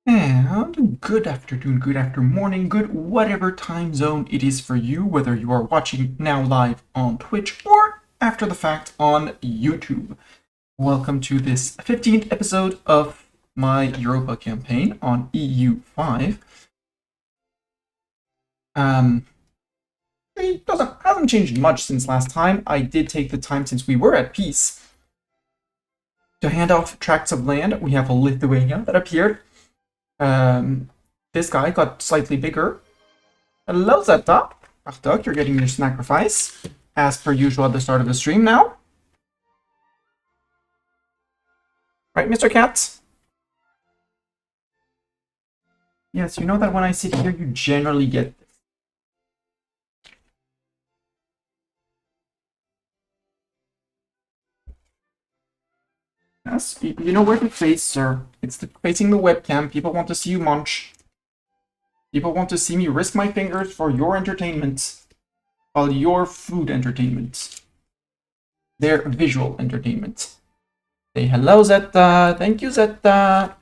And good afternoon, good after morning, good whatever time zone it is for you, whether you are watching now live on Twitch or after the fact on YouTube. Welcome to this 15th episode of my Europa campaign on EU5. It hasn't changed much since last time. I did take the time, since we were at peace, to hand off tracts of land. We have a Lithuania that appeared. This guy got slightly bigger. Hello, Zeta. Achtung, you're getting your sacrifice, as per usual at the start of the stream now. Right, Mr. Cat? Yes, you know that when I sit here, you generally get this. Yes, you know where to face, sir. It's facing the webcam. People want to see you munch. People want to see me risk my fingers for your entertainment. Well, your food entertainment. Their visual entertainment. Say hello, Zeta. Thank you, Zeta.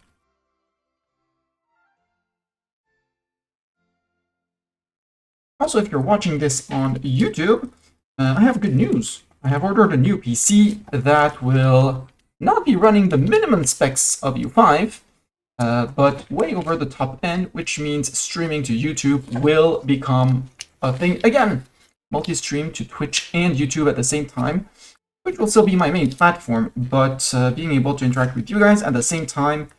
Also, if you're watching this on YouTube, I have good news. I have ordered a new PC that will not be running the minimum specs of EU5, but way over the top end, which means streaming to YouTube will become a thing again. Multi-stream to Twitch and YouTube at the same time, which will still be my main platform, but being able to interact with you guys at the same time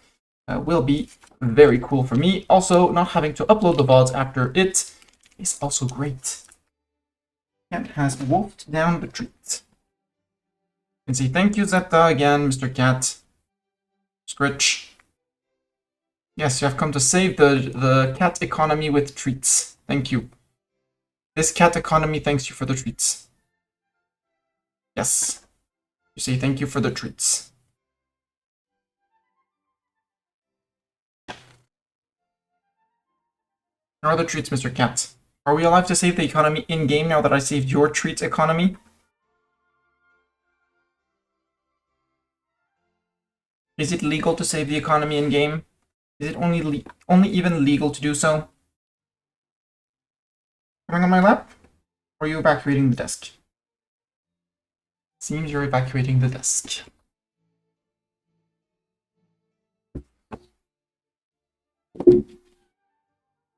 will be very cool for me. Also, not having to upload the VODs after it is also great. Cat has wolfed down the treat. And say thank you, Zeta, again, Mr. Cat. Scritch. Yes, you have come to save the cat economy with treats. Thank you. This cat economy thanks you for the treats. Yes. You say thank you for the treats. How are the treats, Mr. Cat? Are we alive to save the economy in-game now that I saved your treat economy? Is it legal to save the economy in-game? Is it only even legal to do so? Coming on my lap? Or are you evacuating the desk? Seems you're evacuating the desk.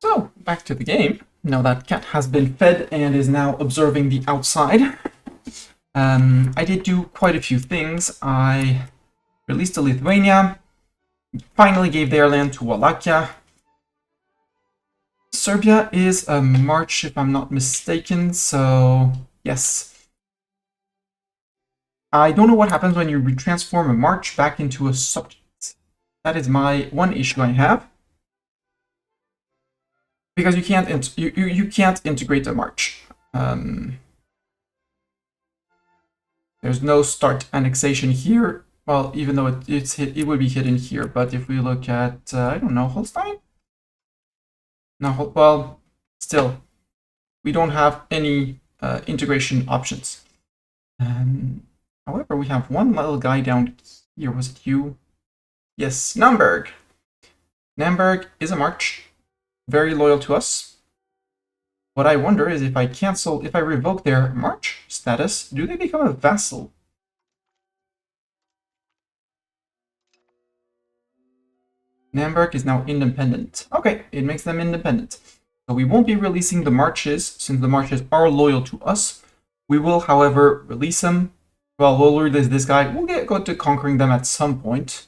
So, back to the game. Now that Cat has been fed and is now observing the outside. I did do quite a few things. I released to Lithuania, finally gave their land to Wallachia. Serbia is a march, if I'm not mistaken, so yes. I don't know what happens when you retransform a march back into a subject. That is my one issue I have. Because you can't integrate a march. There's no start annexation here. Well, even though it would be hidden here, but if we look at I don't know, Holstein? No, well, still, we don't have any integration options. However, we have one little guy down here. Was it you? Yes, Namberg. Namberg is a march, very loyal to us. What I wonder is if I revoke their march status, do they become a vassal? Namberg is now independent. Okay, it makes them independent. So we won't be releasing the marches, since the marches are loyal to us. We will, however, release them. Well, we'll release this guy. We'll go to conquering them at some point.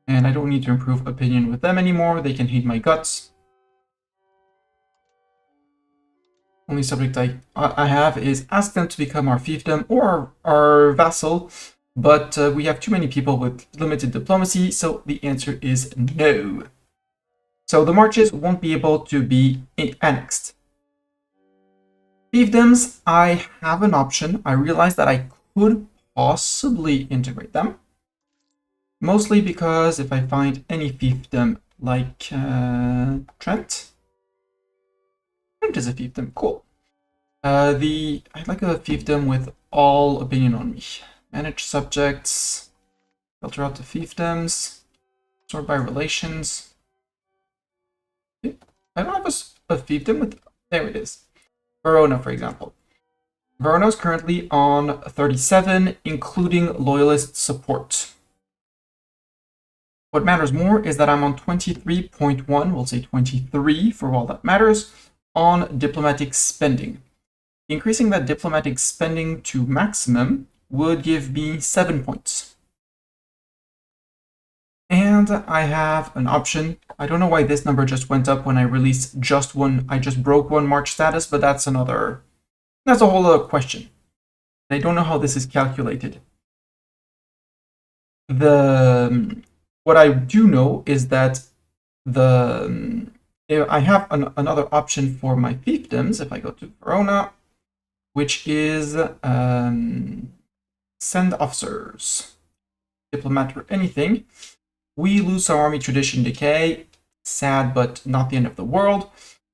And I don't need to improve opinion with them anymore. They can hate my guts. Only subject I have is ask them to become our fiefdom or our vassal. But we have too many people with limited diplomacy, so the answer is no. So the marches won't be able to be annexed. Fiefdoms, I have an option. I realized that I could possibly integrate them. Mostly because if I find any fiefdom like Trent. Trent is a fiefdom, cool. I'd like a fiefdom with all opinion on me. Manage subjects, filter out the fiefdoms. Sort by relations. I don't have a fiefdom with... There it is. Verona, for example. Verona is currently on 37, including loyalist support. What matters more is that I'm on 23.1, we'll say 23 for all that matters, on diplomatic spending. Increasing that diplomatic spending to maximum would give me 7 points. And I have an option. I don't know why this number just went up when I released just one. I just broke one March status, but that's a whole other question. I don't know how this is calculated. What I do know is that I have another option for my fiefdoms if I go to Verona, which is send officers, diplomat or anything. We lose some army tradition decay. Sad, but not the end of the world.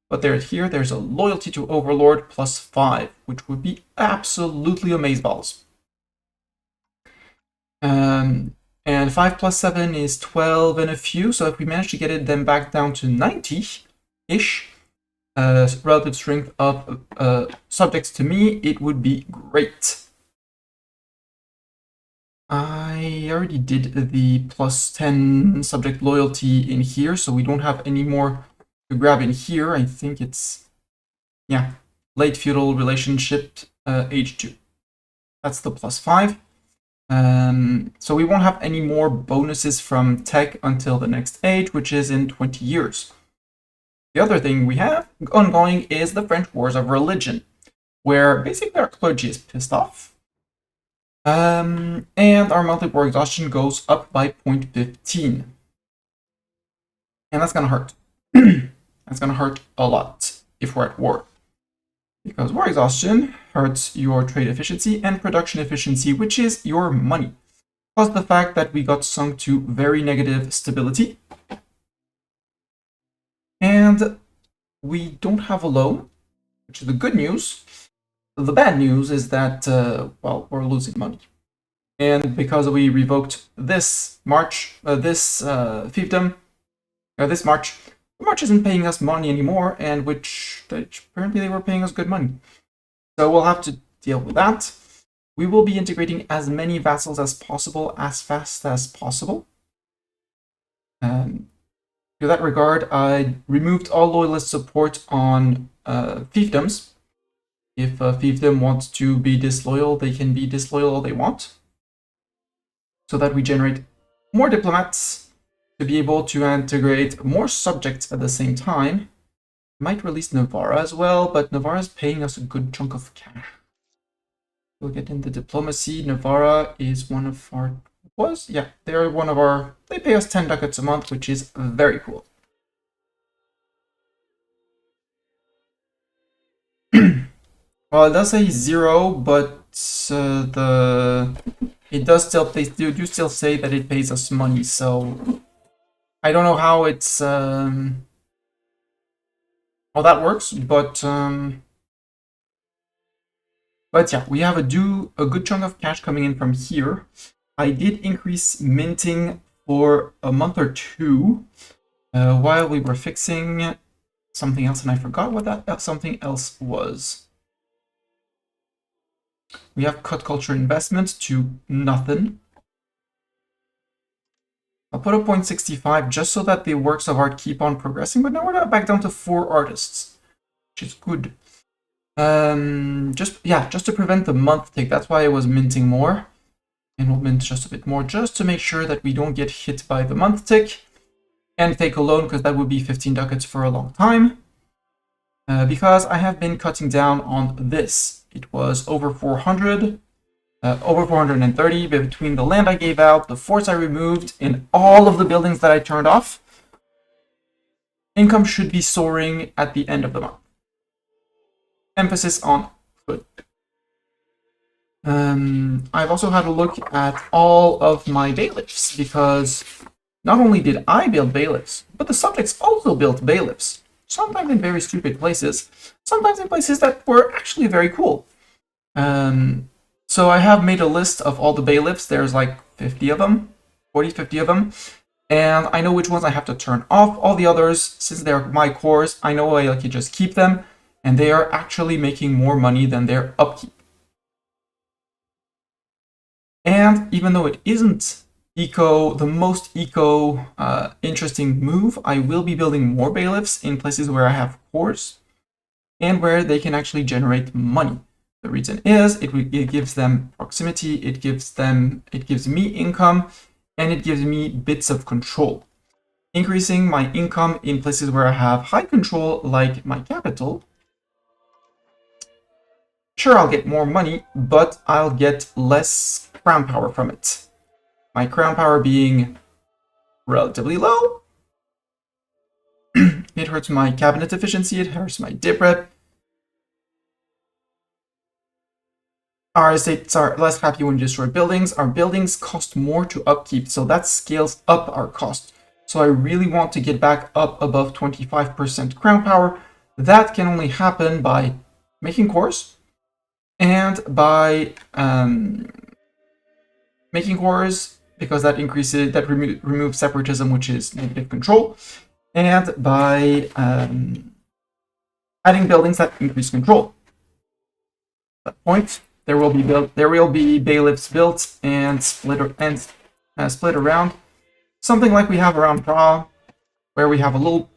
But there's a loyalty to Overlord +5, which would be absolutely amazeballs. And 5 + 7 is 12 and a few, so if we manage to get it then back down to 90-ish relative strength of subjects to me, it would be great. I already did the +10 subject loyalty in here, so we don't have any more to grab in here. I think it's, yeah, late feudal relationship age 2. That's the +5. So we won't have any more bonuses from tech until the next age, which is in 20 years. The other thing we have ongoing is the French Wars of Religion, where basically our clergy is pissed off. And our monthly war exhaustion goes up by 0.15. And that's gonna hurt. That's gonna hurt a lot if we're at war. Because war exhaustion hurts your trade efficiency and production efficiency, which is your money. Plus the fact that we got sunk to very negative stability. And we don't have a loan, which is the good news. The bad news is that, well, we're losing money. And because we revoked this March, this fiefdom, this March, March isn't paying us money anymore, and which apparently they were paying us good money. So we'll have to deal with that. We will be integrating as many vassals as possible, as fast as possible. To that regard, I removed all loyalist support on fiefdoms. If a fiefdom wants to be disloyal, they can be disloyal all they want. So that we generate more diplomats to be able to integrate more subjects at the same time. Might release Navarra as well, but Navarra is paying us a good chunk of cash. We'll get into diplomacy. Navarra is one of our... they're one of our... They pay us 10 ducats a month, which is very cool. Well, it does say 0, but it does still... They do still say that it pays us money, so... I don't know how it's... how that works, but yeah, we have a good chunk of cash coming in from here. I did increase minting for a month or two while we were fixing something else, and I forgot what that something else was. We have cut culture investment to nothing. I'll put a 0.65 just so that the works of art keep on progressing, but now we're back down to 4 artists, which is good. Just to prevent the month tick, that's why I was minting more. And we'll mint just a bit more just to make sure that we don't get hit by the month tick and take a loan, because that would be 15 ducats for a long time. Because I have been cutting down on this. It was over 400. Over 430, but between the land I gave out, the forts I removed, and all of the buildings that I turned off, income should be soaring at the end of the month. Emphasis on good. I've also had a look at all of my bailiffs, because not only did I build bailiffs, but the subjects also built bailiffs. Sometimes in very stupid places, sometimes in places that were actually very cool. So I have made a list of all the bailiffs. There's like 50 of them, 40, 50 of them. And I know which ones I have to turn off. All the others, since they're my cores, I know I can just keep them, and they are actually making more money than their upkeep. And even though it isn't the most interesting move, I will be building more bailiffs in places where I have cores and where they can actually generate money. The reason is it gives them proximity, it gives me income, and it gives me bits of control. Increasing my income in places where I have high control, like my capital. Sure, I'll get more money, but I'll get less crown power from it. My crown power being relatively low. It hurts my cabinet efficiency, it hurts my dip rep. Our estates are less happy when you destroy buildings. Our buildings cost more to upkeep, so that scales up our cost. So I really want to get back up above 25% crown power. That can only happen by making cores and by making cores, because that removes separatism, which is negative control, and by adding buildings that increase control. At that point, there will be bailiffs built and split around, something like we have around Prague, where we have a low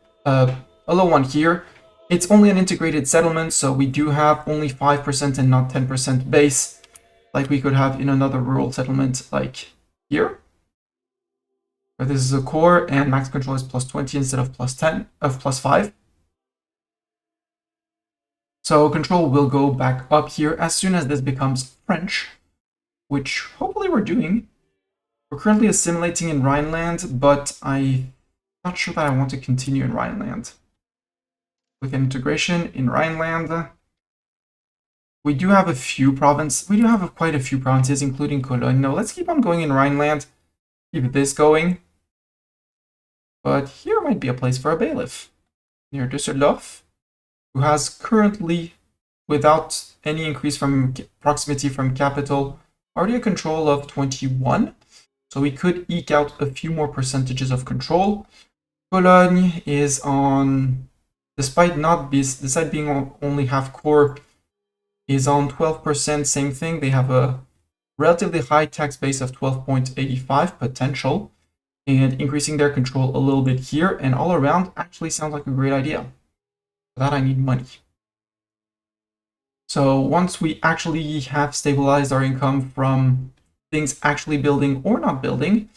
one here. It's only an integrated settlement, so we do have only 5% and not 10% base, like we could have in another rural settlement like here, where this is a core and max control is +20 instead of +5. So control will go back up here as soon as this becomes French, which hopefully we're doing. We're currently assimilating in Rhineland, but I'm not sure that I want to continue in Rhineland. With integration in Rhineland, we do have quite a few provinces, including Cologne. No, let's keep on going in Rhineland, keep this going. But here might be a place for a bailiff, near Düsseldorf, who has currently, without any increase from proximity from capital, already a control of 21. So we could eke out a few more percentages of control. Cologne is on, despite being only half core, is on 12%, same thing. They have a relatively high tax base of 12.85 potential, and increasing their control a little bit here and all around actually sounds like a great idea. For that I need money. So once we actually have stabilized our income from things actually building or not building,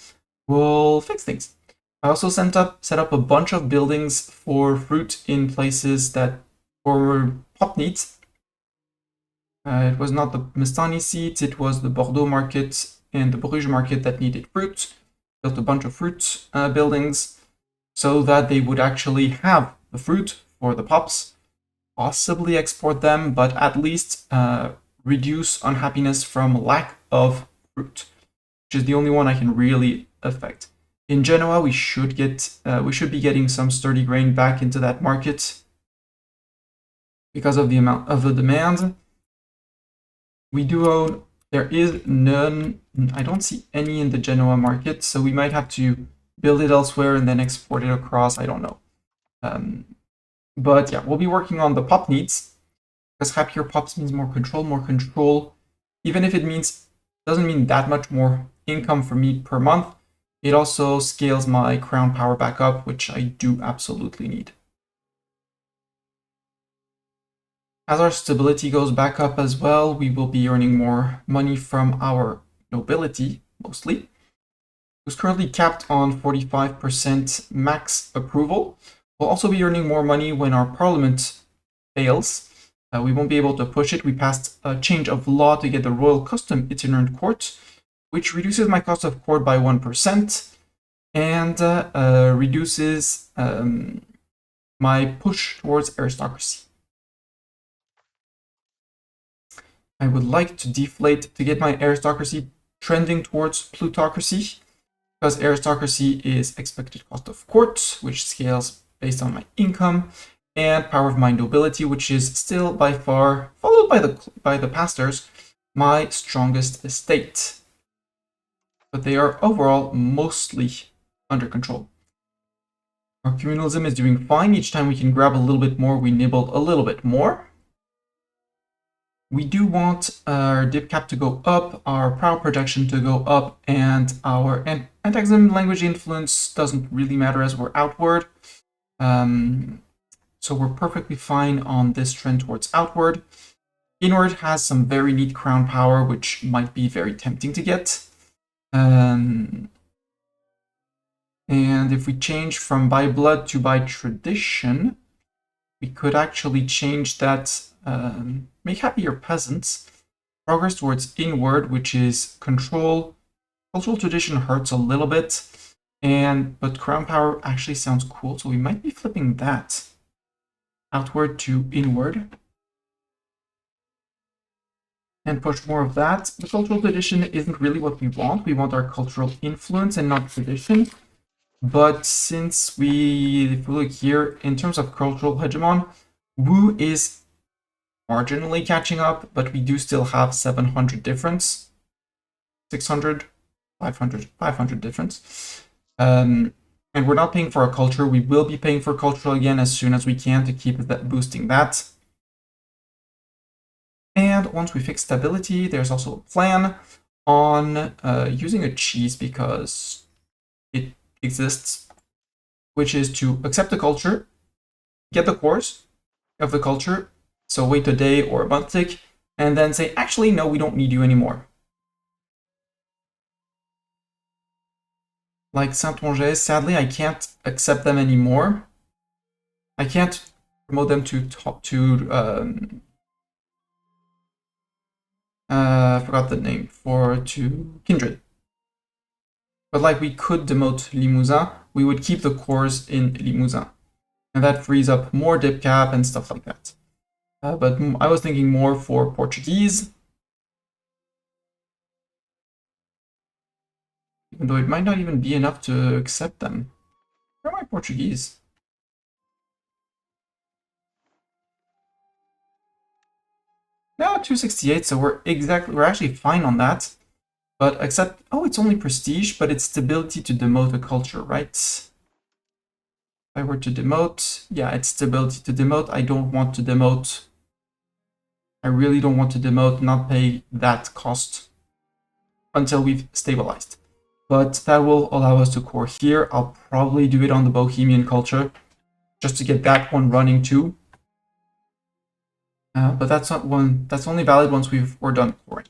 we'll fix things. I also set up a bunch of buildings for fruit in places that for pop needs. It was not the Mestani seeds, it was the Bordeaux market and the Bruges market that needed fruit. Built a bunch of fruit buildings so that they would actually have the fruit for the pops, possibly export them, but at least reduce unhappiness from lack of fruit, which is the only one I can really affect. In Genoa, we should be getting some sturdy grain back into that market because of the amount of the demand. We do own. There is none. I don't see any in the Genoa market, so we might have to build it elsewhere and then export it across. I don't know. But yeah, we'll be working on the pop needs, because happier pops means more control. More control, even if it doesn't mean that much more income for me per month, it also scales my crown power back up, which I do absolutely need. As our stability goes back up as well, we will be earning more money from our nobility, mostly, who's currently capped on 45% max approval. We'll also be earning more money when our parliament fails. We won't be able to push it. We passed a change of law to get the royal custom itinerant court, which reduces my cost of court by 1% and reduces my push towards aristocracy. I would like to deflate to get my aristocracy trending towards plutocracy, because aristocracy is expected cost of court, which scales based on my income, and power of my nobility, which is still by far, followed by the pastors, my strongest estate. But they are overall mostly under control. Our communalism is doing fine. Each time we can grab a little bit more, we nibble a little bit more. We do want our dip cap to go up, our power projection to go up, and our antagonism language influence doesn't really matter as we're outward. So we're perfectly fine on this trend towards outward. Inward has some very neat crown power, which might be very tempting to get. And if we change from by blood to by tradition, we could actually change that, make happier peasants, progress towards inward, which is control. Cultural tradition hurts a little bit, but crown power actually sounds cool, so we might be flipping that outward to inward and push more of that. The cultural tradition isn't really what we want. We want our cultural influence and not tradition. But since if we look here, in terms of cultural hegemon, Wu is marginally catching up, but we do still have 700 difference, 600, 500 difference. And we're not paying for our culture. We will be paying for cultural again as soon as we can to keep that boosting that. And once we fix stability, there's also a plan on using a cheese because it exists, which is to accept the culture, get the cores of the culture, so wait a day or a month tick, and then say, actually, no, we don't need you anymore. Like Saint-Onger, sadly, I can't accept them anymore. I can't promote them I forgot the name, to Kindred. But like we could demote Limousin, we would keep the cores in Limousin. And that frees up more dip cap and stuff like that. But I was thinking more for Portuguese. Even though it might not even be enough to accept them. Where are my Portuguese? No, 268, so we're actually fine on that. But except, oh, it's only prestige, but it's stability to demote a culture, right? If I were to demote, yeah, it's stability to demote. I don't want to demote. I really don't want to demote, not pay that cost until we've stabilized. But that will allow us to core here. I'll probably do it on the Bohemian culture, just to get that one running too. But that's only valid once we're done coring.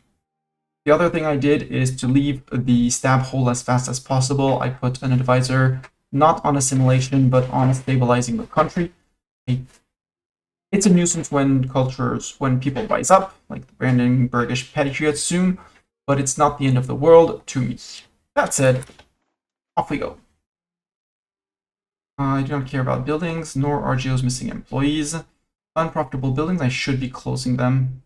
The other thing I did is to leave the stab hole as fast as possible. I put an advisor not on assimilation, but on stabilizing the country. It's a nuisance when people rise up, like the Brandenburgish patriots soon, but it's not the end of the world to me. That said, off we go. I do not care about buildings, nor RGO's missing employees. Unprofitable buildings, I should be closing them.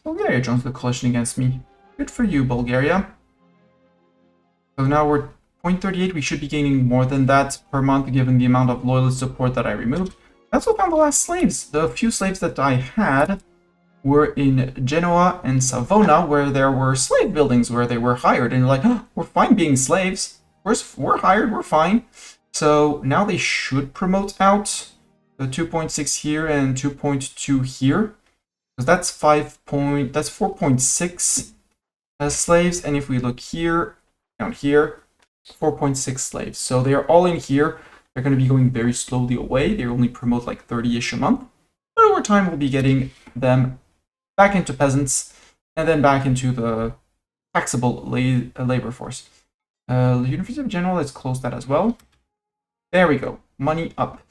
Bulgaria joins the coalition against me. Good for you, Bulgaria. So now we're 0.38. We should be gaining more than that per month, given the amount of loyalist support that I removed. I also found the last slaves. The few slaves that I had were in Genoa and Savona, where there were slave buildings where they were hired. And you're like, oh, we're fine being slaves. We're hired, we're fine. So now they should promote out the 2.6 here and 2.2 here. Because that's 4.6 slaves. And if we look here, down here, 4.6 slaves. So they are all in here. They're going to be going very slowly away. They only promote like 30-ish a month. But over time, we'll be getting them back into peasants and then back into the taxable labor force. The University of General, let's close that as well. There we go. Money up.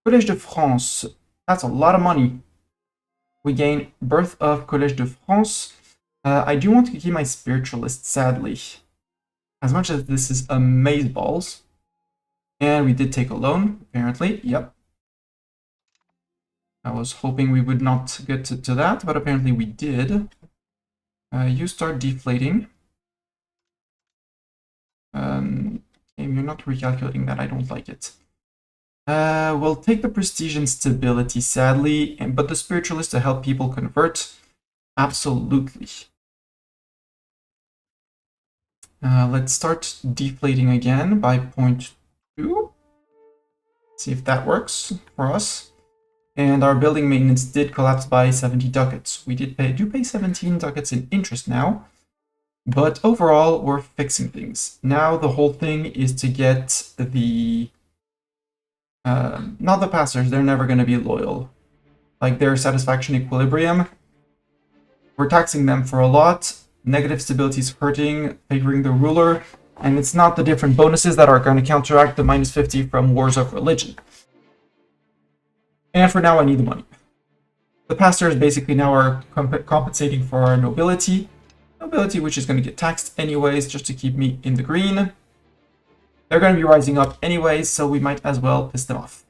Collège de France. That's a lot of money. We gain Birth of Collège de France. I do want to keep my spiritualist, sadly. As much as this is amazeballs. And we did take a loan, apparently. Yep. I was hoping we would not get to that, but apparently we did. You start deflating. You're not recalculating that. I don't like it. We'll take the prestige and stability, sadly, but the spiritualist to help people convert. Absolutely. Let's start deflating again by 0.2. See if that works for us. And our building maintenance did collapse by 70 ducats. We do pay 17 ducats in interest now, but overall we're fixing things. Now the whole thing is to get the not the passers, they're never going to be loyal. Like their satisfaction equilibrium, we're taxing them for a lot. Negative stability is hurting, favoring the ruler, and it's not the different bonuses that are going to counteract the minus 50 from wars of religion. And for now, I need the money. The pastors basically now are compensating for our nobility. Nobility, which is going to get taxed anyways, just to keep me in the green. They're going to be rising up anyways, so we might as well piss them off.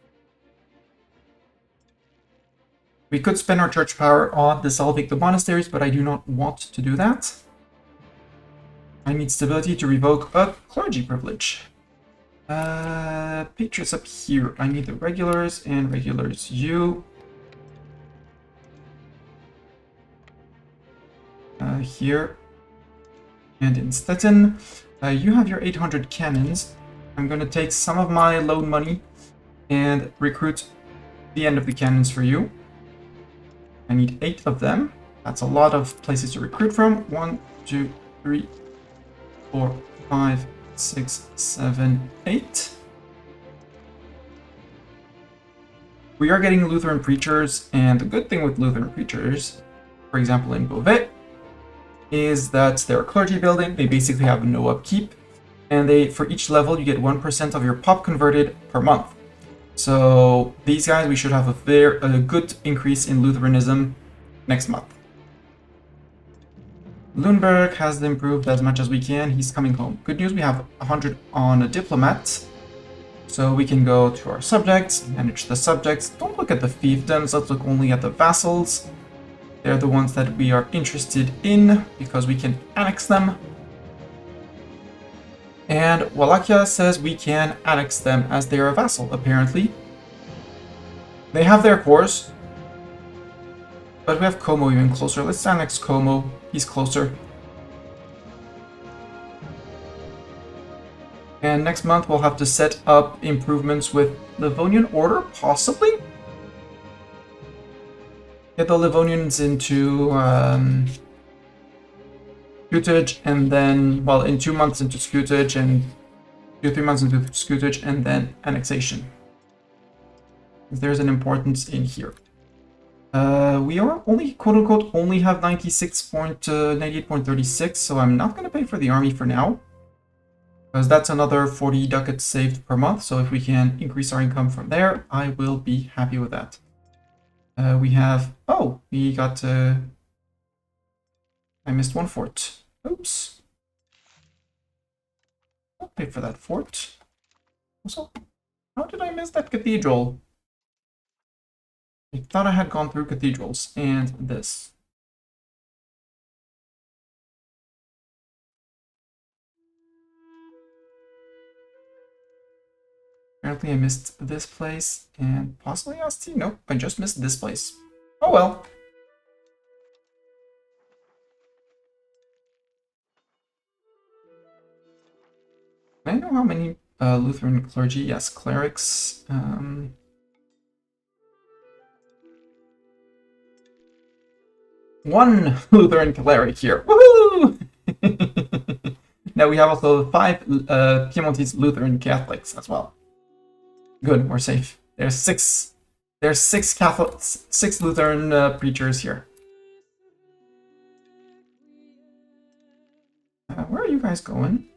We could spend our church power on dissolving the monasteries, but I do not want to do that. I need stability to revoke a clergy privilege. Patriots up here. I need the regulars and regulars you. Here. And in Stettin. You have your 800 cannons. I'm going to take some of my loan money and recruit the end of the cannons for you. I need 8 of them. That's a lot of places to recruit from. 1, 2, 3, 4, 5, 6, 7, 8. We are getting Lutheran preachers, and the good thing with Lutheran preachers, for example in Beauvais, is that they're a clergy building. They basically have no upkeep, and for each level you get 1% of your pop converted per month. So these guys, we should have a good increase in Lutheranism next month. Lundberg has improved as much as we can. He's coming home. Good news, we have 100 on a diplomat. So we can go to our subjects, manage the subjects. Don't look at the fiefdoms, let's look only at the vassals. They're the ones that we are interested in because we can annex them. And Wallachia says we can annex them as they are a vassal, apparently. They have their cores. But we have Como even closer. Let's annex Como. He's closer. And next month we'll have to set up improvements with Livonian Order, possibly? Get the Livonians into scutage, and then, well, in 2 months into scutage, and 2-3 months into scutage, and then annexation. There's an importance in here. We are only, quote-unquote, only have 98.36, so I'm not going to pay for the army for now. Because that's another 40 ducats saved per month, so if we can increase our income from there, I will be happy with that. We have... Oh, we got... I missed one fort. Oops. I'll pay for that fort. Also, how did I miss that cathedral? I thought I had gone through cathedrals, and this. Apparently I missed this place, and possibly Asti? Nope, I just missed this place. Oh well. I know how many Lutheran clergy, yes, clerics. One Lutheran cleric here. Woohoo! Now we have also 5 Piemontese Lutheran Catholics as well. Good, we're safe. There's 6 Catholics, 6 Lutheran preachers here. Where are you guys going?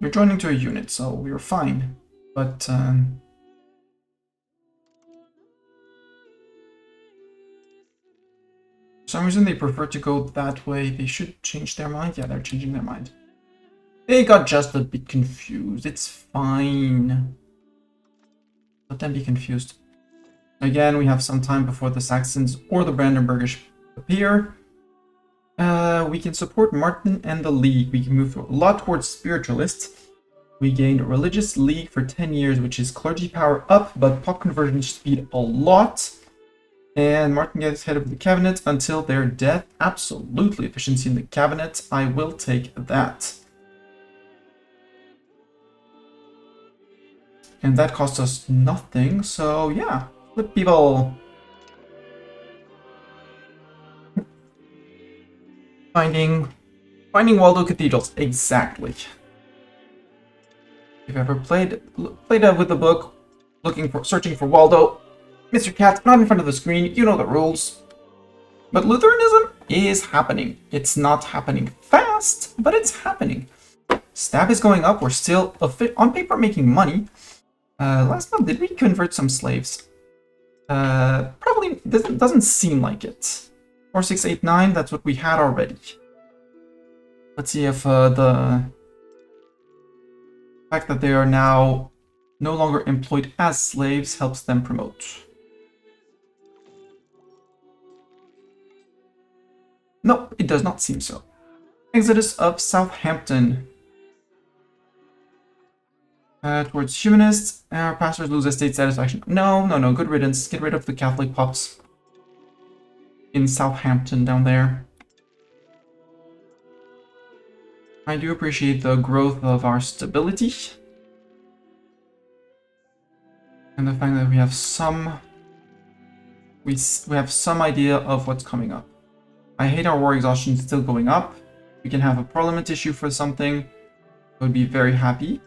You're joining to a unit, so we're fine. But for some reason they prefer to go that way. They should change their mind. Yeah, they're changing their mind. They got just a bit confused. It's fine. Let them be confused. Again, we have some time before the Saxons or the Brandenburgish appear. We can support Martin and the League. We can move a lot towards spiritualists. We gained Religious League for 10 years, which is clergy power up, but pop conversion speed a lot. And Martin gets head of the cabinet until their death. Absolutely, efficiency in the cabinet. I will take that. And that cost us nothing, so yeah. Flip people. Finding Waldo cathedrals, exactly. If you've ever played with the book, searching for Waldo, Mr. Cat, not in front of the screen, you know the rules. But Lutheranism is happening. It's not happening fast, but it's happening. Stab is going up. We're still on paper making money. Last month, did we convert some slaves? Probably doesn't seem like it. 4689, that's what we had already. Let's see if the fact that they are now no longer employed as slaves helps them promote. No, it does not seem so. Exodus of Southampton. Towards humanists, our pastors lose estate satisfaction. No, good riddance. Get rid of the Catholic pops in Southampton down there. I do appreciate the growth of our stability. And the fact that we have some idea of what's coming up. I hate our war exhaustion still going up. We can have a parliament issue for something. I would be very happy.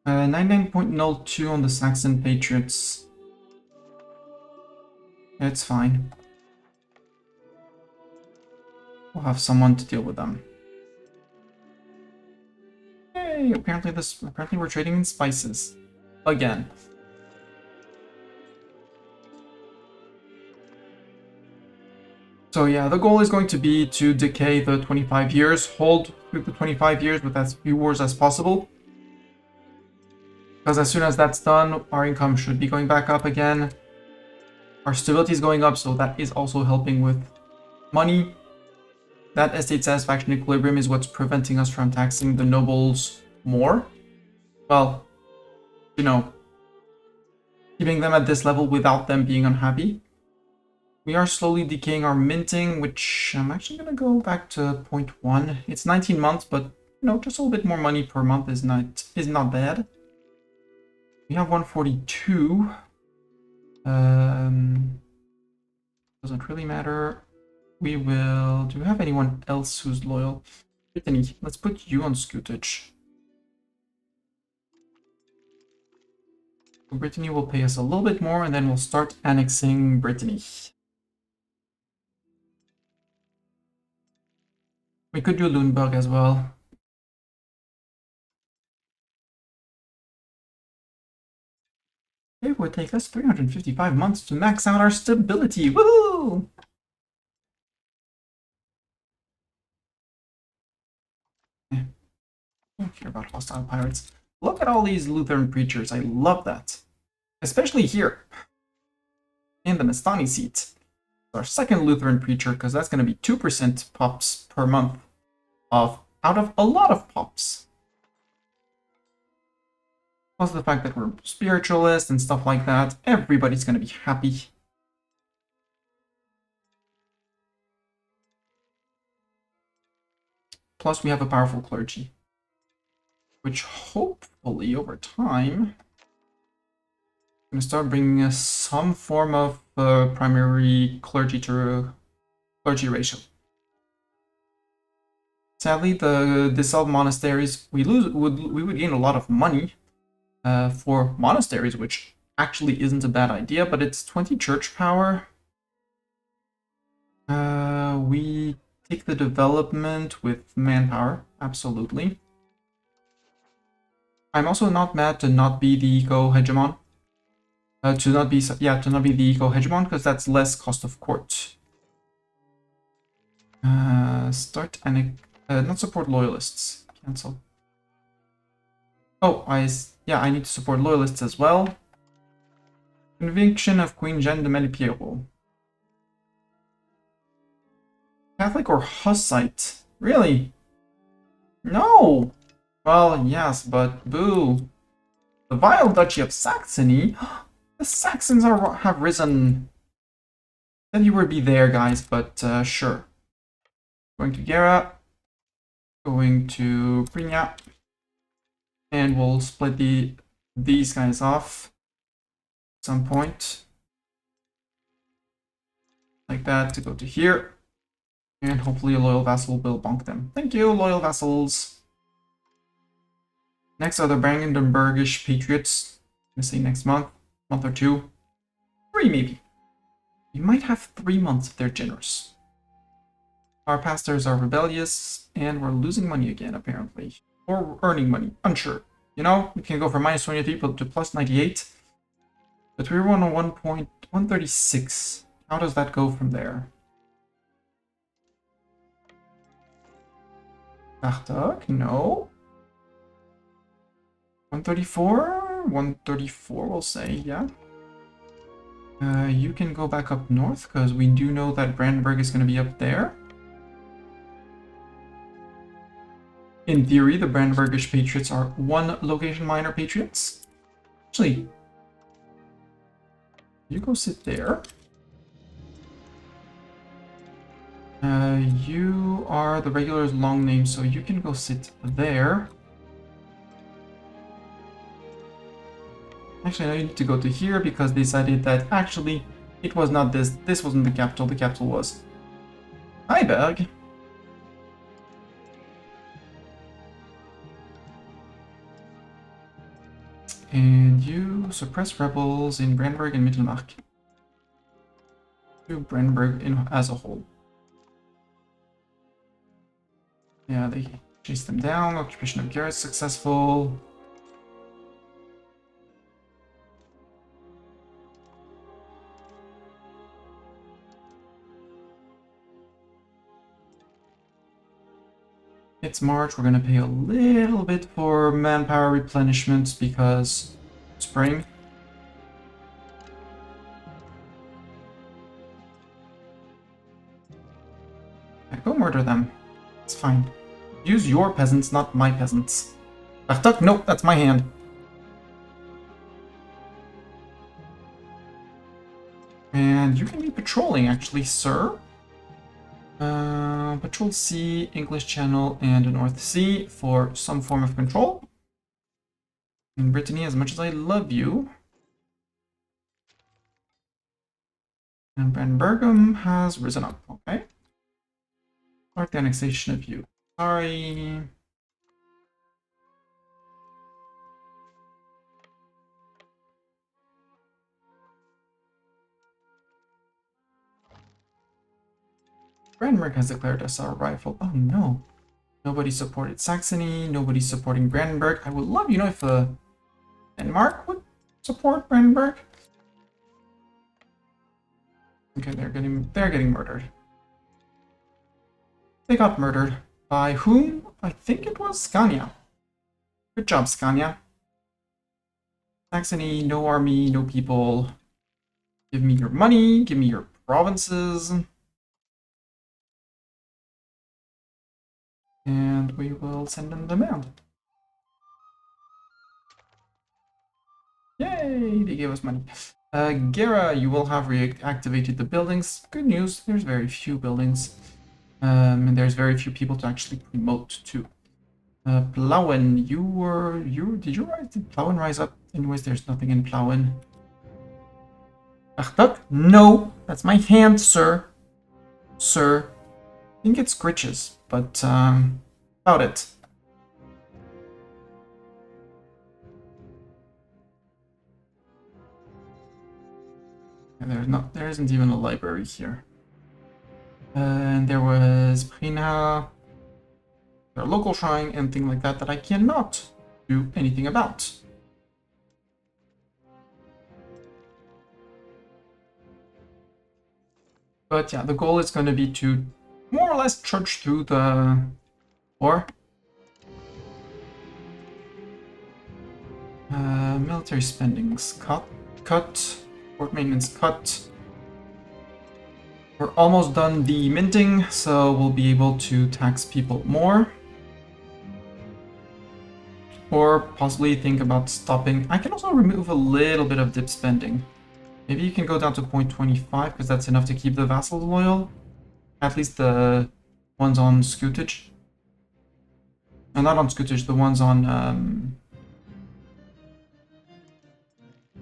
99.02 on the Saxon Patriots. It's fine. We'll have someone to deal with them. Yay! Apparently we're trading in spices. Again. So yeah, the goal is going to be to decay the 25 years, hold through the 25 years with as few wars as possible. Because as soon as that's done, our income should be going back up again. Our stability is going up, so that is also helping with money. That estate satisfaction equilibrium is what's preventing us from taxing the nobles more. Well, you know, keeping them at this level without them being unhappy. We are slowly decaying our minting, which I'm actually going to go back to 0.1. It's 19 months, but, you know, just a little bit more money per month is not bad. We have 142. Doesn't really matter. We will... Do we have anyone else who's loyal? Brittany, let's put you on scutage. So Brittany will pay us a little bit more, and then we'll start annexing Brittany. We could do Lundberg as well. It would take us 355 months to max out our stability. Woohoo! Don't care about hostile pirates. Look at all these Lutheran preachers. I love that. Especially here. In the Mestani seat. Our second Lutheran preacher, because that's going to be 2% pops per month out of a lot of pops. Plus the fact that we're spiritualists and stuff like that, everybody's going to be happy. Plus we have a powerful clergy, which hopefully over time is going to start bringing us some form of primary clergy to clergy ratio. Sadly, the dissolved monasteries, we would gain a lot of money for monasteries, which actually isn't a bad idea, but it's 20 church power. We take the development with manpower, absolutely. I'm also not mad to not be the eco-hegemon. To not be the eco-hegemon, because that's less cost of court. Start and not support loyalists. Cancel. Oh, I need to support loyalists as well. Conviction of Queen Jeanne de Malipiero. Catholic or Hussite? Really? No! Well, yes, but boo. The vile Duchy of Saxony? The Saxons have risen. Then you would be there, guys, but sure. Going to Gera. Going to Brina. And we'll split these guys off at some point. Like that to go to here. And hopefully a loyal vassal will bonk them. Thank you, loyal vassals. Next are the Brandenburgish patriots. I'm gonna say next month or two. 3 maybe. We might have 3 months if they're generous. Our pastors are rebellious, and we're losing money again, apparently. Or earning money, unsure. You know, we can go from minus 23 to plus 98. But we're on a 1.136. How does that go from there? Achtung, no. 134? 134, we'll say, yeah. You can go back up north, because we do know that Brandenburg is going to be up there. In theory, the Brandenburgish patriots are 1 location minor patriots. Actually, you go sit there. You are the regular's long name, so you can go sit there. Actually, I need to go to here because they decided that actually it was not this. This wasn't the capital was Heiberg. And you suppress rebels in Brandenburg and Mittelmark. To Brandenburg as a whole. Yeah, they chased them down. Occupation of Gera successful. It's March. We're going to pay a little bit for manpower replenishments because spring. Yeah, go murder them. It's fine. Use your peasants, not my peasants. Achtung, nope, that's my hand. And you can be patrolling, actually, sir. Patrol Sea, English Channel, and North Sea for some form of control. In Brittany, as much as I love you. And Brandenburgum has risen up, okay? Start the annexation of you. Sorry. Brandenburg has declared us our rival. Oh no. Nobody supported Saxony. Nobody's supporting Brandenburg. I would love, you know, if Denmark would support Brandenburg. Okay, they're getting murdered. They got murdered. By whom? I think it was Scania. Good job, Scania. Saxony, no army, no people. Give me your money, give me your provinces. And we will send them demand. Yay, they gave us money. Gera, you will have reactivated the buildings. Good news, there's very few buildings. And there's very few people to actually promote to. Plauen, did Plauen rise up? Anyways, there's nothing in Plauen. Achtung, no, that's my hand, sir. Sir. I think it's Gritches, but, about it. And there isn't even a library here. And there was Brina, their local shrine, and things like that I cannot do anything about. But yeah, the goal is going to be to more or less trudge through the war. Military spendings cut. Port maintenance cut. We're almost done the minting, so we'll be able to tax people more. Or possibly think about stopping. I can also remove a little bit of dip spending. Maybe you can go down to 0.25 because that's enough to keep the vassals loyal. At least the ones on Scootage. Not on Scootage, the ones on...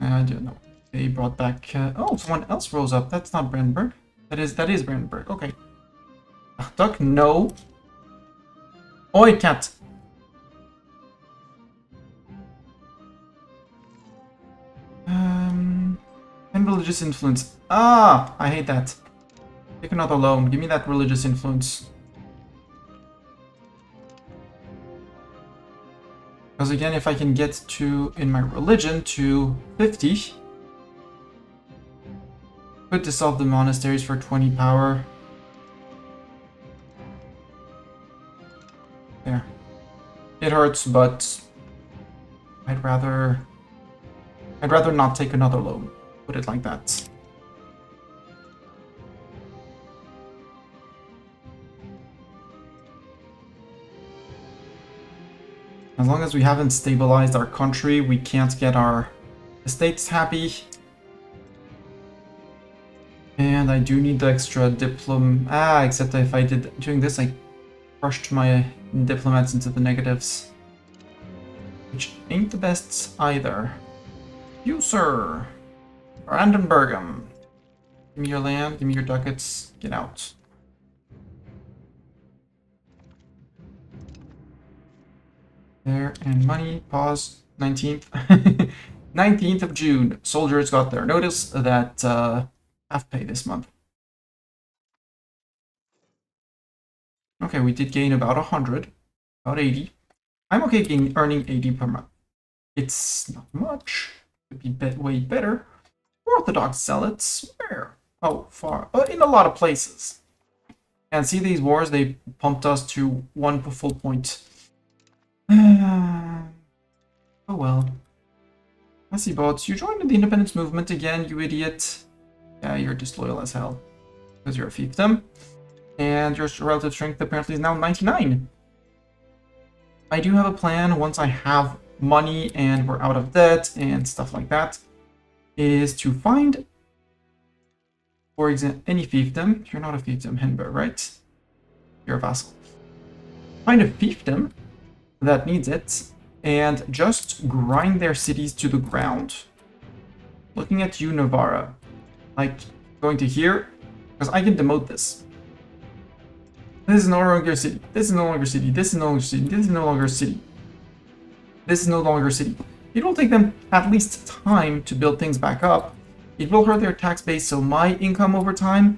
I don't know. They brought back... oh, someone else rose up. That's not Brandenburg. That is Brandenburg. Okay. Duck, no. Oi, cat. And religious influence. Ah, I hate that. Take another loan. Give me that religious influence. Because again, if I can get to, in my religion, to 50, could dissolve the monasteries for 20 power. There. It hurts, but I'd rather not take another loan. Put it like that. As long as we haven't stabilized our country, we can't get our estates happy. And I do need the extra except if I did doing this, I crushed my diplomats into the negatives. Which ain't the best either. You, sir! Brandenburgum. Give me your land, give me your ducats, get out. There, and money, pause, 19th. 19th of June, soldiers got their notice that half pay this month. Okay, we did gain about 100, about 80. I'm okay earning 80 per month. It's not much. Could be way better. Orthodox zealots, where? Oh, far. In a lot of places. And see these wars, they pumped us to 1 full point. Oh well. I see, bots. You joined the independence movement again, you idiot. Yeah, you're disloyal as hell. Because you're a fiefdom. And your relative strength apparently is now 99. I do have a plan once I have money and we're out of debt and stuff like that. Is to find, for example, any fiefdom. You're not a fiefdom, Henber, right? You're a vassal. Find a fiefdom that needs it, and just grind their cities to the ground. Looking at you, Navarra. Like, going to here, because I can demote this. This is no longer a city. This is no longer a city. This is no longer a city. This is no longer a city. This is no longer a city. It will take them at least time to build things back up. It will hurt their tax base, so my income over time.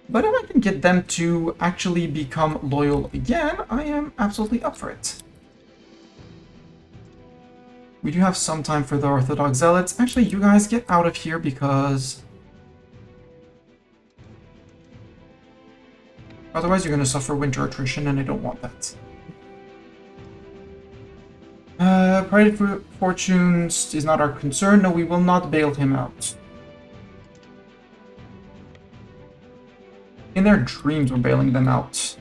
But if I can get them to actually become loyal again, I am absolutely up for it. We do have some time for the Orthodox Zealots. Actually, you guys get out of here because... otherwise, you're going to suffer winter attrition, and I don't want that. Private fortunes is not our concern. No, we will not bail him out. In their dreams, we're bailing them out.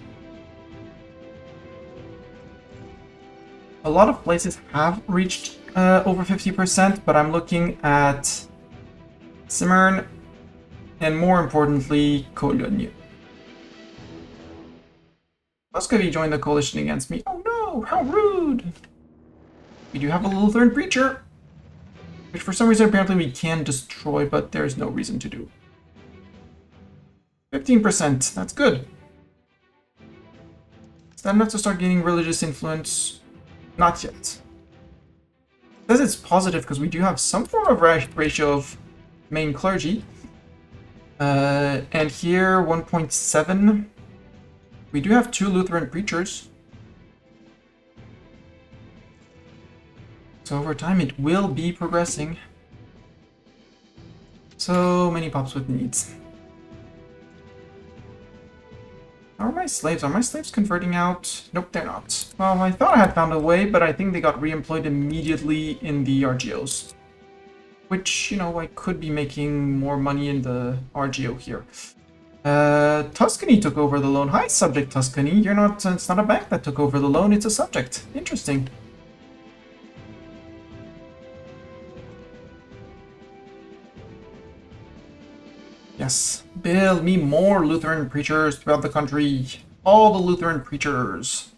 A lot of places have reached over 50%, but I'm looking at Simern and, more importantly, Cologne. Muscovy joined the coalition against me. Oh no, how rude! We do have a Lutheran preacher, which for some reason apparently we can destroy, but there's no reason to do. 15%, that's good. Is that enough to start gaining religious influence? Not yet. It says it's positive because we do have some form of ratio of main clergy. And here, 1.7. We do have 2 Lutheran preachers. So over time it will be progressing. So many pops with needs. How are my slaves? Are my slaves converting out? Nope, they're not. Well, I thought I had found a way, but I think they got re-employed immediately in the RGOs. Which, you know, I could be making more money in the RGO here. Tuscany took over the loan. Hi, subject Tuscany. You're not, it's not a bank that took over the loan, it's a subject. Interesting. Yes, build me more Lutheran preachers throughout the country. All the Lutheran preachers.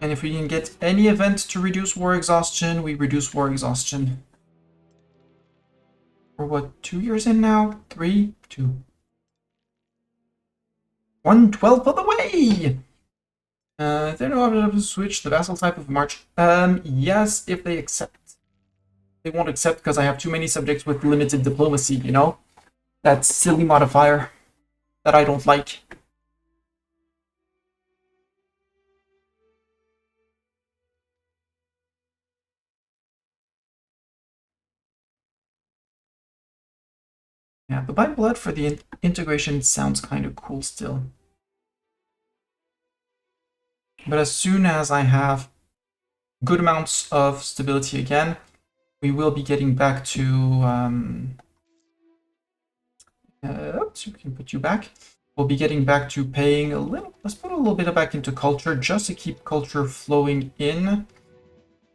And if we can get any event to reduce war exhaustion, we reduce war exhaustion. We're what, 2 years in now? 3? 2. 1/12 of the way! They're not able to switch the vassal type of march. Yes, if they accept. They won't accept because I have too many subjects with limited diplomacy, you know? That silly modifier that I don't like. Yeah, the by blood for the integration sounds kind of cool still. But as soon as I have good amounts of stability again, we will be getting back to... oops, we can put you back. We'll be getting back to paying a little... Let's put a little bit back into culture, just to keep culture flowing in.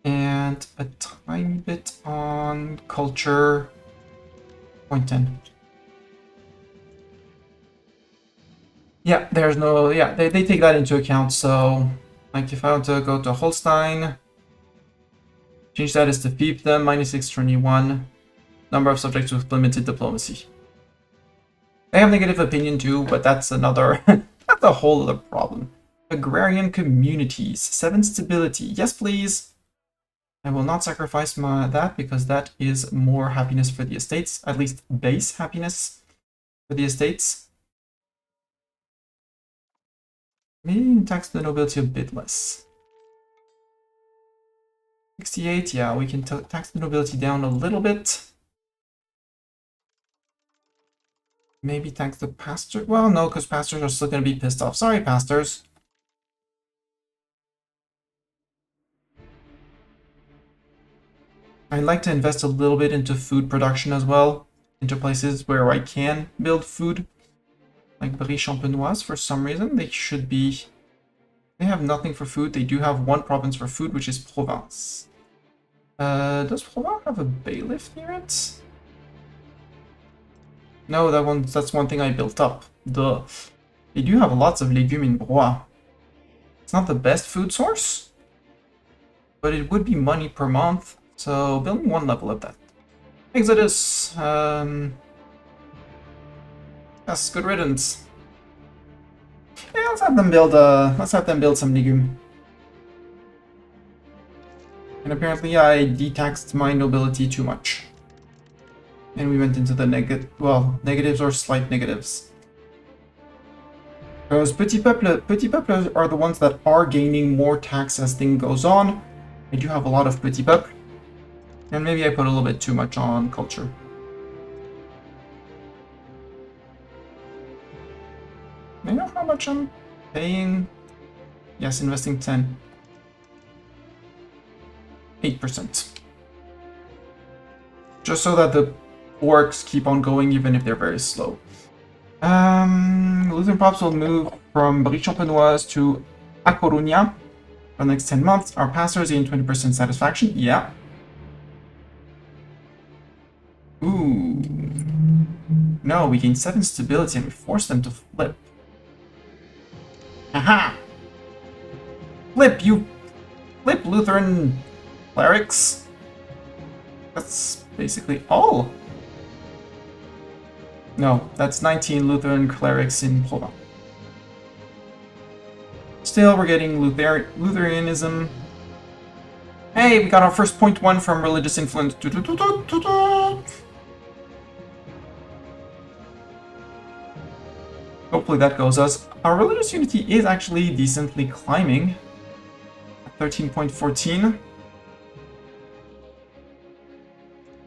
And a tiny bit on culture. 0.10. Yeah, there's no... Yeah, they take that into account, so... Like, if I want to go to Holstein... Change that as to fiefdom, minus 621. Number of subjects with limited diplomacy. They have negative opinion too, but that's another... that's a whole other problem. Agrarian communities. 7 stability. Yes, please. I will not sacrifice that because that is more happiness for the estates. At least base happiness for the estates. Maybe tax the nobility a bit less. 68, yeah, we can tax the nobility down a little bit. Maybe tax the pastor. Well, no, because pastors are still going to be pissed off. Sorry, pastors. I'd like to invest a little bit into food production as well. Into places where I can build food. Like Brie-Champenoise, for some reason. They should be... They have nothing for food. They do have one province for food, which is Provence. Does Provence have a bailiff near it? No, that's one thing I built up. Duh. They do have lots of legumes in Blois. It's not the best food source, but it would be money per month, so building one level of that. Exodus. Yes, good riddance. Yeah, let's have them build some legume. And apparently I detaxed my nobility too much. And we went into the negatives or slight negatives. Because Petit Peuple are the ones that are gaining more tax as thing goes on. I do have a lot of Petit Peuple. And maybe I put a little bit too much on culture. I know how much I'm paying. Yes, investing 10. 8%. Just so that the works keep on going even if they're very slow. Lutheran Pops will move from Brie-Champenoise to A Coruña for the next 10 months. Our pastors gain 20% satisfaction. Yeah. Ooh. No, we gain 7 stability and we force them to flip. Haha! Flip, you... Flip, Lutheran clerics. That's basically all. No, that's 19 Lutheran clerics in Provence. Still, we're getting Lutheranism. Hey, we got our first 0.1 from religious influence. Hopefully that goes us. Our religious unity is actually decently climbing. 13.14.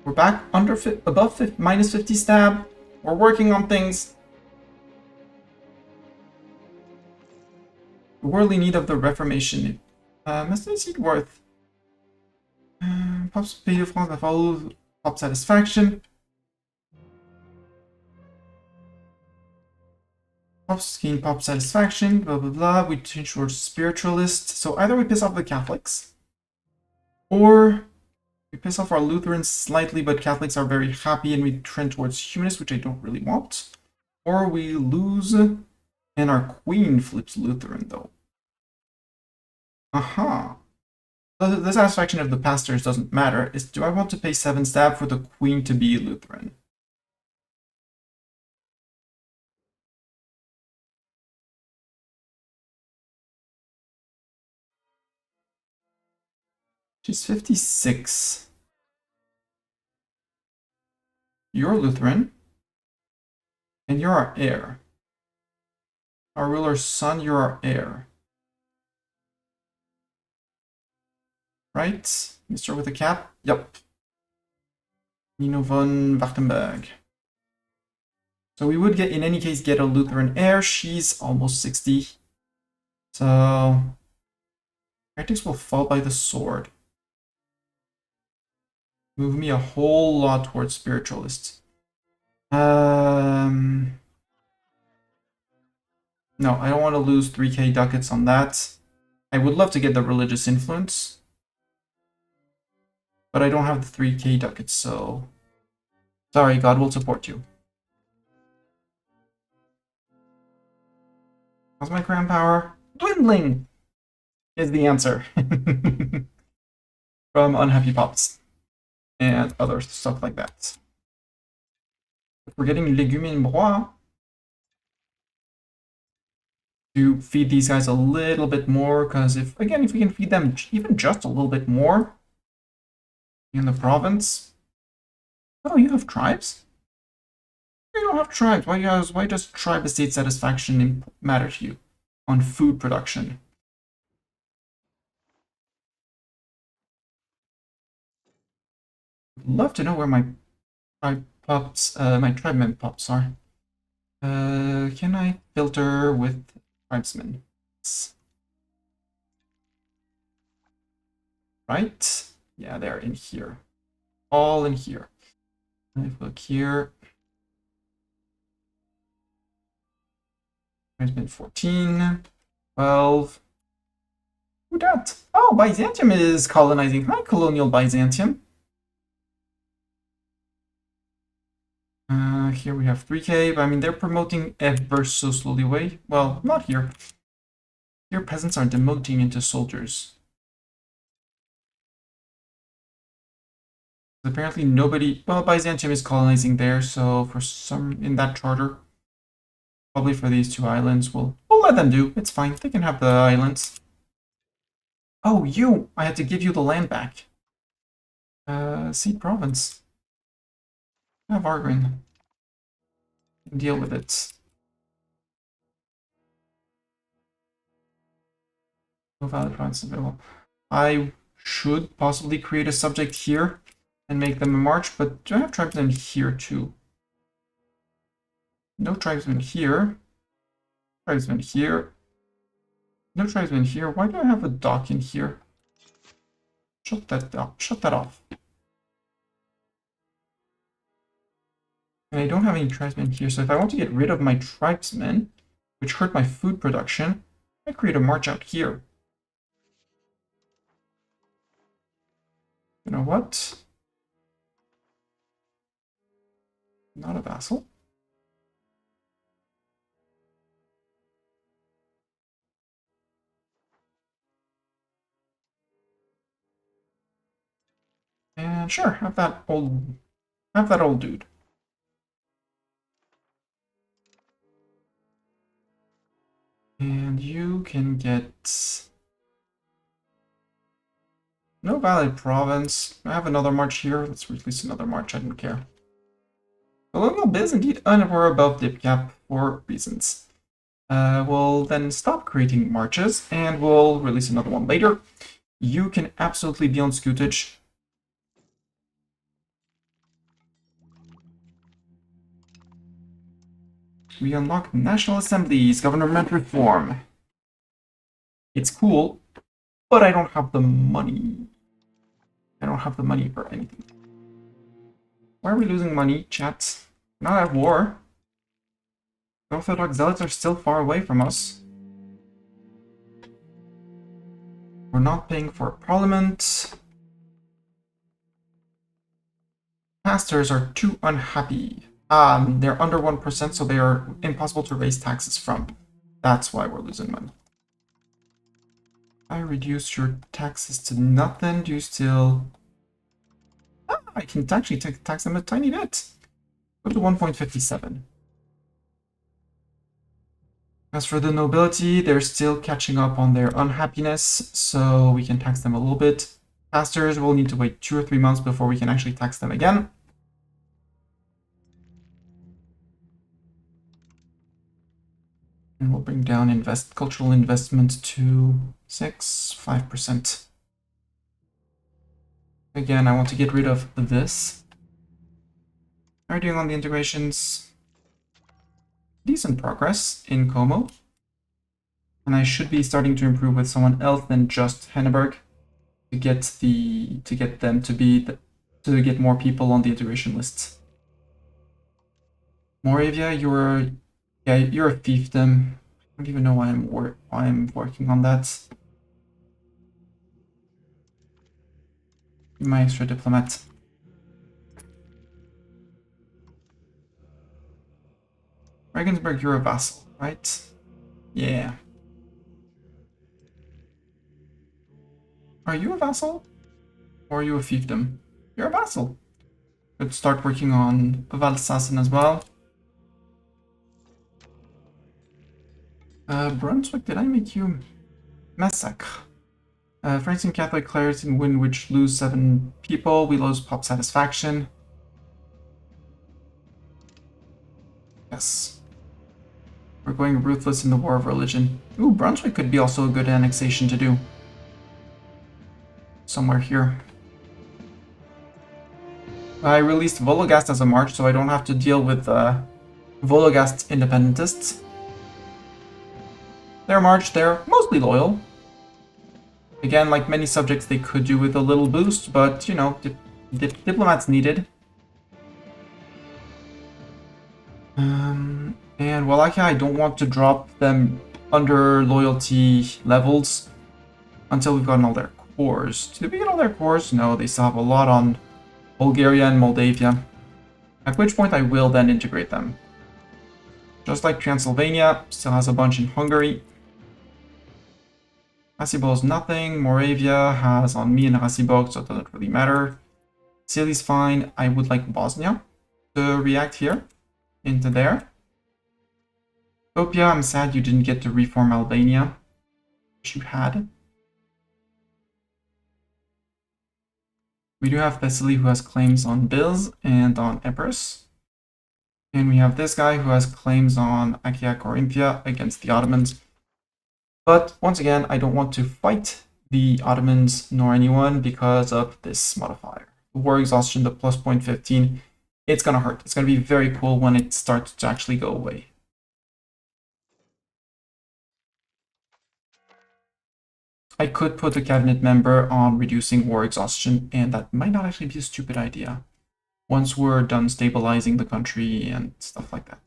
We're back above minus 50 stab. We're working on things. The worldly need of the Reformation. Must seed worth. Pop's Pays de France that follows Pop satisfaction. Pop's gain Pop satisfaction, blah blah blah. We change towards spiritualist. So either we piss off the Catholics, or We piss off our Lutherans slightly, but Catholics are very happy and we trend towards humanists, which I don't really want. Or we lose and our queen flips Lutheran, though. Aha. The satisfaction of the pastors doesn't matter. Is do I want to pay 7 stab for the queen to be Lutheran? She's 56. You're Lutheran. And you're our heir. Our ruler's son, you're our heir. Right? Mr. with a cap? Yep. Nino von Wartenberg. So we would get, in any case, get a Lutheran heir. She's almost 60. So heretics will fall by the sword. Move me a whole lot towards spiritualists. No, I don't want to lose 3k ducats on that. I would love to get the religious influence, but I don't have the 3k ducats, so sorry, God will support you. How's my crown power? Dwindling is the answer. From Unhappy Pops and other stuff like that. If we're getting Légumes Brois to feed these guys a little bit more, because if we can feed them even just a little bit more in the province. Oh, you have tribes? You don't have tribes. Why does tribe estate satisfaction matter to you on food production? I'd love to know where my tribe pups, my tribeman pups are. Can I filter with tribesmen? Right? Yeah, they're in here. All in here. If I look here. Tribesmen 14, 12. Who that? Oh, Byzantium is colonizing. Hi, colonial Byzantium. Here we have 3k, but I mean, they're promoting ever so slowly away. Well, not here. Here, peasants are demoting into soldiers. Apparently nobody, well, Byzantium is colonizing there, so for some, in that charter, probably for these 2 islands, we'll let them do. It's fine, they can have the islands. Oh, you! I had to give you the land back. Seed province. Have Argrin. Deal with it. No valid province available. I should possibly create a subject here and make them a march, but do I have tribesmen here too? No tribesmen here. Tribesmen here. No tribesmen here. Why do I have a dock in here? Shut that off. Shut that off. And I don't have any tribesmen here, so if I want to get rid of my tribesmen, which hurt my food production, I create a march out here. You know what? Not a vassal. And sure, have that old dude. And you can get no valid province. I have another march here. Let's release another march. I don't care. Colonial biz indeed we're above dip cap for reasons. We'll then stop creating marches and we'll release another one later. You can absolutely be on scootage. We unlock national assemblies, government reform. It's cool, but I don't have the money. I don't have the money for anything. Why are we losing money, chat? We're not at war. The Orthodox zealots are still far away from us. We're not paying for parliament. pastors are too unhappy. They're under 1%, so they are impossible to raise taxes from. That's why we're losing money. I reduce your taxes to nothing. Do you still... I can actually tax them a tiny bit. Go to 1.57. As for the nobility, they're still catching up on their unhappiness, so we can tax them a little bit. Pastors will need to wait 2 or 3 months before we can actually tax them again. And we'll bring down cultural investment to 5%. Again, I want to get rid of this. How are we doing on the integrations? Decent progress in Como. And I should be starting to improve with someone else than just Henneberg to get more people on the integration list. Moravia, you're a fiefdom. I don't even know why I'm working on that. My extra diplomat. Regensburg, you're a vassal, right? Yeah. Are you a vassal? Or are you a fiefdom? You're a vassal. Could start working on Valsassen as well. Brunswick, did I make you massacre? Franciscan Catholic clerics in Windwich lose 7 people. We lose pop satisfaction. Yes. We're going ruthless in the war of religion. Ooh, Brunswick could be also a good annexation to do. Somewhere here. I released Vologast as a march, so I don't have to deal with Vologast independentists. They're march, they're mostly loyal. Again, like many subjects, they could do with a little boost, but, you know, diplomats needed. And Wallachia, I don't want to drop them under loyalty levels until we've gotten all their cores. Did we get all their cores? No, they still have a lot on Bulgaria and Moldavia. At which point I will then integrate them. Just like Transylvania, still has a bunch in Hungary. Racibor is nothing. Moravia has on me and Racibor, so it doesn't really matter. Sicily's fine. I would like Bosnia to react here into there. Ethiopia, I'm sad you didn't get to reform Albania, which you had. We do have Thessaly, who has claims on Biz and on Epirus. And we have this guy who has claims on Achaia Corinthia against the Ottomans. But once again, I don't want to fight the Ottomans nor anyone because of this modifier. War exhaustion, the plus 0.15, it's going to hurt. It's going to be very cool when it starts to actually go away. I could put a cabinet member on reducing war exhaustion, and that might not actually be a stupid idea once we're done stabilizing the country and stuff like that.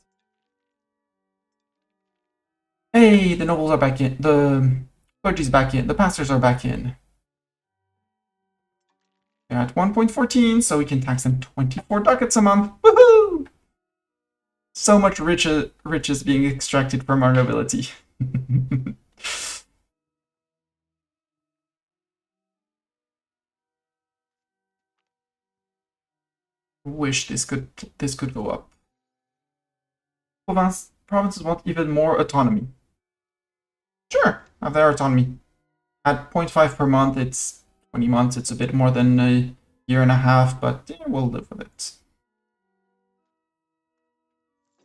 Hey, the nobles are back in. The clergy's back in. The pastors are back in. They're at 1.14, so we can tax them 24 ducats a month. Woohoo! So much riches being extracted from our nobility. Wish this could go up. Provinces want even more autonomy. Sure, have their autonomy. At 0.5 per month, it's 20 months. It's a bit more than a year and a half, but yeah, we'll live with it.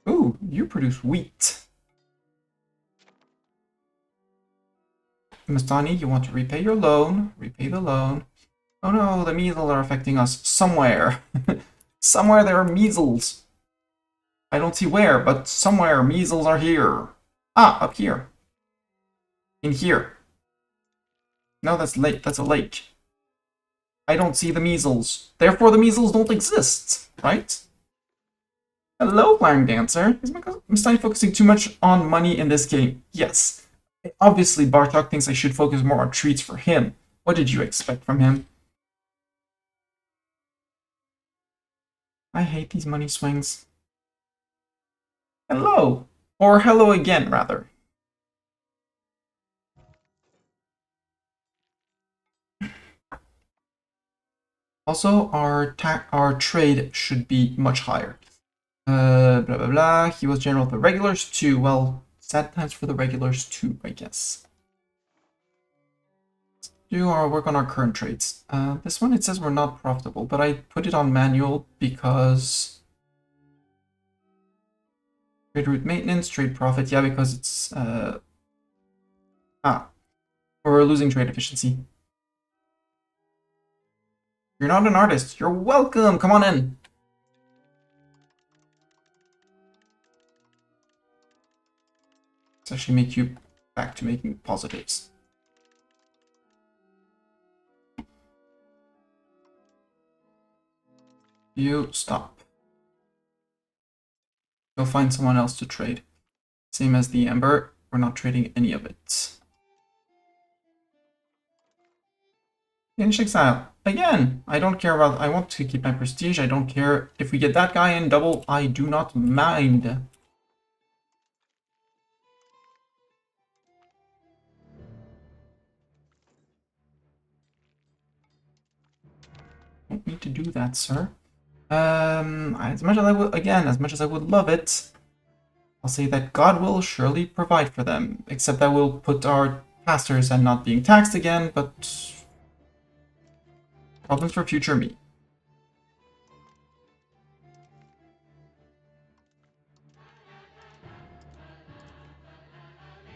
Ooh, you produce wheat. Mastani, you want to repay your loan. Repay the loan. Oh no, the measles are affecting us somewhere. Somewhere there are measles. I don't see where, but somewhere measles are here. Ah, up here. In here. No, that's lake. That's a lake. I don't see the measles. Therefore, the measles don't exist, right? Hello, Flying Dancer. Is Mastani focusing too much on money in this game? Yes. Obviously, Bartok thinks I should focus more on treats for him. What did you expect from him? I hate these money swings. Hello! Or hello again, rather. Also, our trade should be much higher. Blah blah blah. He was general of the regulars too. Well, sad times for the regulars too, I guess. Let's do our work on our current trades. This one it says we're not profitable, but I put it on manual because trade route maintenance, trade profit. Yeah, because it's we're losing trade efficiency. You're not an artist. You're welcome. Come on in. Let's actually make you back to making positives. You stop. Go find someone else to trade. Same as the amber. We're not trading any of it. Finish exile. Again, I don't care about... I want to keep my prestige. I don't care if we get that guy in double. I do not mind. Don't need to do that, sir. As much as I would... Again, as much as I would love it, I'll say that God will surely provide for them. Except that we'll put our pastors and not being taxed again, but... Problems for future me.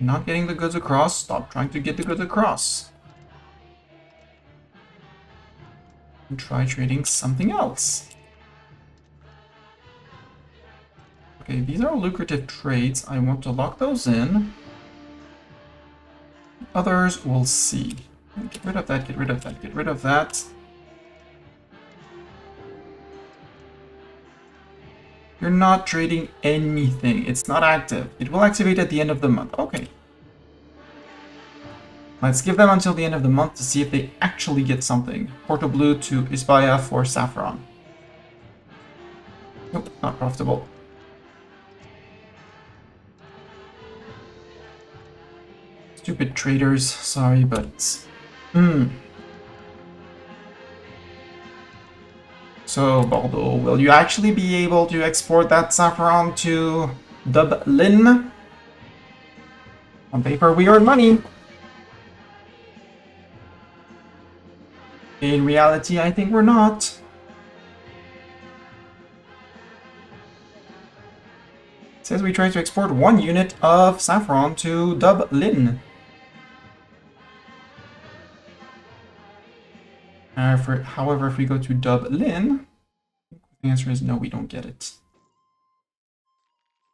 Not getting the goods across. Stop trying to get the goods across. And try trading something else. Okay, these are lucrative trades. I want to lock those in. Others we'll see. Get rid of that, get rid of that, get rid of that. You're not trading anything. It's not active. It will activate at the end of the month. Okay. Let's give them until the end of the month to see if they actually get something. Porto Blue to Isbaya for Saffron. Nope, not profitable. Stupid traders, sorry, but... So, Bordeaux, will you actually be able to export that saffron to Dublin? On paper, we earn money. In reality, I think we're not. It says we try to export 1 unit of saffron to Dublin. However, if we go to Dublin, the answer is no, we don't get it.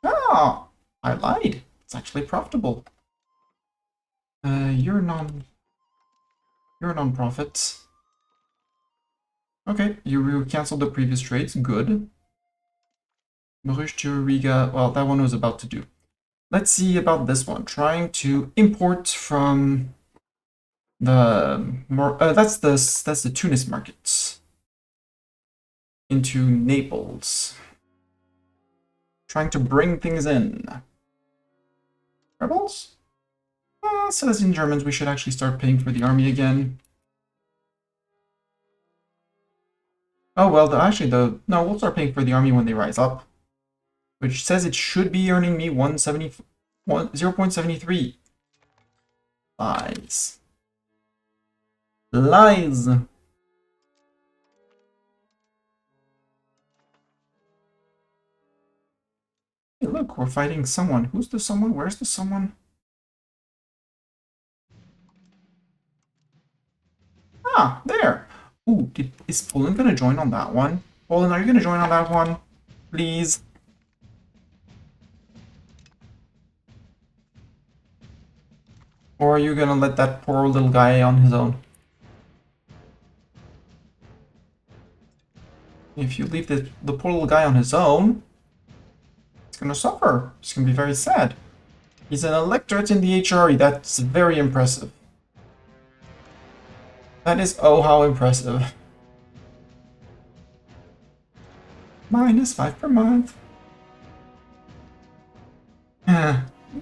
Oh, I lied. It's actually profitable. You're a non-profit. Okay, you canceled the previous trades. Good. Bruges to Riga. Well, that one was about to do. Let's see about this one. Trying to import from the more. That's the Tunis market into Naples. Trying to bring things in. Rebels? Citizen Germans, we should actually start paying for the army again. Oh, well, no, we'll start paying for the army when they rise up. Which says it should be earning me 0.73. Lies. Lies! Hey, look, we're fighting someone. Who's the someone? Where's the someone? Ah, there! Ooh, is Poland gonna join on that one? Poland, are you gonna join on that one? Please? Or are you gonna let that poor little guy on his own? If you leave the poor little guy on his own, he's gonna suffer. It's gonna be very sad. He's an electorate in the HRE. That's very impressive. That is oh how impressive. -5 per month.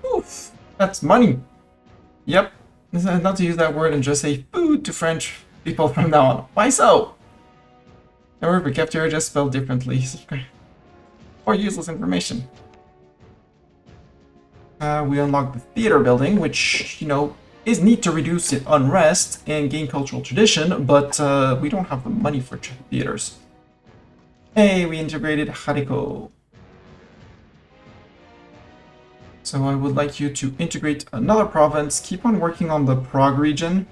Oof, that's money. Yep. Not to use that word and just say food to French people from now on. Why so? However, cafeteria just spelled differently. Or useless information. We unlock the theater building, which, you know, is neat to reduce unrest and gain cultural tradition, but we don't have the money for theaters. Hey, we integrated Hariko. So I would like you to integrate another province, keep on working on the Prague region.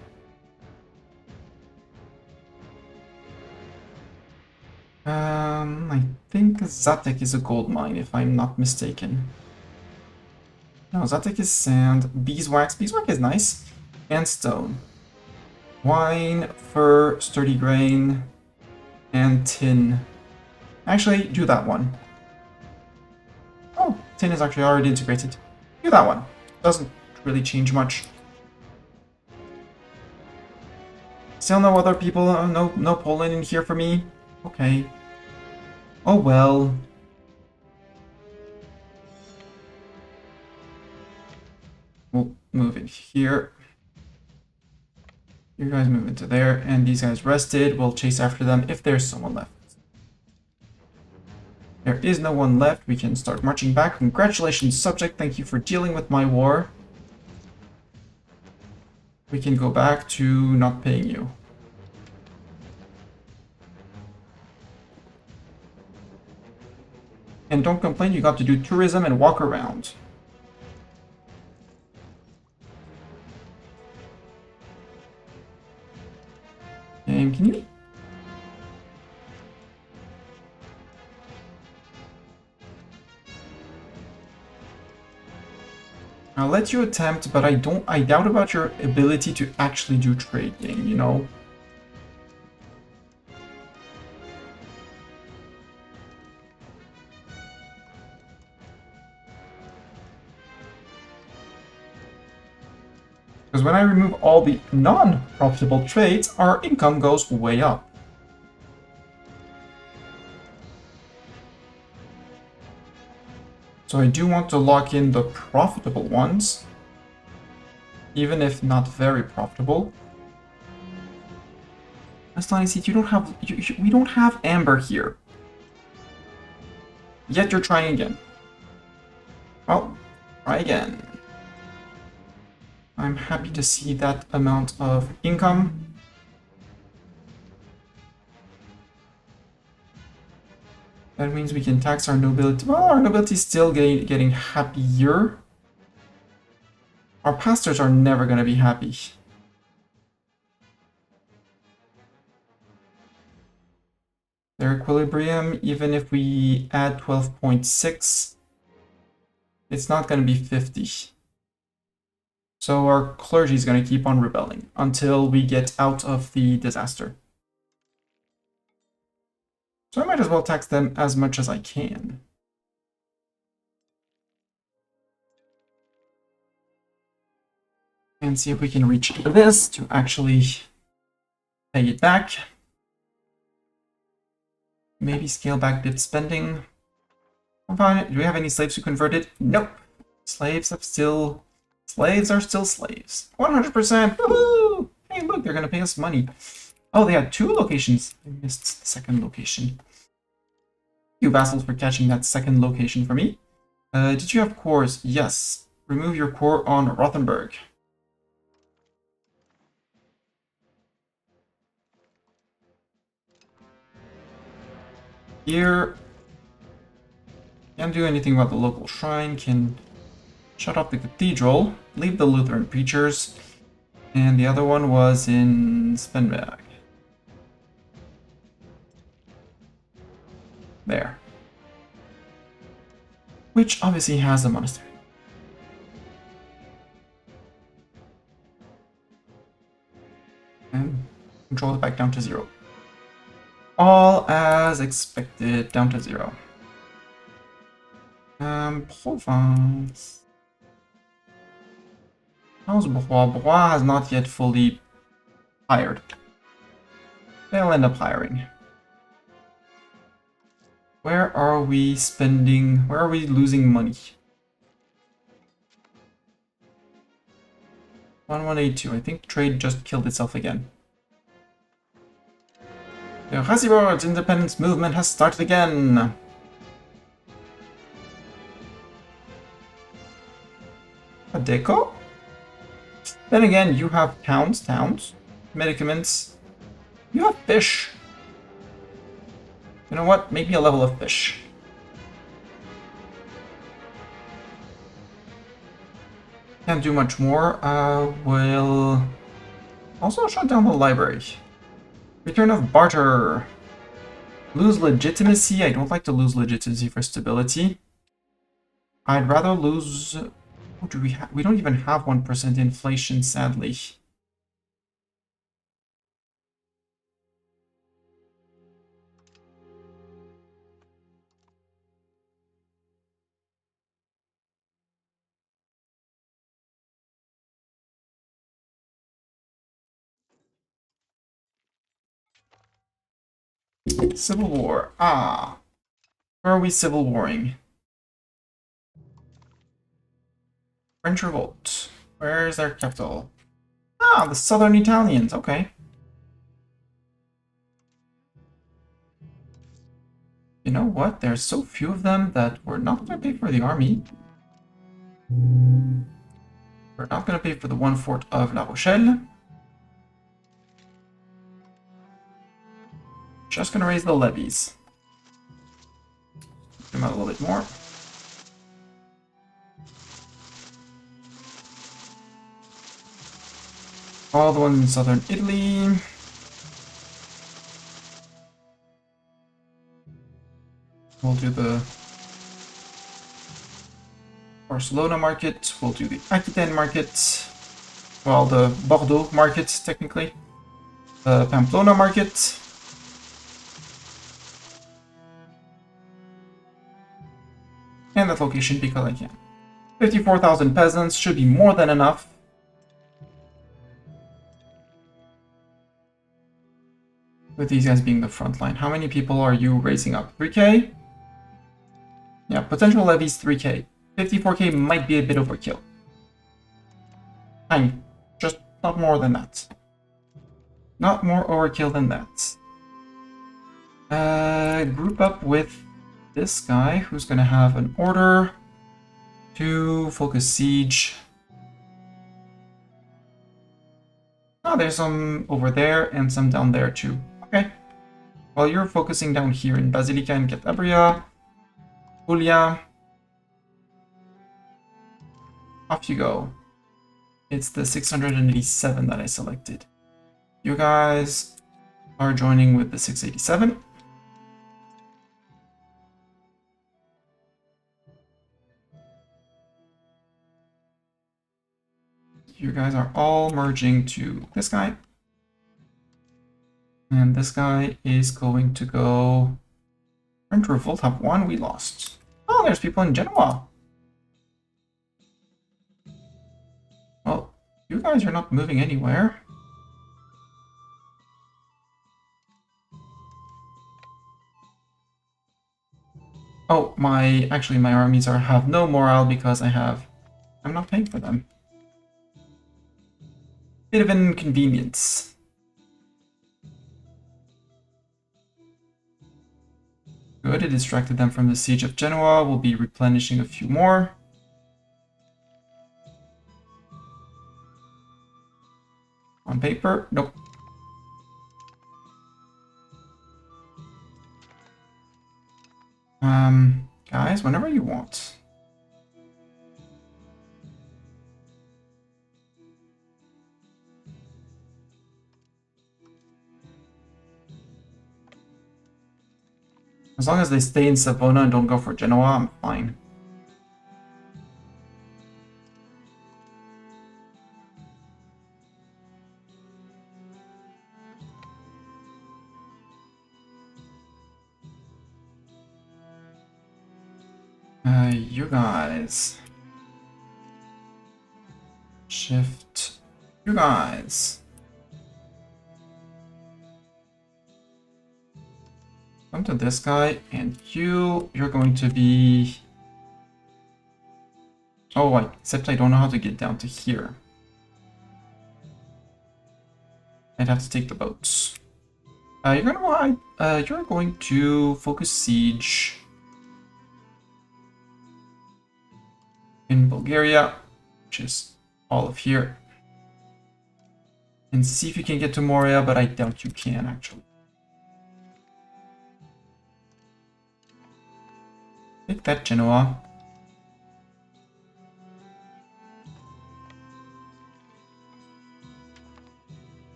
I think Zatek is a gold mine, if I'm not mistaken. No, Zatek is sand. Beeswax. Beeswax is nice. And stone. Wine, fur, sturdy grain, and tin. Actually, do that one. Oh, tin is actually already integrated. Do that one. Doesn't really change much. Still no other people, no Poland in here for me? Okay. Oh well. We'll move in here. You guys move into there, and these guys rested. We'll chase after them if there's someone left. There is no one left. We can start marching back. Congratulations, subject. Thank you for dealing with my war. We can go back to not paying you. And don't complain, you got to do tourism and walk around. And can you... I'll let you attempt, but I doubt about your ability to actually do trading, you know? Because when I remove all the non-profitable trades, our income goes way up. So I do want to lock in the profitable ones, even if not very profitable. Astonishing Seat, you don't have... we don't have amber here. Yet you're trying again. Well, try again. I'm happy to see that amount of income. That means we can tax our nobility. Well, our nobility is still getting happier. Our pastors are never going to be happy. Their equilibrium, even if we add 12.6, it's not going to be 50. So our clergy is going to keep on rebelling until we get out of the disaster. So I might as well tax them as much as I can. And see if we can reach this to actually pay it back. Maybe scale back bit spending. Do we have any slaves who converted? Nope. Slaves are still slaves. 100%. Woohoo! Hey, look, they're gonna pay us money. Oh, they had 2 locations. I missed the second location. Thank you, vassals, for catching that second location for me. Did you have cores? Yes. Remove your core on Rothenburg. Here, can't do anything about the local shrine, can shut off the cathedral, leave the Lutheran preachers, and the other one was in Svenberg. There. Which obviously has a monastery. And control it back down to 0. All as expected, down to 0. Provence. How's Bois? Bois has not yet fully hired. They'll end up hiring. Where are we spending? Where are we losing money? 1182. I think trade just killed itself again. The Hasirod's independence movement has started again. A deco? Then again, you have towns, medicaments. You have fish. You know what? Maybe a level of fish. Can't do much more. We'll also shut down the library. Return of barter. Lose legitimacy. I don't like to lose legitimacy for stability. I'd rather lose... What do we have? We don't even have 1% inflation, sadly. Civil War. Ah. Where are we civil warring? French Revolt. Where is their capital? Ah, the Southern Italians. Okay. You know what? There's so few of them that we're not going to pay for the army. We're not going to pay for the one fort of La Rochelle. Just going to raise the levies. Them out a little bit more. All the ones in southern Italy. We'll do the Barcelona market. We'll do the Aquitaine market. Well, the Bordeaux market, technically. The Pamplona market. And that location because I can. 54,000 peasants should be more than enough. With these guys being the front line. How many people are you raising up? 3k? Yeah, potential levies 3k. 54k might be a bit overkill. I'm just not more than that. Not more overkill than that. Group up with this guy who's gonna have an order to focus siege. Oh, there's some over there and some down there too. Okay. While you're focusing down here in Basilica and Cantabria, Puglia, off you go. It's the 687 that I selected. You guys are joining with the 687. You guys are all merging to this guy. And this guy is going to go... French Revolt have won, we lost. Oh, there's people in Genoa. Well, you guys are not moving anywhere. Oh, actually my armies have no morale because I'm not paying for them. Bit of an inconvenience. Good, it distracted them from the siege of Genoa. We'll be replenishing a few more. On paper, nope. Guys, whenever you want. As long as they stay in Savona and don't go for Genoa, I'm fine. You guys. Shift. You guys. Come to this guy, and you're going to be... Oh, except I don't know how to get down to here. I'd have to take the boats. You're going to focus siege in Bulgaria, which is all of here. And see if you can get to Moria, but I doubt you can, actually. Take that, Genoa.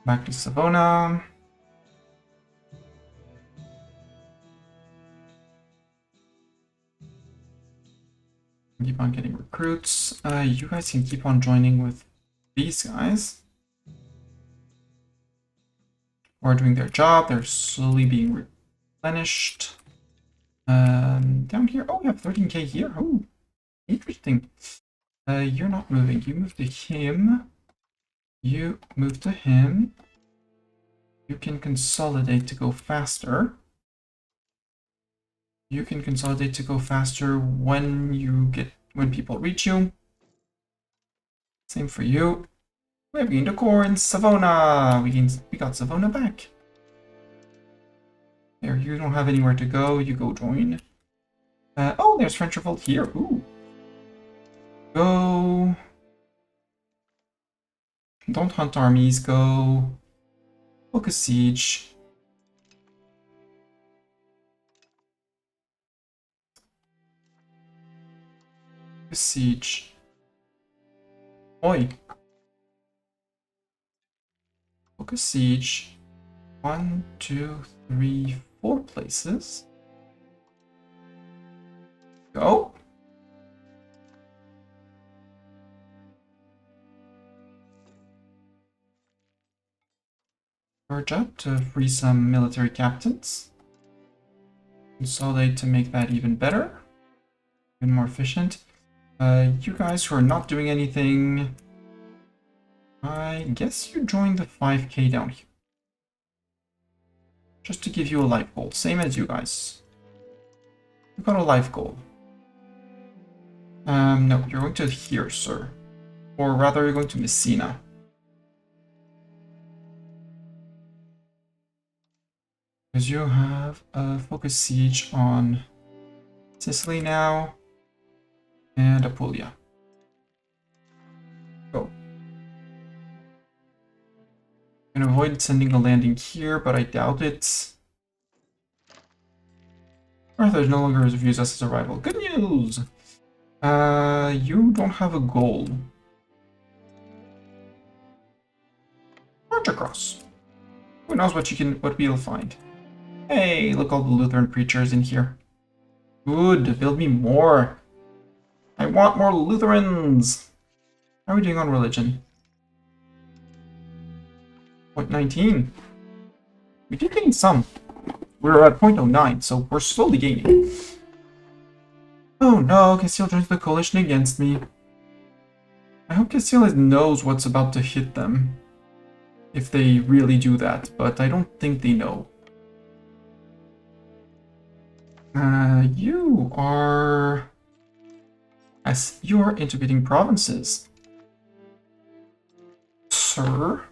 Back to Savona. Keep on getting recruits. You guys can keep on joining with these guys. Who are doing their job. They're slowly being replenished. Down here. Oh, we have 13k here. Oh, interesting. You're not moving. You move to him. You move to him. You can consolidate to go faster. You can consolidate to go faster when people reach you. Same for you. We have gained a core in Savona. We got Savona back. There, you don't have anywhere to go. You go join. Oh, there's French revolt here. Ooh. Go. Don't hunt armies. Go. Focus siege. Siege. Oi. Focus siege. 1, 2, 3, 4 places. Go. Georgia to free some military captains. Consolidate to make that even better. Even more efficient. You guys who are not doing anything, I guess you join the 5k down here. Just to give you a life goal, same as you guys. You got a life goal. No, you're going to here, sir. Or rather, you're going to Messina. Because you have a focus siege on Sicily now. And Apulia. Go. I'm gonna avoid sending a landing here, but I doubt it. Arthur no longer views us as a rival. Good news! You don't have a goal. March across. Who knows what we'll find. Hey, look, all the Lutheran preachers in here. Good, build me more. I want more Lutherans! How are we doing on religion? 0.19. We did gain some. We're at 0.09, so we're slowly gaining. Oh no, Castile joins the coalition against me. I hope Castile knows what's about to hit them. If they really do that, but I don't think they know. You are integrating provinces. Sir?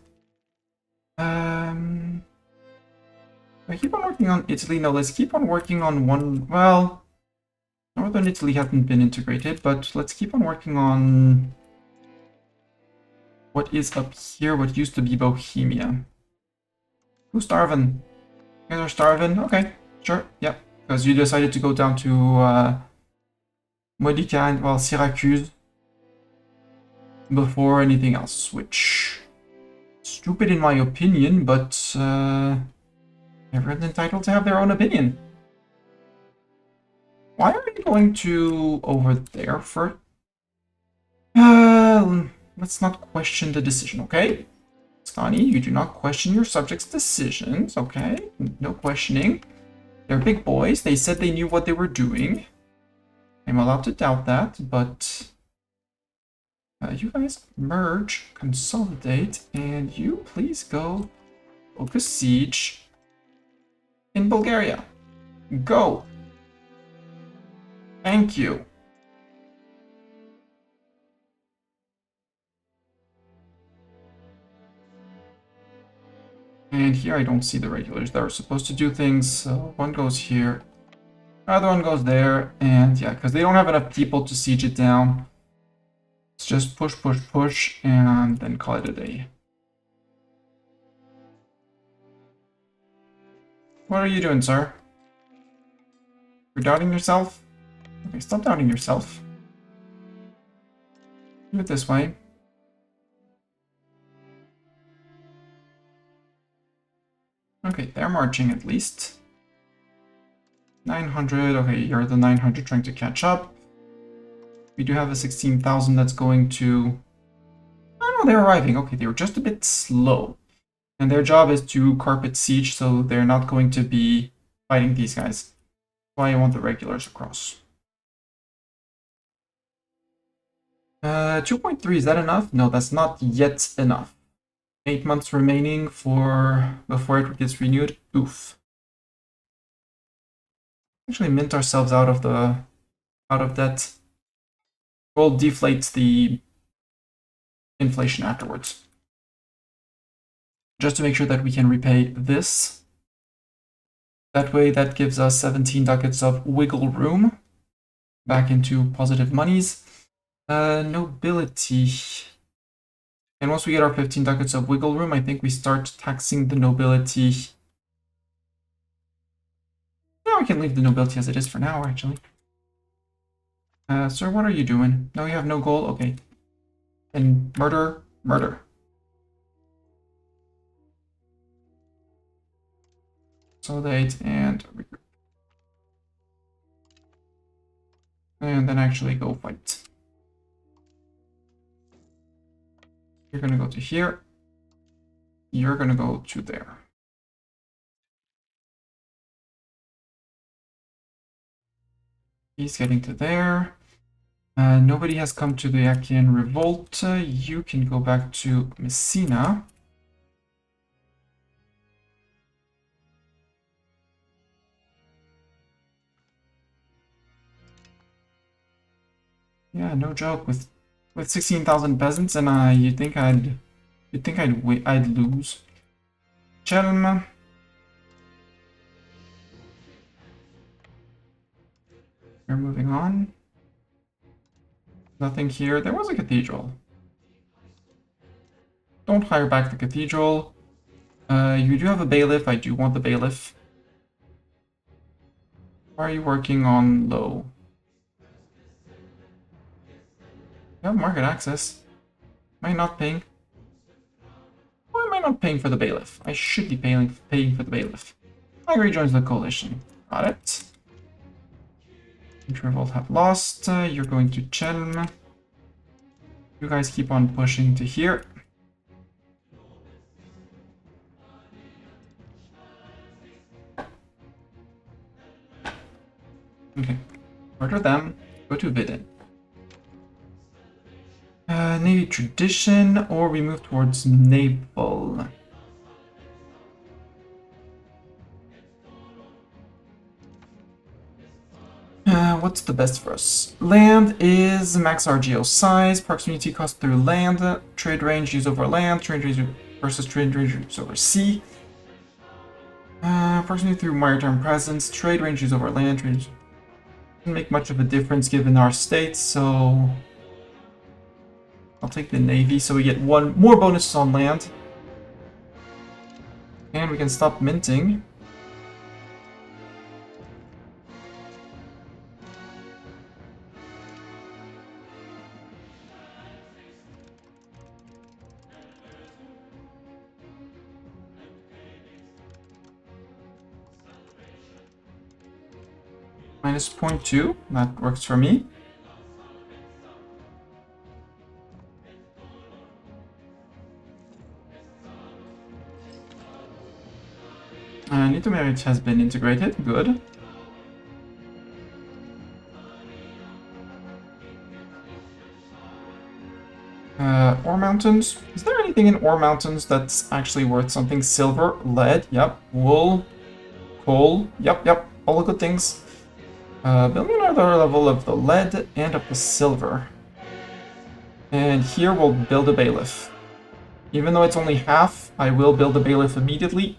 I keep on working on Italy. No, let's keep on working on one. Well, Northern Italy hasn't been integrated, but let's keep on working on what is up here, what used to be Bohemia. Who's starving? You guys are starving? Okay, sure, yep. Because you decided to go down to Modica and, well, Syracuse before anything else, which stupid in my opinion, but everyone's entitled to have their own opinion. Why are you going to over there for? Let's not question the decision, okay? Stani, you do not question your subjects' decisions, okay? No questioning. They're big boys. They said they knew what they were doing. I'm allowed to doubt that, but You guys merge, consolidate, and you please go focus siege in Bulgaria. Go! Thank you. And here I don't see the regulars that are supposed to do things, so one goes here, other one goes there, and yeah, because they don't have enough people to siege it down. Let's just push, push, push, and then call it a day. What are you doing, sir? You're doubting yourself? Okay, stop doubting yourself. Do it this way. Okay, they're marching at least. 900, okay, you're the 900 trying to catch up. We do have a 16,000 that's going to... Oh no, they're arriving. Okay, they were just a bit slow. And their job is to carpet siege, so they're not going to be fighting these guys. That's why I want the regulars across. 2.3, is that enough? No, that's not yet enough. 8 months remaining before it gets renewed. Oof. Actually mint ourselves out of debt. We'll deflate the inflation afterwards. Just to make sure that we can repay this. That way that gives us 17 ducats of wiggle room back into positive monies. Nobility. And once we get our 15 ducats of wiggle room, I think we start taxing the nobility. Yeah, we can leave the nobility as it is for now, actually. Sir, what are you doing? No, you have no gold? Okay. And murder, murder. Consolidate and regroup. And then actually go fight. You're gonna go to here. You're gonna go to there. He's getting to there. Nobody has come to the Achaean revolt. You can go back to Messina. Yeah, no joke. With 16,000 peasants, and you'd think I'd lose. Chelm. We're moving on. Nothing here. There was a cathedral. Don't hire back the cathedral. You do have a bailiff. I do want the bailiff. Why are you working on low? You have market access. Am I not paying? Why am I not paying for the bailiff? I should be paying for the bailiff. Hungary joins the coalition. Got it. Revolt have lost. You're going to Chelm. You guys keep on pushing to here. Okay. Murder them. Go to Vidin. Navy tradition, or we move towards naval. What's the best for us? Land is max RGO size, proximity cost through land, trade range use over land, trade range versus trade range use over sea. Proximity through maritime presence, trade range use over land, trade doesn't make much of a difference given our state, so I'll take the navy so we get one more bonuses on land. And we can stop minting. Minus 0.2, that works for me. Nito marriage has been integrated, good. Ore mountains. Is there anything in ore mountains that's actually worth something? Silver, lead, yep. Wool, coal, yep. All the good things. Build me another level of the lead and of the silver. And here we'll build a bailiff. Even though it's only half, I will build a bailiff immediately.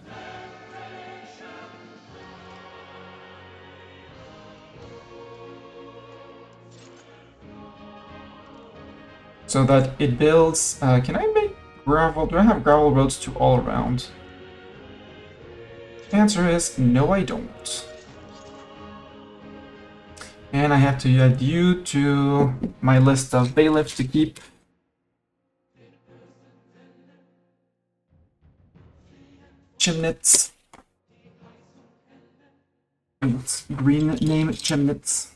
So that it builds... can I make gravel? Do I have gravel roads to all around? The answer is no, I don't. And I have to add you to my list of bailiffs to keep. Chimneys. Green name Chimneys.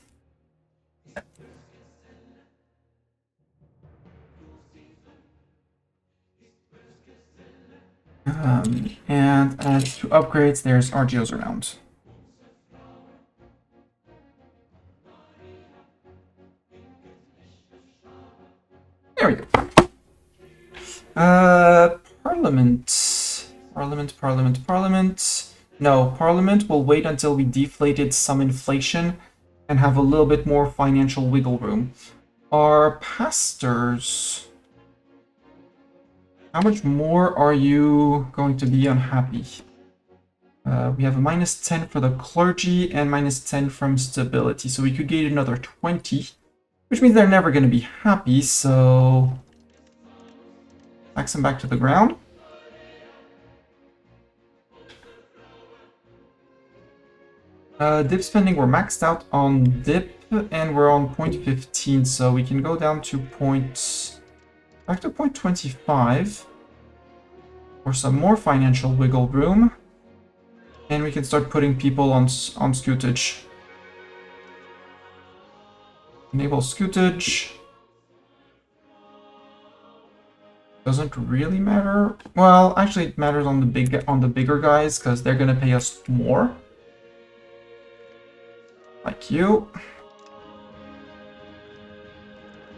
And as to upgrades, there's RGOs around. There we go. Parliament. No, Parliament will wait until we deflated some inflation and have a little bit more financial wiggle room. Our pastors... How much more are you going to be unhappy? We have a -10 for the clergy and -10 from stability, so we could get another 20, which means they're never going to be happy, so... Tax them back to the ground. Dip spending, we're maxed out on dip, and we're on 0.15, so we can go down to back to 0.25 for some more financial wiggle room, and we can start putting people on scutage. Enable scutage. Doesn't really matter. Well, actually, it matters on the bigger guys because they're gonna pay us more. Like you.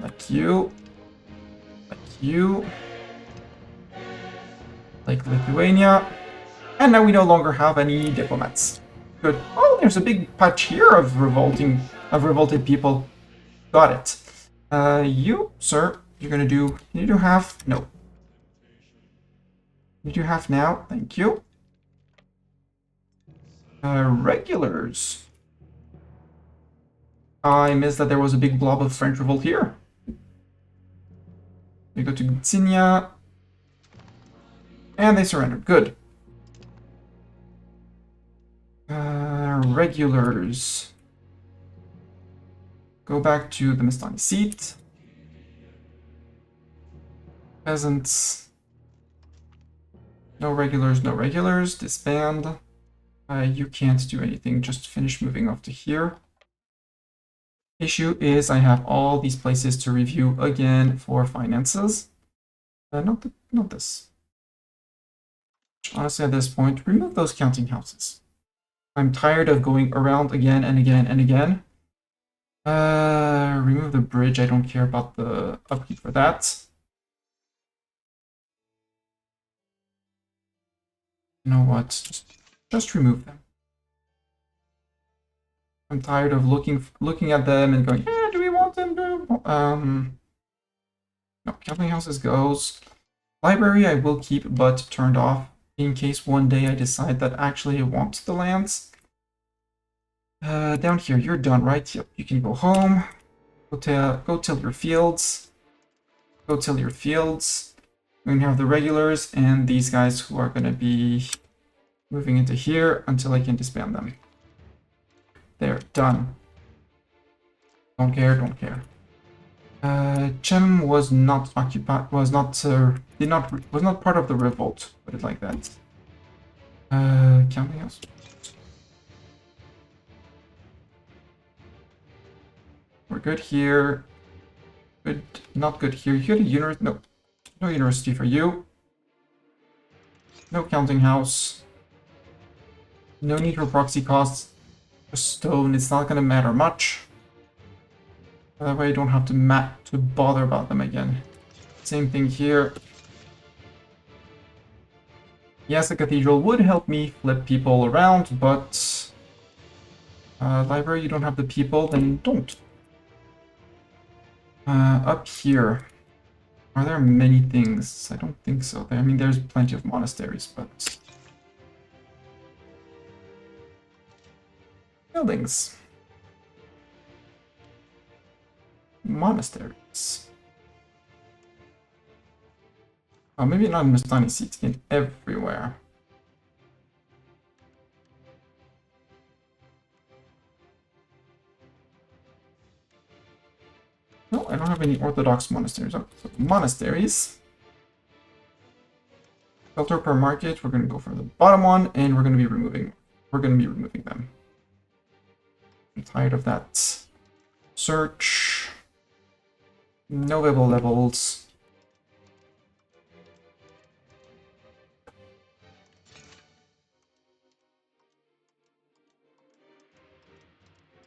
Like you. Like you. Like Lithuania. And now we no longer have any diplomats. Good. Oh, there's a big patch here of revolted people. Got it. You, sir, you're gonna do... Can you do half? No. You do half now. Thank you. Regulars. I missed that there was a big blob of French revolt here. We go to Gdynia. And they surrendered. Good. Regulars. Go back to the Mestani seat. Peasants. No regulars. Disband. You can't do anything. Just finish moving off to here. Issue is I have all these places to review again for finances. Not this. Honestly, at this point, remove those counting houses. I'm tired of going around again and again and again. Remove the bridge. I don't care about the upkeep for that. You know what? Just remove them. I'm tired of looking at them and going, do we want them? No, counting houses goes. Library I will keep, but turned off in case one day I decide that actually I want the lands. Down here, you're done, right? Yep, you can go home. Go till your fields. Go till your fields. We're gonna have the regulars and these guys who are gonna be moving into here until I can disband them. There, done. Don't care, don't care. Chem was not occupied, was not part of the revolt, put it like that. Counting house. We're good here. Good, not good here. You get a university, no university for you. No counting house. No need for proxy costs. Stone, it's not gonna matter much. That way I don't have to bother about them again. Same thing here. Yes, the cathedral would help me flip people around, but library, you don't have the people, then don't. Up here, are there many things? I don't think so. I mean, there's plenty of monasteries, but buildings, monasteries. Oh, maybe not in Mustani seats, in everywhere. No, I don't have any Orthodox monasteries. Oh, so monasteries. Filter per market. We're going to go for the bottom one, and we're going to be removing. We're going to be removing them. I'm tired of that. Search. No available levels.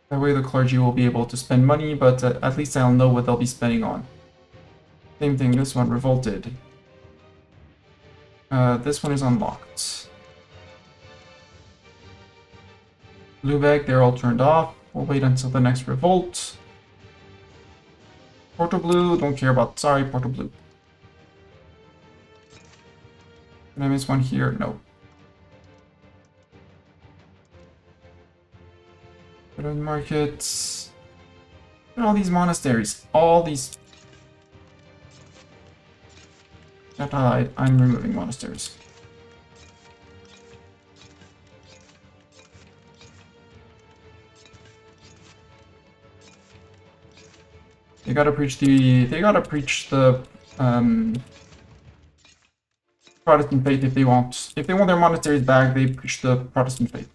That way the clergy will be able to spend money, but at least I'll know what they'll be spending on. Same thing, this one, revolted. This one is unlocked. Lubeck, they're all turned off. We'll wait until the next revolt. Porto Blue, don't care about, sorry, Porto Blue. Did I miss one here? No. Markets. All these monasteries. All these. I'm removing monasteries. They gotta preach the. They gotta preach the Protestant faith if they want. If they want their monasteries back, they preach the Protestant faith.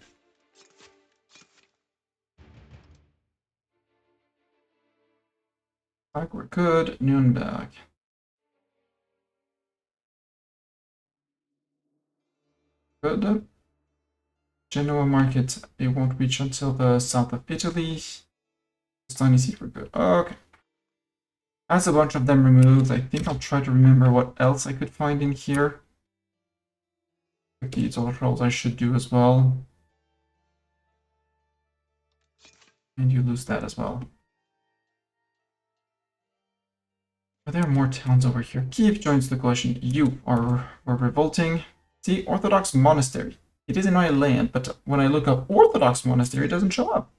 Back, we're good. Nuremberg. Good. Genoa market, it won't reach until the south of Italy. Stony seat, we're good. Okay. That's a bunch of them removed. I think I'll try to remember what else I could find in here. These other rolls I should do as well. And you lose that as well. Are there more towns over here? Kiev joins the coalition. You are revolting. See, Orthodox monastery. It is in my land, but when I look up Orthodox monastery, it doesn't show up.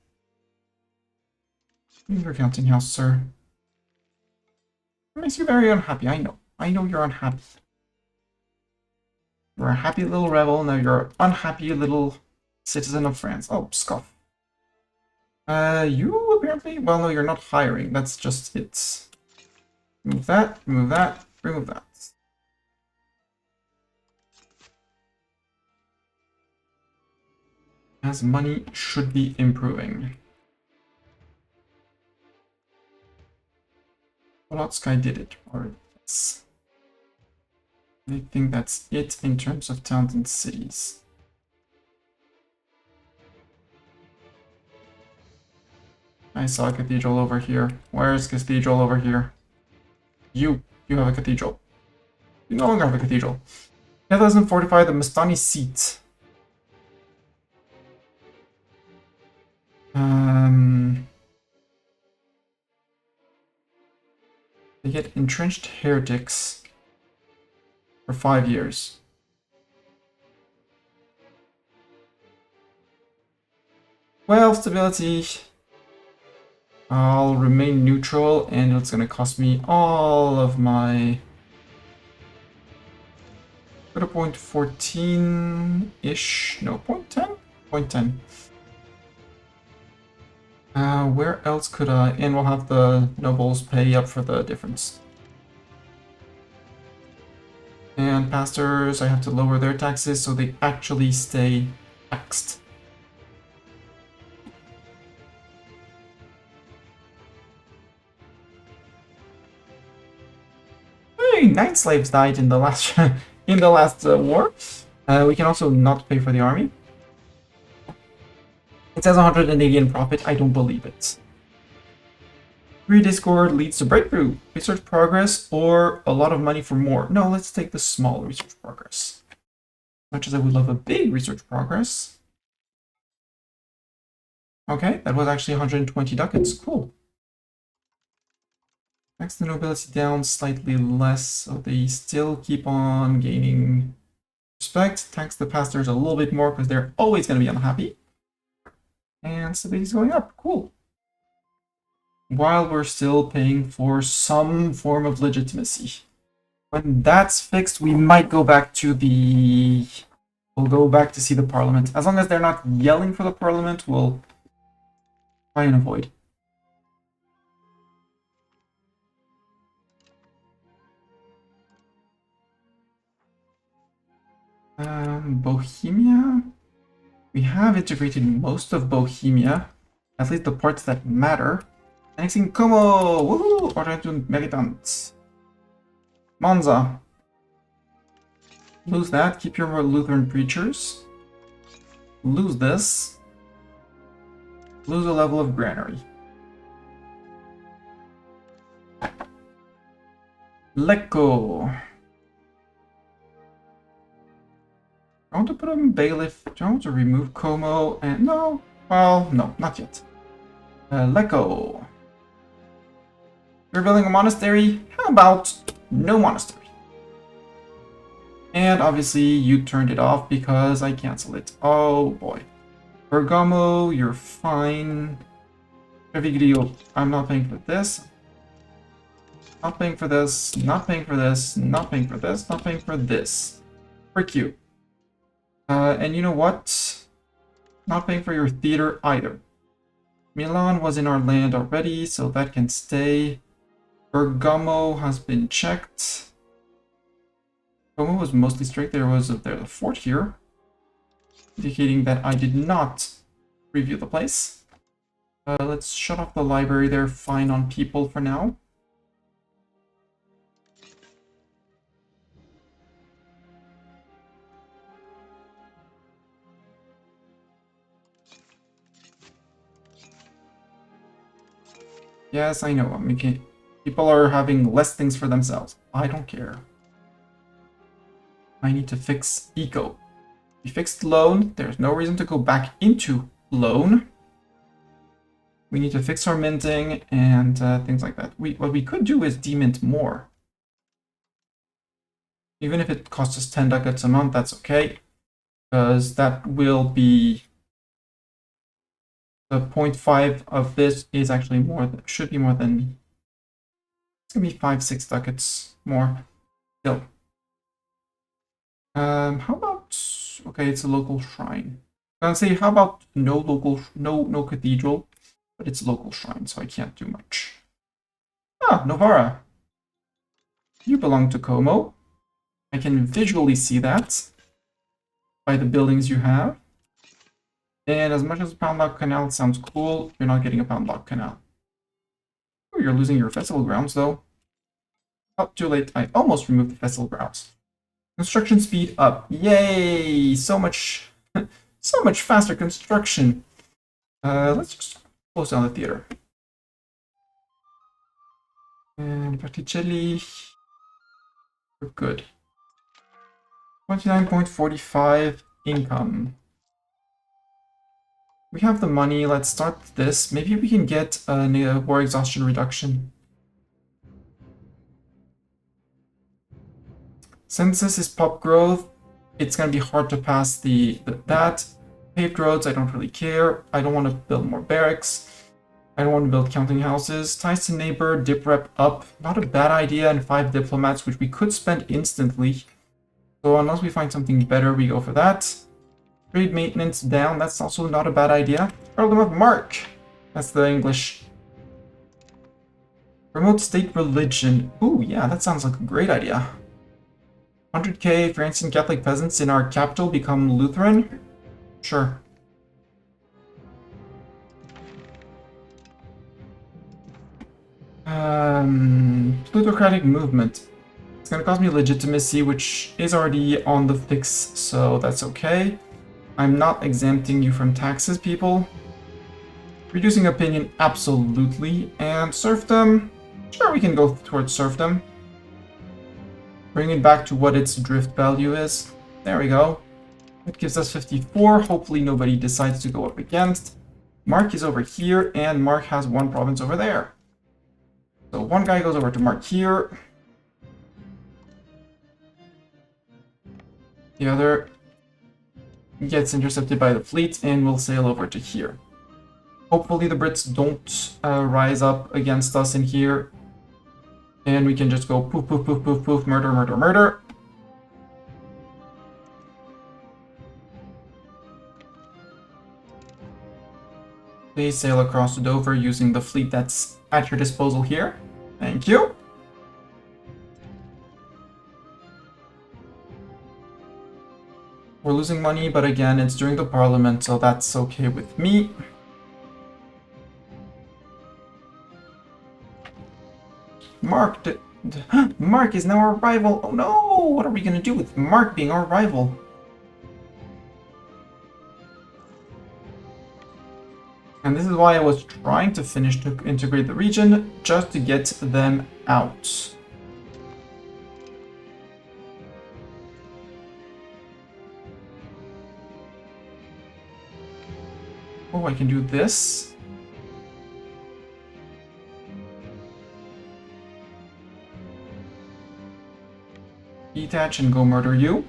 Your counting house, sir. It makes you very unhappy. I know. I know you're unhappy. You're a happy little rebel, now you're an unhappy little citizen of France. Oh, scoff. You apparently... Well, no, you're not hiring. That's just it. Remove that, remove that, remove that. As money should be improving. Polotsk did it. Or yes. I think that's it in terms of towns and cities. I saw a cathedral over here. Where's cathedral over here? You have a cathedral. You no longer have a cathedral. 2045, the Mastani seat. They get entrenched heretics for 5 years. Well, stability. I'll remain neutral, and it's gonna cost me all of my... Go to point 14-ish. No, point 10? Point 10. Where else could I... And we'll have the nobles pay up for the difference. And pastors, I have to lower their taxes so they actually stay taxed. Hey, 9 slaves died in the last war. We can also not pay for the army. It says 180 in profit. I don't believe it. Free Discord leads to breakthrough, research progress, or a lot of money for more. No, let's take the small research progress. Much as I would love a big research progress. Okay, that was actually 120 ducats. Cool. Tax the nobility down slightly less, so they still keep on gaining respect. Tax the pastors a little bit more because they're always going to be unhappy. And stability's going up. Cool. While we're still paying for some form of legitimacy. When that's fixed, we might go back to the... We'll go back to see the parliament. As long as they're not yelling for the parliament, we'll try and avoid. Bohemia? We have integrated most of Bohemia, at least the parts that matter. Annexing Como! Woohoo! Order Meritant. Monza. Lose that, keep your Lutheran preachers. Lose this. Lose a level of granary. Lecco. I want to put him bailiff. Do I want to remove Como? And no. Well, no, not yet. Lecco. You're building a monastery? How about no monastery? And obviously you turned it off because I canceled it. Oh boy. Bergamo, you're fine. Treviglio, I'm not paying for this. Not paying for this, not paying for this, not paying for this, not paying for this. Frick you. And you know what? Not paying for your theater either. Milan was in our land already, so that can stay. Bergamo has been checked. Como was mostly straight. There's a fort here, indicating that I did not review the place. Let's shut off the library. They're fine on people for now. Yes, I know. I mean, people are having less things for themselves. I don't care. I need to fix eco. We fixed loan. There's no reason to go back into loan. We need to fix our minting and things like that. What we could do is demint more. Even if it costs us 10 ducats a month, that's okay. Because that will be... The 0.5 of this is actually more, should be more than... It's going to be 5-6 ducats more. Still. How about... Okay, it's a local shrine. I'm going to say, how about no cathedral, but it's a local shrine, so I can't do much. Ah, Novara. You belong to Como. I can visually see that by the buildings you have. And as much as a Pound Lock Canal sounds cool, you're not getting a Pound Lock Canal. Oh, you're losing your festival grounds, though. Oh, too late. I almost removed the festival grounds. Construction speed up. Yay! So much, so much faster construction. Let's just close down the theater. And Particelli, we're good. 29.45 income. We have the money. Let's start this. Maybe we can get a war exhaustion reduction. Since this is pop growth, it's going to be hard to pass that. Paved roads, I don't really care. I don't want to build more barracks. I don't want to build counting houses. Ties to neighbor, dip rep up. Not a bad idea, and 5 diplomats, which we could spend instantly. So unless we find something better, we go for that. Trade maintenance down, that's also not a bad idea. Earldom of Mark. That's the English. Promote state religion. Ooh, yeah, that sounds like a great idea. 100k for ancient Catholic peasants in our capital become Lutheran? Sure. Plutocratic movement. It's gonna cost me legitimacy, which is already on the fix, so that's okay. I'm not exempting you from taxes, people. Reducing opinion, absolutely. And serfdom, sure, we can go towards serfdom. Bring it back to what its drift value is. There we go. It gives us 54. Hopefully nobody decides to go up against. Mark is over here, and Mark has one province over there. So one guy goes over to Mark here. The other gets intercepted by the fleet and will sail over to here. Hopefully the Brits don't rise up against us in here. And we can just go poof, poof, poof, poof, poof, murder, murder, murder. Please sail across to Dover using the fleet that's at your disposal here. Thank you. We're losing money, but again, it's during the parliament, so that's okay with me. Mark, Mark is now our rival. Oh no! What are we gonna do with Mark being our rival? And this is why I was trying to finish to integrate the region, just to get them out. Oh, I can do this. Detach and go murder you.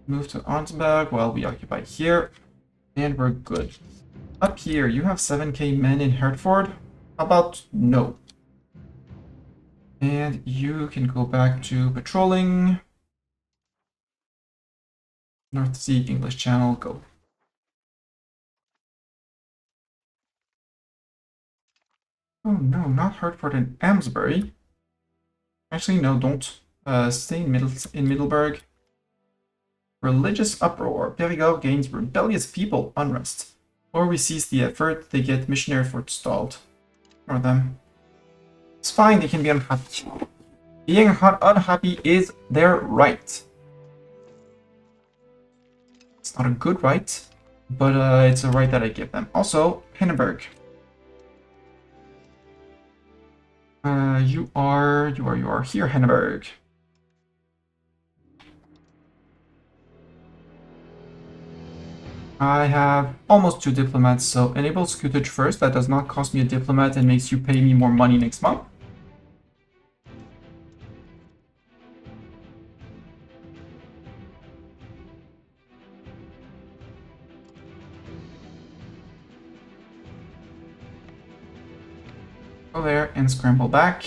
Move to Arnsberg while we occupy here. And we're good. Up here, you have 7k men in Hertford. How about no? And you can go back to patrolling. North Sea, English Channel, go. Oh no, not Hertford and Amesbury. Actually, no, don't. Stay in Middleburg. Religious uproar. There we go, gains rebellious people, unrest. Or we seize the effort, they get missionary effort stalled. Or them. It's fine, they can be unhappy. Being unhappy is their right. It's not a good right, but it's a right that I give them. Also, Hindenburg. You are here, Hindenburg. I have almost 2 diplomats, so enable scutage first. That does not cost me a diplomat and makes you pay me more money next month. Go there and scramble back.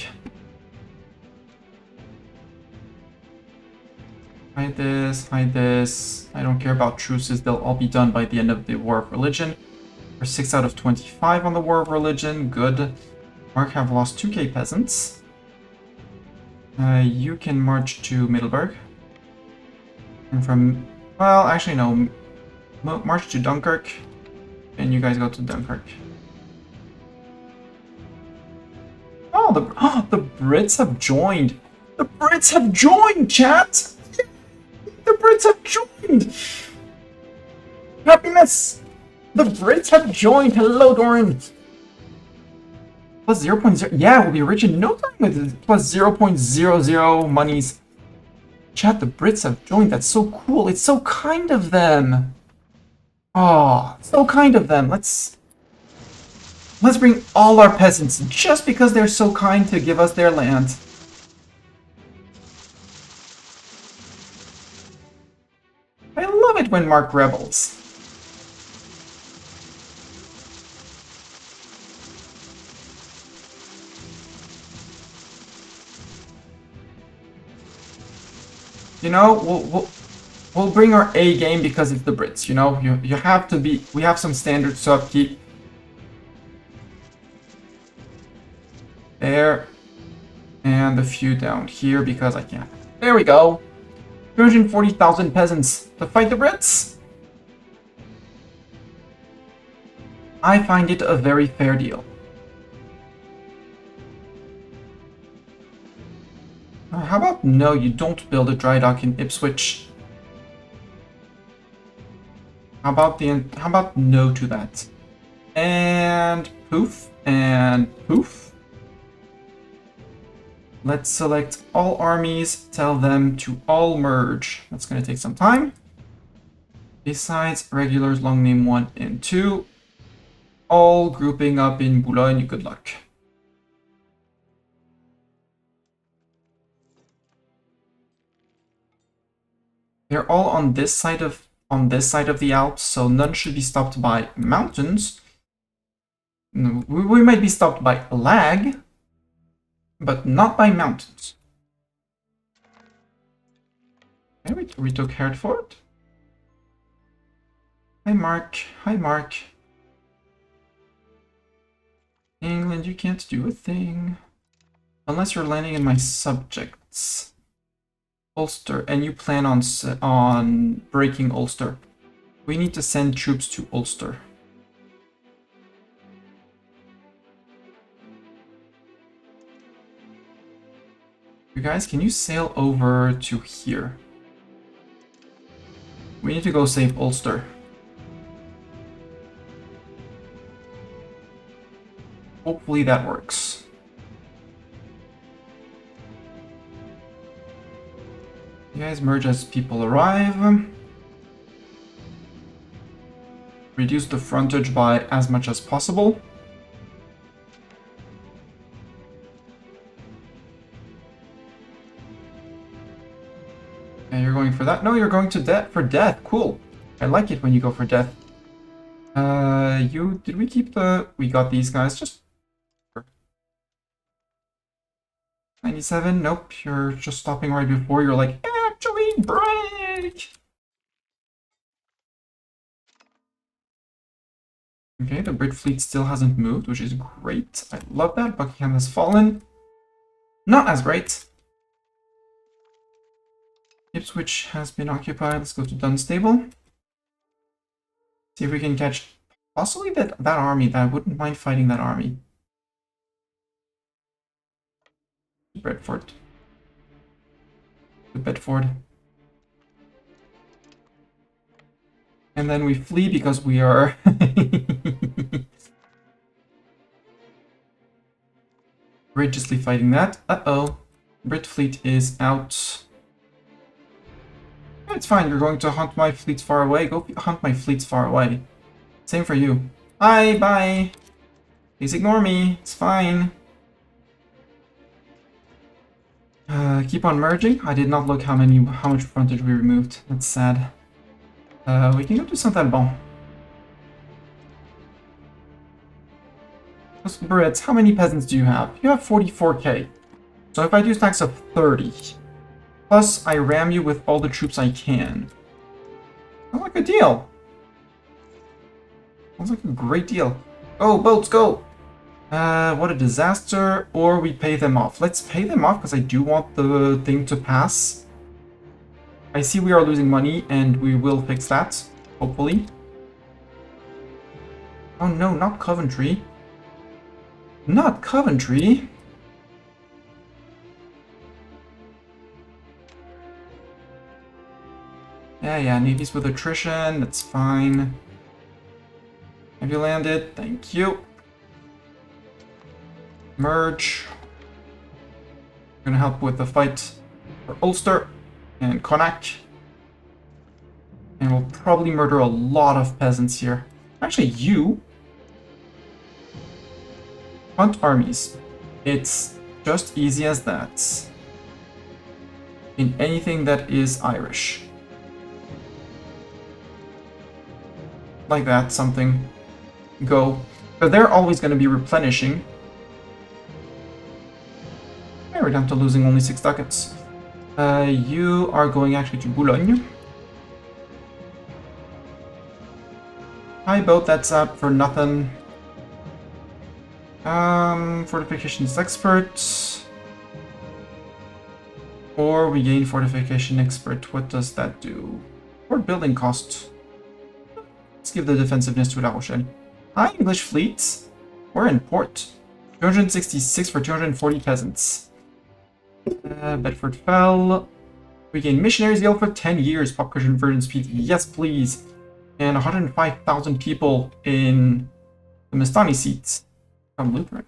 Hide this, hide this. I don't care about truces, they'll all be done by the end of the War of Religion. We're 6 out of 25 on the War of Religion, good. Mark have lost 2k peasants. You can march to Middleburg. And from, well, actually no, march to Dunkirk. And you guys go to Dunkirk. Oh, the Brits have joined! The Brits have joined, chat! The Brits have joined! Happiness! The Brits have joined! Hello, Doran! Plus 0.0... Yeah, we'll be rich in no time with plus 0.00 monies. Chat, the Brits have joined. That's so cool. It's so kind of them. Oh, so kind of them. Let's bring all our peasants just because they're so kind to give us their land. I love it when Mark rebels. You know, we'll bring our A game because it's the Brits, you know? You have to be... We have some standards to upkeep. There. And a few down here because I can't. There we go. 240,000 peasants to fight the Brits. I find it a very fair deal. How about no, you don't build a dry dock in Ipswich? How about no to that? And poof, and poof. Let's select all armies, tell them to all merge. That's gonna take some time. Besides regulars, long name 1 and 2, all grouping up in Boulogne, good luck. They're all on this side of the Alps, so none should be stopped by mountains. We might be stopped by lag, but not by mountains. Okay, we took Hertford. Hi, Mark. Hi, Mark. England, you can't do a thing. Unless you're landing in my subjects. Ulster, and you plan on breaking Ulster. We need to send troops to Ulster. You guys, can you sail over to here? We need to go save Ulster. Hopefully that works. You guys merge as people arrive. Reduce the frontage by as much as possible. And you're going for that? No, you're going to for death. Cool. I like it when you go for death. Did we keep we got these guys, just 97? Nope, you're just stopping right before. You're like, actually, break! Okay, the Brit fleet still hasn't moved, which is great. I love that. Buckingham has fallen. Not as great. Ipswich has been occupied. Let's go to Dunstable. See if we can catch possibly that army. I wouldn't mind fighting that army. Bedford. And then we flee because we are... courageously fighting that. Uh-oh. Brit fleet is out. It's fine, you're going to hunt my fleets far away. Go hunt my fleets far away. Same for you. Hi, bye. Please ignore me. It's fine. Keep on merging. I did not look how much frontage we removed. That's sad. We can go to Saint-Alban. Brits, how many peasants do you have? You have 44k. So if I do stacks of 30, plus I ram you with all the troops I can. Sounds like a deal. Sounds like a great deal. Go, boats, go! What a disaster, or we pay them off. Let's pay them off because I do want the thing to pass. I see we are losing money and we will fix that, hopefully. Oh no, not Coventry. Not Coventry! Yeah, navies with attrition, that's fine. Have you landed? Thank you. Merge. Gonna help with the fight for Ulster and Connacht. And we'll probably murder a lot of peasants here. Actually, you hunt armies. It's just easy as that. In anything that is Irish. Like that, something. Go. But they're always going to be replenishing. Yeah, we're down to losing only 6 ducats. You are going actually to Boulogne. Hi boat, that's up for nothing. Fortifications expert. Or we gain fortification expert. What does that do? Or building cost. Let's give the defensiveness to La Rochelle. Hi, English fleet. We're in port. 266 for 240 peasants. Bedford fell. We gain missionaries guild for 10 years. Pop conversion speed. Yes, please. and 105,000 people in the Mestani seats from Lutheran.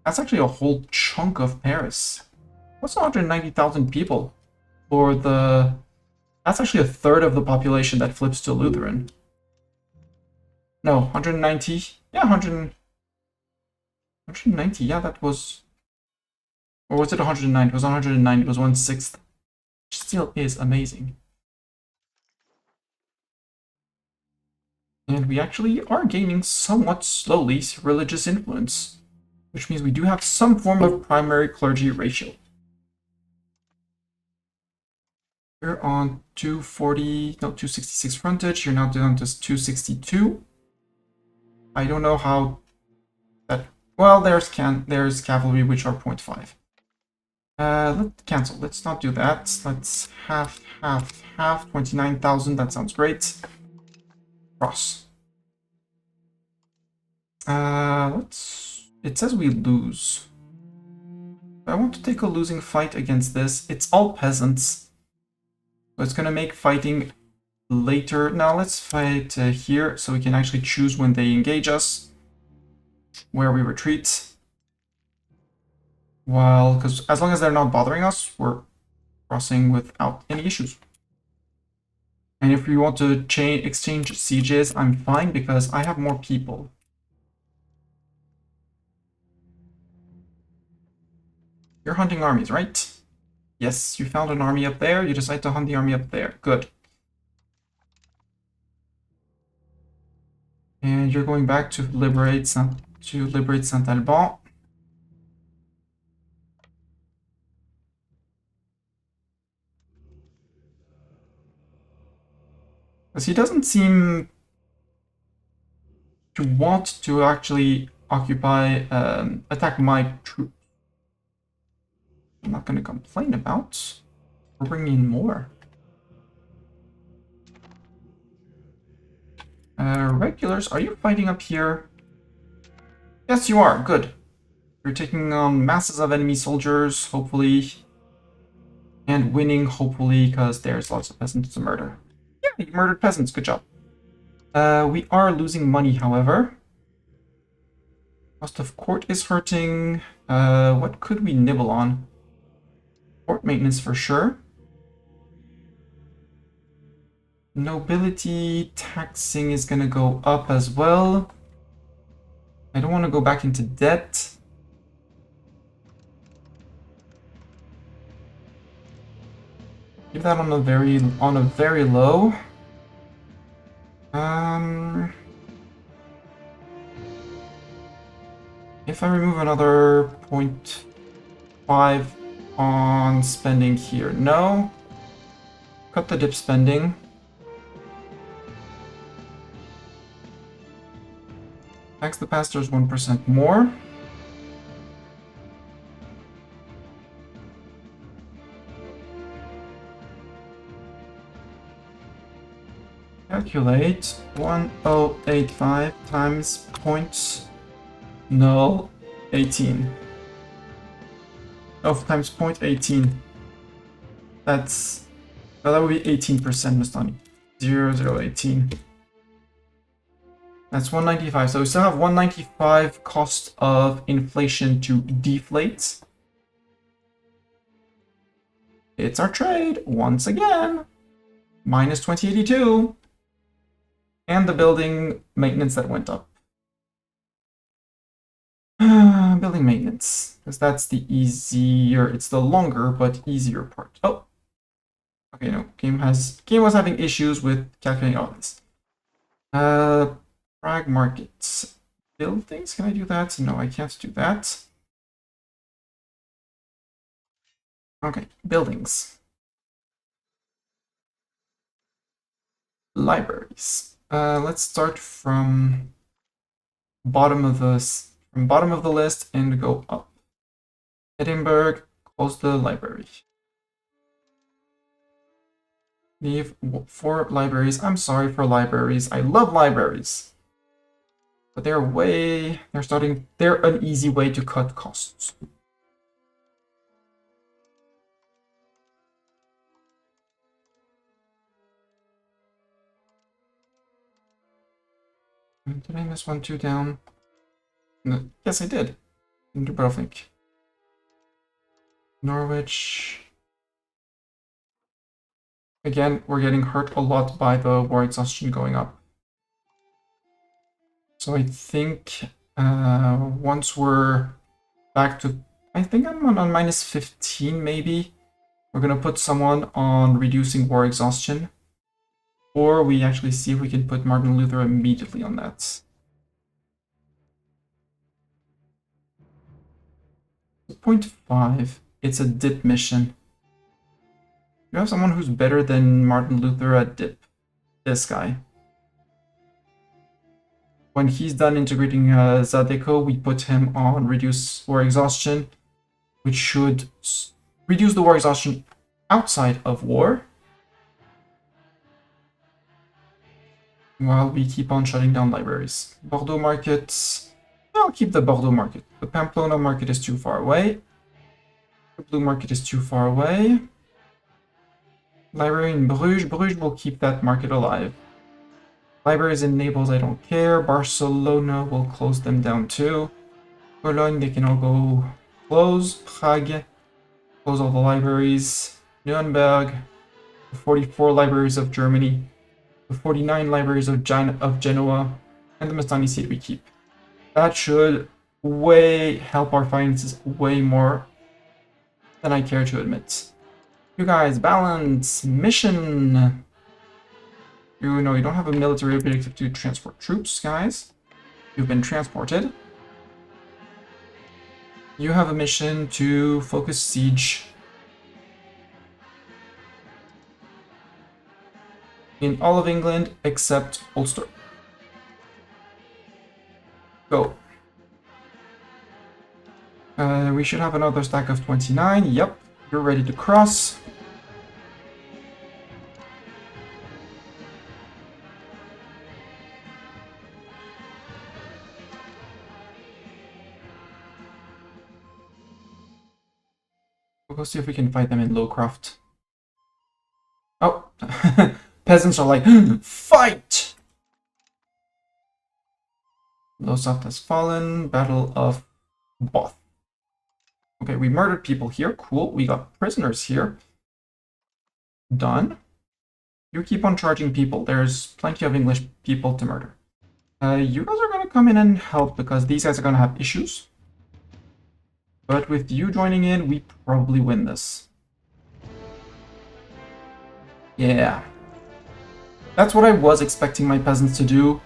That's actually a whole chunk of Paris. What's 190,000 people for the... That's actually a third of the population that flips to Lutheran. No, 190. Yeah, 190. Yeah, that was... Or was it 109? It was 109. It was 1/6. Which still is amazing. And we actually are gaining somewhat slowly religious influence, which means we do have some form of primary clergy ratio. We're on 240, no, 266 frontage. You're now down to 262. I don't know how that... Well, there's cavalry, which are 0.5. Let's cancel. Let's not do that. Let's half, 29,000. That sounds great. Cross. It says we lose. I want to take a losing fight against this. It's all peasants. So it's going to make fighting later. Now let's fight here so we can actually choose when they engage us, where we retreat. Well, because as long as they're not bothering us, we're crossing without any issues. And if we want to exchange sieges, I'm fine because I have more people. You're hunting armies, right? Yes, you found an army up there. You decide to hunt the army up there. Good. And you're going back to liberate Saint-Alban. Because he doesn't seem to want to actually attack my troops. I'm not going to complain about. We're bringing in more. Regulars, are you fighting up here? Yes, you are. Good. You're taking on masses of enemy soldiers, hopefully. And winning, hopefully, because there's lots of peasants to murder. Yeah, you murdered peasants. Good job. We are losing money, however. Cost of court is hurting. What could we nibble on? Court maintenance for sure. Nobility taxing is going to go up as well. I don't want to go back into debt. Keep that on a very low. If I remove another 0.5 on spending here, no. Cut the dip spending. Tax the pastors 1% more. Calculate 1085 times 0.018. Oh, times 0.18. That would be 18%, Mustani. 0.018. That's 195. So we still have 195 cost of inflation to deflate. It's our trade once again. Minus 2082. And the building maintenance that went up. Building maintenance. Because that's the easier, it's the longer but easier part. Oh. Okay, no. Game was having issues with calculating all this. Prague markets. Buildings? Can I do that? No, I can't do that. Okay, buildings. Libraries. Let's start from bottom of the list and go up. Edinburgh, close the library. Leave 4 libraries. I'm sorry for libraries. I love libraries. But they're an easy way to cut costs. Did I miss 1, 2 down? No. Yes, I did. In Dubrovnik. Norwich. Again, we're getting hurt a lot by the war exhaustion going up. So I think once we're back to... I think I'm on minus 15 maybe. We're going to put someone on reducing war exhaustion. Or we actually see if we can put Martin Luther immediately on that. 0.5. It's a dip mission. You have someone who's better than Martin Luther at dip. This guy. When he's done integrating Zadeko, we put him on reduce war exhaustion, which should reduce the war exhaustion outside of war, while we keep on shutting down libraries. Bordeaux market, I'll keep the Bordeaux market. The Pamplona market is too far away. The blue market is too far away. Library in Bruges, Bruges will keep that market alive. Libraries in Naples, I don't care. Barcelona will close them down too. Cologne, they can all go close. Prague, close all the libraries. Nuremberg, the 44 libraries of Germany. The 49 libraries of Genoa. And the Mastani seat we keep. That should help our finances way more than I care to admit. You guys, balance, mission. You know, you don't have a military objective to transport troops, guys. You've been transported. You have a mission to focus siege in all of England except Ulster. Go. We should have another stack of 29. Yep, you're ready to cross. We'll go see if we can fight them in Lowcroft. Oh, peasants are like, fight! Lowesoft has fallen. Battle of Both. Okay, we murdered people here. Cool. We got prisoners here. Done. You keep on charging people. There's plenty of English people to murder. You guys are going to come in and help because these guys are going to have issues. But with you joining in, we probably win this. Yeah. That's what I was expecting my peasants to do.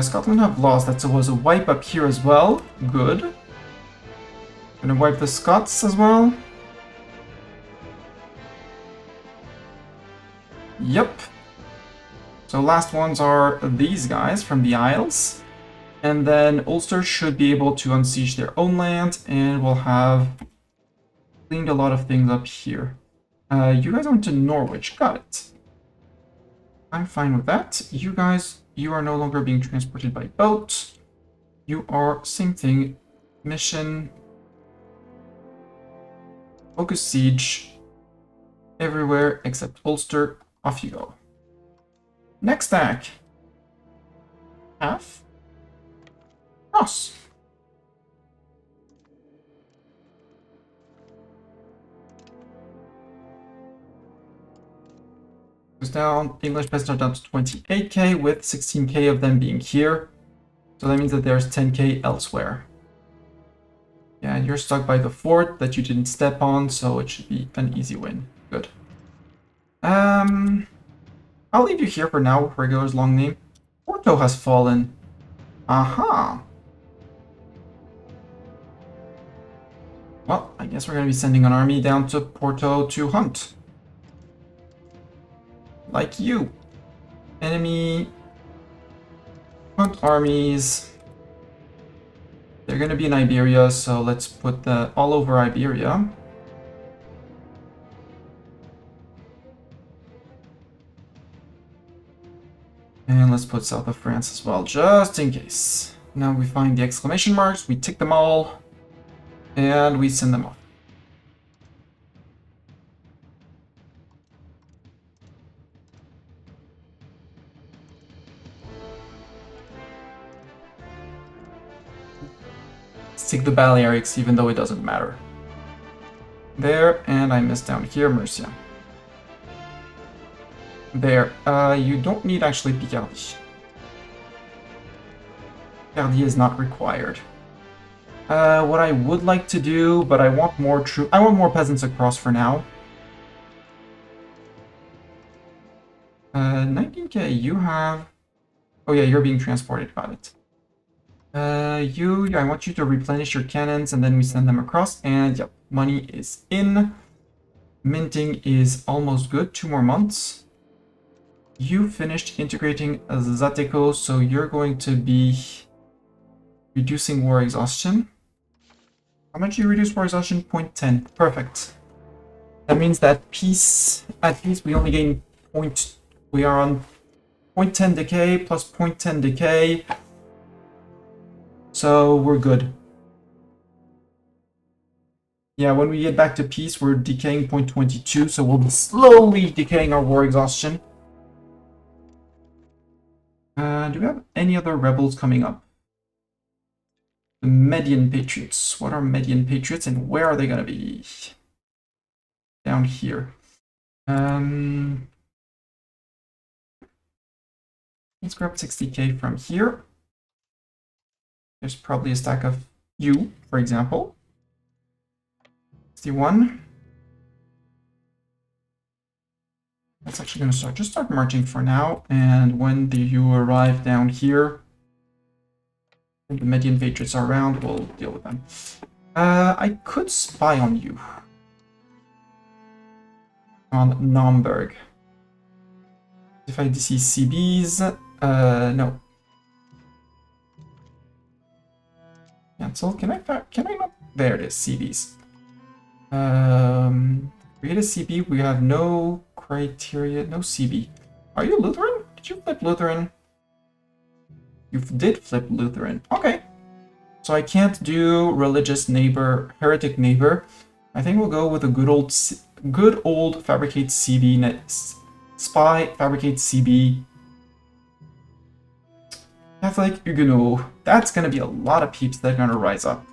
Scotland have lost. That was a wipe up here as well. Good. Gonna wipe the Scots as well. Yep. So last ones are these guys from the Isles. And then Ulster should be able to unsiege their own land, and we'll have cleaned a lot of things up here. You guys went to Norwich. Got it. I'm fine with that. You guys, you are no longer being transported by boat. You are, same thing, mission, focus siege, everywhere except Ulster. Off you go. Next stack. Half. Cross. Goes down. English peasants are down to 28k with 16k of them being here. So that means that there's 10k elsewhere. Yeah, you're stuck by the fort that you didn't step on, so it should be an easy win. Good. I'll leave you here for now, regular's long name. Porto has fallen. Aha. Well, I guess we're going to be sending an army down to Porto to hunt. Like you. Enemy. Hunt armies. They're going to be in Iberia, so let's put that all over Iberia. And let's put south of France as well, just in case. Now we find the exclamation marks, we tick them all, and we send them off. Stick the Balearics, even though it doesn't matter. There, and I missed down here, Mercia. There. You don't need actually Picardy. Picardy is not required. What I would like to do, but I want more I want more peasants across for now. 19k, you have... Oh yeah, you're being transported, got it. I want you to replenish your cannons and then we send them across. And yep, money is in. Minting is almost good, 2 more months. You finished integrating Zateko, so you're going to be reducing war exhaustion. How much do you reduce war exhaustion? 0.10. Perfect. That means that at peace we only gain we are on 0.10 decay plus 0.10 decay. So we're good. Yeah, when we get back to peace, we're decaying 0.22, so we'll be slowly decaying our war exhaustion. Do we have any other rebels coming up? The Median Patriots. What are Median Patriots and where are they going to be? Down here. Let's grab 60k from here. There's probably a stack of you, for example. 61. That's actually going to start marching for now. And when you arrive down here, and the Median Patriots are around, we'll deal with them. I could spy on you. On Naumburg. If I see CBs, no. Cancel. Can I not? There it is, CBs. Create a CB. We have no criteria, no CB. Are you Lutheran? Did you flip Lutheran? You did flip Lutheran. Okay. So I can't do religious neighbor, heretic neighbor. I think we'll go with a good old fabricate CB, spy, fabricate CB. Catholic Huguenot. That's gonna be a lot of peeps that are gonna rise up.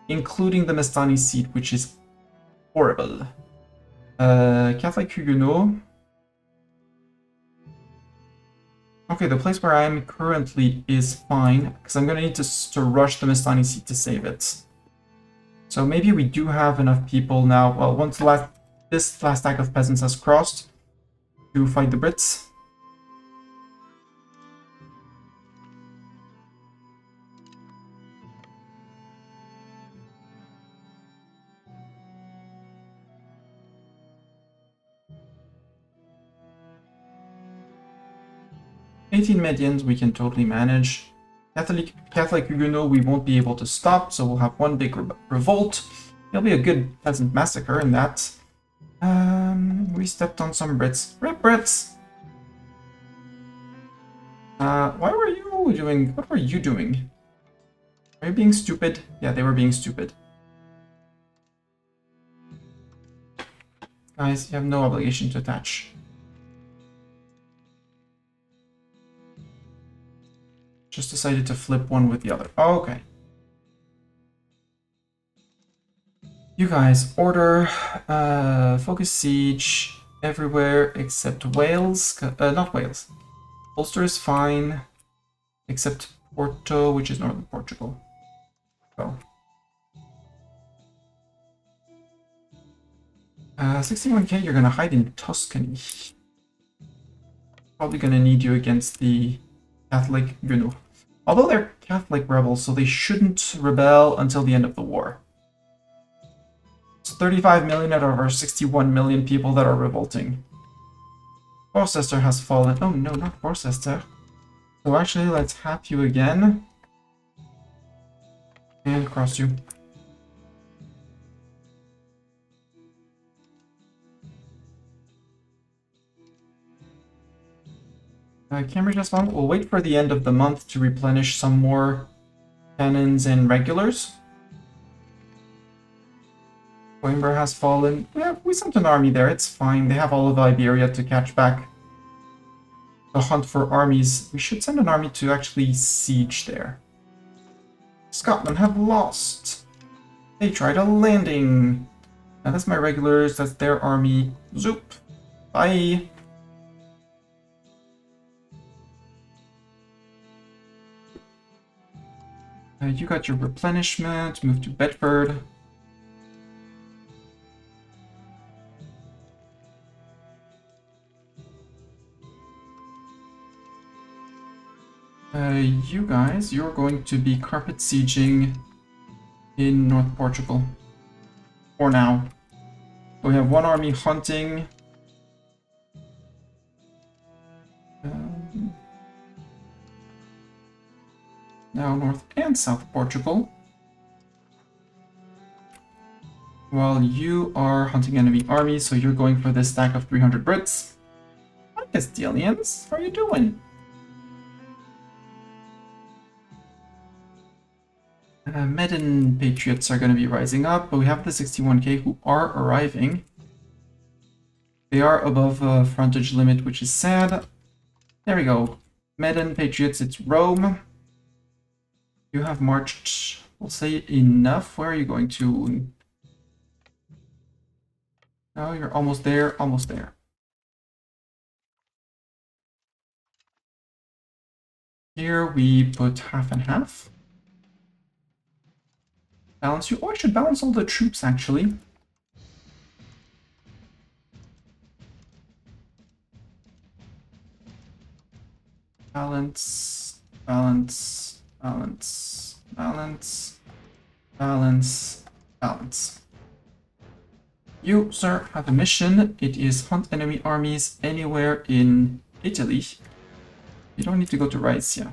Including the Mestani seat, which is horrible. Catholic Huguenot. Okay, the place where I am currently is fine, because I'm gonna need to rush the Mestani seat to save it. So maybe we do have enough people now, well, once this last stack of peasants has crossed, to fight the Brits. $18 Medians we can totally manage. Catholic Huguenot we won't be able to stop, so we'll have one big revolt. It'll be a good peasant massacre in that. We stepped on some Brits. Rip Brits! Why were you doing... What were you doing? Are you being stupid? Yeah, they were being stupid. Guys, you have no obligation to attach. Just decided to flip one with the other. Oh, okay. You guys, order focus siege everywhere except Wales. Not Wales. Ulster is fine, except Porto, which is northern Portugal. Go. 61k, you're gonna hide in Tuscany. Probably gonna need you against the Catholic Huguenot. Although they're Catholic rebels, so they shouldn't rebel until the end of the war. It's 35 million out of our 61 million people that are revolting. Worcester has fallen. Oh no, not Worcester. So actually, let's hap you again. And cross you. Cambridge has fallen. We'll wait for the end of the month to replenish some more cannons and regulars. Coimbra has fallen. Yeah, we sent an army there, it's fine. They have all of Iberia to catch back. The hunt for armies. We should send an army to actually siege there. Scotland have lost. They tried a landing. Now that's my regulars, that's their army. Zoop. Bye. You got your replenishment, move to Bedford. You guys, you're going to be carpet sieging in North Portugal. For now. We have one army hunting. Now North and South Portugal. While you are hunting enemy armies, so you're going for this stack of 300 Brits. Hi, Castilians, how are you doing? Medan Patriots are going to be rising up, but we have the 61k who are arriving. They are above frontage limit, which is sad. There we go. Medan Patriots, it's Rome. You have marched, we'll say, enough. Where are you going to? Oh, you're almost there, almost there. Here we put half and half. Balance you. Oh, I should balance all the troops, actually. Balance, balance, balance, balance, balance, balance. You, sir, have a mission. It is hunt enemy armies anywhere in Italy. You don't need to go to Raetia.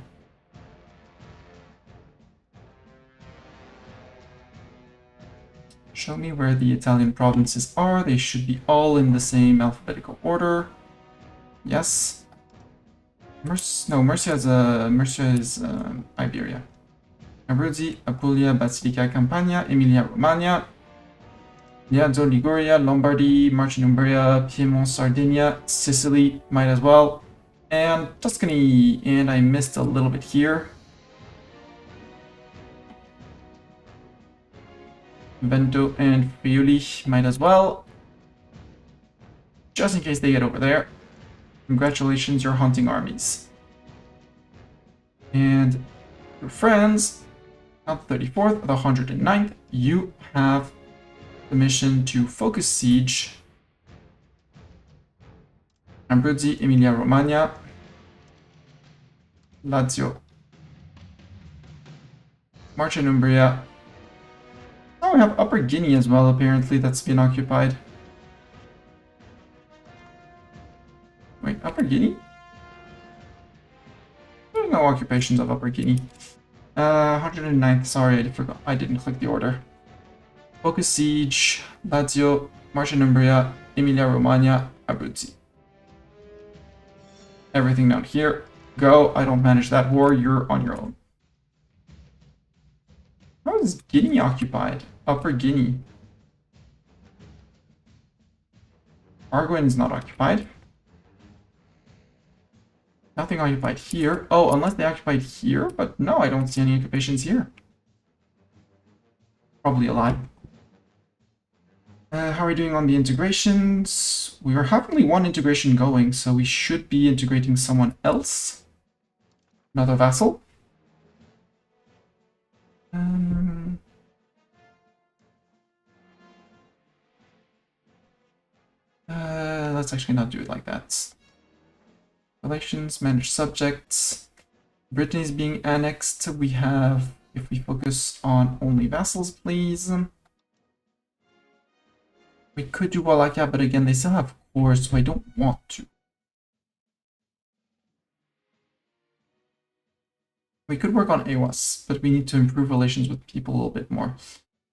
Show me where the Italian provinces are. They should be all in the same alphabetical order. Yes. Murcia is Iberia. Abruzzi, Apulia, Basilica, Campania, Emilia-Romagna, Lazio, Liguria, Lombardy, March in Umbria, Piedmont, Sardinia, Sicily, might as well, and Tuscany. And I missed a little bit here. Vento and Friuli, might as well. Just in case they get over there. Congratulations, you're hunting armies. And your friends, not the 34th, the 109th, you have the mission to focus siege Abruzzi, Emilia-Romagna, Lazio, March in Umbria. Oh, we have Upper Guinea as well, apparently, that's been occupied. Wait, Upper Guinea? There's no occupations of Upper Guinea. 109th, sorry, I forgot. I didn't click the order. Focus siege, Lazio, March in Umbria, Emilia-Romagna, Abruzzi. Everything down here. Go, I don't manage that war, you're on your own. How is Guinea occupied? Upper Guinea. Arguin is not occupied. Nothing occupied here. Oh, unless they occupied here, but no, I don't see any occupations here. Probably a lie. How are we doing on the integrations? We have only one integration going, so we should be integrating someone else. Another vassal. Let's actually not do it like that. Relations, manage subjects. Britain is being annexed. We have, if we focus on only vassals, please. We could do Wallachia, but again, they still have cores, so I don't want to. We could work on AWAS, but we need to improve relations with people a little bit more.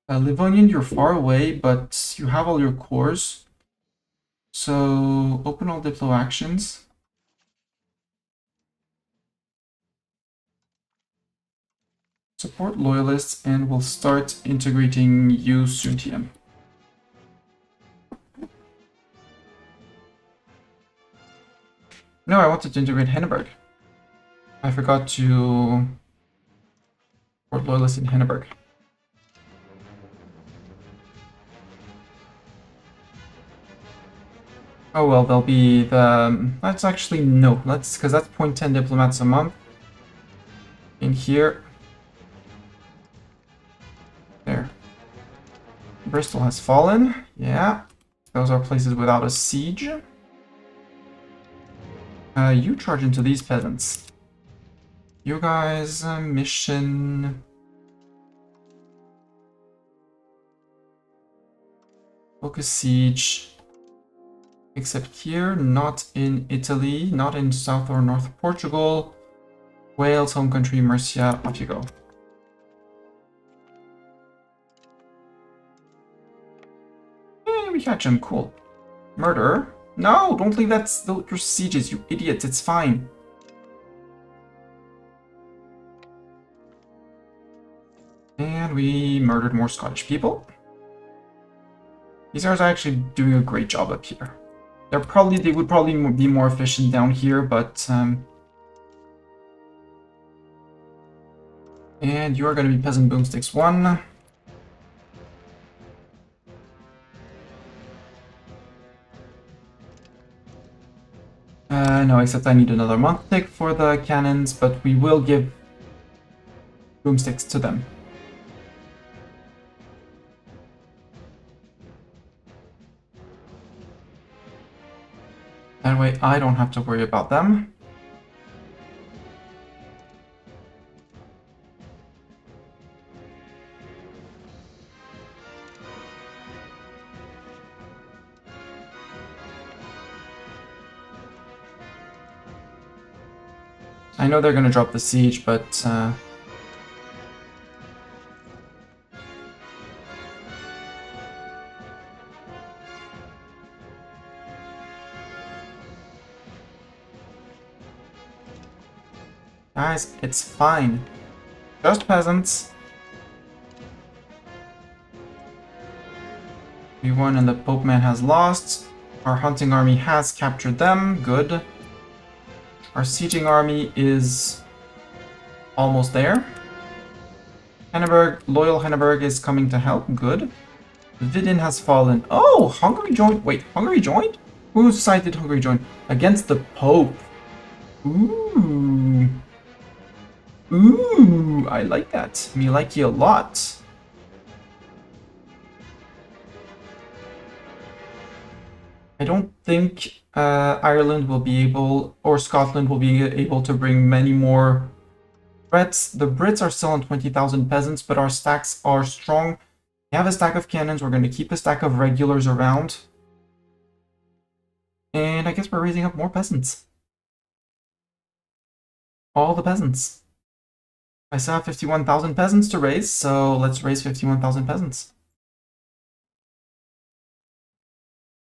Livonian, you're far away, but you have all your cores. So open all Diplo actions. Support loyalists, and we'll start integrating you soon, TM. No, I wanted to integrate Henneberg. I forgot to support loyalists in Henneberg. Oh well, they'll be the... Let's actually... No, let's... Because that's 0.10 diplomats a month. In here. There. Bristol has fallen. Yeah. Those are places without a siege. You charge into these peasants. You guys, mission... Focus siege. Except here, not in Italy, not in South or North Portugal. Wales, home country, Mercia, off you go. We catch him, cool. Murder? No, don't leave that your sieges, you idiots, it's fine. And we murdered more Scottish people. These guys are actually doing a great job up here. They would probably be more efficient down here, but and you are going to be peasant boomsticks 1. No, except I need another month tick for the cannons, but we will give boomsticks to them. That way I don't have to worry about them. I know they're going to drop the siege, but... Guys, it's fine. Just peasants. We won and the Pope man has lost. Our hunting army has captured them. Good. Our sieging army is almost there. Henneberg, loyal Henneberg is coming to help. Good. Vidin has fallen. Oh, Hungary joined. Wait, Hungary joined? Whose side did Hungary join? Against the Pope. Ooh. Ooh, I like that. Me like you a lot. I don't think Ireland will be able, or Scotland will be able to bring many more threats. The Brits are still on 20,000 peasants, but our stacks are strong. We have a stack of cannons. We're going to keep a stack of regulars around. And I guess we're raising up more peasants. All the peasants. I still have 51,000 peasants to raise, so let's raise 51,000 peasants.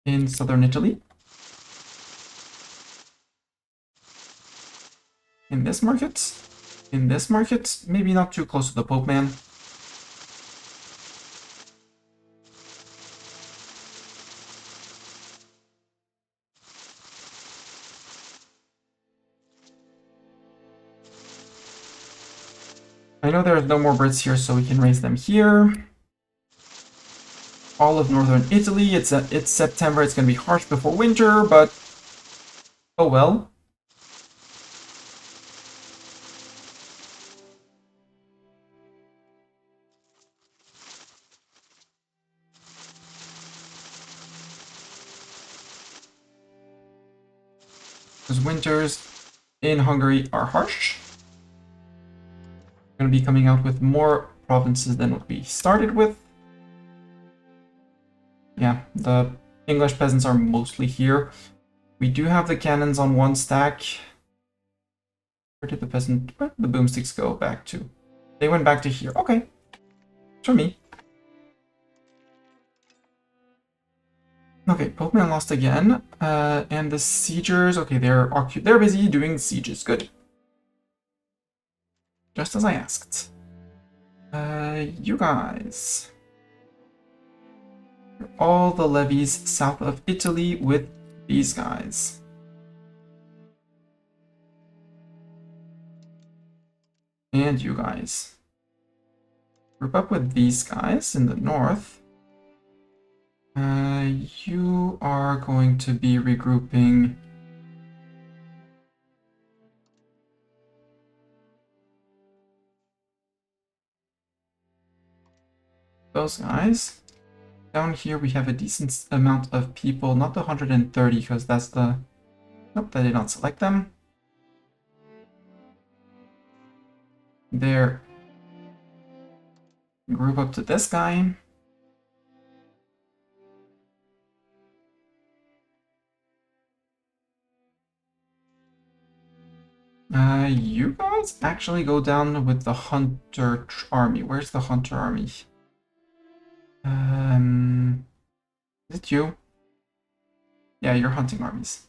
In southern Italy. In this market. In this market. Maybe not too close to the Pope man. I know there's no more Brits here, so we can raise them here. All of northern Italy. It's September. It's going to be harsh before winter, but oh well. Because winters in Hungary are harsh. We're going to be coming out with more provinces than what we started with. Yeah, the English peasants are mostly here. We do have the cannons on one stack. Where did the boomsticks go back to? They went back to here. Okay. For me. Okay, Pope man lost again. And the siegers, okay, they're busy doing sieges. Good. Just as I asked. You guys. All the levies south of Italy with these guys. And you guys. Group up with these guys in the north. You are going to be regrouping those guys. Down here we have a decent amount of people, not the 130 because that's the... Nope, that did not select them. There. Group up to this guy. You guys actually go down with the Hunter army. Where's the Hunter army? Is it you? Yeah, you're hunting armies.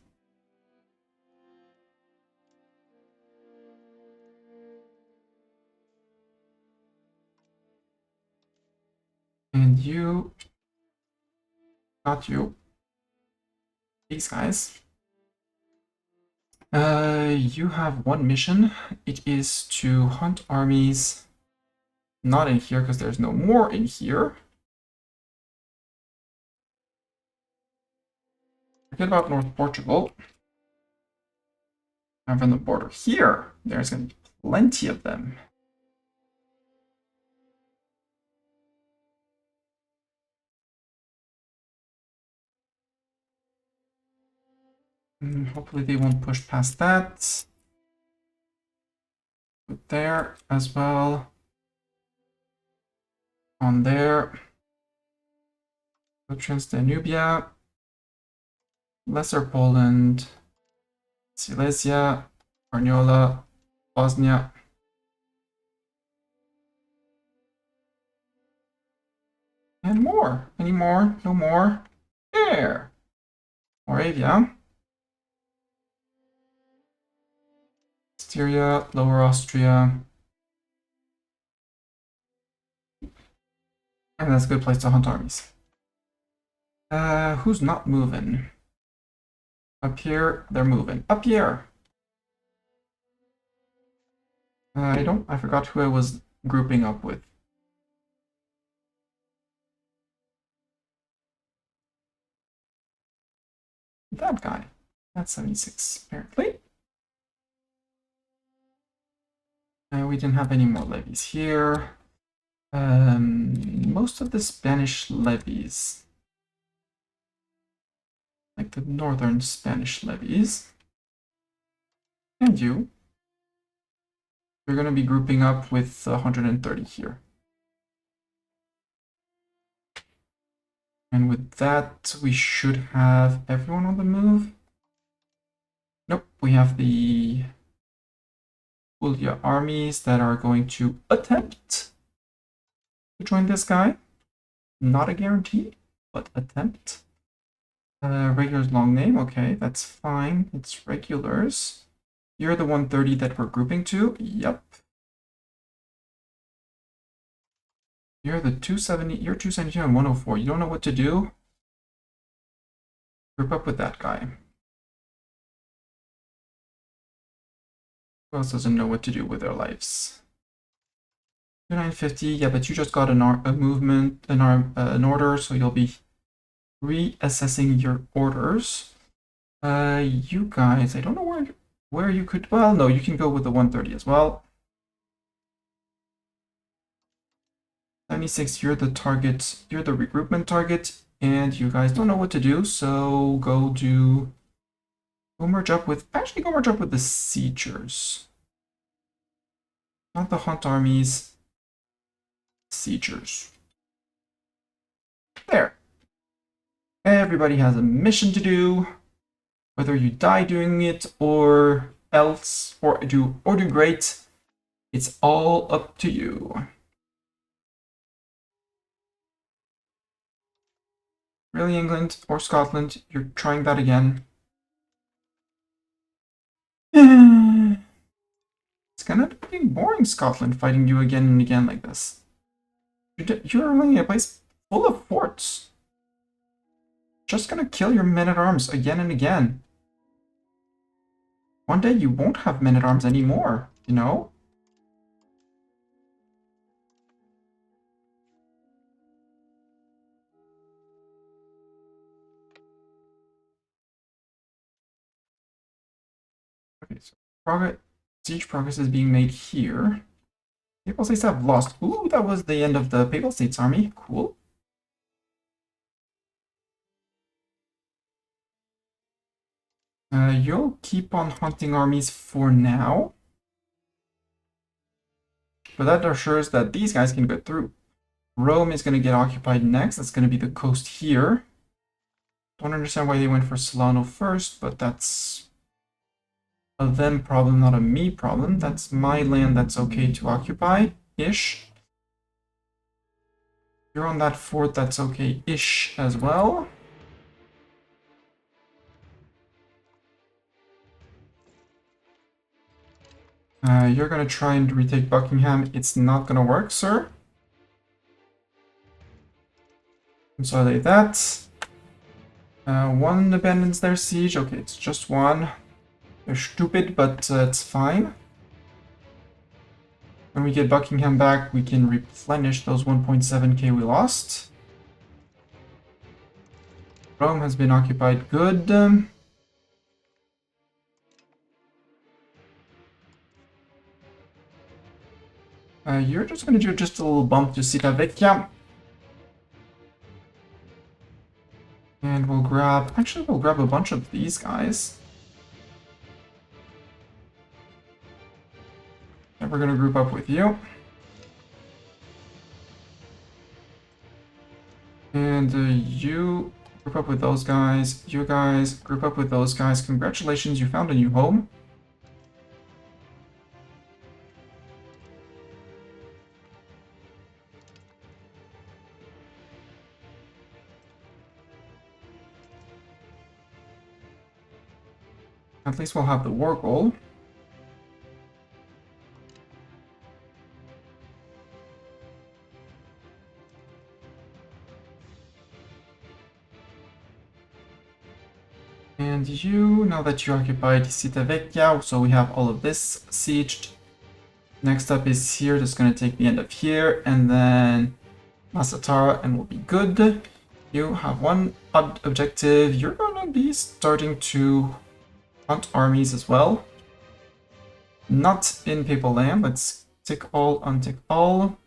And you... Not you. These guys. You have one mission. It is to hunt armies. Not in here, because there's no more in here. Forget about North Portugal. And from the border here, there's going to be plenty of them. Hopefully they won't push past that. Put there as well. On there. Transdanubia. Lesser Poland. Silesia. Arniola. Bosnia. And more. Any more? No more. There. Moravia. Styria, Lower Austria. And that's a good place to hunt armies. Who's not moving? Up here, they're moving. Up here! I forgot who I was grouping up with. That guy. That's 76, apparently. We didn't have any more levies here. Most of the Spanish levies, like the northern Spanish levies, and you're going to be grouping up with 130 here. And with that, we should have everyone on the move. Nope, we have the Puglia armies that are going to attempt to join this guy. Not a guarantee, but attempt. Regular's long name, okay, that's fine. It's regulars. You're the 130 that we're grouping to. Yep. You're the 270. You're 272 and 104. You don't know what to do? Group up with that guy. Who else doesn't know what to do with their lives? 2950. Yeah, but you just got a movement, an order, so you'll be reassessing your orders. You guys, I don't know where you could. Well, no, you can go with the 130 as well. 76, you're the target, you're the regroupment target, and you guys don't know what to do, so go merge up with, actually go merge up with the siegers. Not the hunt armies, siegers. There. Everybody has a mission to do, whether you die doing it or else, or do great, it's all up to you. Really, England or Scotland, you're trying that again. It's gonna be boring, Scotland, fighting you again and again like this. You're running a place full of forts. Just gonna kill your men-at-arms again and again. One day you won't have men-at-arms anymore, you know? Siege progress is being made here. Papal States have lost. Ooh, that was the end of the Papal States army. Cool. You'll keep on hunting armies for now. But that assures that these guys can go through. Rome is going to get occupied next. That's going to be the coast here. Don't understand why they went for Solano first, but that's a them problem, not a me problem. That's my land that's okay to occupy-ish. You're on that fort, that's okay-ish as well. You're gonna try and retake Buckingham. It's not gonna work, sir. Consolidate that. One abandons their siege. Okay, it's just one. They're stupid, but it's fine. When we get Buckingham back, we can replenish those 1.7k we lost. Rome has been occupied. Good. You're just going to do just a little bump to Città Vecchia. And we'll grab... Actually, we'll grab a bunch of these guys. And we're going to group up with you. And you group up with those guys. You guys group up with those guys. Congratulations, you found a new home. At least we'll have the war goal. And you, now that you occupied Città Vecchia, so we have all of this sieged. Next up is here, that's going to take the end of here, and then Masatara, and we'll be good. You have one objective. You're going to be starting to hunt armies as well. Not in Papal land. Let's tick all, untick all.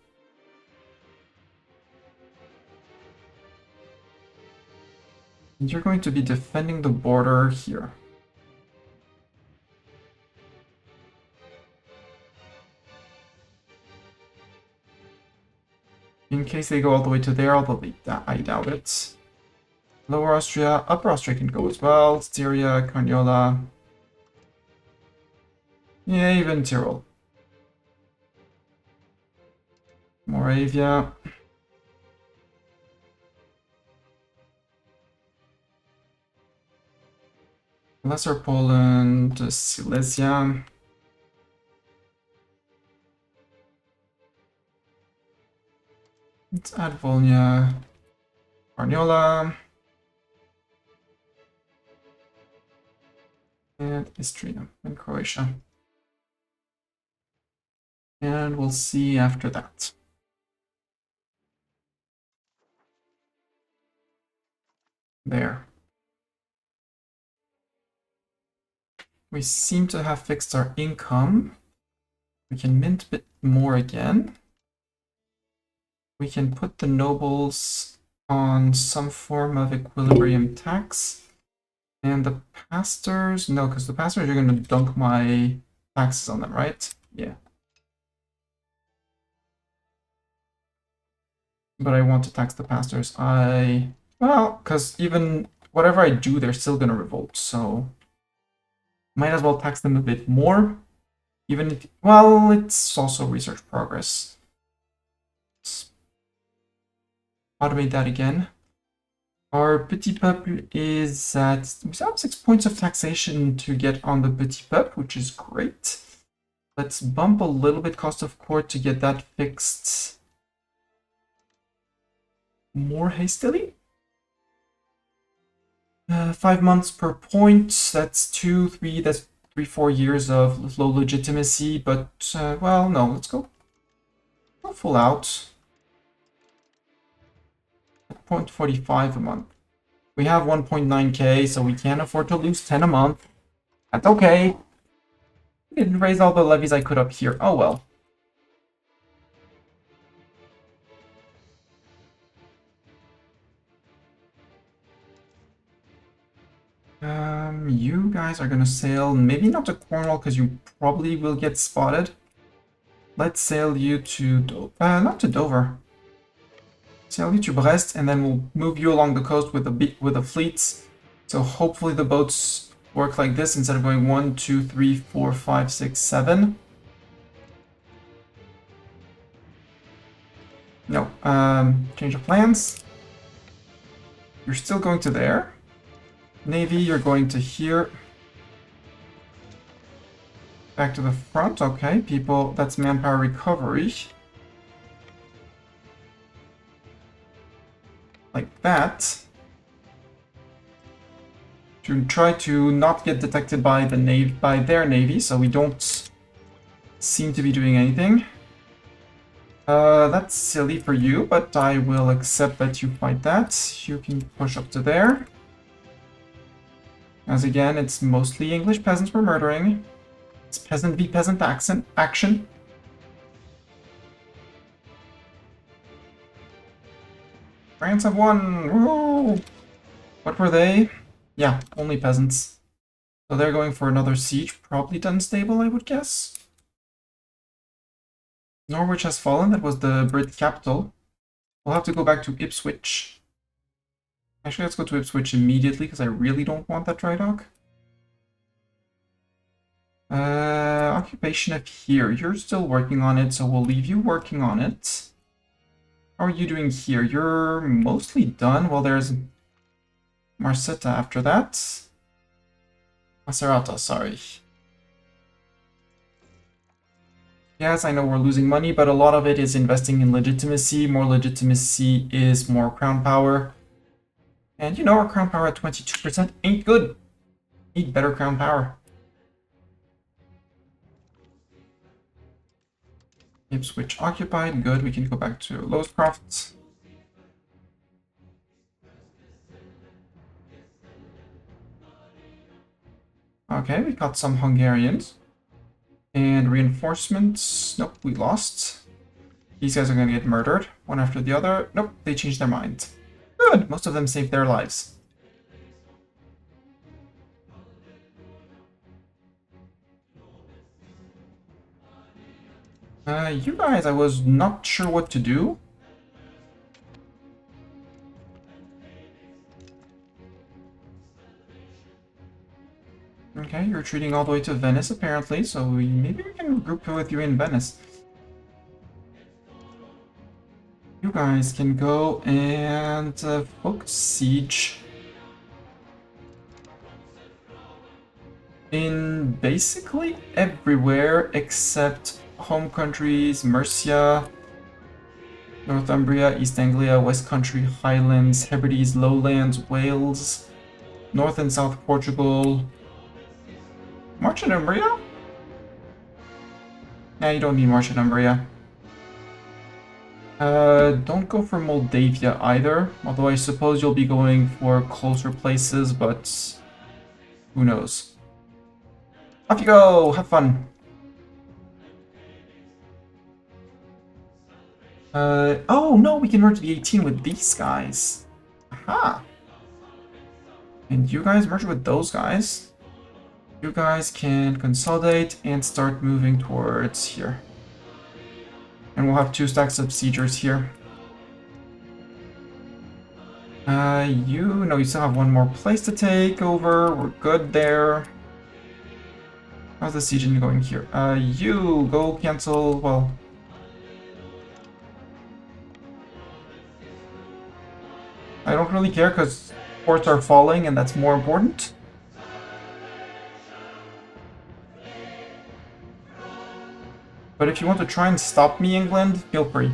And you're going to be defending the border here. In case they go all the way to there, although I doubt it. Lower Austria, Upper Austria can go as well. Styria, Carniola. Yeah, even Tyrol. Moravia. Lesser Poland, Silesia. Let's add Volhynia, Carniola. And Istria in Croatia. And we'll see after that. There. We seem to have fixed our income. We can mint a bit more again. We can put the nobles on some form of equilibrium tax. And the pastors, no, because the pastors are going to dunk my taxes on them, right? Yeah. But I want to tax the pastors. Well, because even whatever I do, they're still going to revolt, so might as well tax them a bit more. Even if, well, it's also research progress. Let's automate that again. Our Petit Peuple is at... We have 6 points of taxation to get on the Petit Peuple, which is great. Let's bump a little bit cost of court to get that fixed more hastily. 5 months per point. That's 2, 3, that's 3, 4 years of low legitimacy. But, well, no, let's go full out. 0.45 a month. We have 1.9k, so we can't afford to lose 10 a month. That's okay. Didn't raise all the levies I could up here. Oh well. You guys are gonna sail, maybe not to Cornwall, because you probably will get spotted. Let's sail you to not to Dover. Sail you to Brest, and then we'll move you along the coast with the fleets. So hopefully the boats work like this instead of going 1, 2, 3, 4, 5, 6, 7. No, change of plans. You're still going to there. Navy, you're going to here. Back to the front, okay. People, that's manpower recovery. Like that. To try to not get detected by their navy, so we don't seem to be doing anything. That's silly for you, but I will accept that you fight that. You can push up to there. As again, it's mostly English peasants we're murdering. It's peasant v peasant action. France have won! Woo! What were they? Yeah, only peasants. So they're going for another siege, probably unstable, I would guess. Norwich has fallen, that was the Brit capital. We'll have to go back to Ipswich. Actually, let's go to Ipswich immediately, because I really don't want that dry dock. Occupation of here. You're still working on it, so we'll leave you working on it. How are you doing here? You're mostly done. Well, there's Marcetta after that. Macerata, sorry. Yes, I know we're losing money, but a lot of it is investing in legitimacy. More legitimacy is more crown power. And you know, our crown power at 22% ain't good. Need better crown power. Ipswich occupied, good. We can go back to Lowescroft. Okay, we got some Hungarians. And reinforcements. Nope, we lost. These guys are gonna get murdered, one after the other. Nope, they changed their mind. Good, most of them saved their lives. You guys, I was not sure what to do. Okay, you're retreating all the way to Venice, apparently, so maybe we can group with you in Venice. You guys can go and focus siege in basically everywhere except home countries, Mercia, Northumbria, East Anglia, West Country, Highlands, Hebrides, Lowlands, Wales, North and South Portugal. March in Umbria? Nah, you don't need March in Umbria. Don't go for Moldavia either, although I suppose you'll be going for closer places, but who knows. Off you go! Have fun! Oh no, we can merge the 18 with these guys. Aha! And you guys merge with those guys. You guys can consolidate and start moving towards here. And we'll have 2 stacks of siegers here. You still have 1 more place to take over. We're good there. How's the siege going here? You go cancel, well... I don't really care because ports are falling and that's more important. But if you want to try and stop me, England, feel free.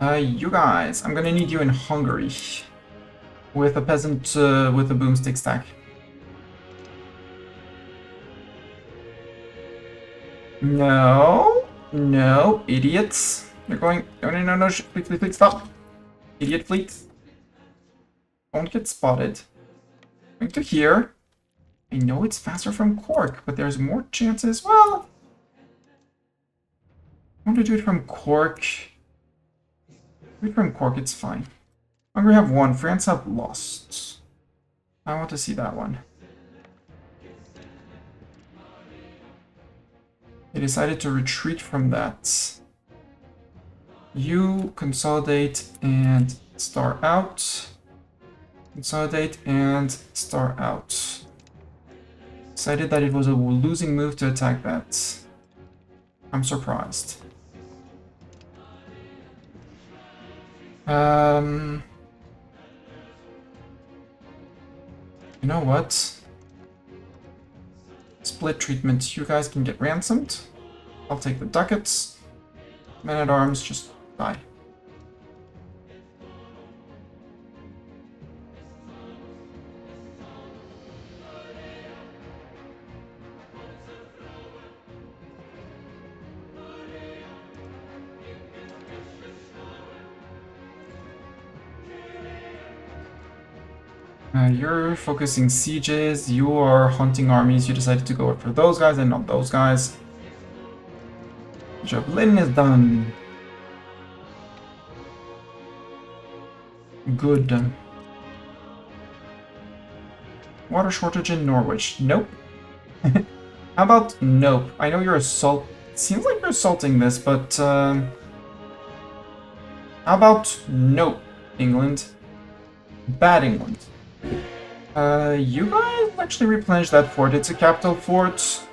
You guys, I'm gonna need you in Hungary. With a peasant, with a boomstick stack. No, no, idiots. They're going, no, fleet, stop. Idiot fleet. Don't get spotted. Going to here. I know it's faster from Cork, but there's more chances. Well, I want to do it from Cork. Do it from Cork, it's fine. Hungary have won, France have lost. I want to see that one. They decided to retreat from that. You consolidate and star out. Consolidate and star out. Decided that it was a losing move to attack that. I'm surprised. You know what? Split treatment. You guys can get ransomed. I'll take the ducats. Men-at-arms, just die. You're focusing sieges, you are hunting armies, you decided to go for those guys and not those guys. Javelin is done. Good. Water shortage in Norwich. Nope. How about nope? I know you're seems like you're assaulting this, but how about nope, England? Bad England. You guys actually replenish that fort. It's a capital fort.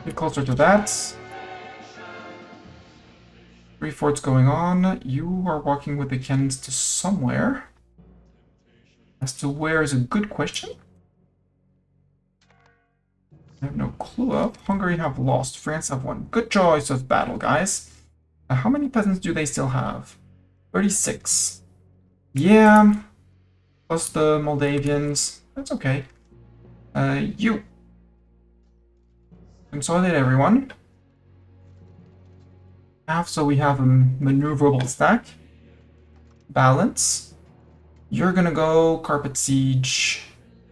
Get closer to that. 3 forts going on. You are walking with the cannons to somewhere. As to where is a good question. I have no clue of. Hungary have lost. France have won. Good choice of battle, guys. How many peasants do they still have? 36. Yeah. Plus the Moldavians. That's okay. You. Consolidate everyone. So we have a maneuverable stack. Balance. You're gonna go carpet siege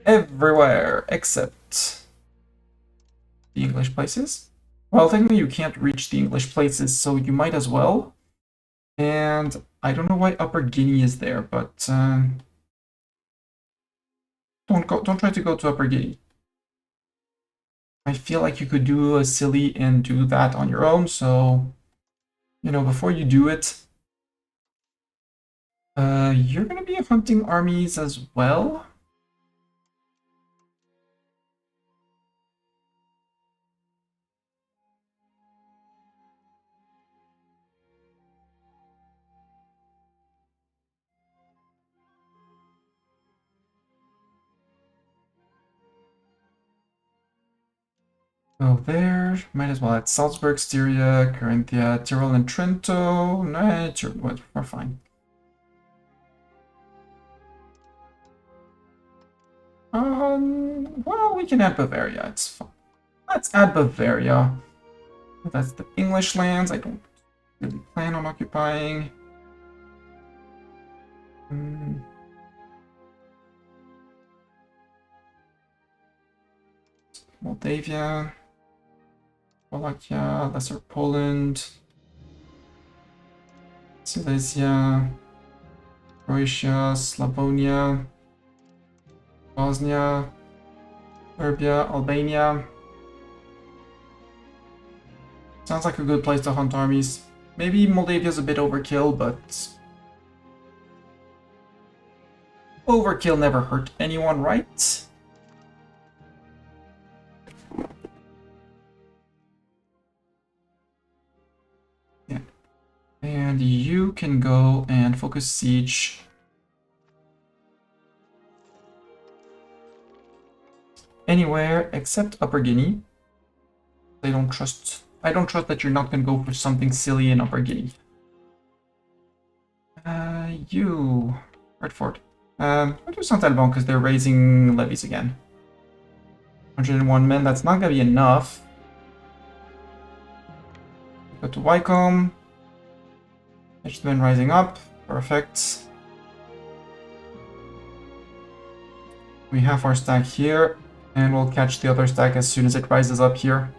everywhere except the English places. Well, technically you can't reach the English places, so you might as well. And I don't know why Upper Guinea is there, but don't try to go to Upper Guinea. I feel like you could do a silly and do that on your own, so you know, before you do it, you're gonna be hunting armies as well. Go there. Might as well add Salzburg, Styria, Carinthia, Tyrol, and Trento. No, we're fine. Well, we can add Bavaria. It's fine. Let's add Bavaria. That's the English lands. I don't really plan on occupying. Moldavia, Wallachia, Lesser Poland, Silesia, Croatia, Slavonia, Bosnia, Serbia, Albania. Sounds like a good place to hunt armies. Maybe Moldavia's a bit overkill, but overkill never hurt anyone, right? Yeah. And you can go and focus siege anywhere except Upper Guinea. I don't trust that you're not gonna go for something silly in Upper Guinea. You Redford. I'll do Saint-Alban because they're raising levies again. 101 men, that's not gonna be enough. Go to Wycombe. Men rising up. Perfect. We have our stack here, and we'll catch the other stack as soon as it rises up here.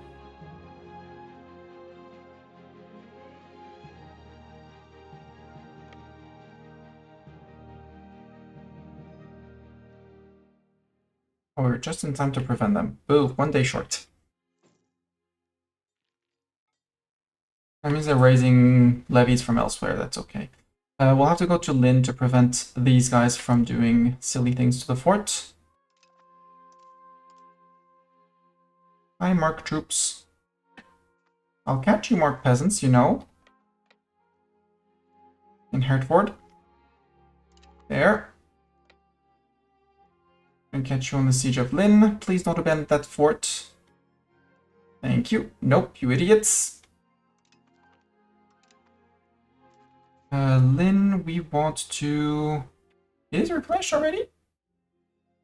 Oh, we're just in time to prevent them. Boo, 1 day short. That means they're raising levies from elsewhere, that's okay. We'll have to go to Lin to prevent these guys from doing silly things to the fort. Hi, Mark troops. I'll catch you, Mark peasants, you know. In Hertford. There. And catch you on the siege of Lin. Please don't abandon that fort. Thank you. Nope, you idiots. Lin, we want to... It is replenished already?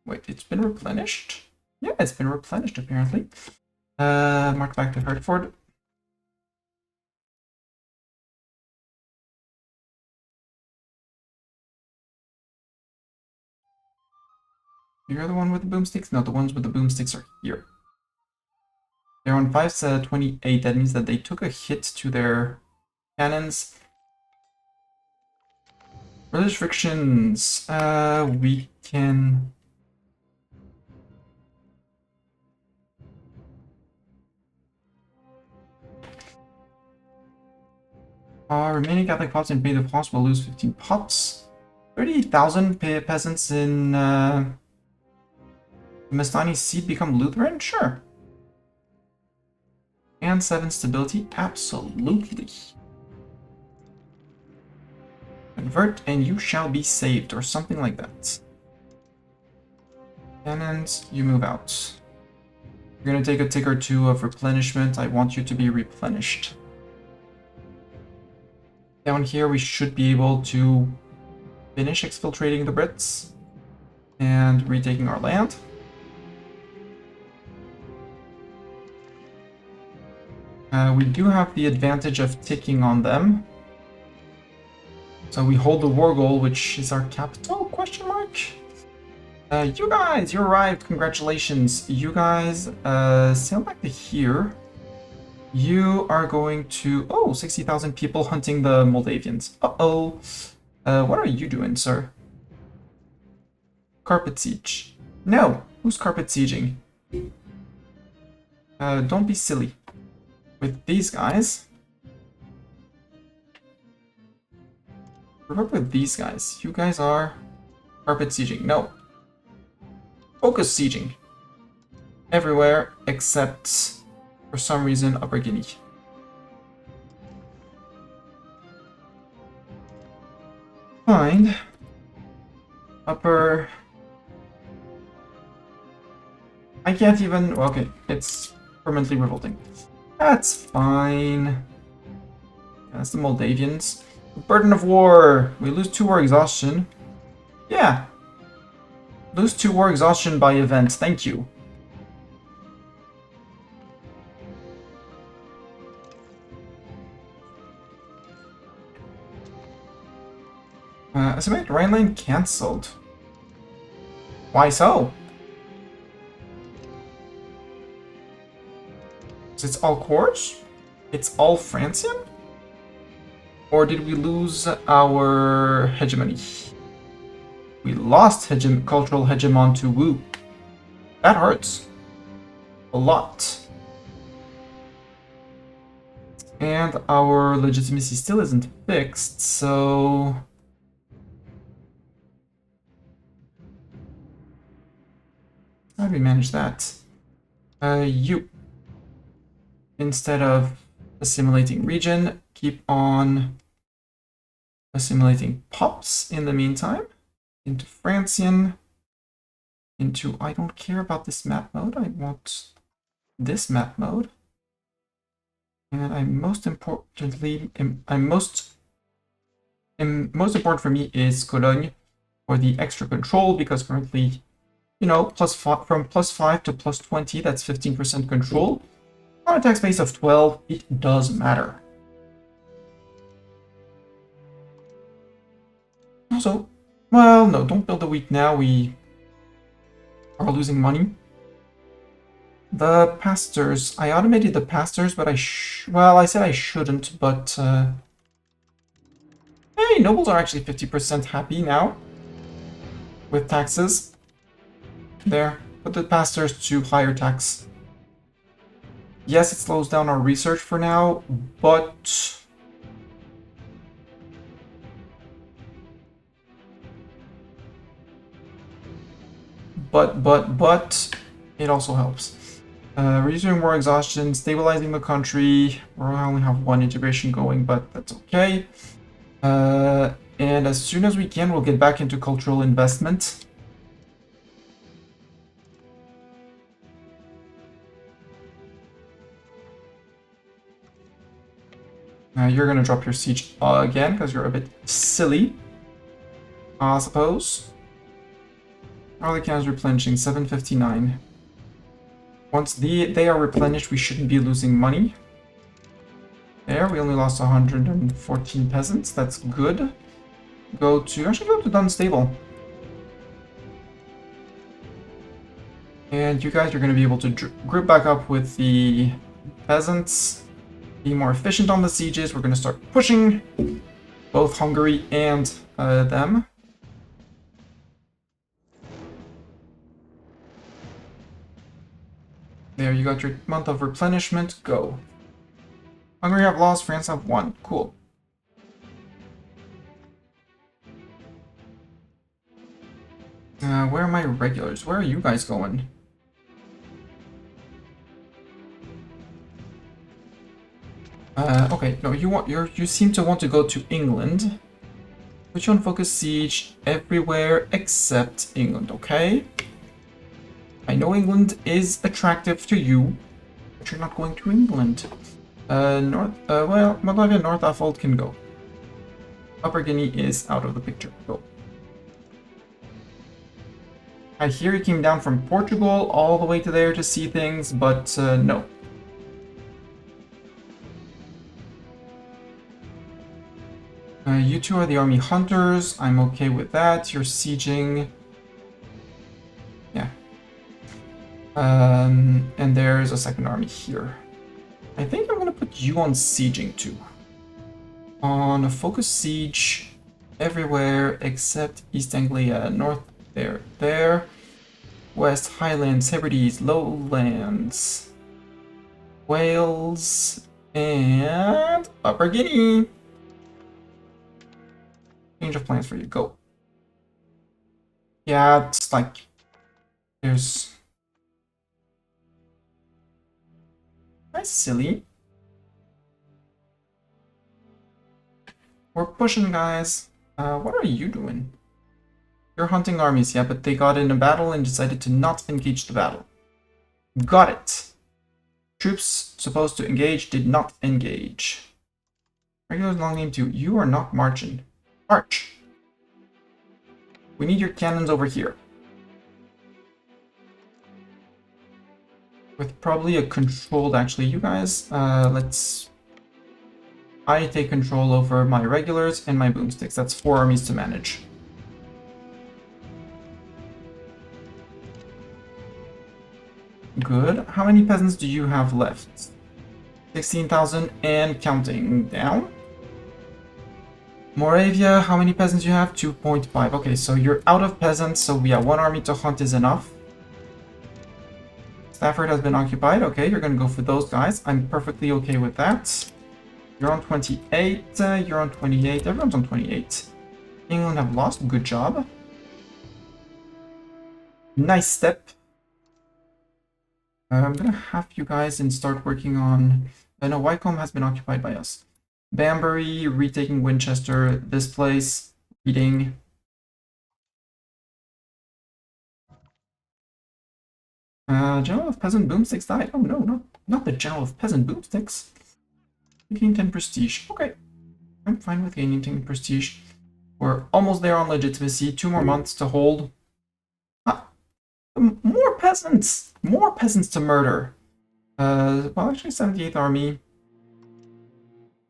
Wait, it's been replenished? Yeah, it's been replenished apparently. Mark back to Hertford. You're the one with the boomsticks? No, the ones with the boomsticks are here. They're on 528. That means that they took a hit to their cannons. Religious frictions. We can... remaining Catholic pops in Pays de France will lose 15 pops. 30,000 peasants in Mastani's seat become Lutheran? Sure. And 7 stability? Absolutely. Convert and you shall be saved, or something like that. Cannons, you move out. You're gonna take a tick or two of replenishment. I want you to be replenished. Down here, we should be able to finish exfiltrating the Brits and retaking our land. We do have the advantage of ticking on them. So we hold the war goal, which is our capital, question mark? You guys, you arrived, congratulations. You guys, sail back to here. You are going to... Oh, 60,000 people hunting the Moldavians. Uh-oh. What are you doing, sir? Carpet siege. No, who's carpet sieging? Don't be silly. With these guys... Remember these guys. You guys are carpet sieging. No. Focus sieging. Everywhere except, for some reason, Upper Guinea. Fine. Upper... I can't even... Okay, it's permanently revolting. That's fine. That's the Moldavians. Burden of war. We lose 2 war exhaustion. Yeah. Lose 2 war exhaustion by event. Thank you. Asymmetric Rhineland cancelled. Why so? So it's all cores? It's all Francian? Or did we lose our hegemony? We lost cultural hegemon to Wu. That hurts. A lot. And our legitimacy still isn't fixed, so... How do we manage that? You. Instead of assimilating region, keep on assimilating pops in the meantime. Into Francian. Into... I don't care about this map mode. I want this map mode. And most important for me is Cologne for the extra control, because currently, you know, from +5 to +20, that's 15% control. On a tax base of 12, it does matter. Also, well, no, don't build a week now. We are losing money. The pastors. I automated the pastors, but well, I said I shouldn't, but... Hey, nobles are actually 50% happy now. With taxes. There. Put the pastors to higher tax. Yes, it slows down our research for now, but... But, it also helps. Reducing war exhaustion, stabilizing the country. We only have one integration going, but that's okay. And as soon as we can, we'll get back into cultural investment. You're gonna drop your siege again, because you're a bit silly. I suppose. Early cans replenishing, 759. Once they are replenished, we shouldn't be losing money. There, we only lost 114 peasants. That's good. Actually go to unstable. And you guys are going to be able to group back up with the peasants. Be more efficient on the sieges. We're going to start pushing both Hungary and them. There, you got your month of replenishment. Go. Hungary have lost, France have won. Cool. Where are my regulars? Where are you guys going? Okay, no, you seem to want to go to England. Put you on focus siege everywhere except England, okay? I know England is attractive to you, but you're not going to England. Well, Moldavia North Affold can go. Upper Guinea is out of the picture. Go. I hear you came down from Portugal all the way to there to see things, but no. You two are the army hunters. I'm okay with that. You're sieging. Yeah. And there's a second army here. I think I'm gonna put you on sieging too. On a focus siege everywhere except East Anglia, North there, West Highlands, Hebrides, Lowlands, Wales, and Upper Guinea. Change of plans for you. Go. Yeah, it's like there's. That's silly. We're pushing, guys. What are you doing? You're hunting armies, yeah, but they got in a battle and decided to not engage the battle. Got it. Troops supposed to engage did not engage. Regulars long name 2. You are not marching. March. We need your cannons over here. With probably a controlled, actually, you guys, I take control over my regulars and my boomsticks. That's 4 armies to manage. Good. How many peasants do you have left? 16,000 and counting down. Moravia, how many peasants do you have? 2.5. Okay, so you're out of peasants, so yeah, 1 army to hunt is enough. Stafford has been occupied. Okay, you're gonna go for those guys. I'm perfectly okay with that. You're on 28. You're on 28. Everyone's on 28. England have lost. Good job. Nice step. I'm gonna have you guys and start working on... no, Wycombe has been occupied by us. Banbury, retaking Winchester, this place, reading. General of Peasant Boomsticks died. Oh no, not the General of Peasant Boomsticks. Gain 10 prestige. Okay. I'm fine with gaining 10 prestige. We're almost there on legitimacy. 2 more months to hold. More peasants! More peasants to murder. Well, actually, 78th Army.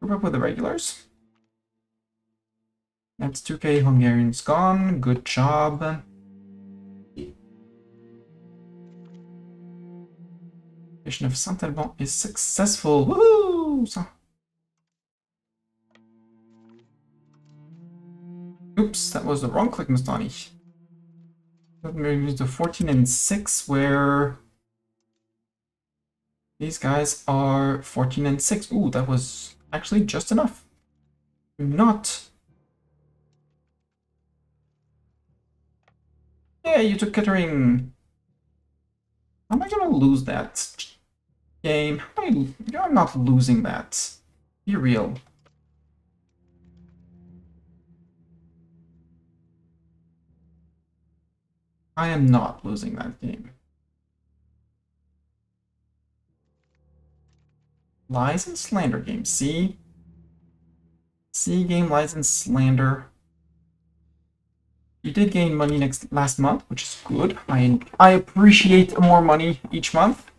Group up with the regulars. That's 2k Hungarians gone. Good job. Mission of Saint-Alban is successful. Woo! Oops, that was the wrong click, Mustani. That moves to 14 and 6, where these guys are 14 and 6. Ooh, that was actually just enough. Not. Yeah, you took Kettering. How am I gonna lose that game? You're not losing that. Be real. I am not losing that game. Lies and slander game. See? See, game lies and slander. You did gain money last month, which is good. I appreciate more money each month.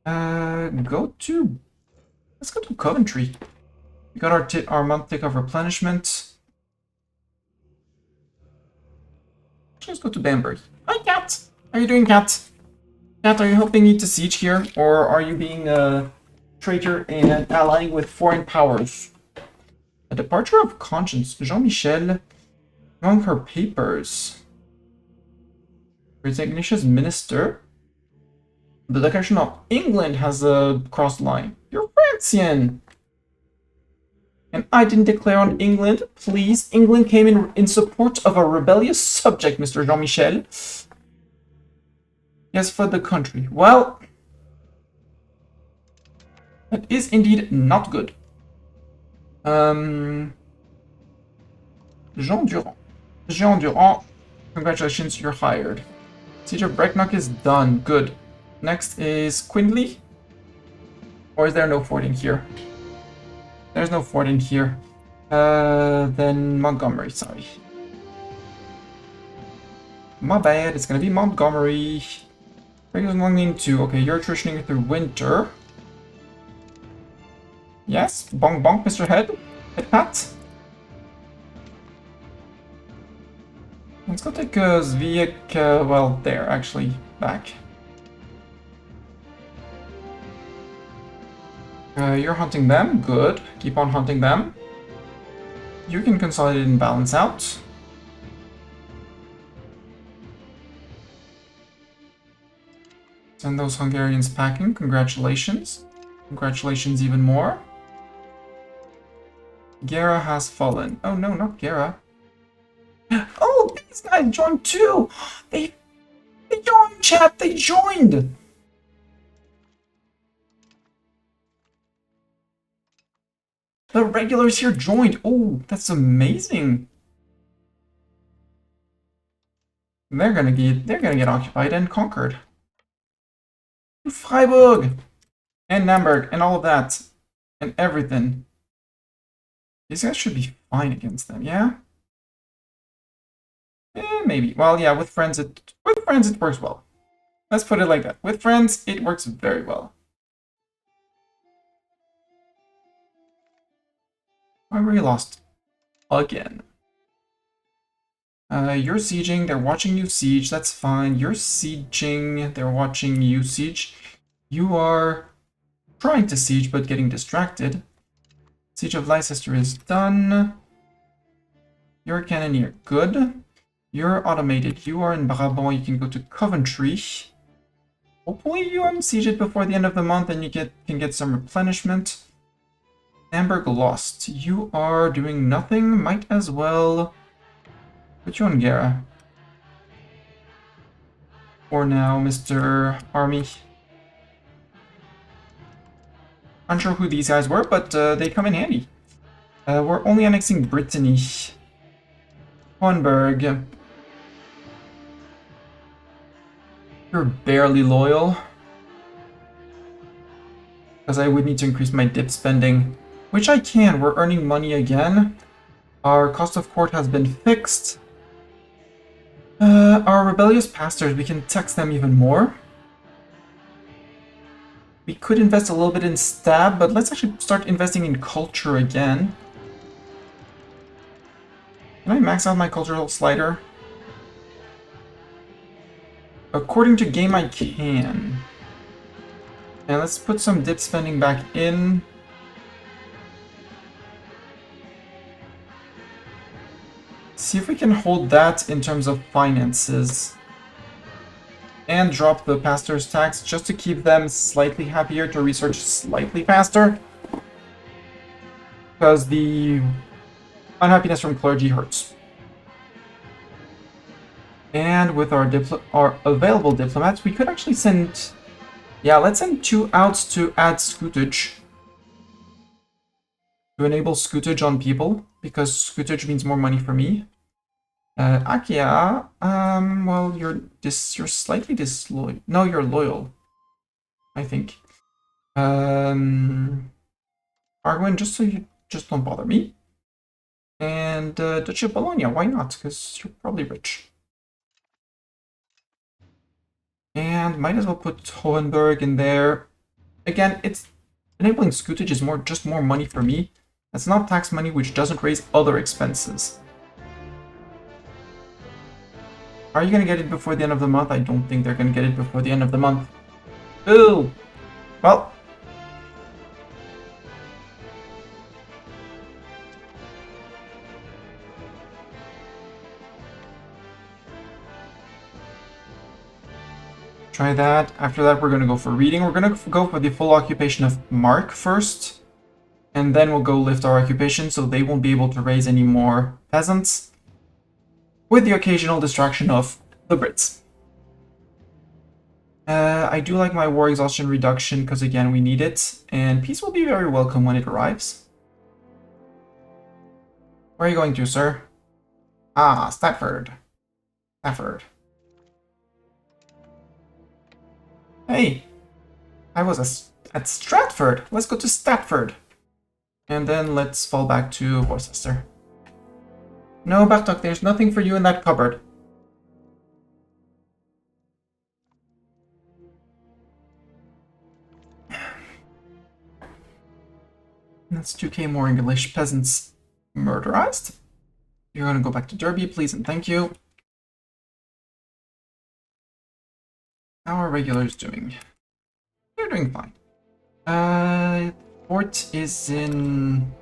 Let's go to Coventry. We got our month tick of replenishment. Let's go to Bamberg. Hi, Cat. How are you doing, Cat? Cat, are you helping me to siege here, or are you being a traitor and allying with foreign powers? A departure of conscience. Jean-Michel, among her papers. Ignatius minister. The declaration of England has a cross line. You're Francian! And I didn't declare on England. Please, England came in support of a rebellious subject, Mr. Jean-Michel. Yes, for the country. Well, that is indeed not good. Jean Durand. Jean Durand, congratulations, you're hired. Siege of Brecknock is done. Good. Next is Quindley. Or is there no fort in here? There's no fort in here. Then Montgomery, sorry. My bad, it's gonna be Montgomery. Regular longing to, okay, you're attritioning through winter. Yes, bonk bonk, Mr. Head. Head pat. Let's go take Zviek, well, there, actually, back. You're hunting them, good. Keep on hunting them. You can consolidate and balance out. Send those Hungarians packing, congratulations. Congratulations even more. Gera has fallen. Oh no, not Gera. Oh, these guys joined too! They joined, chat, they joined! The regulars here joined. Oh, that's amazing. They're gonna get occupied and conquered. Freiburg and Namberg and all of that and everything. These guys should be fine against them, yeah? Maybe. Well, yeah, with friends it works well. Let's put it like that. With friends, it works very well. I really lost again. You're sieging, they're watching you siege, that's fine. You're sieging, they're watching you siege. You are trying to siege, but getting distracted. Siege of Leicester is done. You're a cannoneer, good. You're automated, you are in Brabant, you can go to Coventry. Hopefully you siege it before the end of the month and you can get some replenishment. Amberg lost. You are doing nothing, might as well put you on Gera. For now, Mr. Army. Unsure who these guys were, but they come in handy. We're only annexing Brittany. Hohenberg. You're barely loyal. Because I would need to increase my dip spending. Which I can, we're earning money again. Our cost of court has been fixed. Our rebellious pastors, we can tax them even more. We could invest a little bit in stab, but let's actually start investing in culture again. Can I max out my cultural slider? According to game, I can. And let's put some dip spending back in. See if we can hold that in terms of finances. And drop the pastor's tax just to keep them slightly happier to research slightly faster. Because the unhappiness from clergy hurts. And with our available diplomats, we could actually send... Yeah, let's send 2 out to add scutage. To enable scutage on people, because scutage means more money for me. Akia, well, you're slightly disloyal. No, you're loyal, I think. Arwen, just so you just don't bother me. And Duchy of Bologna, why not? Because you're probably rich. And might as well put Hohenberg in there. Again, it's enabling scutage is just more money for me. That's not tax money, which doesn't raise other expenses. Are you going to get it before the end of the month? I don't think they're going to get it before the end of the month. Ooh! Well. Try that. After that, we're going to go for reading. We're going to go for the full occupation of Mark first. And then we'll go lift our occupation, so they won't be able to raise any more peasants. With the occasional distraction of the Brits. I do like my war exhaustion reduction, because again, we need it. And peace will be very welcome when it arrives. Where are you going to, sir? Ah, Stafford. Stafford. Hey! I was at Stratford! Let's go to Stafford! And then let's fall back to Worcester. No, Bartok, there's nothing for you in that cupboard. That's 2k more English peasants murderized. You're gonna go back to Derby, please and thank you. How are regulars doing? They're doing fine. Fort is in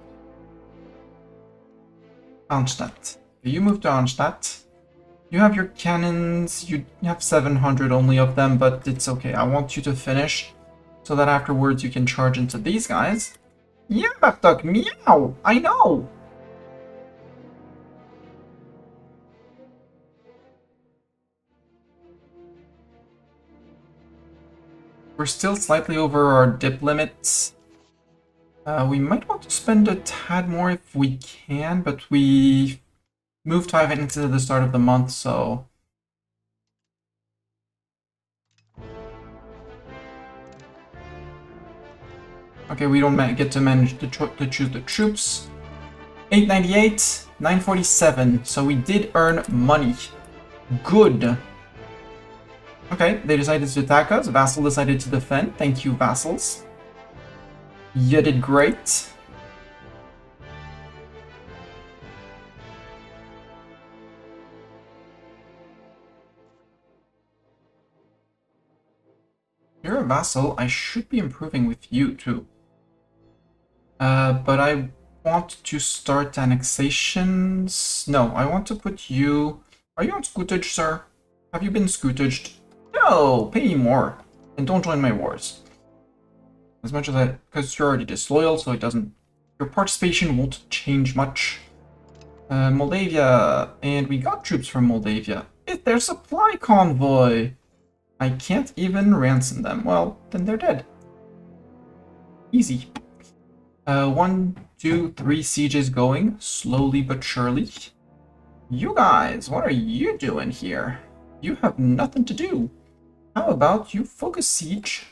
Arnstadt. You move to Arnstadt. You have your cannons, you have 700 only of them, but it's okay. I want you to finish so that afterwards you can charge into these guys. Yeah, Bartok, meow! I know! We're still slightly over our dip limits. We might want to spend a tad more if we can, but we moved 5 into the start of the month, so... Okay, we don't get to manage to choose the troops. 898, 947, so we did earn money. Good. Okay, they decided to attack us. Vassal decided to defend. Thank you, vassals. You did great. You're a vassal. I should be improving with you, too. But I want to start annexations. No, I want to put you... Are you on scutage, sir? Have you been scutaged? No, pay me more. And don't join my wars. As much as because you're already disloyal, so it doesn't... Your participation won't change much. Moldavia, and we got troops from Moldavia. It's their supply convoy! I can't even ransom them. Well, then they're dead. Easy. 1, 2, 3 sieges going, slowly but surely. You guys, what are you doing here? You have nothing to do. How about you focus siege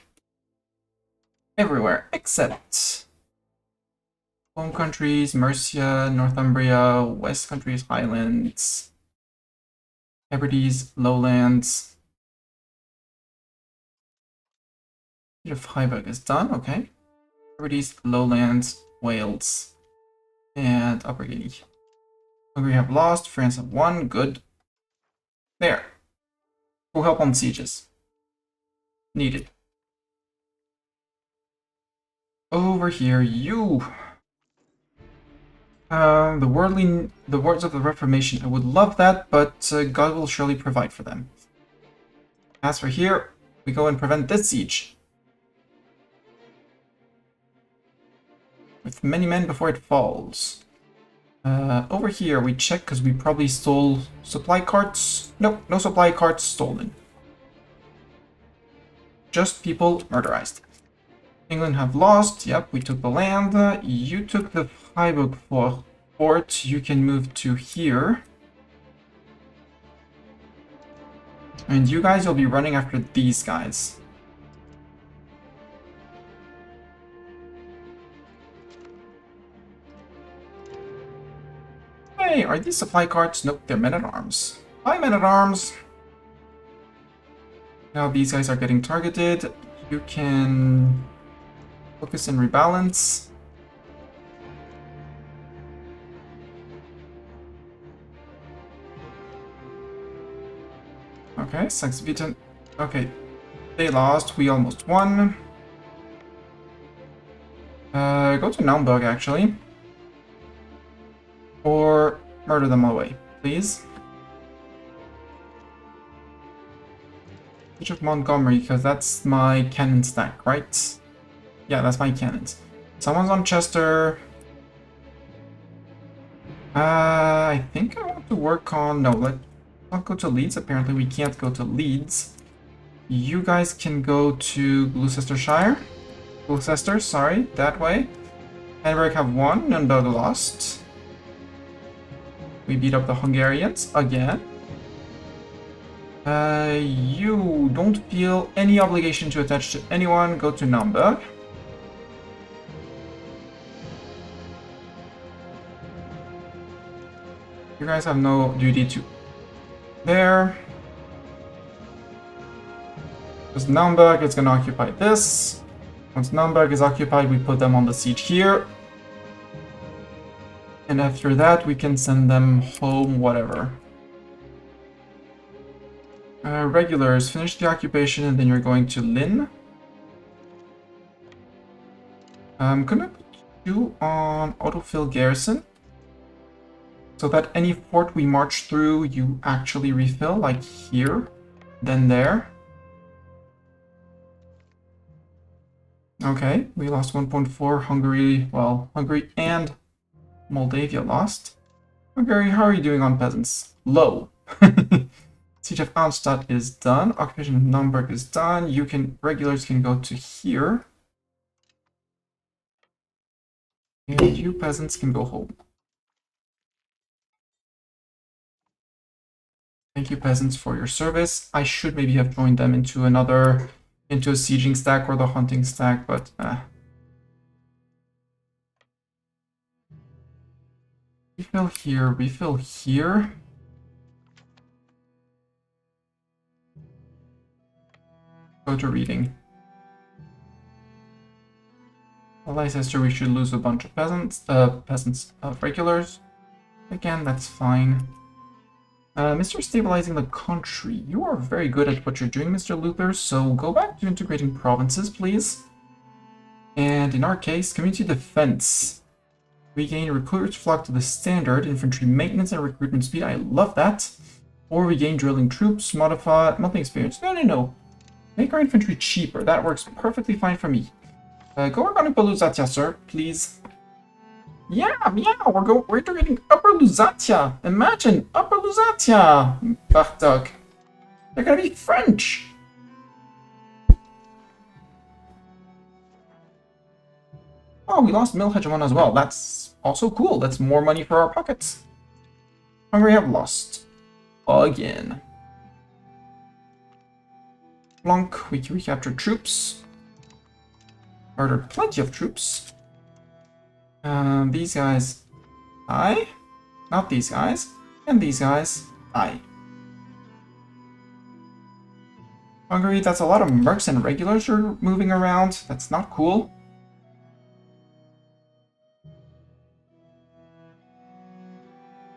everywhere except home countries, Mercia, Northumbria, West countries, Highlands, Hebrides, Lowlands. Siege of Freiburg is done, okay. Hebrides, Lowlands, Wales, and Upper Guinea. Hungary have lost, France have won, good. There. Full help on sieges. Needed. Over here, you. The words of the Reformation. I would love that, but God will surely provide for them. As for here, we go and prevent this siege. With many men before it falls. Over here, we check because we probably stole supply carts. Nope, no supply carts stolen. Just people murderized. England have lost. Yep, we took the land. You took the Freiburg fort. You can move to here. And you guys will be running after these guys. Hey, are these supply carts? Nope, they're men-at-arms. Hi, men-at-arms! Now these guys are getting targeted. You can focus and rebalance. Okay, Saxe-Witten. Okay, they lost. We almost won. Go to Naumburg, actually. Or murder them all away, please. Siege of Montgomery, because that's my cannon stack, right? Yeah, that's my cannons. Someone's on Chester. I think I want to work on... No, let's not go to Leeds. Apparently we can't go to Leeds. You guys can go to Gloucestershire. Gloucester, sorry, that way. Edinburgh have won, Nuremberg lost. We beat up the Hungarians again. You don't feel any obligation to attach to anyone. Go to Naumburg. You guys have no duty to there. Because Naumburg is going to occupy this. Once Naumburg is occupied, we put them on the siege here. And after that, we can send them home, whatever. Regulars, finish the occupation and then you're going to Lynn. I'm gonna put you on autofill garrison. So that any fort we march through, you actually refill, like here, then there. Okay, we lost 1.4. Hungary, well, Hungary and Moldavia lost. Hungary, how are you doing on peasants? Low. Siege of Arnstadt is done. Occupation of Naumburg is done. Regulars can go to here. And you peasants can go home. Thank you, peasants, for your service. I should maybe have joined them into a sieging stack or the hunting stack, but refill here, refill here. Go to reading. Leicester, we should lose a bunch of regulars. Again, that's fine. Mr. Stabilizing the country. You are very good at what you're doing, Mr. Luther, so go back to integrating provinces, please. And in our case, community defense. Regain recruits flock to the standard, infantry maintenance and recruitment speed. I love that. Or regain drilling troops, modify mounting experience. No. Make our infantry cheaper. That works perfectly fine for me. Go work on Upper Lusatia, sir, please. Yeah, we're integrating Upper Lusatia. Imagine, Upper Lusatia, Bartok. They're gonna be French. Oh, we lost Mill Hegemon as well. That's also cool. That's more money for our pockets. Hungary have lost. Again. Blanc, we recaptured troops. Murdered plenty of troops. These guys, aye. Not these guys. And these guys, aye. Hungary, that's a lot of mercs and regulars are moving around. That's not cool.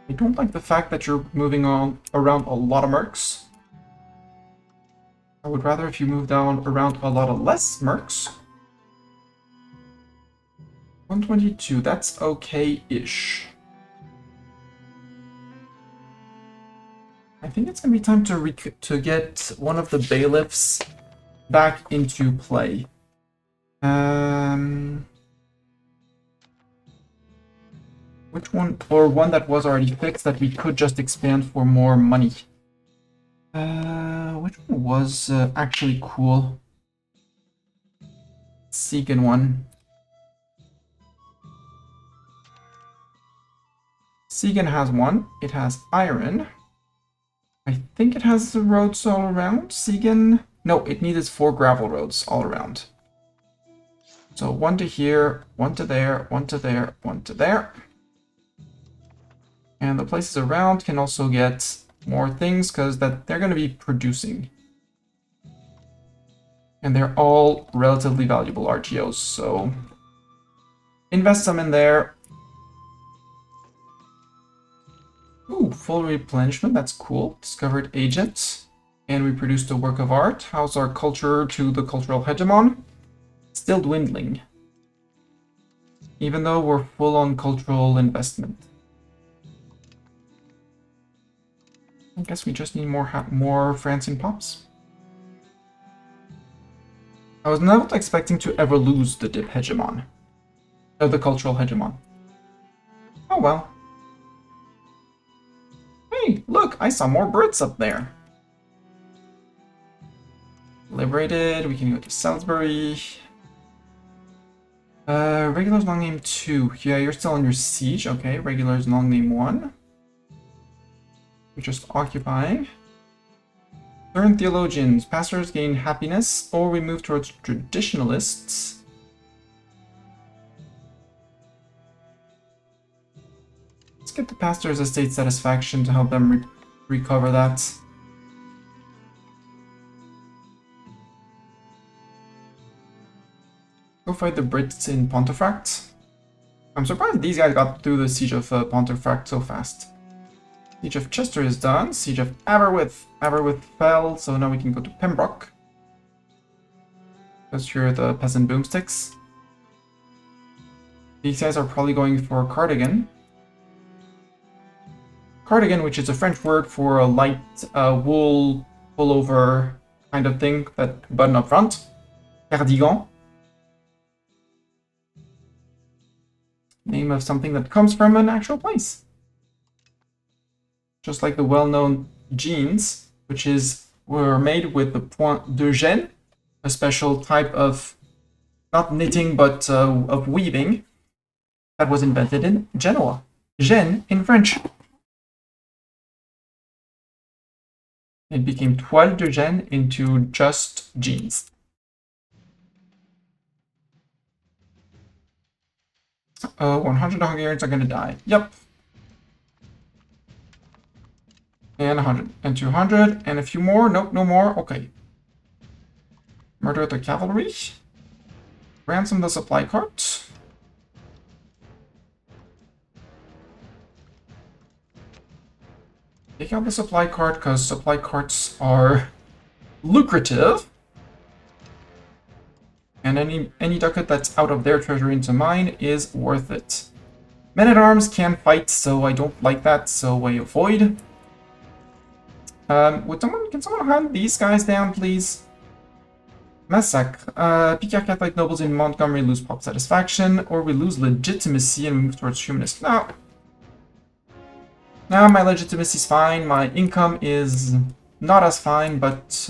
I don't like the fact that you're moving around a lot of mercs. I would rather if you moved down around a lot of less mercs. 122, that's okay-ish. I think it's gonna be time to get one of the bailiffs back into play. Which one, or one that was already fixed that we could just expand for more money? Which one was actually cool? Siegen one. Siegen has one. It has iron. I think it has the roads all around. Siegen... No, it needed 4 gravel roads all around. So 1 to here, 1 to there, 1 to there, 1 to there. And the places around can also get more things because that they're going to be producing. And they're all relatively valuable RTOs, so invest some in there. Ooh, full replenishment, that's cool. Discovered agent. And we produced a work of art. How's our culture to the cultural hegemon? Still dwindling. Even though we're full on cultural investment. I guess we just need more Francine pops. I was not expecting to ever lose the dip hegemon. The cultural hegemon. Oh well. Hey, look, I saw more Brits up there. Liberated, we can go to Salisbury. Regulars long name 2. Yeah, you're still under siege. Okay, regulars long name 1. We're just occupying. Learn theologians. Pastors gain happiness, or we move towards traditionalists. Let's get the pastors' estate satisfaction to help them recover that. Go fight the Brits in Pontefract. I'm surprised these guys got through the siege of Pontefract so fast. Siege of Chester is done. Siege of Aberystwyth. Aberystwyth fell, so now we can go to Pembroke. Because you're the peasant boomsticks. These guys are probably going for cardigan. Cardigan, which is a French word for a light wool pullover kind of thing, that button up front. Cardigan. Name of something that comes from an actual place. Just like the well-known jeans, which were made with the point de gêne, a special type of, not knitting, but of weaving, that was invented in Genoa. Gêne in French. It became toile de gêne into just jeans. 100 Hungarians are gonna die. Yep. And 100. And 200. And a few more. Nope, no more. Okay. Murder the cavalry. Ransom the supply cart. Take out the supply cart because supply carts are lucrative. And any ducat that's out of their treasury into mine is worth it. Men-at-arms can fight, so I don't like that, so I avoid. Can someone hunt these guys down, please? Massacre. Picard Catholic nobles in Montgomery lose pop satisfaction, or we lose legitimacy and move towards humanist. No. Now my legitimacy's fine, my income is not as fine, but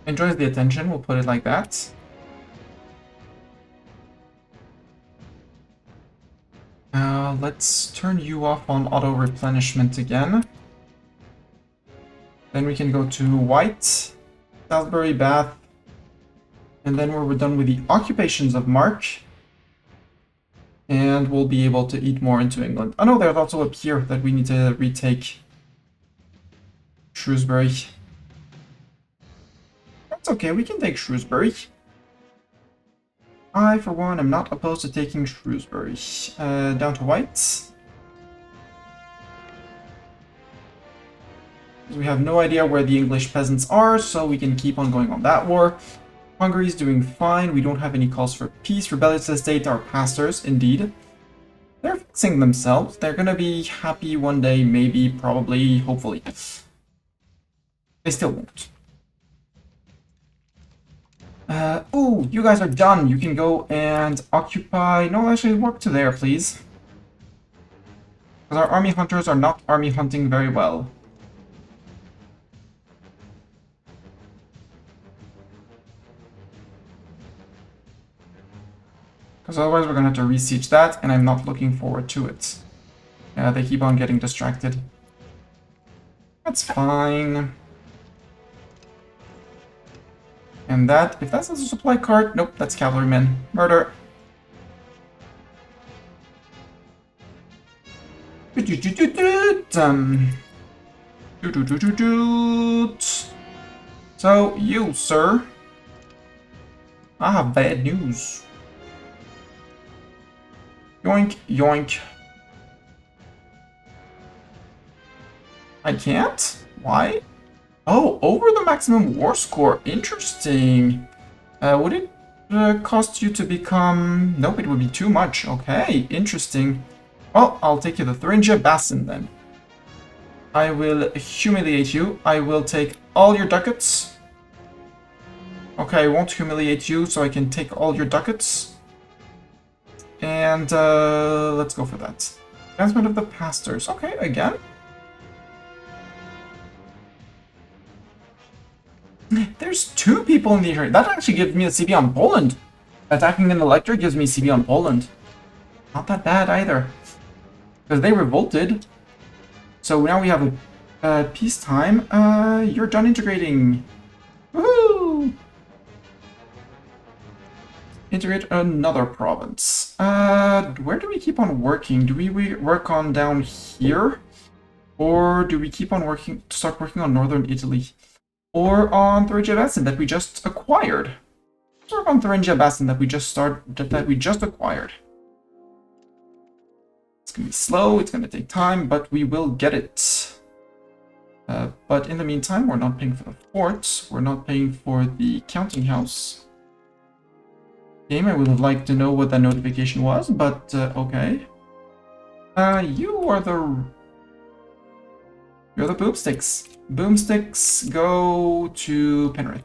enjoys the attention, we'll put it like that. Let's turn you off on auto-replenishment again. Then we can go to White, Salisbury, Bath, and then we're done with the occupations of March. And we'll be able to eat more into England. Oh no, there's also a pier that we need to retake. Shrewsbury. That's okay, we can take Shrewsbury. I, for one, am not opposed to taking Shrewsbury. Down to White. We have no idea where the English peasants are, so we can keep on going on that war. Hungary's doing fine. We don't have any calls for peace. Rebellious estate are pastors, indeed. They're fixing themselves. They're gonna be happy one day, maybe, probably, hopefully. They still won't. Ooh, you guys are done. You can go and occupy... No, actually, walk to there, please. Because our army hunters are not army hunting very well. Because otherwise we're going to have to re-siege that, and I'm not looking forward to it. Yeah, they keep on getting distracted. That's fine. And that, if that's a supply cart, nope, that's cavalrymen. Murder. So, you, sir, I have bad news. Yoink, yoink. I can't? Why? Oh, over the maximum war score. Interesting. Would it cost you to become... Nope, it would be too much. Okay, interesting. Well, I'll take you the Thuringia Basin then. I will humiliate you. I will take all your ducats. Okay, I won't humiliate you, so I can take all your ducats. And let's go for that. Advancement of the pastors. Okay, again. There's 2 people in the area. That actually gives me a CB on Poland. Attacking an elector gives me CB on Poland. Not that bad either. Because they revolted. So now we have a peacetime. You're done integrating. Woohoo! Integrate another province. Where do we keep on working? Do we work on down here? Or do we keep on start working on northern Italy? Or on Thuringia Basin that we just acquired? Let's work on Thuringia Basin that we just acquired. It's gonna be slow, it's gonna take time, but we will get it. But in the meantime, we're not paying for the forts, we're not paying for the counting house. Game, I would have liked to know what that notification was, but okay. You're the boomsticks. Boomsticks, go to Penrith.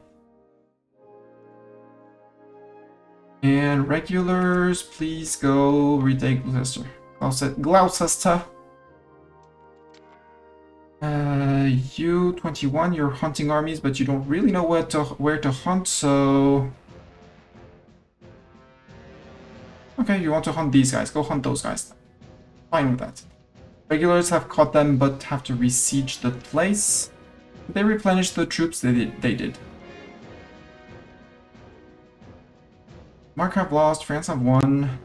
And regulars, please go retake Gloucester. Gloucester. You 21, you're hunting armies, but you don't really know where to hunt, so... Okay, you want to hunt these guys, go hunt those guys. Fine with that. Regulars have caught them, but have to re-siege the place. They replenished the troops, they did. Mark have lost, France have won.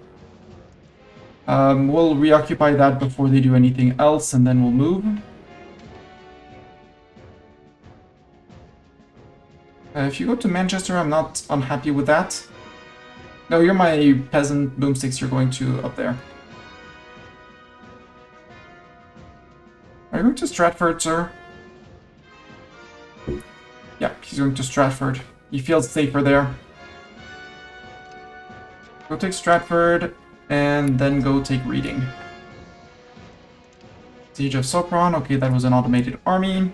We'll reoccupy that before they do anything else, and then we'll move. If you go to Manchester, I'm not unhappy with that. No, you're my peasant boomsticks, you're going to up there. Are you going to Stratford, sir? Yeah, he's going to Stratford. He feels safer there. Go take Stratford, and then go take Reading. Siege of Sopron, okay, that was an automated army.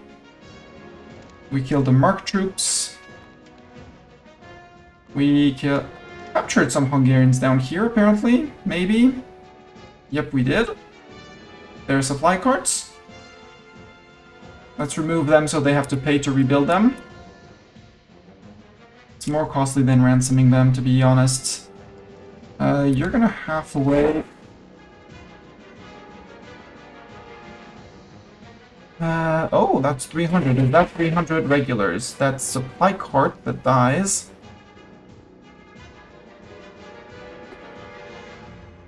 We killed the Mark troops. We captured some Hungarians down here, apparently. Maybe. Yep, we did. There are supply carts. Let's remove them so they have to pay to rebuild them. It's more costly than ransoming them, to be honest. You're gonna halfway. Oh, that's 300. Is that 300 regulars? That's supply cart that dies.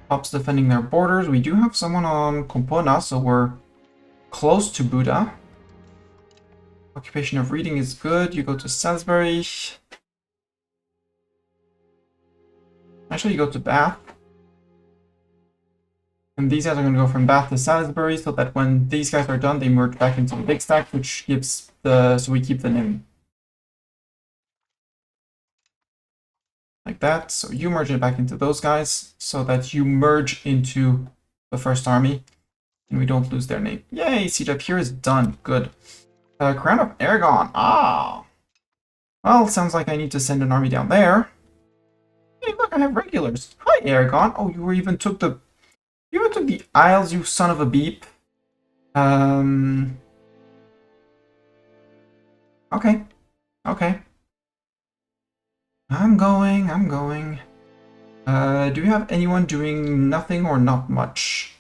Pops defending their borders. We do have someone on Compona, so we're close to Buda. Occupation of Reading is good. You go to Salisbury. Actually, you go to Bath. And these guys are going to go from Bath to Salisbury, so that when these guys are done, they merge back into the big stack, which gives the... so we keep the name. like that. So you merge it back into those guys so that you merge into the first army and we don't lose their name. Yay, siege up here is done. Good. Crown of Aragon. Ah. Well, sounds like I need to send an army down there. Hey, look, I have regulars. Hi, Aragon. Oh, you even took the Isles, you son of a beep. Okay. Okay. I'm going. Do you have anyone doing nothing or not much?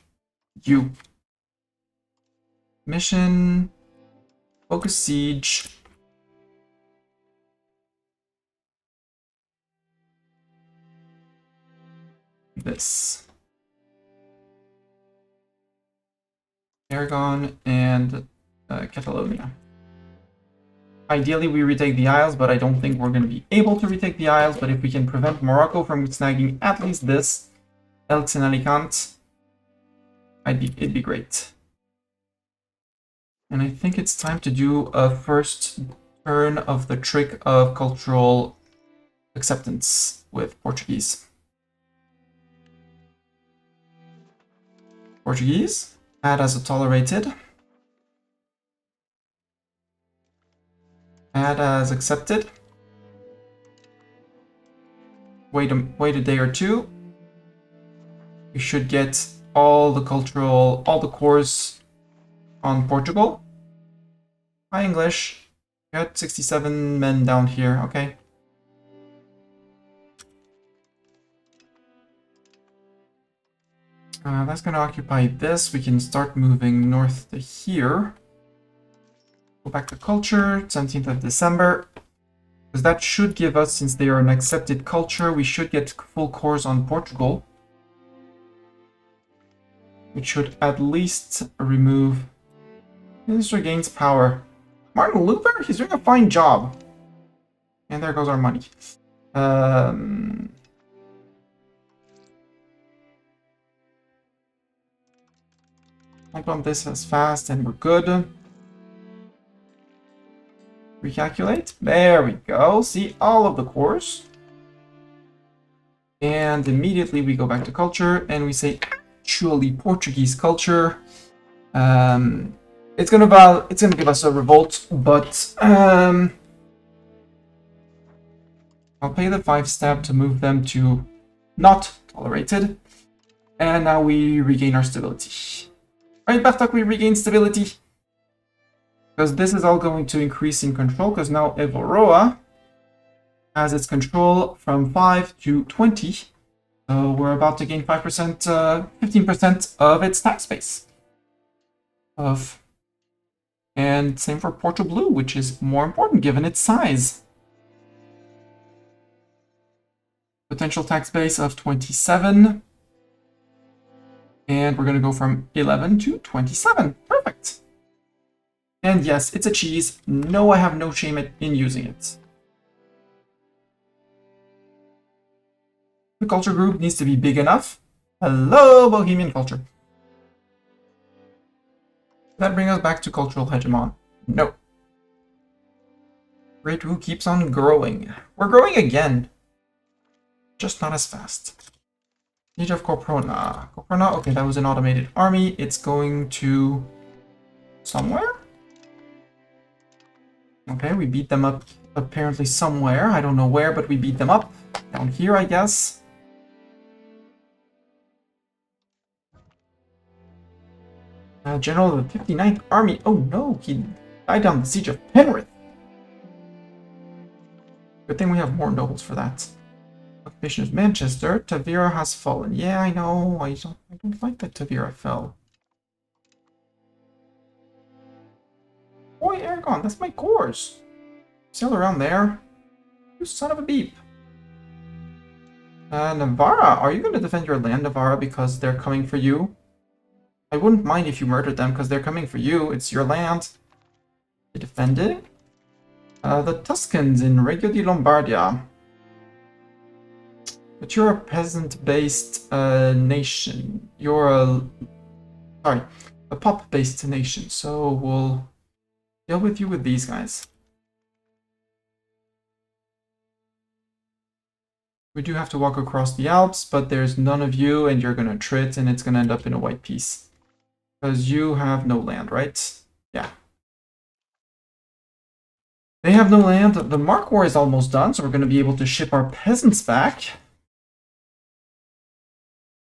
You. Mission. Focus siege. This. Aragon and Catalonia. Ideally, we retake the Isles, but I don't think we're going to be able to retake the Isles. But if we can prevent Morocco from snagging at least this, Elx and Alicante, it'd be great. And I think it's time to do a first turn of the trick of cultural acceptance with Portuguese. Portuguese, add as a tolerated. Add as accepted. Wait a day or two. You should get all the cores on Portugal. Hi, English. Got 67 men down here, okay. That's gonna occupy this. We can start moving north to here. Go back to culture, 17th of December. Because that should give us, since they are an accepted culture, we should get full cores on Portugal. Which should at least remove... This regains power. Martin Luther? He's doing a fine job. And there goes our money. I'll bump this as fast and we're good. Recalculate. There we go. See all of the cores. And immediately we go back to culture and we say actually Portuguese culture. It's gonna give us a revolt, but I'll pay the 5 stab to move them to not tolerated. And now we regain our stability. Right, Bartok, we regain stability. Because this is all going to increase in control, because now Evoroa has its control from 5 to 20. So we're about to gain 5%, 15% of its tax base. And same for Porto Blue, which is more important given its size. Potential tax base of 27. And we're going to go from 11 to 27. Perfect. And yes, it's a cheese. No, I have no shame in using it. The culture group needs to be big enough. Hello, Bohemian culture. That brings us back to cultural hegemon. No. Great Wu keeps on growing. We're growing again. Just not as fast. Siege of Corprona. Corprona, okay, that was an automated army. It's going to... somewhere? Okay, we beat them up apparently somewhere. I don't know where, but we beat them up. Down here, I guess. General of the 59th Army. Oh no, he died on the Siege of Penrith. Good thing we have more nobles for that. Occupation of Manchester. Tavira has fallen. Yeah, I know. I don't like that Tavira fell. Boy, Aragon, that's my cores. Still around there. You son of a beep. Navarra, are you going to defend your land, Navarra, because they're coming for you? I wouldn't mind if you murdered them, because they're coming for you. It's your land. You defend it. The Tuscans in Reggio di Lombardia. But you're a peasant-based nation. You're a pop-based nation, so we'll deal with you with these guys. We do have to walk across the Alps, but there's none of you, and you're gonna trit, and it's gonna end up in a white piece. Because you have no land, right? Yeah. They have no land. The Mark War is almost done, so we're gonna be able to ship our peasants back.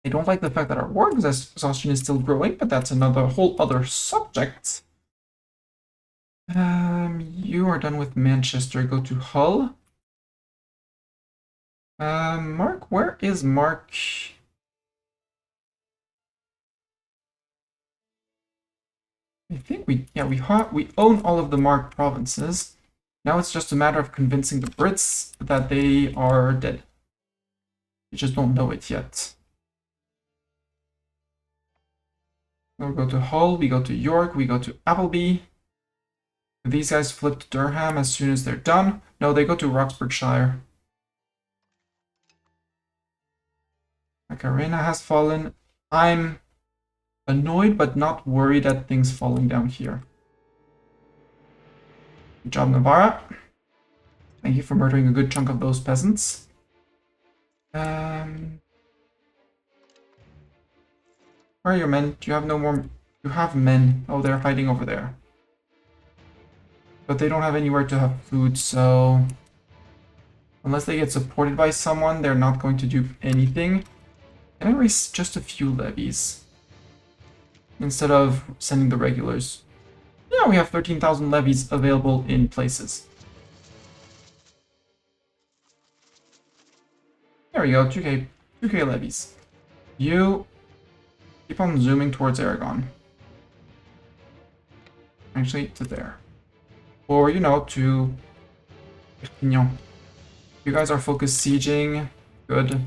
I don't like the fact that our war exhaustion is still growing, but that's another whole other subject. You are done with Manchester. Go to Hull. Mark, where is Mark? I think we own all of the Mark provinces. Now it's just a matter of convincing the Brits that they are dead. We just don't know it yet. We'll go to Hull, we go to York, we go to Appleby. These guys flip to Durham as soon as they're done. No, they go to Roxburghshire. Macarena has fallen. I'm annoyed but not worried at things falling down here. Good job, Navarra. Thank you for murdering a good chunk of those peasants. Where are your men? Do you have no more? You have men. Oh, they're hiding over there. But they don't have anywhere to have food, so... Unless they get supported by someone, they're not going to do anything. Can I raise just a few levies? Instead of sending the regulars. Yeah, we have 13,000 levies available in places. There we go, 2k levies. You keep on zooming towards Aragon. Actually, to there. Or, you know, to Perpignan. You guys are focused sieging. Good.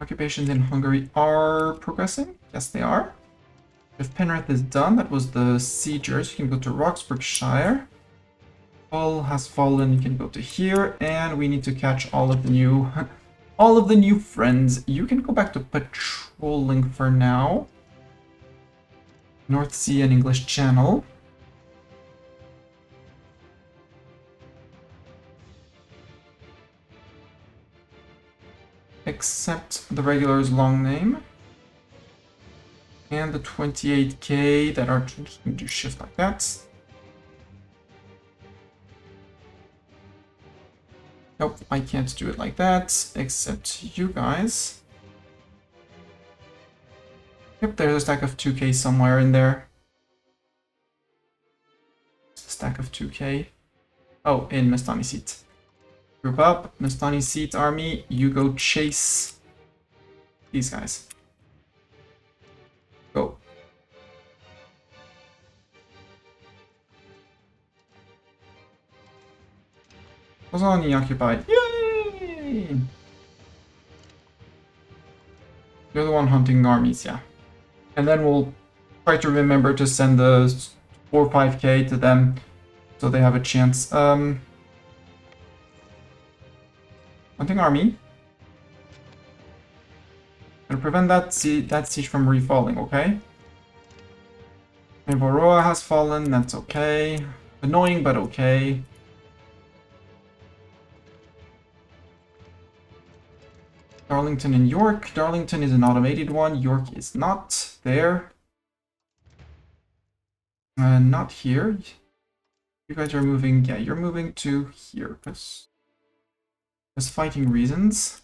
Occupations in Hungary are progressing. Yes, they are. If Penrith is done, that was the siegers. You can go to Roxburghshire. Hull has fallen. You can go to here, and we need to catch all of the new, all of the new friends. You can go back to patrolling for now. North Sea and English Channel. Except the regular's long name. And the 28k that are just going to shift like that. Nope, I can't do it like that, except you guys. Yep, there's a stack of 2k somewhere in there. Stack of 2k. Oh, in Mestani Seat. Group up, Mestani Seat army, you go chase these guys. Go. Ozani occupied. Yay! You're the one hunting armies, yeah. And then we'll try to remember to send the 4 or 5k to them so they have a chance. Hunting army. Gonna prevent that siege from refalling, okay? Varroa has fallen, that's okay. Annoying, but okay. Darlington and York. Darlington is an automated one. York is not. There. Not here. You guys are moving. Yeah, you're moving to here because fighting reasons.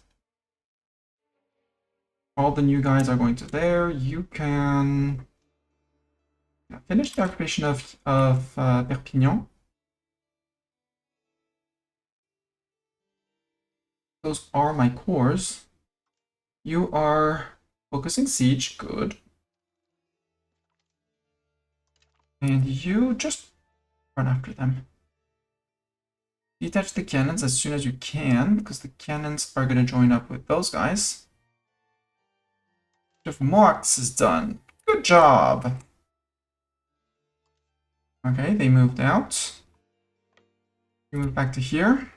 All the new guys are going to there. You can finish the occupation of Perpignan. Those are my cores. You are focusing siege, good. And you just run after them. Detach the cannons as soon as you can, because the cannons are going to join up with those guys. If Mox is done. Good job! Okay, they moved out. You move back to here.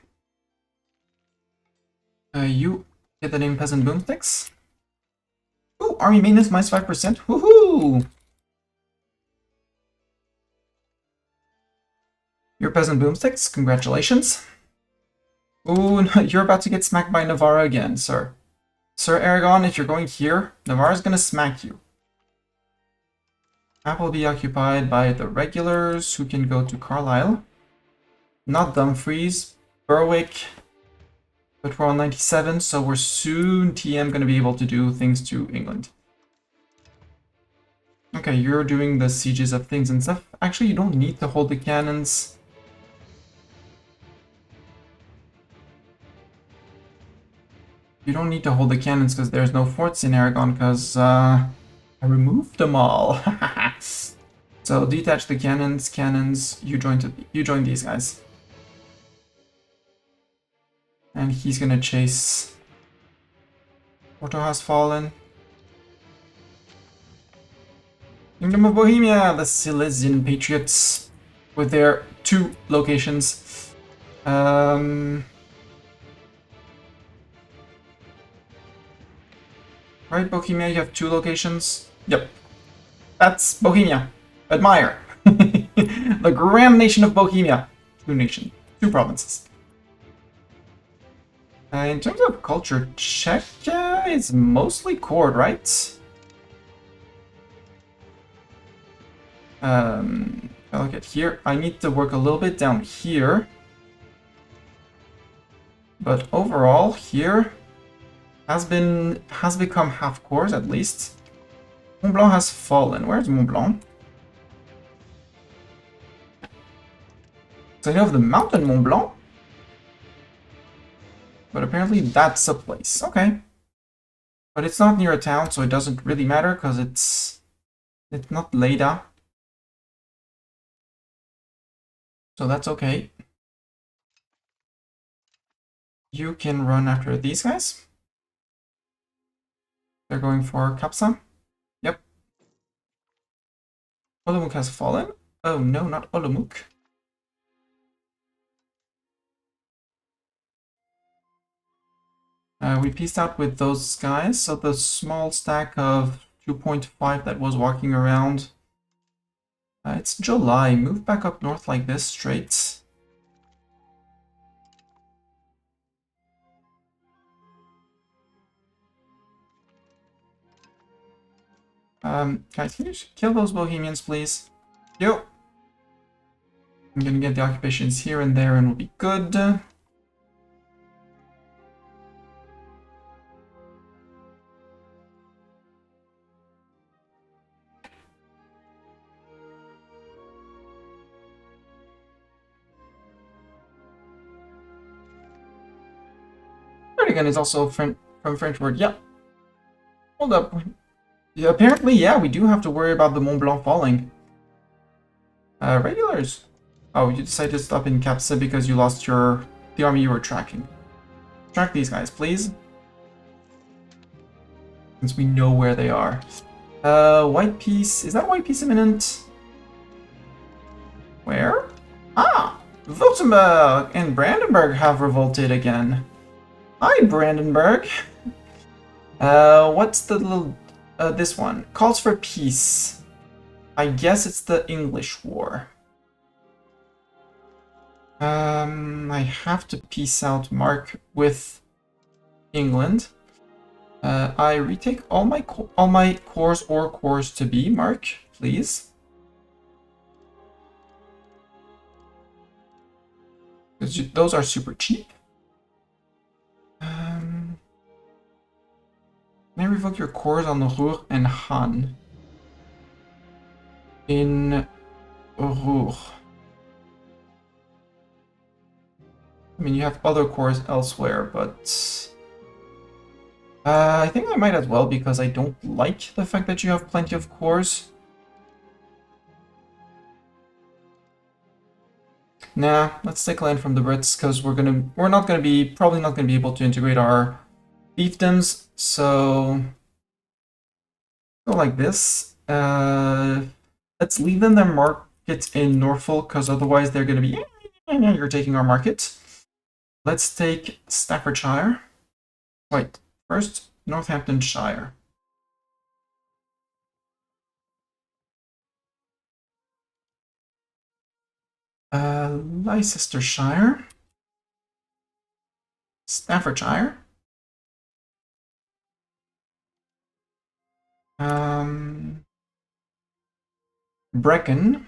You get the name Peasant Boomsticks. Ooh, army maintenance minus 5%. Woohoo! Your peasant boomsticks, congratulations. Ooh, you're about to get smacked by Navarra again, sir. Sir Aragon, if you're going here, Navarra's gonna smack you. Map will be occupied by the regulars, who can go to Carlisle. Not Dumfries, Berwick, but we're on 97, so we're soon TM going to be able to do things to England. Okay, you're doing the sieges of things and stuff. Actually, you don't need to hold the cannons. You don't need to hold the cannons because there's no forts in Aragon because I removed them all. So detach the cannons, you join these guys. And he's gonna chase. Porto has fallen. Kingdom of Bohemia, the Silesian Patriots, with their 2 locations. Right, Bohemia, you have 2 locations. Yep, that's Bohemia. Admire. The grand nation of Bohemia. 2 provinces. In terms of culture, Czechia is mostly chord, right? Look at here. I need to work a little bit down here. But overall, here has become half cores at least. Mont Blanc has fallen. Where's Mont Blanc? So I know of the mountain Mont Blanc. But apparently that's a place. Okay. But it's not near a town, so it doesn't really matter because it's not Leda. So that's okay. You can run after these guys. They're going for Kapsa. Yep. Olomouc has fallen. Oh no, not Olomouc. We pieced out with those guys, so the small stack of 2.5 that was walking around. It's July. Move back up north like this, straight. Guys, can you kill those Bohemians, please? Yo. I'm gonna get the occupations here and there and we'll be good. Cardigan is also from French word. Yeah. Hold up. Yeah, apparently, yeah, we do have to worry about the Mont Blanc falling. Regulars. Oh, you decided to stop in Capsa because you lost the army you were tracking. Track these guys, please. Since we know where they are. White Peace. Is that White Peace imminent? Where? Ah! Württemberg and Brandenburg have revolted again. Hi, Brandenburg. What's the little... this one. Calls for peace. I guess it's the English war. I have to peace out Mark with England. I retake all my cores or cores to be, Mark, please. Those are super cheap. Can I revoke your cores on the Ruhr and Han? In Ruhr. I mean, you have other cores elsewhere, but... I think I might as well, because I don't like the fact that you have plenty of cores. Nah, let's take land from the Brits, because we're probably not gonna be able to integrate our fiefdoms, so go like this. Let's leave them their market in Norfolk, because otherwise they're gonna be you're taking our market. Let's take Staffordshire. Wait, first Northamptonshire. Leicestershire, Staffordshire, Brecon,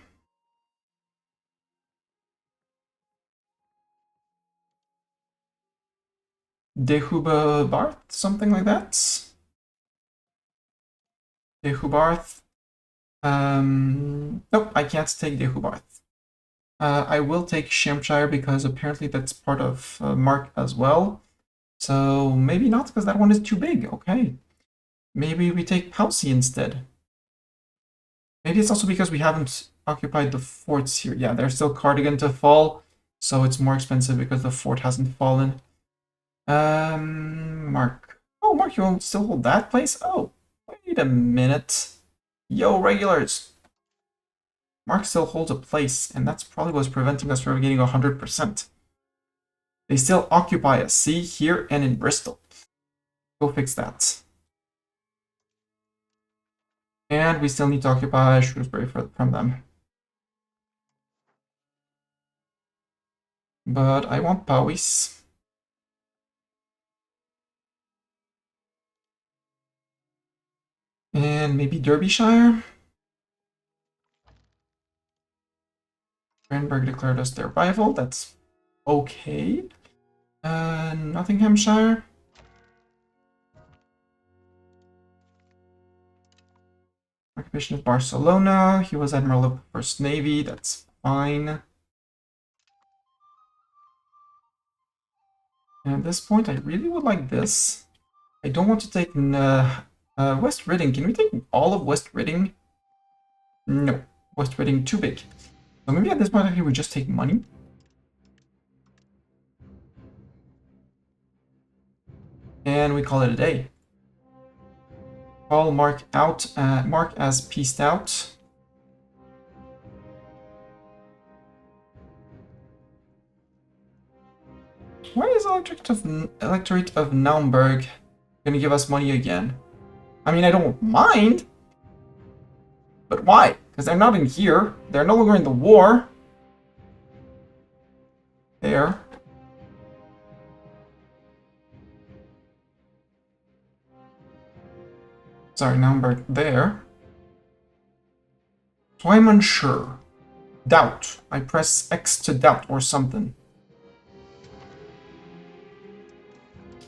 Dehubarth, something like that. Dehubarth. Nope, I can't take Dehubarth. I will take Shampshire because apparently that's part of Mark as well. So maybe not, because that one is too big. Okay. Maybe we take Poussey instead. Maybe it's also because we haven't occupied the forts here. Yeah, there's still Cardigan to fall, so it's more expensive because the fort hasn't fallen. Mark. Oh, Mark, you will still hold that place? Oh, wait a minute. Yo, regulars. Mark still holds a place, and that's probably what's preventing us from getting 100%. They still occupy a sea here and in Bristol. Go fix that. And we still need to occupy Shrewsbury from them. But I want Powys. And maybe Derbyshire. Cranberg declared us their rival. That's okay. Nottinghamshire. Occupation of Barcelona. He was Admiral of the First Navy. That's fine. And at this point, I really would like this. I don't want to take West Riding. Can we take all of West Riding? No. West Riding, too big. So maybe at this point, I think we just take money. And we call it a day. Call Mark out. Mark as pieced out. Why is Electorate of Naumburg gonna give us money again? I mean, I don't mind. But why? Because they're not in here. They're no longer in the war. There. Sorry, Naumburg there. So I'm unsure. Doubt. I press X to doubt or something.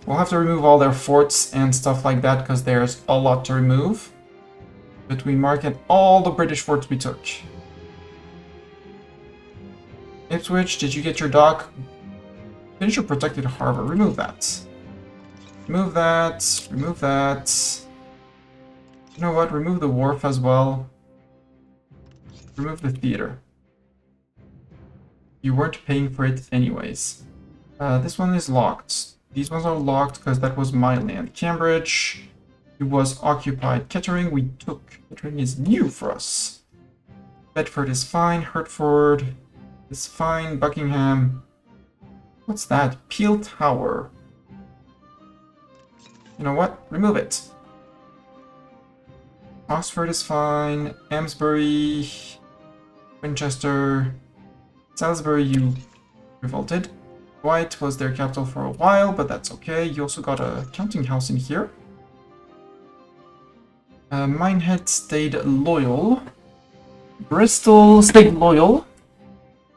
We'll have to remove all their forts and stuff like that because there's a lot to remove. But we mark at all the British forts we took. Ipswich, did you get your dock? Finish your protected harbor. Remove that. Remove that. Remove that. You know what? Remove the wharf as well. Remove the theater. You weren't paying for it anyways. This one is locked. These ones are locked because that was my land. Cambridge, it was occupied. Kettering, we took. Kettering is new for us. Bedford is fine. Hertford is fine. Buckingham. What's that? Peel Tower. You know what? Remove it. Oxford is fine. Amesbury. Winchester. Salisbury, you revolted. White was their capital for a while, but that's okay. You also got a counting house in here. Minehead stayed loyal. Bristol stayed loyal. Is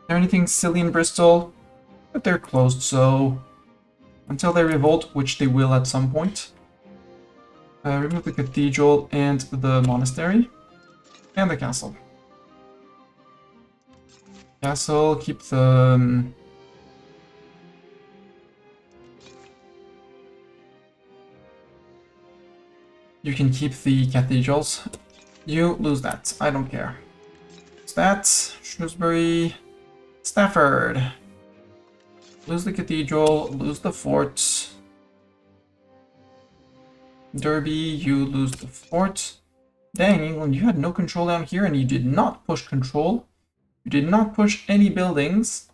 there anything silly in Bristol? But they're closed, so until they revolt, which they will at some point. Remove the cathedral and the monastery. And the castle. Castle, keep the... You can keep the cathedrals. You lose that. I don't care. Lose that. Shrewsbury. Stafford. Lose the cathedral. Lose the fort. Derby. You lose the fort. Dang, England, you had no control down here and you did not push control. You did not push any buildings.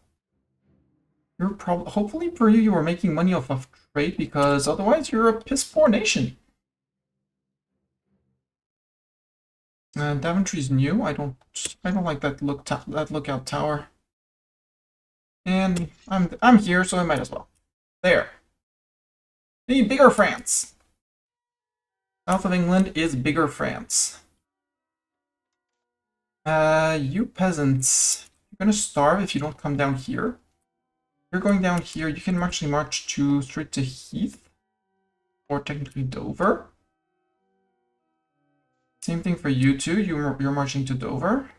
You're probably... Hopefully for you, you were making money off of trade because otherwise you're a piss-poor nation. Daventry's new. I don't like that lookout tower. And I'm here, so I might as well. There. The bigger France. South of England is bigger France. You peasants, you're gonna starve if you don't come down here. You're going down here. You can actually march straight to Heath, or technically Dover. Same thing for you two. You're marching to Dover.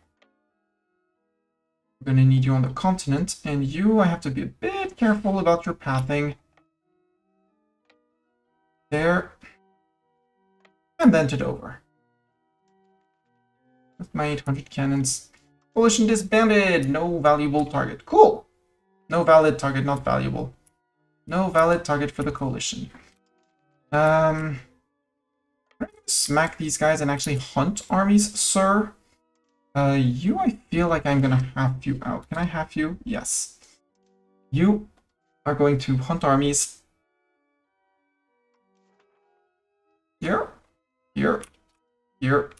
I'm gonna need you on the continent, and you, I have to be a bit careful about your pathing. There, and then to Dover. With my 800 cannons. Coalition disbanded. No valuable target. Cool. No valid target, not valuable. No valid target for the coalition. I'm gonna smack these guys and actually hunt armies, sir. You, I feel like I'm gonna half you out. Can I half you? Yes. You are going to hunt armies. Here, here, here.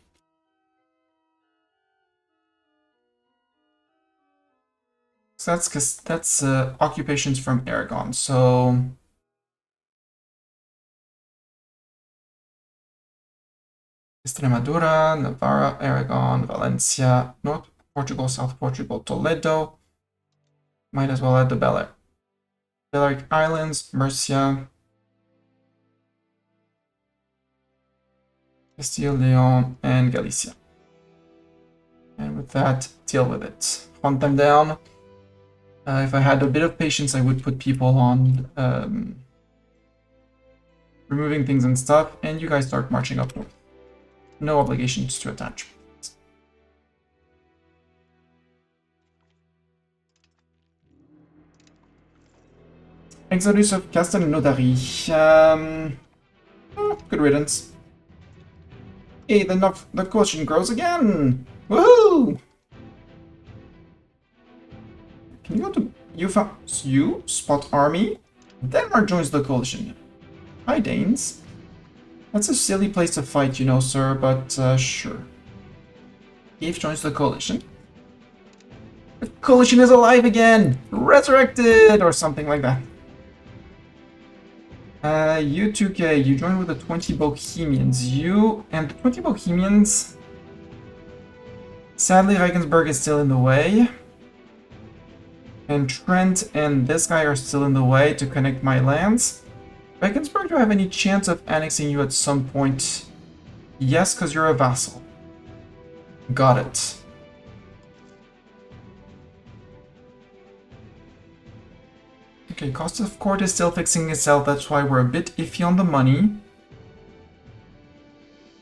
So that's because that's occupations from Aragon. So Extremadura, Navarra, Aragon, Valencia, North Portugal, South Portugal, Toledo. Might as well add the Balearic Islands, Murcia, Castile, Leon, and Galicia. And with that, deal with it. Hunt them down. If I had a bit of patience, I would put people on removing things and stuff, and you guys start marching up north. No obligations to attach. Exodus of Castelnaudary. Good riddance. Hey, the coalition grows again! Woohoo! Can you go to you spot army? Denmark joins the coalition. Hi, Danes. That's a silly place to fight, you know, sir, but sure. Eve joins the coalition. The coalition is alive again! Resurrected! Or something like that. You 2K, you join with the 20 Bohemians. You and the 20 Bohemians. Sadly, Regensburg is still in the way. And Trent and this guy are still in the way to connect my lands. Regensburg, do I have any chance of annexing you at some point? Yes, because you're a vassal. Got it. Okay, cost of court is still fixing itself, that's why we're a bit iffy on the money.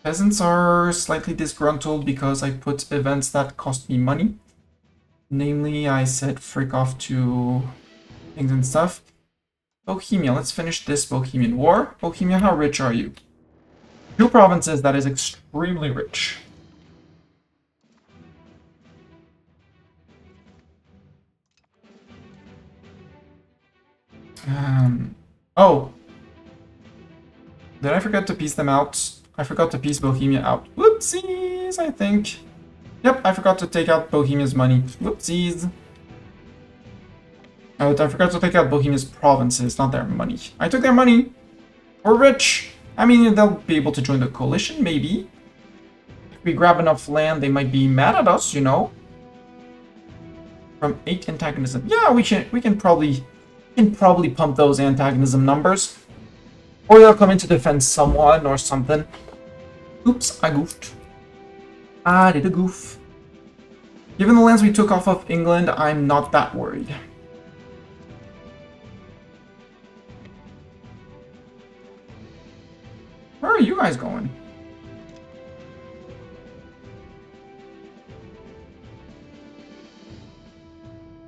Peasants are slightly disgruntled because I put events that cost me money. Namely, I said frick off to things and stuff. Bohemia, let's finish this Bohemian War. Bohemia, how rich are you? 2 provinces, that is extremely rich. Oh. Did I forget to piece them out? I forgot to piece Bohemia out. Whoopsies, I think. Yep, I forgot to take out Bohemia's money. Whoopsies. Oh, I forgot to take out Bohemia's provinces, not their money. I took their money. We're rich. I mean, they'll be able to join the coalition, maybe. If we grab enough land, they might be mad at us, you know. From 8 antagonism. Yeah, we can probably pump those antagonism numbers. Or they'll come in to defend someone or something. Oops, I goofed. I did a goof. Given the lands we took off of England, I'm not that worried. Where are you guys going?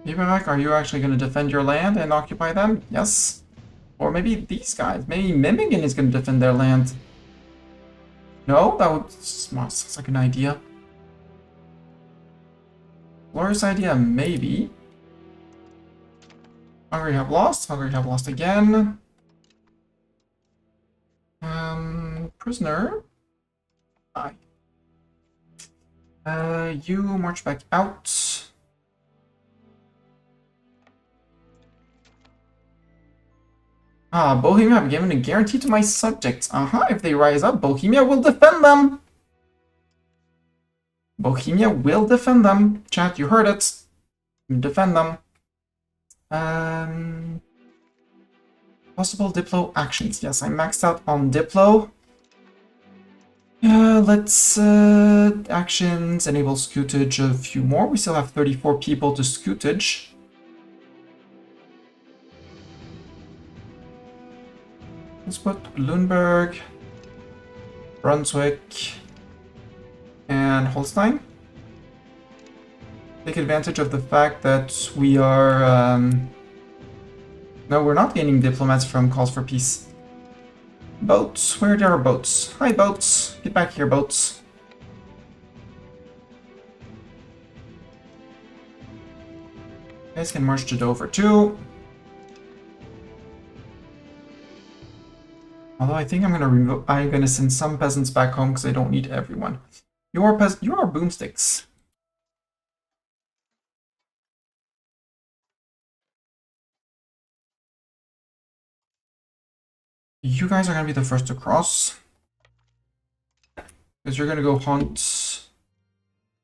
Ibrahim, are you actually going to defend your land and occupy them? Yes. Or maybe these guys. Maybe Memmingen is going to defend their land. No? That would... sounds like an idea. Glorious idea, maybe. Hungary have lost. Hungary have lost again. Prisoner. Hi. You march back out. Ah, Bohemia, I've given a guarantee to my subjects. If they rise up, Bohemia will defend them. Bohemia will defend them. Chat, you heard it. Defend them. Possible Diplo actions. Yes, I maxed out on Diplo. Let's actions enable scootage a few more. We still have 34 people to scootage. Let's put Lundberg, Brunswick, and Holstein. Take advantage of the fact that we are... No, we're not gaining diplomats from calls for peace. Boats, where are our boats? Hi, boats. Get back here, boats. You guys can march to Dover too. Although I think I'm gonna send some peasants back home because I don't need everyone. You are boomsticks. You guys are gonna be the first to cross. Because you're gonna go hunt...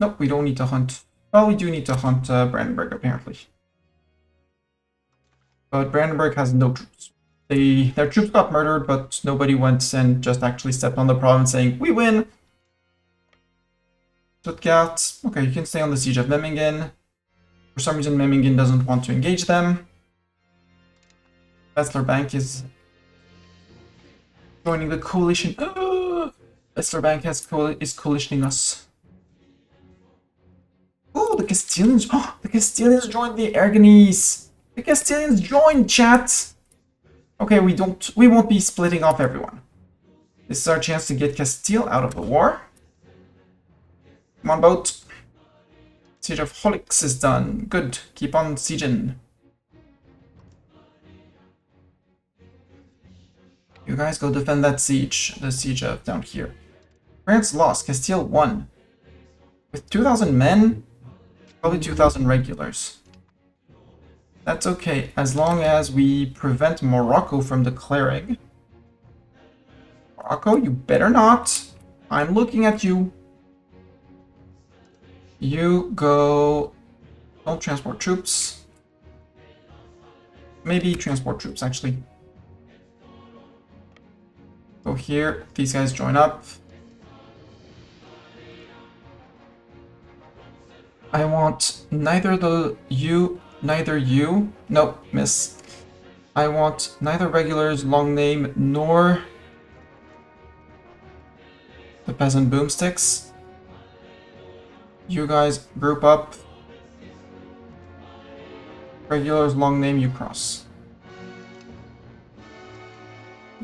Nope, we don't need to hunt. Well, we do need to hunt Brandenburg, apparently. But Brandenburg has no troops. Their troops got murdered, but nobody went and just actually stepped on the province saying, we win! Stuttgart. Okay, you can stay on the siege of Memmingen. For some reason, Memmingen doesn't want to engage them. Wetzlar Bank is joining the coalition. Wetzlar Bank is coalitioning us. Oh, the Castilians! Oh, the Castilians joined the Aragonese! The Castilians joined, chat! Okay, we won't be splitting off everyone. This is our chance to get Castile out of the war. Come on, boat. Siege of Holix is done. Good. Keep on sieging. You guys go defend that siege. The siege of down here. France lost. Castile won. With 2,000 men, probably 2,000 regulars. That's okay, as long as we prevent Morocco from declaring. Morocco, you better not. I'm looking at you. You go... Don't transport troops. Maybe transport troops, actually. Go here. These guys join up. I want neither you. Nope, miss. I want neither regulars, long name, nor the peasant boomsticks. You guys group up. Regulars, long name, you cross.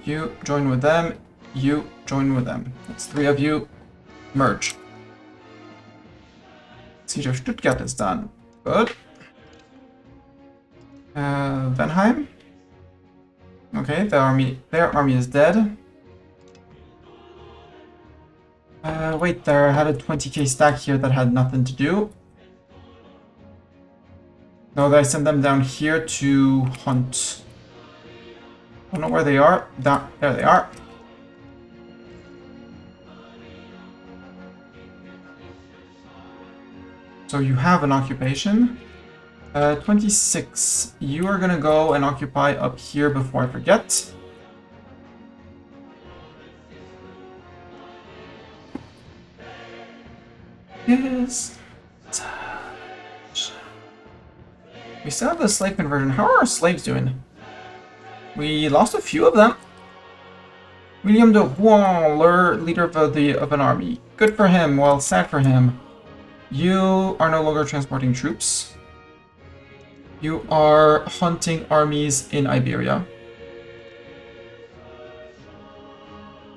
You join with them. You join with them. That's 3 of you. Merge. Siege of Stuttgart is done. Good. Venheim. Okay, their army is dead. Wait, there had a 20k stack here that had nothing to do. No, I sent them down here to hunt. I don't know where they are. There they are. So you have an occupation. 26. You are gonna go and occupy up here before I forget. Yes. We still have the slave conversion. How are our slaves doing? We lost a few of them. William de Rouen, leader of an army. Good for him. Well, sad for him. You are no longer transporting troops. You are hunting armies in Iberia.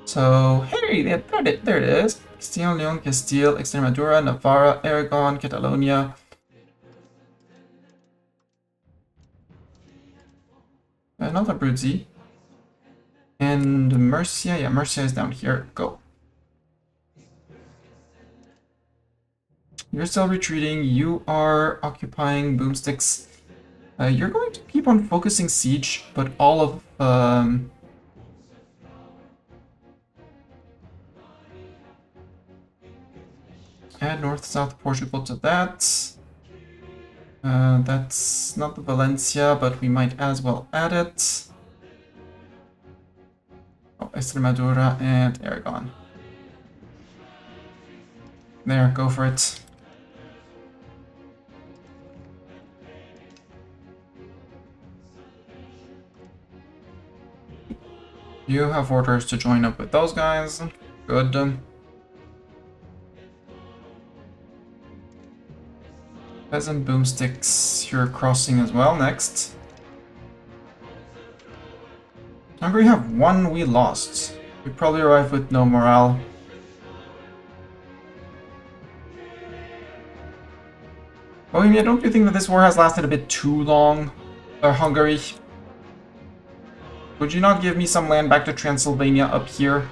So, hey, there it is. Castile, Leon, Castile, Extremadura, Navarra, Aragon, Catalonia. Another Abruzzi. And Murcia, yeah, Murcia is down here. Go. You're still retreating. You are occupying boomsticks. You're going to keep on focusing siege, but all of add north-south Portugal to that. That's not the Valencia, but we might as well add it. Oh, Extremadura and Aragon. There, go for it. You have orders to join up with those guys. Good. Peasant boomsticks, you're crossing as well next. Hungary have one we lost. We probably arrived with no morale. Bohemia, don't you think that this war has lasted a bit too long? Hungary? Would you not give me some land back to Transylvania up here?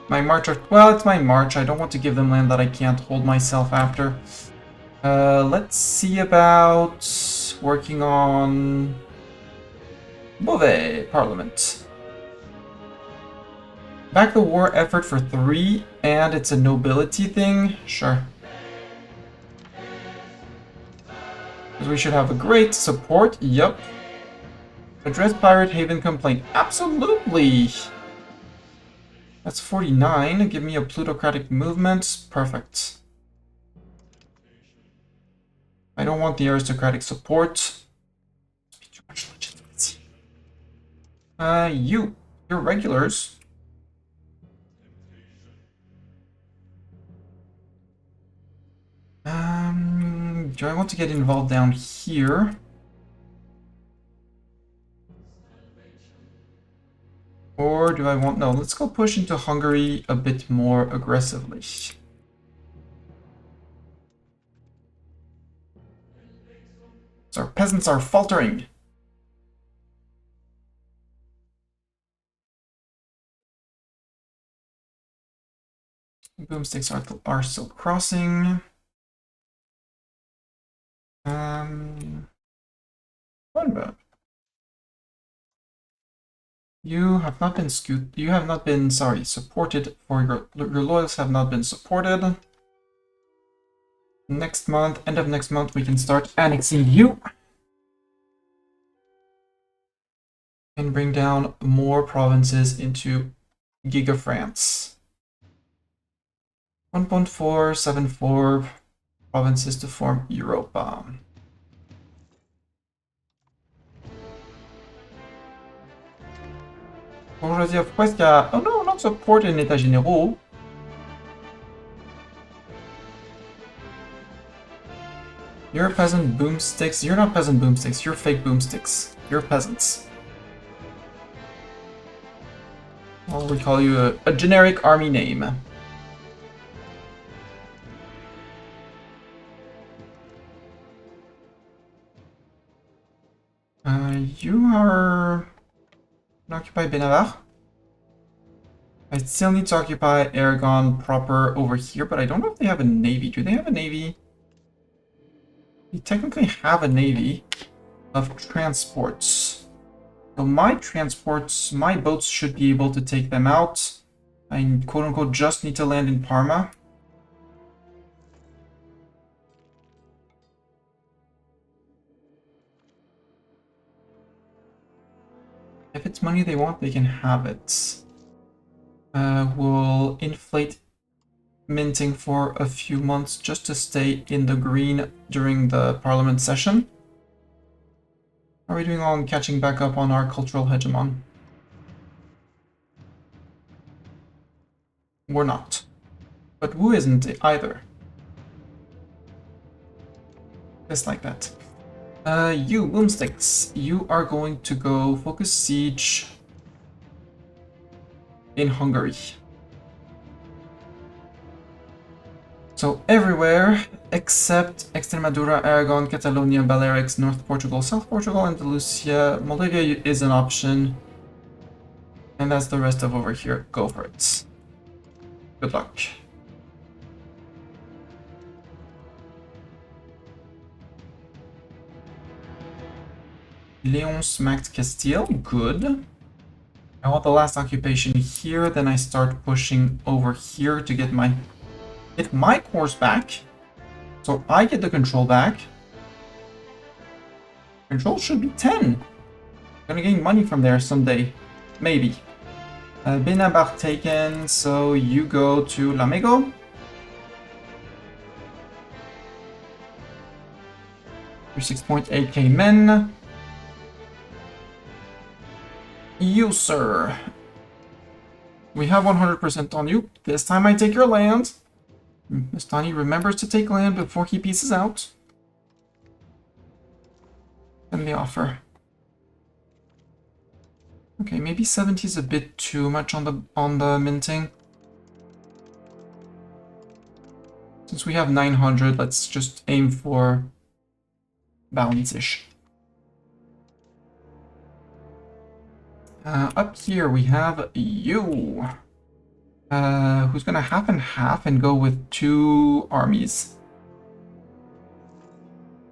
My march... Well, it's my march. I don't want to give them land that I can't hold myself after. Let's see about working on... Beauvais Parliament. Back the war effort for 3, and it's a nobility thing? Sure. Because we should have a great support. Yup. Address Pirate Haven complaint. Absolutely! That's 49. Give me a plutocratic movement. Perfect. I don't want the aristocratic support. Too much legitimacy. You're regulars. Do I want to get involved down here? Or do I want... No, let's go push into Hungary a bit more aggressively. So our peasants are faltering. Boomsticks are still crossing. One. You have not been supported for your loyals have not been supported. Next month, end of next month, we can start annexing you. And bring down more provinces into Giga France. 1.474 provinces to form Europa. Aujourd'hui, pourquoi est-ce qu'il y a... Oh no, not support in États généraux. You're a peasant boomsticks. You're not peasant boomsticks. You're fake boomsticks. You're peasants. Well, we call you a generic army name. You are... Occupy Benavar. I still need to occupy Aragon proper over here, but I don't know if they have a navy. Do they have a navy? They technically have a navy of transports. So my transports, my boats should be able to take them out. I quote-unquote just need to land in Parma. If it's money they want, they can have it. We'll inflate minting for a few months just to stay in the green during the parliament session. How are we doing on catching back up on our cultural hegemon? We're not. But Wu isn't either. Just like that. You, Boomsticks, you are going to go focus siege in Hungary. So everywhere except Extremadura, Aragon, Catalonia, Balearics, North Portugal, South Portugal, Andalusia. Moldavia is an option. And that's the rest of over here. Go for it. Good luck. Leon smacked Castile. Good. I want the last occupation here, then I start pushing over here to get my cores back. So I get the control back. Control should be 10. Gonna gain money from there someday. Maybe. Benabar taken, so you go to Lamego. You're 6.8k men. You, sir. We have 100% on you. This time I take your land. Mistani remembers to take land before he pieces out. Send the offer. Okay, maybe 70 is a bit too much on the minting. Since we have 900, let's just aim for balance-ish. Up here we have you. Who's gonna half and half and go with 2 armies.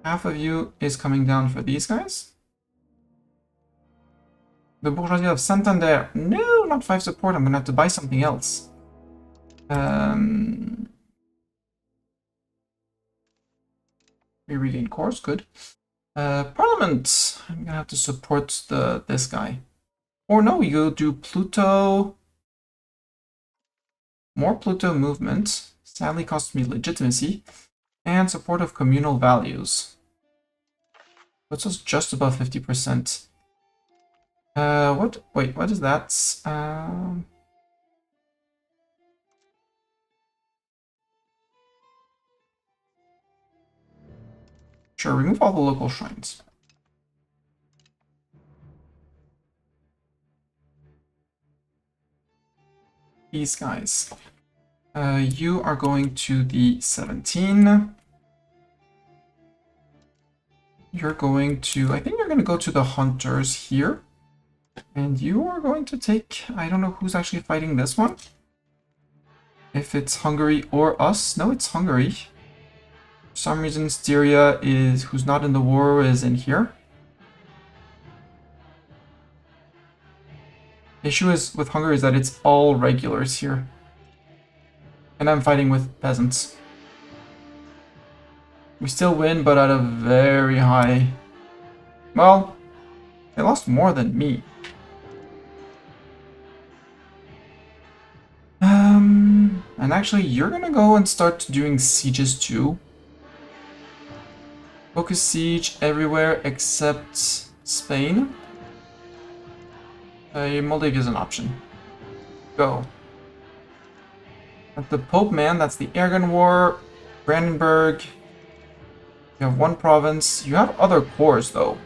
Half of you is coming down for these guys. The bourgeoisie of Santander. No, not 5 support. I'm gonna have to buy something else. We regain cores, good. Parliament. I'm gonna have to support this guy. Or no, we go do Pluto. More Pluto movement. Sadly costs me legitimacy. And support of communal values. Puts us just above 50%. Wait, what is that? Sure, remove all the local shrines. These guys. You are going to the 17. You're going to... I think you're going to go to the hunters here. And you are going to take... I don't know who's actually fighting this one. If it's Hungary or us. No, it's Hungary. For some reason, Styria is... who's not in the war is in here. The issue is with Hungary is that it's all regulars here. And I'm fighting with peasants. We still win, but at a very high... Well, they lost more than me. And actually, you're gonna go and start doing sieges too. Focus siege everywhere except Spain. Moldavia is an option. Go. At the Pope, man, that's the Aragon War. Brandenburg. You have 1 province. You have other cores, though.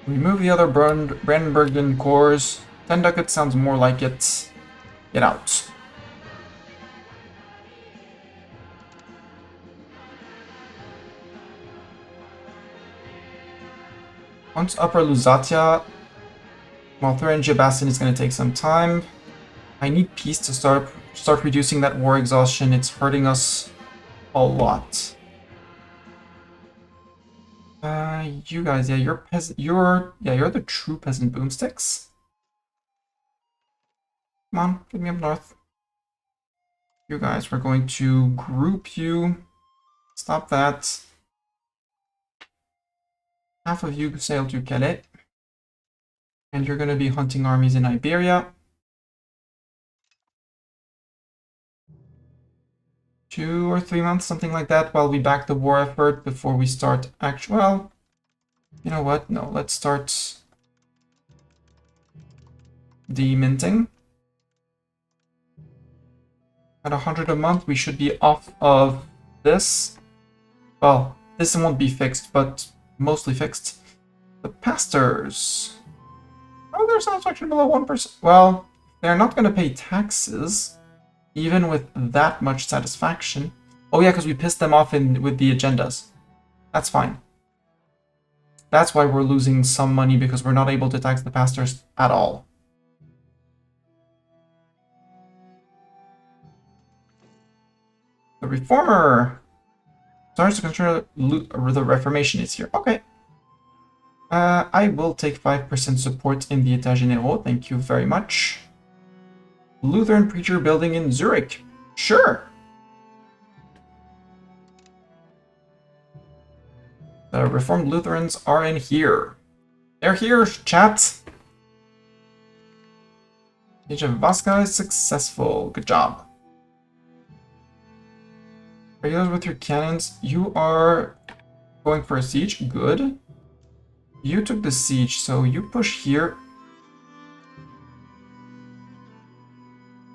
Remove the other Brandenburgian cores. 10 ducats sounds more like it. Get out. Once Upper Lusatia, well, Thuringia Bastion is going to take some time. I need peace to start reducing that war exhaustion. It's hurting us a lot. You guys, yeah, you're the true peasant boomsticks. Come on, get me up north. You guys, we're going to group you. Stop that. Half of you sail to Calais. And you're going to be hunting armies in Iberia. 2 or 3 months, something like that, while we back the war effort before we start well, you know what? No, let's start deminting. At 100 a month, we should be off of this. Well, this won't be fixed, but mostly fixed. The pastors. Oh, their satisfaction below 1%. Well, they're not going to pay taxes. Even with that much satisfaction. Oh yeah, because we pissed them off with the agendas. That's fine. That's why we're losing some money, because we're not able to tax the pastors at all. The reformer. Sorry to control the Reformation is here. Okay. I will take 5% support in the États Généraux. Thank you very much. Lutheran preacher building in Zurich. Sure. The Reformed Lutherans are in here. They're here, chat. Age of Vasca is successful. Good job. Regulars with your cannons. You are going for a siege. Good. You took the siege, so you push here.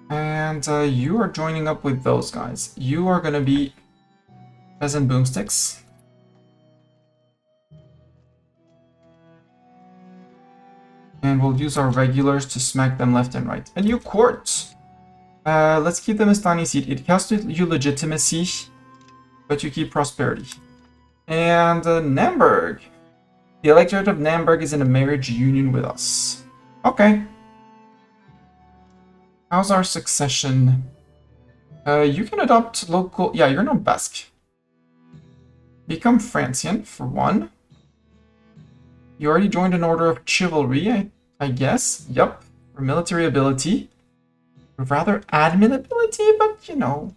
And you are joining up with those guys. You are going to be peasant boomsticks. And we'll use our regulars to smack them left and right. A new court! Let's keep them as tiny seat. It costs you legitimacy, but you keep prosperity. And Namberg. The electorate of Namberg is in a marriage union with us. Okay. How's our succession? You can adopt local... Yeah, you're not Basque. Become Francian, for one. You already joined an order of chivalry, I guess. Yup. For military ability. Rather admin ability, but, you know,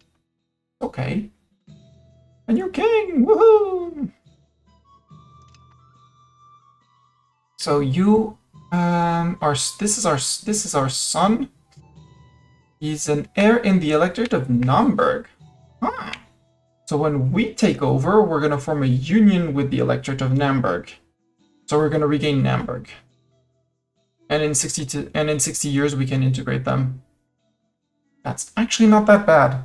okay. And you're king! Woohoo! So you are... This is our son. He's an heir in the electorate of Naumburg. Huh. So when we take over, we're going to form a union with the electorate of Naumburg. So we're going to regain Naumburg. And in 60 years, we can integrate them. That's actually not that bad.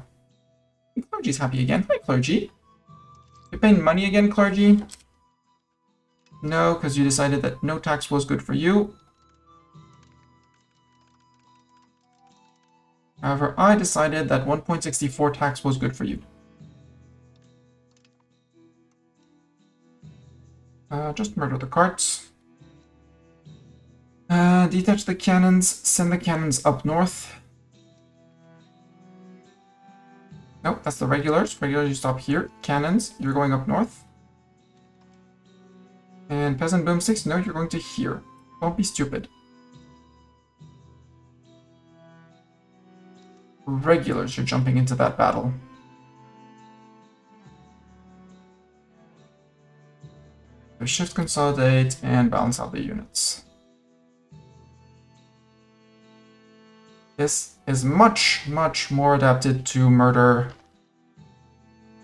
The clergy's happy again. Hi, clergy. You're paying money again, clergy? No, because you decided that no tax was good for you. However, I decided that 1.64 tax was good for you. Just murder the carts. Detach the cannons, send the cannons up north. Nope, that's the regulars. Regulars, you stop here. Cannons, you're going up north. And peasant boomsticks, no, you're going to here. Don't be stupid. Regulars, you're jumping into that battle. So shift, consolidate, and balance out the units. This is much, much more adapted to murder.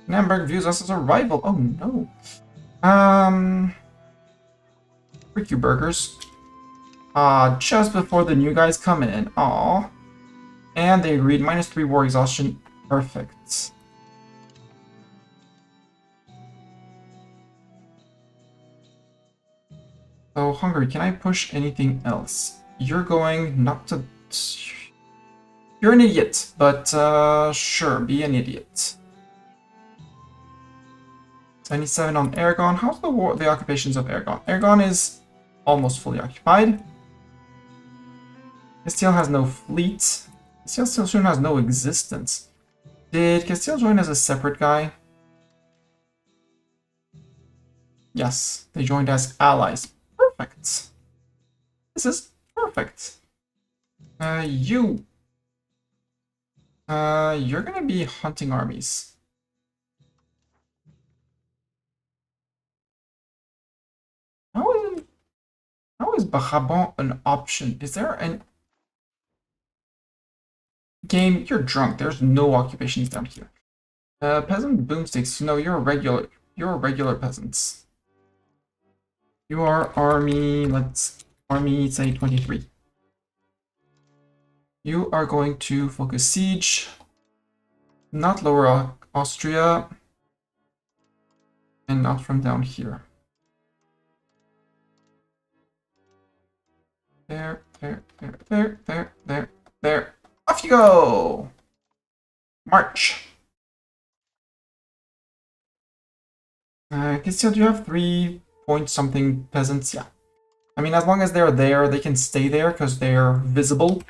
Namberg views us as a rival. Oh no. Frick you, burgers. Just before the new guys come in. Aw. And they agreed. -3 war exhaustion. Perfect. So, Hungary, can I push anything else? You're going not to... You're an idiot, but sure, be an idiot. 77 on Aragon. How's the occupations of Aragon? Aragon is almost fully occupied. Castile has no fleet. Castile still soon has no existence. Did Castile join as a separate guy? Yes, they joined as allies. Perfect. This is perfect. You're gonna be hunting armies. How is Brabant an option? Is there an... Game, you're drunk. There's no occupations down here. Peasant boomsticks. No, you're a regular peasants. You are army, army say 23. You are going to focus siege. Not lower Austria. And not from down here. There. Off you go! March. Castile, do you have 3 point something peasants? Yeah. I mean, as long as they're there, they can stay there because they're visible.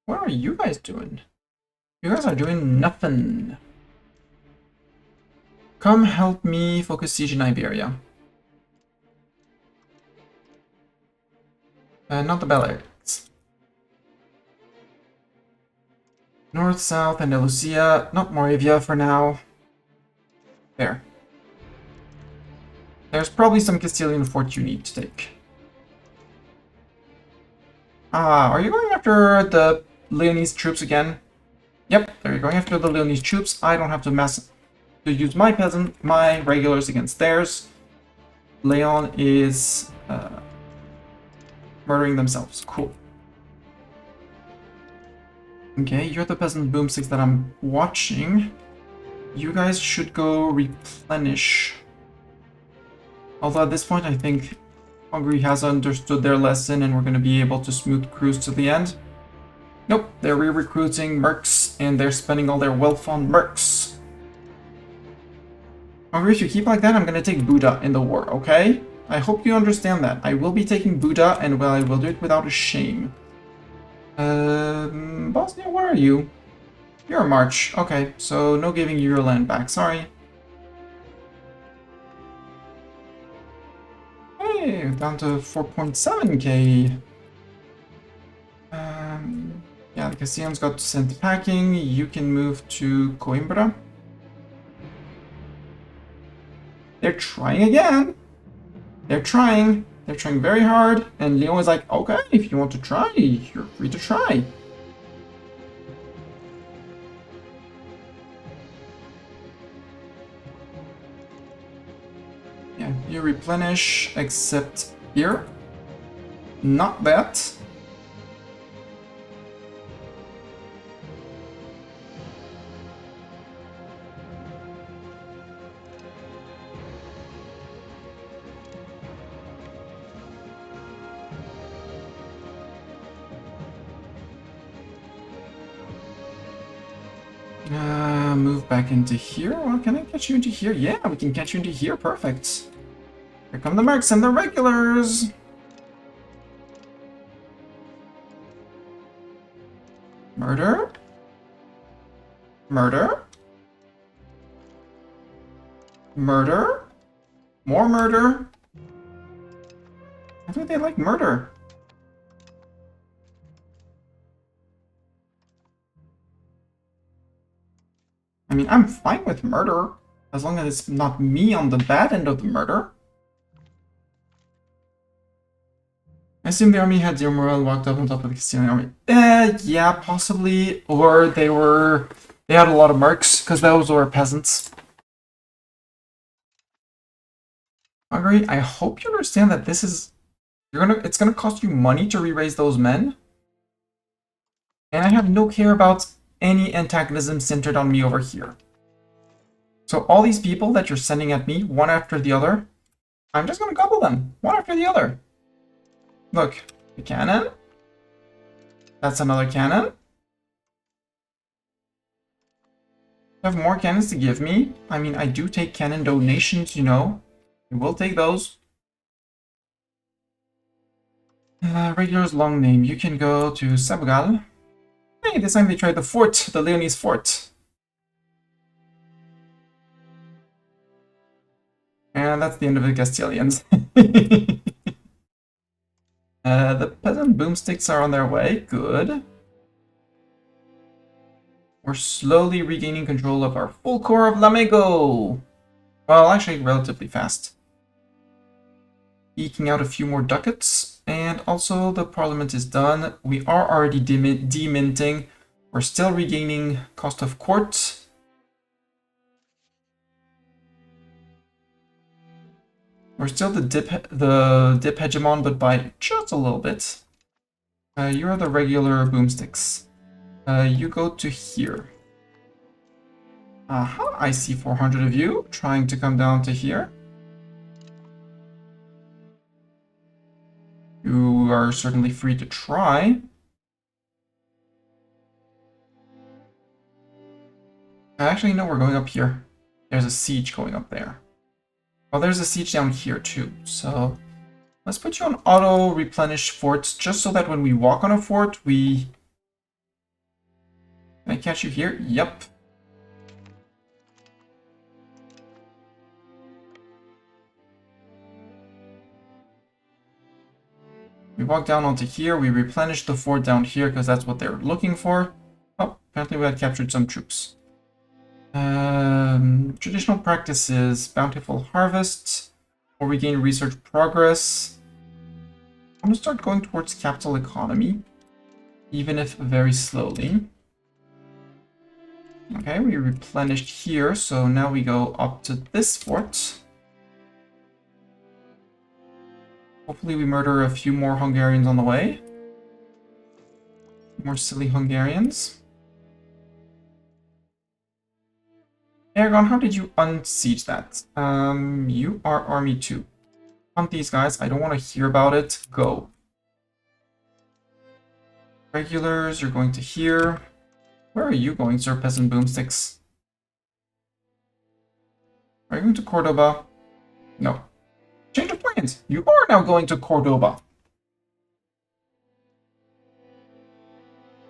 What are you guys doing? You guys are doing nothing. Come help me focus siege in Iberia. Not the Balearics. North, South, Andalusia. Not Moravia for now. There. There's probably some Castilian fort you need to take. Are you going after the Leonese troops again? Yep, they're going after the Leonese troops. I don't have to use my regulars against theirs. Leon is murdering themselves. Cool. Okay, you're the peasant boomsticks that I'm watching. You guys should go replenish. Although at this point I think Hungary has understood their lesson and we're going to be able to smooth cruise to the end. Nope, they're re-recruiting mercs and they're spending all their wealth on mercs. Hungary, if you keep like that, I'm going to take Buda in the war, okay? I hope you understand that. I will be taking Buda and well, I will do it without a shame. Bosnia, where are you? You're a March. Okay, so no giving you your land back, sorry. Hey, down to 4.7k. Yeah, the Castilians got sent packing. You can move to Coimbra. They're trying again. They're trying. They're trying very hard. And Leon is like, okay, if you want to try, you're free to try. Yeah, you replenish, except here. Not that. Move back into here. Well, can I catch you into here? Yeah, we can catch you into here. Perfect. Here come the mercs and the regulars. Murder. Murder. Murder. More murder. I think they like murder. I mean, I'm fine with murder, as long as it's not me on the bad end of the murder. I assume the army had zero morale, walked up on top of the Castilian army. Yeah, possibly. Or they had a lot of mercs, because those were peasants. Hungary, I hope you understand that this is... it's gonna cost you money to re-raise those men. And I have no care about any antagonism centered on me over here. So all these people that you're sending at me, one after the other, I'm just gonna gobble them, one after the other. Look, the cannon. That's another cannon. You have more cannons to give me. I mean, I do take cannon donations, you know. I will take those. Regular's long name. You can go to Sabugal. Hey, this time they tried the fort, the Leonese fort. And that's the end of the Castilians. The peasant boomsticks are on their way. Good. We're slowly regaining control of our full core of Lamego. Well, actually, relatively fast. Eking out a few more ducats. And also, the parliament is done. We are already deminting. We're still regaining cost of court. We're still the dip hegemon, but by just a little bit. You're the regular boomsticks. You go to here. Aha, I see 400 of you trying to come down to here. You are certainly free to try. Actually, no, we're going up here. There's a siege going up there. Well, there's a siege down here too, so let's put you on auto replenish forts just so that when we walk on a fort, we Can I catch you here? Yep. We walk down onto here, we replenish the fort down here because that's what they're looking for. Oh, apparently we had captured some troops. Traditional practices, bountiful harvests, or we gain research progress. I'm going to start going towards capital economy, even if very slowly. Okay, we replenished here, so now we go up to this fort. Hopefully we murder a few more Hungarians on the way. More silly Hungarians. Aragon, how did you unsiege that? You are army 2. Hunt these guys. I don't want to hear about it. Go. Regulars, you're going to here. Where are you going, Sir Peasant Boomsticks? Are you going to Cordoba? No. Change of plans. You are now going to Cordoba.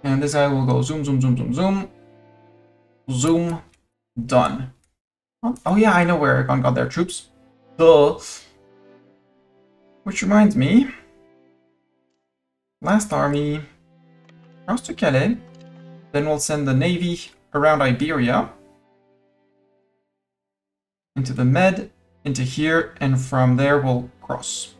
And this guy will go zoom, zoom, zoom, zoom, zoom. Zoom. Done. Oh yeah, I know where Aragon got their troops. Duh. Which reminds me. Last army. Cross to Calais. Then we'll send the navy around Iberia. Into the Med. Into here. And from there we'll cross.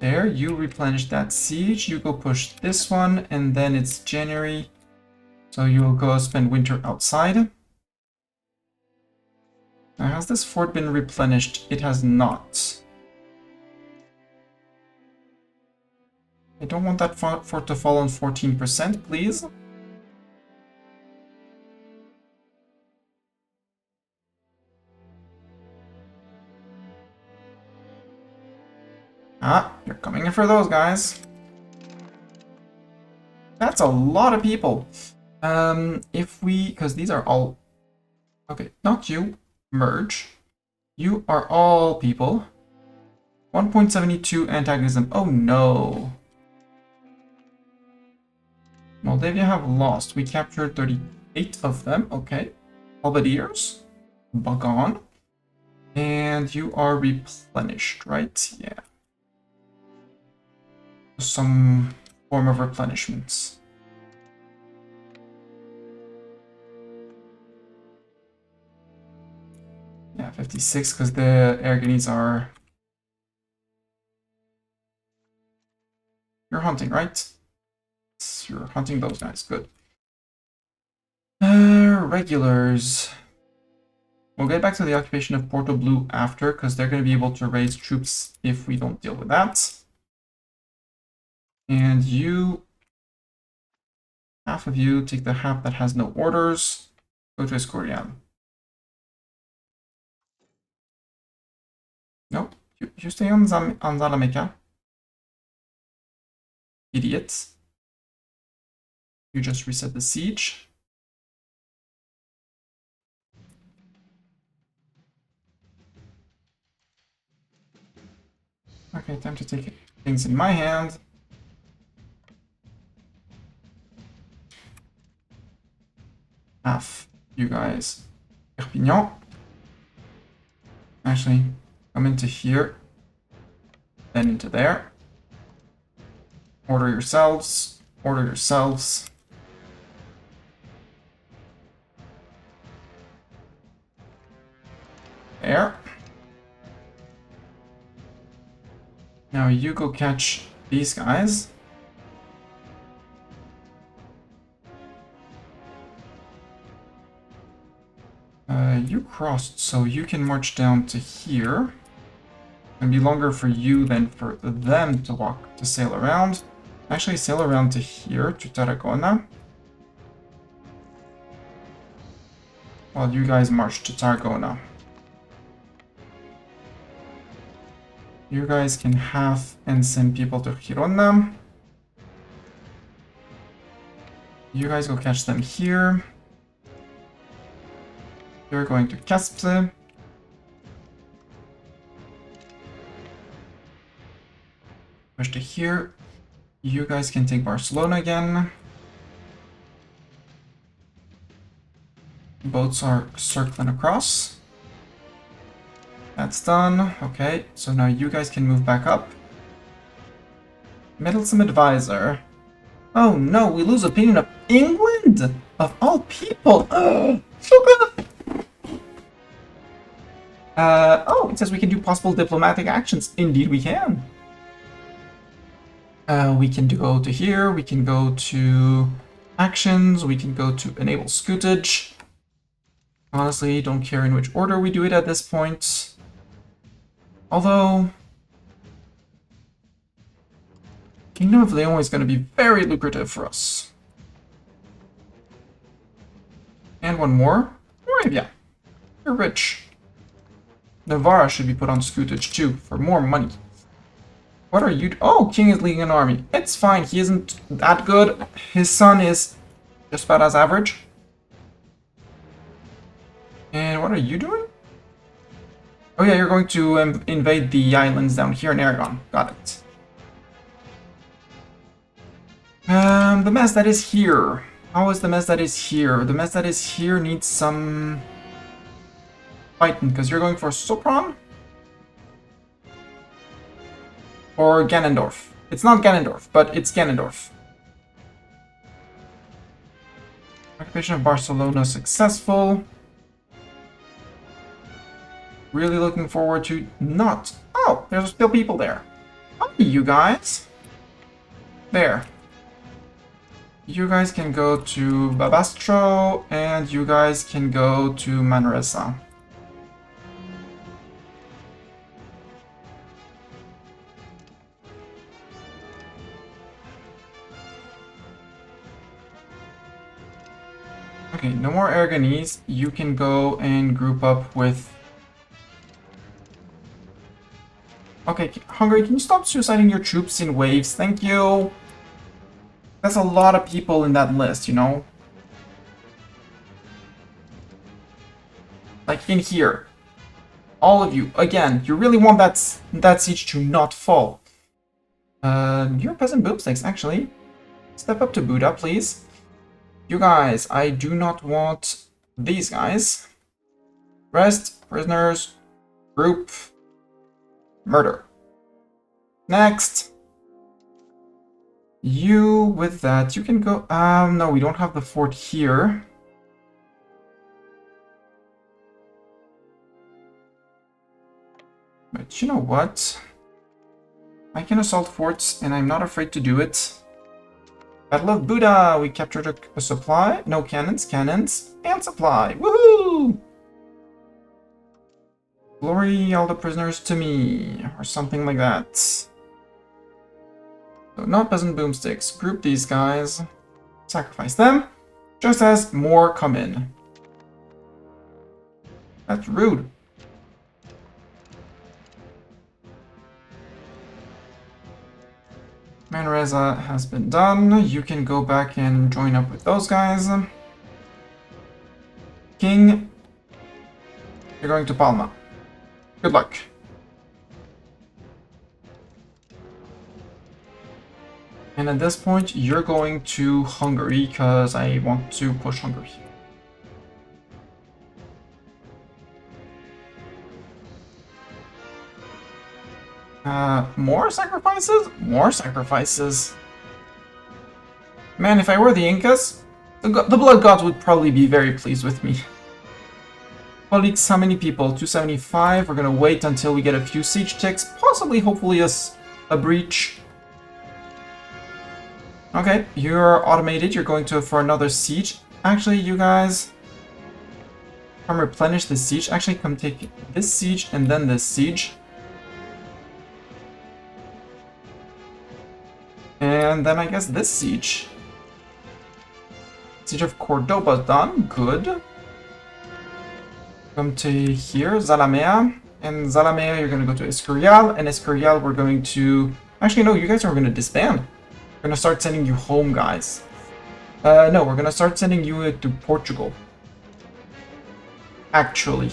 There, you replenish that siege. You go push this one. And then it's January. So you'll go spend winter outside. Now, has this fort been replenished? It has not. I don't want that fort to fall on 14%, please. Ah, you're coming in for those guys. That's a lot of people. If we, because these are all, okay, not you, merge. You are all people. 1.72 antagonism. Oh no. Moldavia have lost. We captured 38 of them. Okay. Albadiers. Bagon. And you are replenished, right? Yeah. Some form of replenishments. Yeah, 56 because the Aragonese are... You're hunting, right? You're hunting those guys. Good. Regulars. We'll get back to the occupation of Porto Blue after, because they're going to be able to raise troops if we don't deal with that. And you, half of you, take the half that has no orders. Go to Escorial. Nope, you stay on Zalameca. Idiots. You just reset the siege. Okay, time to take things in my hand. Half you guys. Perpignan. Actually, come into here. Then into there. Order yourselves. Order yourselves. There. Now you go catch these guys. You crossed, so you can march down to here. It'll be longer for you than for them to walk, to sail around. Actually, sail around to here, to Tarragona. While you guys march to Tarragona. You guys can have and send people to Girona. You guys go catch them here. You're going to Caspe. Push to here. You guys can take Barcelona again. Boats are circling across. That's done. Okay, so now you guys can move back up. Meddlesome advisor. Oh no, we lose opinion of England! Of all people! So good! Oh, it says we can do possible diplomatic actions. Indeed we can. We can go to here, we can go to actions, we can go to enable scootage. Honestly, don't care in which order we do it at this point. Although, Kingdom of Leon is going to be very lucrative for us. And one more. Moravia. You're rich. Navarra should be put on scootage too, for more money. What are you... Oh, King is leading an army. It's fine, he isn't that good. His son is just about as average. And what are you doing? Oh yeah, you're going to invade the islands down here in Aragon. Got it. The mess that is here. How is the mess that is here? The mess that is here needs some fighting, because you're going for Sopron? Or Ganondorf. It's not Ganondorf, but it's Ganondorf. Occupation of Barcelona successful. Really looking forward to not... Oh, there's still people there. Hi, you guys. There. You guys can go to Babastro, and you guys can go to Manresa. Okay, no more Aragonese. You can go and group up with... Okay, Hungary, can you stop suiciding your troops in waves? Thank you. That's a lot of people in that list, you know? Like in here. All of you. Again, you really want that siege to not fall. You're peasant boomsticks, actually. Step up to Buddha, please. You guys, I do not want these guys. Rest, prisoners, group, murder. Next. You, with that, you can go... no, we don't have the fort here. But you know what? I can assault forts, and I'm not afraid to do it. Battle of Buddha! We captured a supply. No cannons, cannons, and supply. Woohoo! Glory all the prisoners to me, or something like that. So not peasant boomsticks. Group these guys. Sacrifice them. Just as more come in. That's rude. Manresa has been done. You can go back and join up with those guys. King, you're going to Palma. Good luck. And at this point, you're going to Hungary, because I want to push Hungary. More sacrifices? More sacrifices. Man, if I were the Incas, the Blood Gods would probably be very pleased with me. Colleagues, how many people? 275. We're gonna wait until we get a few siege ticks. Possibly, hopefully, a breach. Okay, you're automated. You're going to for another siege. Actually, you guys... come replenish the siege. Actually, come take this siege and then this siege. And then I guess this siege. Siege of Cordoba done. Good. Come to here, Zalamea. And Zalamea, you're going to go to Escorial. And Escorial, we're going to... Actually, no, you guys are going to disband. We're going to start sending you home, guys. No, we're going to start sending you to Portugal. Actually.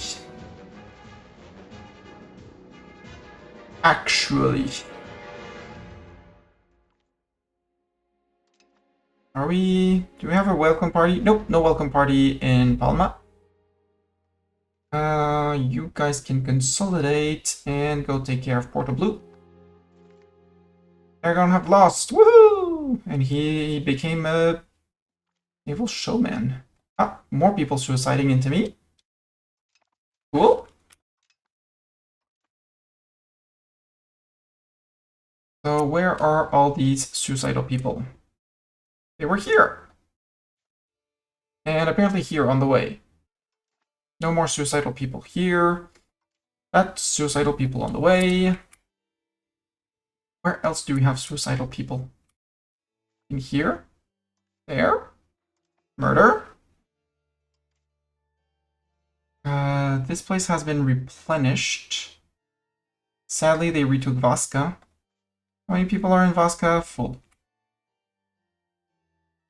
Do we have a welcome party? Nope, no welcome party in Palma. You guys can consolidate and go take care of Porto Blue. Aragon have lost, woohoo! And he became a naval showman. Ah, more people suiciding into me. Cool. So where are all these suicidal people? They were here. And apparently here on the way. No more suicidal people here. That's suicidal people on the way. Where else do we have suicidal people? In here? There? Murder? This place has been replenished. Sadly, they retook Vasca. How many people are in Vasca? Full.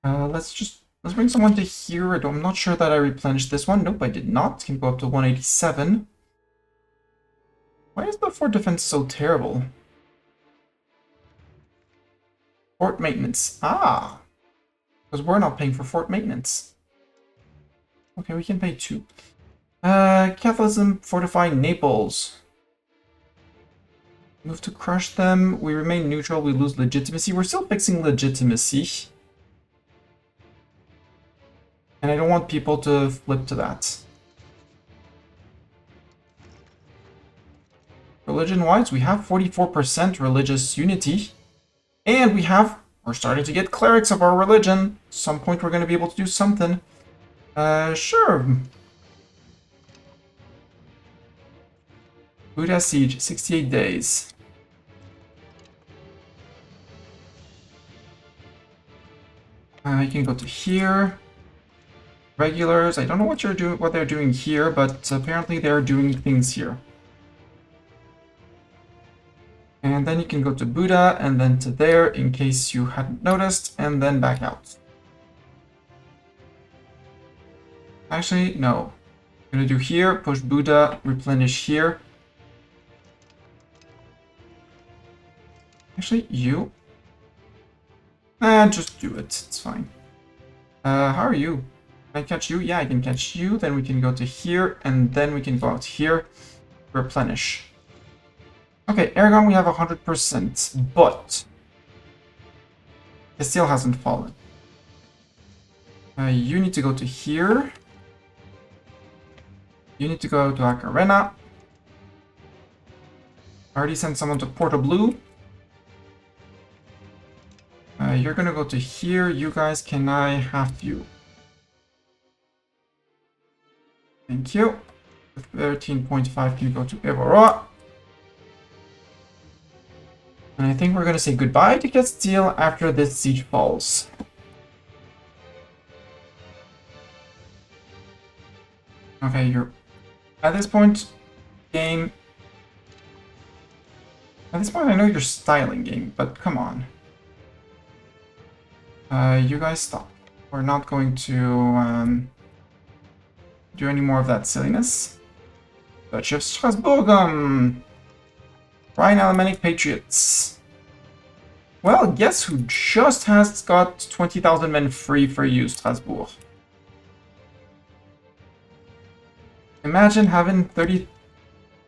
Let's bring someone to here. I'm not sure that I replenished this one. Nope, I did not. Can go up to 187. Why is the fort defense so terrible? Fort maintenance. Ah! Because we're not paying for fort maintenance. Okay, we can pay 2. Catholicism fortifying Naples. Move to crush them. We remain neutral. We lose legitimacy. We're still fixing legitimacy. And I don't want people to flip to that. Religion-wise, we have 44% religious unity. And we're starting to get clerics of our religion. At some point we're going to be able to do something. Sure. Buddha Siege, 68 days. You can go to here. Regulars, I don't know what they're doing here, but apparently they're doing things here. And then you can go to Buddha, and then to there, in case you hadn't noticed, and then back out. Actually, no. I'm gonna do here, push Buddha, replenish here. Actually, you. Just do it, it's fine. How are you? Can I catch you? Yeah, I can catch you. Then we can go to here, and then we can go out here, replenish. Okay, Aragon, we have 100%, but it still hasn't fallen. You need to go to here. You need to go to Acarena. I already sent someone to Porto Blue. You're gonna go to here. You guys, can I have you? Thank you. 13.5 can go to Evora. And I think we're gonna say goodbye to Castile after this siege falls. Okay, you're... At this point, game... At this point, I know you're styling game, but come on. You guys stop. We're not going to do any more of that silliness. Duchy of Strasbourg, Rhine Alemannic Patriots. Well, guess who just has got 20,000 men free for you, Strasbourg. Imagine having 30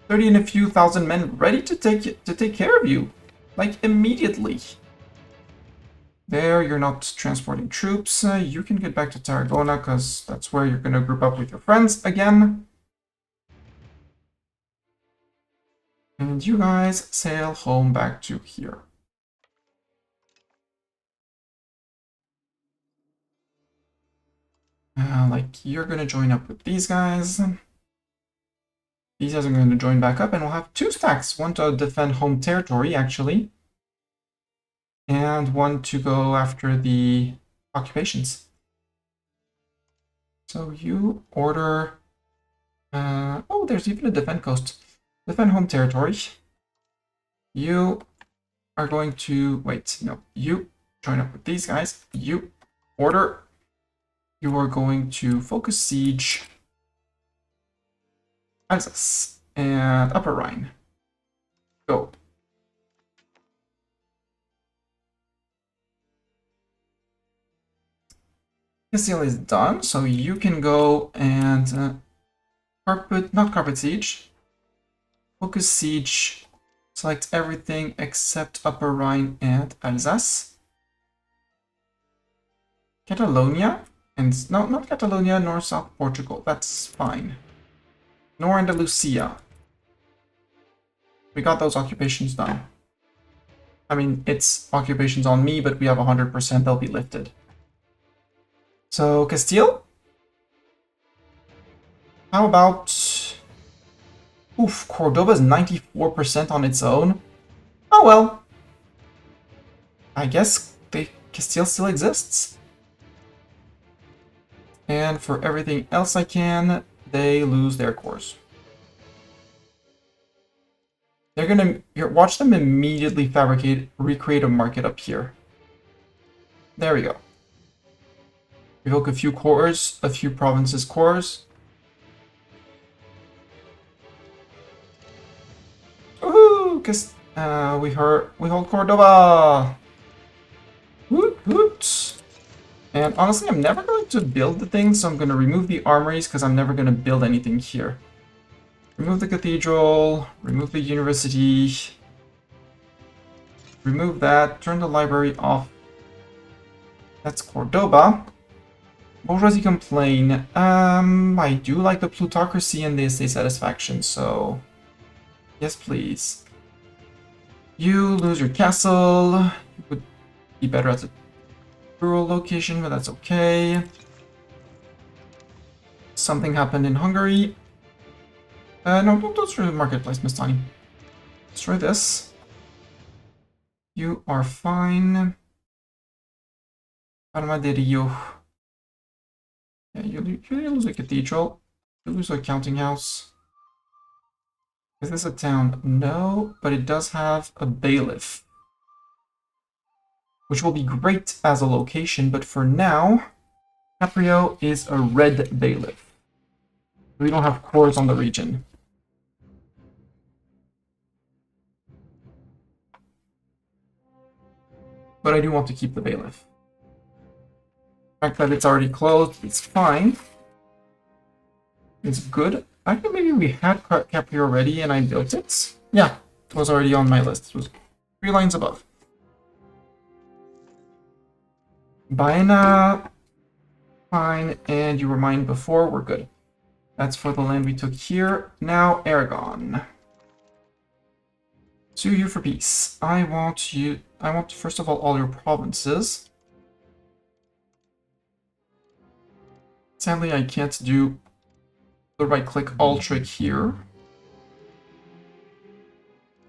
and a few thousand men ready to take care of you, like immediately. There, you're not transporting troops. You can get back to Tarragona, because that's where you're going to group up with your friends again. And you guys sail home back to here. Like, you're going to join up with these guys. These guys are going to join back up, and we'll have 2 stacks. One to defend home territory, actually. And one to go after the occupations. So you order... oh, there's even a defend coast. Defend home territory. You are going to... Wait, no. You join up with these guys. You order. You are going to focus siege Alsace and Upper Rhine. Go. Castile is done, so you can go and not carpet siege, focus siege, select everything except Upper Rhine and Alsace. Catalonia, and no, not Catalonia, nor South Portugal, that's fine. Nor Andalusia. We got those occupations done. I mean, it's occupations on me, but we have 100%, they'll be lifted. So, Castile? How about... Oof, Cordoba's 94% on its own. Oh well. I guess Castile still exists. And for everything else I can, they lose their cores. They're gonna watch them immediately recreate a market up here. There we go. Revoke a few cores, a few provinces' cores. Woohoo! Cause we hold Cordoba. Woot woot! And honestly, I'm never going to build the thing, so I'm going to remove the armories because I'm never going to build anything here. Remove the cathedral, remove the university, remove that, turn the library off. That's Cordoba. Bourgeoisie complain. I do like the plutocracy and the estate satisfaction, so yes, please. You lose your castle. You would be better at the rural location, but that's okay. Something happened in Hungary. No, don't destroy the marketplace, Miss Tani. Destroy this. You are fine. Armadillo. Yeah, you lose a cathedral. You lose a counting house. Is this a town? No, but it does have a bailiff, which will be great as a location, but for now, Caprio is a red bailiff. We don't have cores on the region. But I do want to keep the bailiff. The fact that it's already closed, it's fine. It's good. I think maybe we had Caprio already and I built it. Yeah, it was already on my list. It was 3 lines above. Baena, fine, and you were mine before, we're good. That's for the land we took here. Now, Aragon. Sue you for peace. I want first of all your provinces. Sadly, I can't do the right-click all trick here.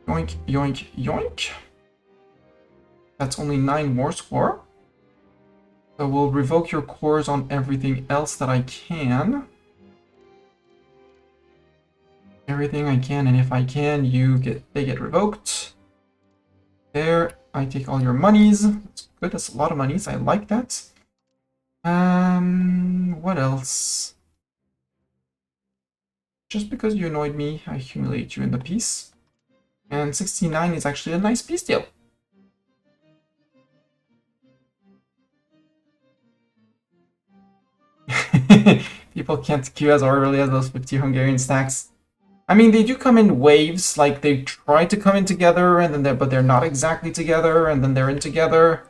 Yoink, yoink, yoink. That's only 9 war score. So we'll revoke your cores on everything else that I can. Everything I can, and if I can, they get revoked. There, I take all your monies. That's good, that's a lot of monies, I like that. What else? Just because you annoyed me, I humiliate you in the peace. And 69 is actually a nice peace deal. People can't queue as early as those 50 Hungarian stacks. I mean, they do come in waves, like they try to come in together, and then but they're not exactly together, and then they're in together.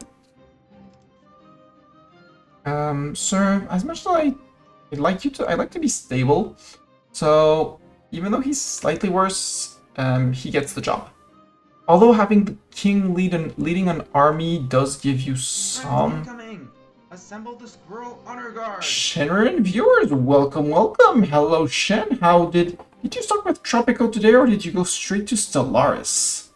Sir, as much as I'd like to be stable. So even though he's slightly worse, he gets the job. Although having the king leading an army does give you some. Assemble the Squirrel Honor Guard. Shenron viewers, welcome, welcome. Hello, Shen. How did you start with Tropico today, or did you go straight to Stellaris?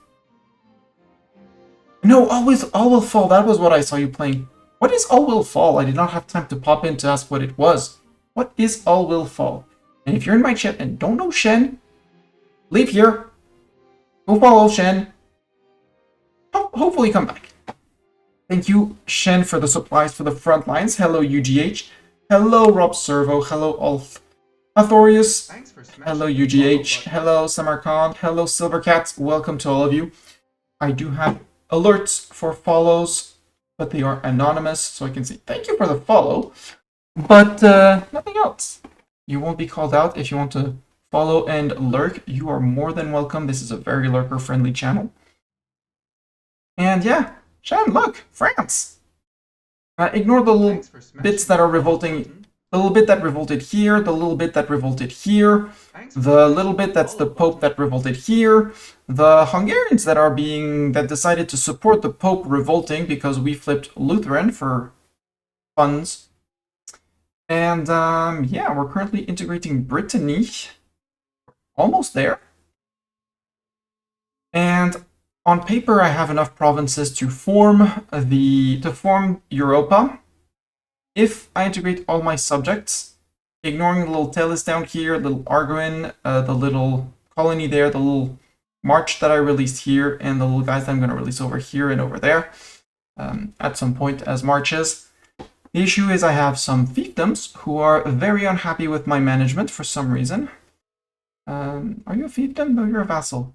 No, All Will Fall. That was what I saw you playing. What is All Will Fall? I did not have time to pop in to ask what it was. What is All Will Fall? And if you're in my chat and don't know Shen, leave here. Go follow Shen. Hopefully come back. Thank you, Shen, for the supplies for the front lines. Hello, UGH. Hello, Rob Servo. Hello, Ulf Authorius. Hello, UGH. Hello, Samarkand. Hello, Silvercats. Welcome to all of you. I do have alerts for follows, but they are anonymous, so I can say thank you for the follow. But nothing else. You won't be called out. If you want to follow and lurk, you are more than welcome. This is a very lurker-friendly channel. And yeah, Shan, look, France. Ignore the little bits that are revolting. The little bit that revolted here, the little bit that revolted here, the little bit that's the Pope that revolted here, the Hungarians that decided to support the Pope revolting because we flipped Lutheran for funds. And yeah, we're currently integrating Brittany. Almost there. And on paper, I have enough provinces to form Europa. If I integrate all my subjects, ignoring the little Telis down here, little Arguin, the little colony there, the little march that I released here, and the little guys that I'm going to release over here and over there at some point as marches. The issue is I have some fiefdoms who are very unhappy with my management for some reason. Are you a fiefdom? No, you're a vassal.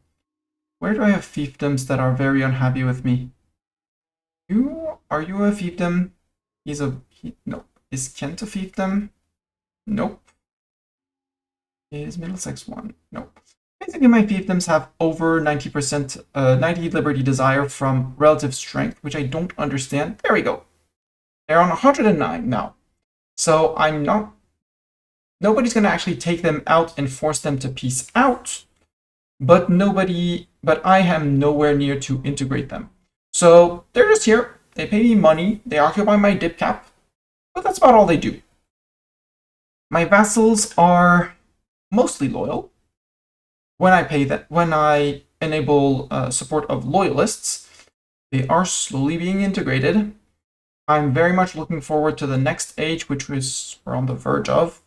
Where do I have fiefdoms that are very unhappy with me? Are you a fiefdom? No. Is Kent a fiefdom? Nope. Is Middlesex one? Nope. Basically, my fiefdoms have over 90%, 90 liberty desire from relative strength, which I don't understand. There we go. They're on 109 now. So nobody's going to actually take them out and force them to peace out, but I am nowhere near to integrate them. So they're just here. They pay me money. They occupy my dip cap, but that's about all they do. My vassals are mostly loyal. When I enable support of loyalists, they are slowly being integrated. I'm very much looking forward to the next age, which we're on the verge of.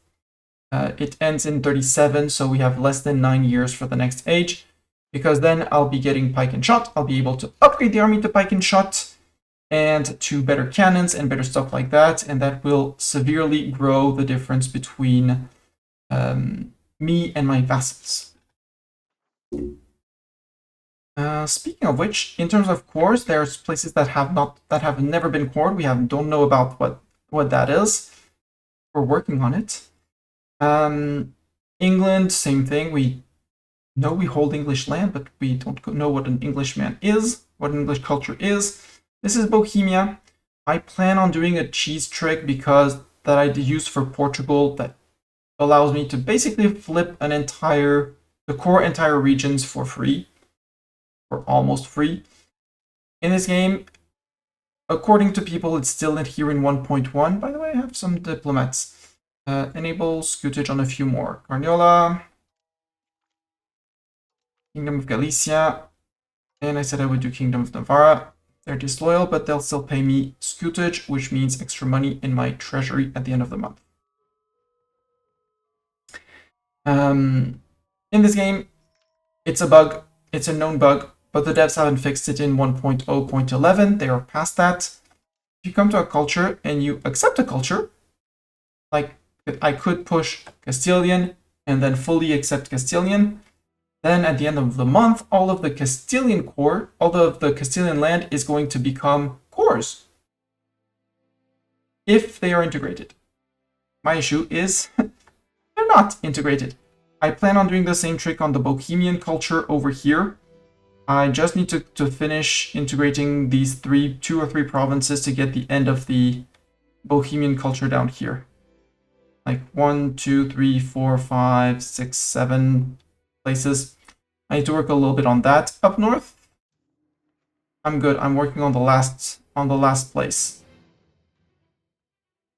It ends in 37, so we have less than 9 years for the next age, because then I'll be getting pike and shot. I'll be able to upgrade the army to pike and shot and to better cannons and better stuff like that, and that will severely grow the difference between me and my vassals. Speaking of which, in terms of cores, there's places that have never been cored. We don't know about what that is. We're working on it. England, same thing. We know we hold English land, but we don't know what an Englishman is, what an English culture is. This is Bohemia. I plan on doing a cheese trick that I use for Portugal that allows me to basically flip the core entire regions for free, or almost free. In this game, according to people, it's still here in 1.1. By the way, I have some diplomats. Enable scutage on a few more. Carniola, Kingdom of Galicia, and I said I would do Kingdom of Navarra. They're disloyal, but they'll still pay me scutage, which means extra money in my treasury at the end of the month. In this game, it's a bug. It's a known bug, but the devs haven't fixed it in 1.0.11. They are past that. If you come to a culture and you accept a culture, like I could push Castilian and then fully accept Castilian, then at the end of the month, all of the Castilian land is going to become cores if they are integrated. My issue is they're not integrated. I plan on doing the same trick on the Bohemian culture over here. I just need to finish integrating these 2 or 3 provinces to get the end of the Bohemian culture down here. Like 1, 2, 3, 4, 5, 6, 7 places. I need to work a little bit on that. Up north, I'm good. I'm working on the last place.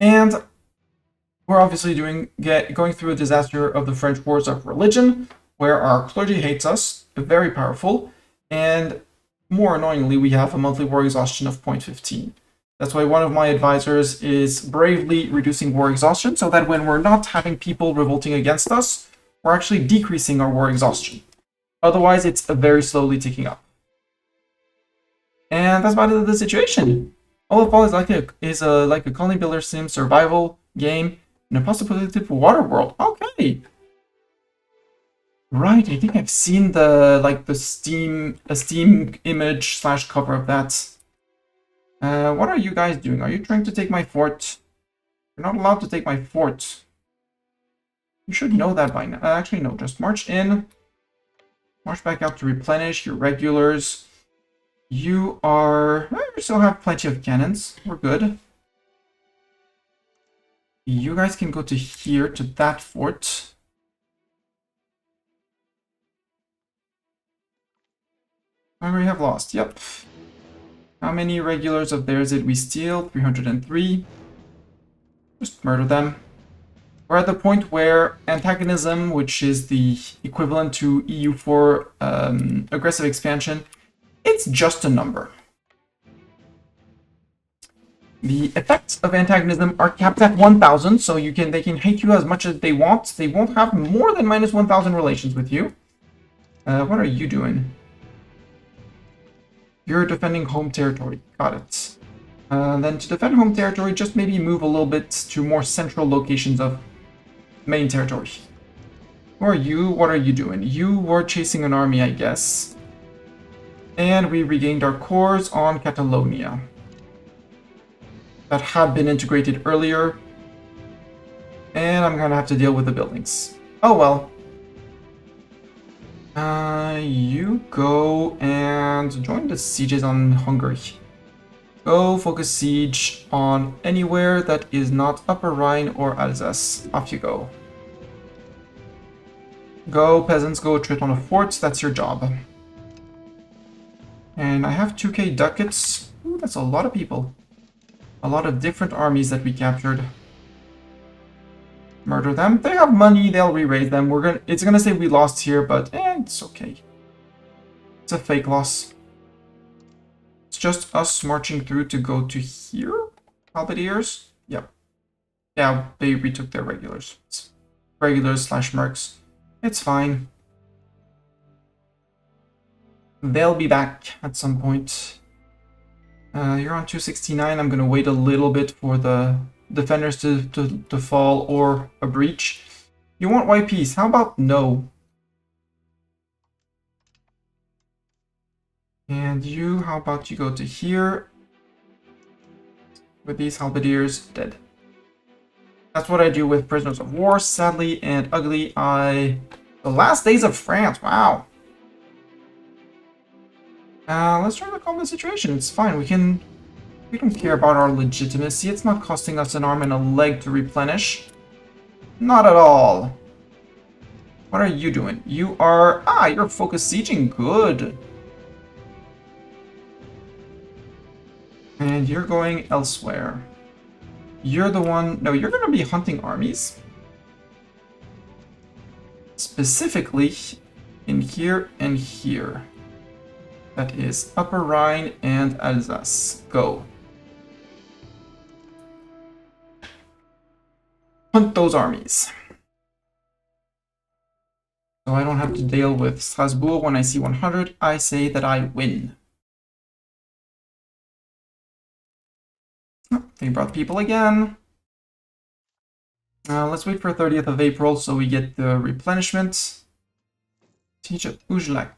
And we're obviously going through a disaster of the French Wars of Religion, where our clergy hates us, very powerful, and more annoyingly, we have a monthly war exhaustion of 0.15. That's why one of my advisors is bravely reducing war exhaustion, so that when we're not having people revolting against us, we're actually decreasing our war exhaustion. Otherwise, it's very slowly ticking up. And that's about the situation. All of all is like a colony builder sim survival game in a post-apocalyptic water world. Okay. Right, I think I've seen the Steam image / cover of that. What are you guys doing? Are you trying to take my fort? You're not allowed to take my fort. You should know that by now. Actually, no, just march in. March back out to replenish your regulars. You are... you still have plenty of cannons. We're good. You guys can go to here, to that fort. Hungary have lost. Yep. How many regulars of theirs did we steal? 303. Just murder them. We're at the point where antagonism, which is the equivalent to EU4 aggressive expansion, it's just a number. The effects of antagonism are capped at 1,000, so they can hate you as much as they want. They won't have more than minus 1,000 relations with you. What are you doing? You're defending home territory. Got it. Then to defend home territory, just maybe move a little bit to more central locations of main territory. Who are you? What are you doing? You were chasing an army, I guess. And we regained our cores on Catalonia. That had been integrated earlier. And I'm gonna have to deal with the buildings. Oh well. You go and join the sieges on Hungary. Go focus siege on anywhere that is not Upper Rhine or Alsace. Off you go. Go, peasants, go treat on a fort. That's your job. And I have 2k ducats. Ooh, that's a lot of people. A lot of different armies that we captured. Murder them. They have money, they'll re-raise them. It's gonna say we lost here, but it's okay. It's a fake loss. It's just us marching through to go to here? Halberdiers? Yep. Yeah, they retook their regulars. It's regulars / mercs. It's fine. They'll be back at some point. You're on 269. I'm gonna wait a little bit for the defenders to fall or a breach. You want white peace? How about no? And you, how about you go to here with these halberdiers dead. That's what I do with prisoners of war, sadly and ugly. The last days of France, wow. Let's try to calm the situation. It's fine. We don't care about our legitimacy. It's not costing us an arm and a leg to replenish. Not at all. What are you doing? You are... you're focus sieging. Good. And you're going elsewhere. You're the one... No, you're going to be hunting armies. Specifically in here and here. That is Upper Rhine and Alsace. Go. Hunt those armies. So I don't have to deal with Strasbourg. When I see 100, I say that I win. Oh, they brought people again. Let's wait for 30th of April so we get the replenishment. Siege of Ujlak.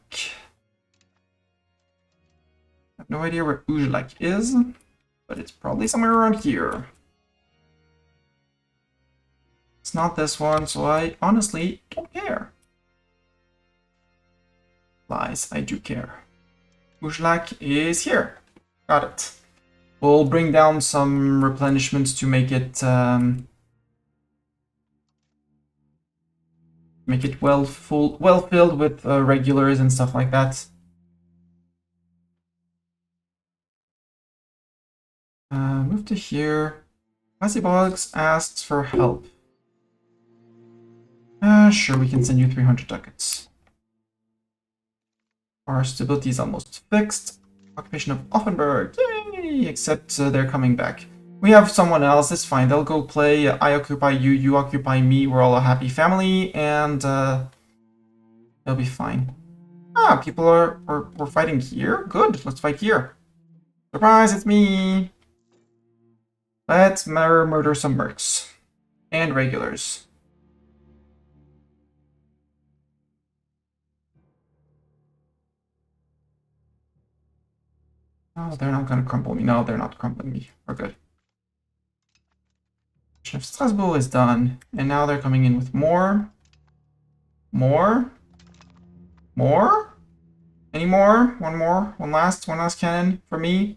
I have no idea where Ujlak is, but it's probably somewhere around here. It's not this one, so I honestly don't care. Lies, I do care. Ujlak is here. Got it. We'll bring down some replenishments to make it well filled with regulars and stuff like that. Move to here. Bugs asks for help. Sure, we can send you 300 ducats. Our stability is almost fixed. Occupation of Offenburg, yay! Except they're coming back. We have someone else, it's fine. They'll go play. I occupy you, you occupy me. We're all a happy family, and they'll be fine. People we're fighting here? Good, let's fight here. Surprise, it's me! Let's murder some mercs. And regulars. Oh, they're not gonna crumple me. No, they're not crumpling me. We're good. Chef Strasbourg is done, and now they're coming in with more. More? More? Any more? One more? One last cannon for me?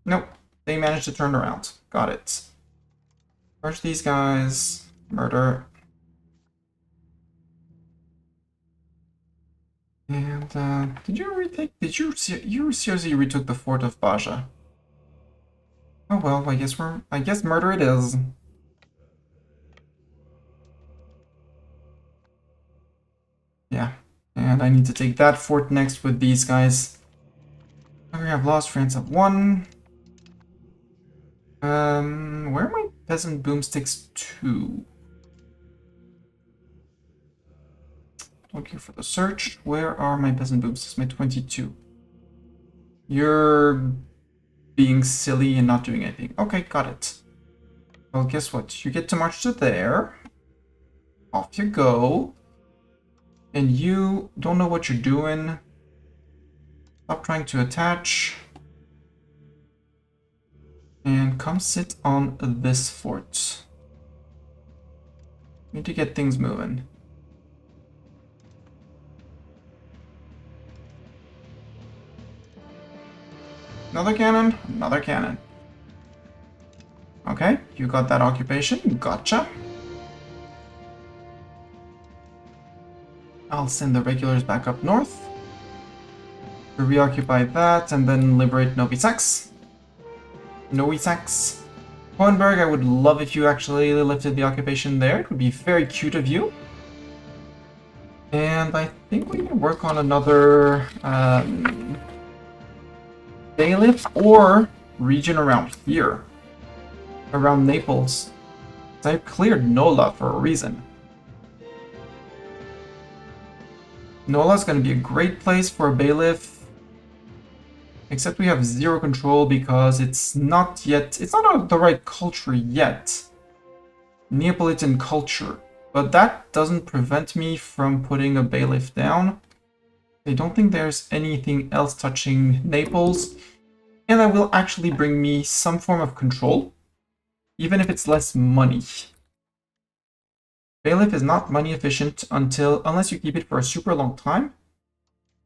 Nope. They managed to turn around. Got it. Purge these guys. Murder. And, did you retake? You seriously retook the fort of Baja? Oh well, I guess murder it is. Yeah. And I need to take that fort next with these guys. Hungary have lost, France have won. Where are my peasant boomsticks to? Looking for the search. Where are my peasant boomsticks? My 22. You're being silly and not doing anything. Okay, got it. Well, guess what? You get to march to there. Off you go. And you don't know what you're doing. Stop trying to attach. And come sit on this fort. Need to get things moving. Another cannon, another cannon. Okay, you got that occupation, gotcha. I'll send the regulars back up north to reoccupy that and then liberate Novi Sax. Hohenberg, I would love if you actually lifted the occupation there. It would be very cute of you. And I think we can work on another bailiff or region around here. Around Naples. I cleared Nola for a reason. Nola is going to be a great place for a bailiff. Except we have zero control because it's not the right culture yet. Neapolitan culture. But that doesn't prevent me from putting a bailiff down. I don't think there's anything else touching Naples. And that will actually bring me some form of control. Even if it's less money. Bailiff is not money efficient unless you keep it for a super long time.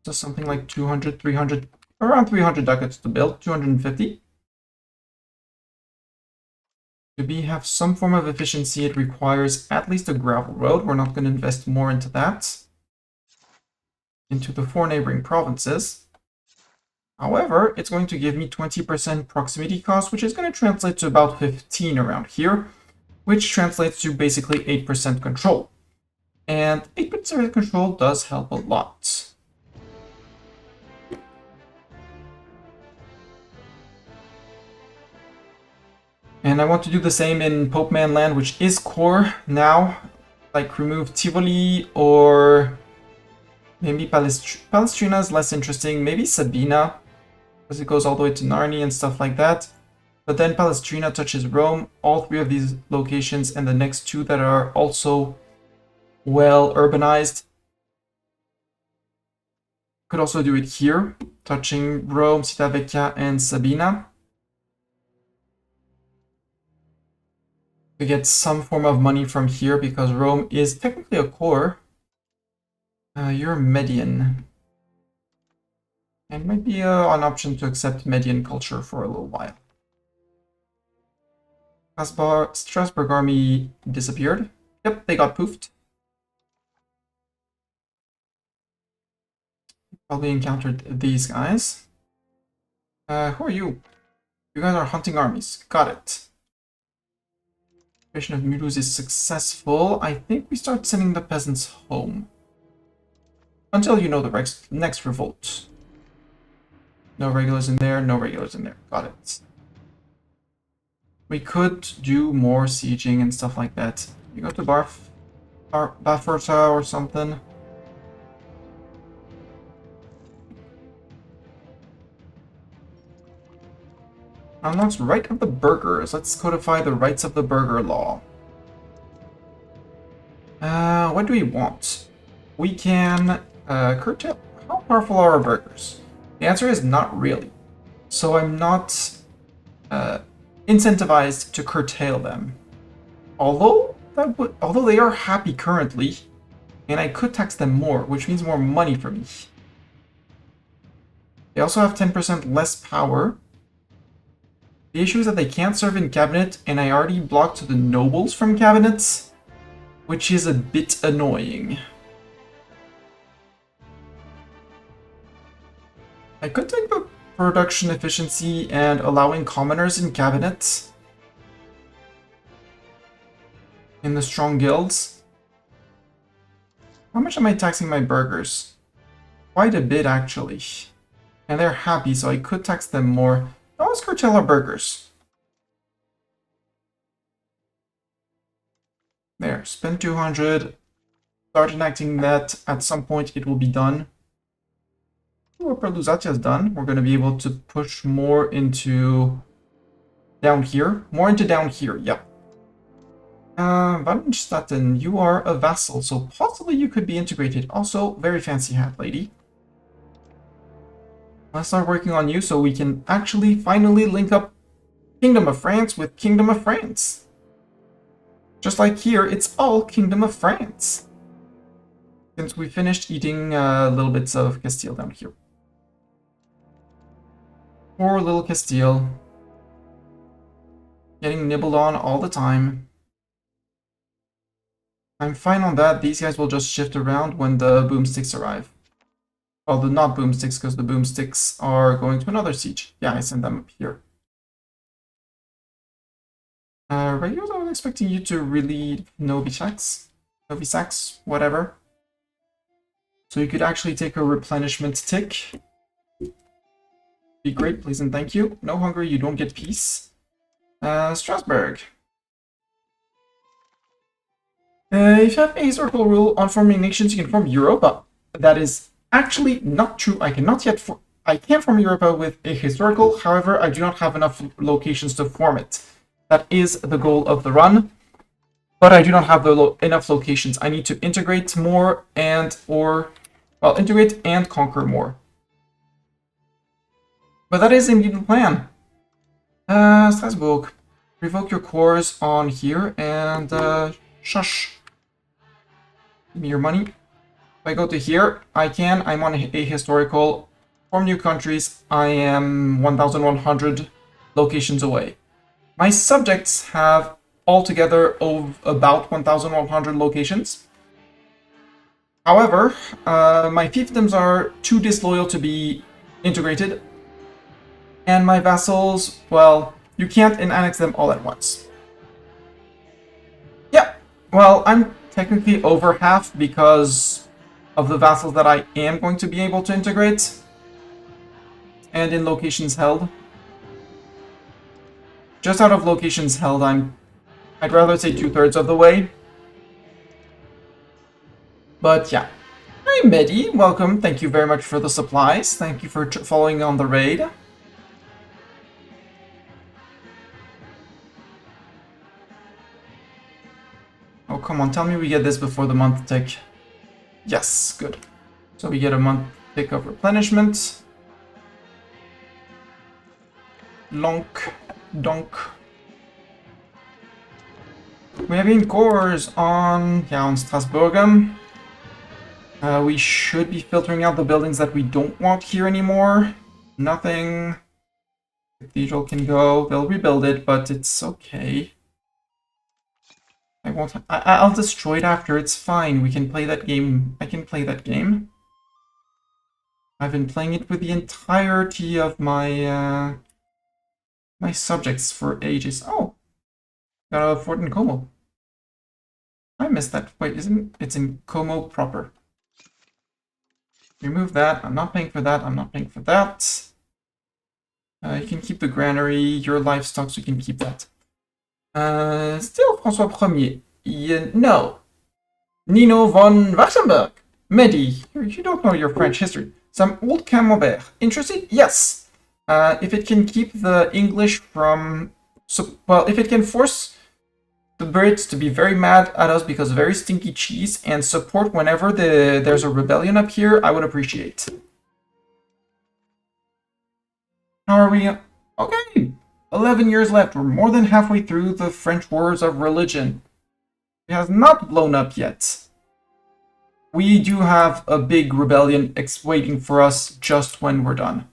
So something like 200, 300, around 300 ducats to build, 250. To have some form of efficiency, it requires at least a gravel road. We're not going to invest more into that. Into the 4 neighboring provinces. However, it's going to give me 20% proximity cost, which is going to translate to about 15 around here, which translates to basically 8% control. And 8% control does help a lot. And I want to do the same in Pope Man land, which is core now. Like remove Tivoli or maybe Palestrina is less interesting. Maybe Sabina, because it goes all the way to Narni and stuff like that. But then Palestrina touches Rome, all 3 of these locations, and the next 2 that are also well urbanized. Could also do it here, touching Rome, Civitavecchia, and Sabina. To get some form of money from here, because Rome is technically a core. You're Median. And might be an option to accept Median culture for a little while. Strasbourg army disappeared. Yep, they got poofed. Probably encountered these guys. Who are you? You guys are hunting armies. Got it. Occupation of Mulhouse is successful. I think we start sending the peasants home. Until you know the next revolt. No regulars in there, no regulars in there. Got it. We could do more sieging and stuff like that. You go to Baforta or something. Unlocks right of the burghers. Let's codify the rights of the burgher law. What do we want? We can curtail. How powerful are our burghers? The answer is not really. So I'm not incentivized to curtail them. Although they are happy currently, and I could tax them more, which means more money for me. They also have 10% less power. The issue is that they can't serve in cabinet, and I already blocked the nobles from cabinets, which is a bit annoying. I could take the production efficiency and allowing commoners in cabinet in the strong guilds. How much am I taxing my burghers? Quite a bit, actually. And they're happy, so I could tax them more. Now let's curtail our burghers. There, spend 200. Start enacting that. At some point it will be done. Europa Lusatia is done. We're going to be able to push more into down here. More into down here, yep. Wallenstetten, you are a vassal, so possibly you could be integrated. Also, very fancy hat, lady. Let's start working on you so we can actually finally link up Kingdom of France with Kingdom of France. Just like here, it's all Kingdom of France. Since we finished eating little bits of Castile down here. Poor little Castile. Getting nibbled on all the time. I'm fine on that. These guys will just shift around when the boomsticks arrive. Well, the not boomsticks, because the boomsticks are going to another siege. Yeah, I sent them up here. Regulars, I was expecting you to relieve Novisax, whatever. So you could actually take a replenishment tick. Be great, please and thank you. No Hungary, you don't get peace. Strasbourg. If you have a historical rule on forming nations, you can form Europa. That is actually not true. I can't form Europa with a historical. However, I do not have enough locations to form it. That is the goal of the run. But I do not have enough locations. I need to integrate more integrate and conquer more. But that is indeed the plan. Strasbourg. Revoke your cores on here and shush. Give me your money. If I go to here, I'm on a historical. Form new countries, I am 1,100 locations away. My subjects have altogether of about 1,100 locations. However, my fiefdoms are too disloyal to be integrated. And my vassals, well, you can't annex them all at once. Yeah, well, I'm technically over half because of the vassals that I am going to be able to integrate. And in locations held. Just out of locations held, I'd rather say 2/3 of the way. But yeah. Hi, Medi, welcome. Thank you very much for the supplies. Thank you for following on the raid. Oh, come on, tell me we get this before the month tick. Yes, good. So we get a month tick of replenishment. Lonk, donk. We have in cores on Strasbourg. We should be filtering out the buildings that we don't want here anymore. Nothing. Cathedral can go. They'll rebuild it, but it's okay. I'll destroy it after. It's fine. We can play that game. I can play that game. I've been playing it with the entirety of my my subjects for ages. Oh, got a fort in Como. I missed that. Wait, it's in Como proper? Remove that. I'm not paying for that. I'm not paying for that. You can keep the granary. Your livestock, so you can keep that. Still François Ier. No. Nino von Wartenberg. Medi, you don't know your French history. Some old Camembert. Interested? Yes. If it can keep the English from... if it can force the Brits to be very mad at us because of very stinky cheese and support whenever there's a rebellion up here, I would appreciate. How are we? Okay. 11 years left. We're more than halfway through the French Wars of Religion. It has not blown up yet. We do have a big rebellion waiting for us just when we're done.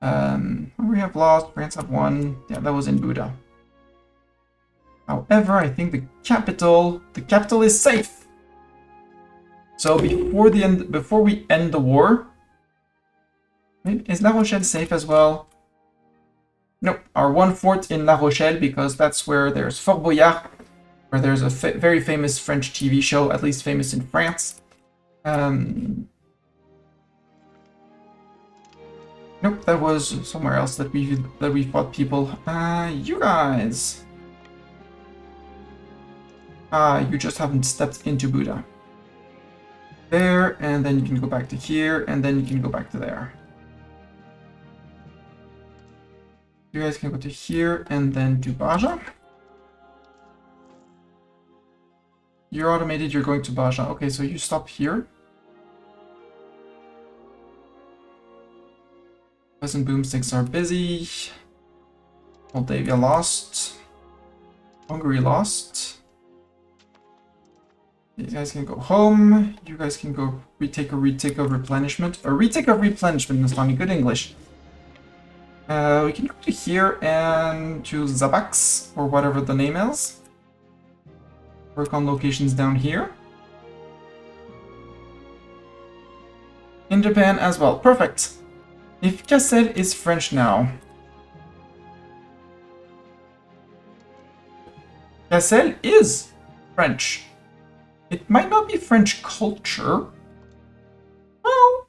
We have lost, France have won. Yeah, that was in Buda. However, I think the capital is safe. So before we end the war, is La Rochelle safe as well? Nope, our one fort in La Rochelle, because that's where there's Fort Boyard, where there's a very famous French TV show, at least famous in France. Nope, that was somewhere else that we fought people. You guys. You just haven't stepped into Buda. There, and then you can go back to here, and then you can go back to there. You guys can go to here, and then to Baja. You're automated, you're going to Baja. Okay, so you stop here. Peasant boomsticks are busy. Moldavia lost. Hungary lost. These guys can go home. You guys can go retake of replenishment. A retake of replenishment, Nastani. Good English. We can go to here and to Zabax, or whatever the name is. Work on locations down here. In Japan as well. Perfect. If Cassel is French now. Cassel is French. It might not be French culture. Well,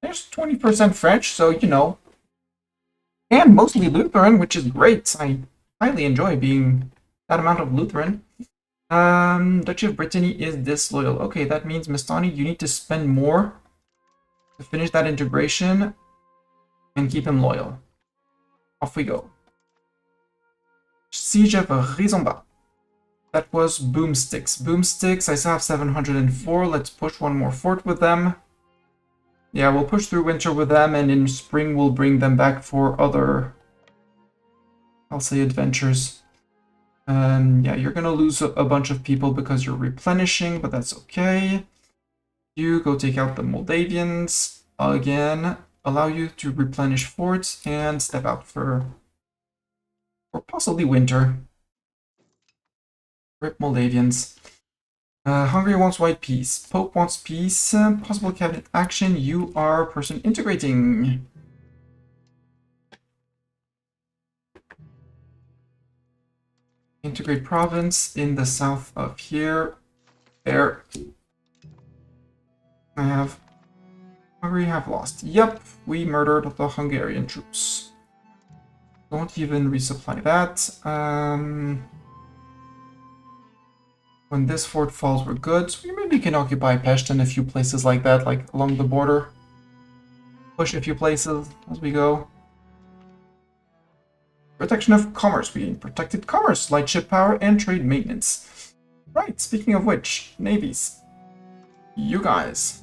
there's 20% French, so you know. And mostly Lutheran, which is great. I highly enjoy being that amount of Lutheran. Duchy of Brittany is disloyal. Okay, that means, Mastani, you need to spend more to finish that integration and keep him loyal. Off we go. Siege of Rizomba. That was boomsticks. Boomsticks, I still have 704. Let's push one more fort with them. Yeah, we'll push through winter with them, and in spring we'll bring them back for other, I'll say, adventures. Yeah, you're gonna lose a bunch of people because you're replenishing, but that's okay. You go take out the Moldavians again. Allow you to replenish forts and step out for possibly winter. Rip Moldavians. Hungary wants white peace. Pope wants peace. Possible cabinet action. You are person integrating. Integrate province in the south of here. There. Hungary have lost. Yep, we murdered the Hungarian troops. Don't even resupply that. When this fort falls, we're good. So we maybe can occupy Pest and a few places like that, like along the border. Push a few places as we go. Protection of commerce. We gain protected commerce, light ship power, and trade maintenance. Right, speaking of which, navies. You guys.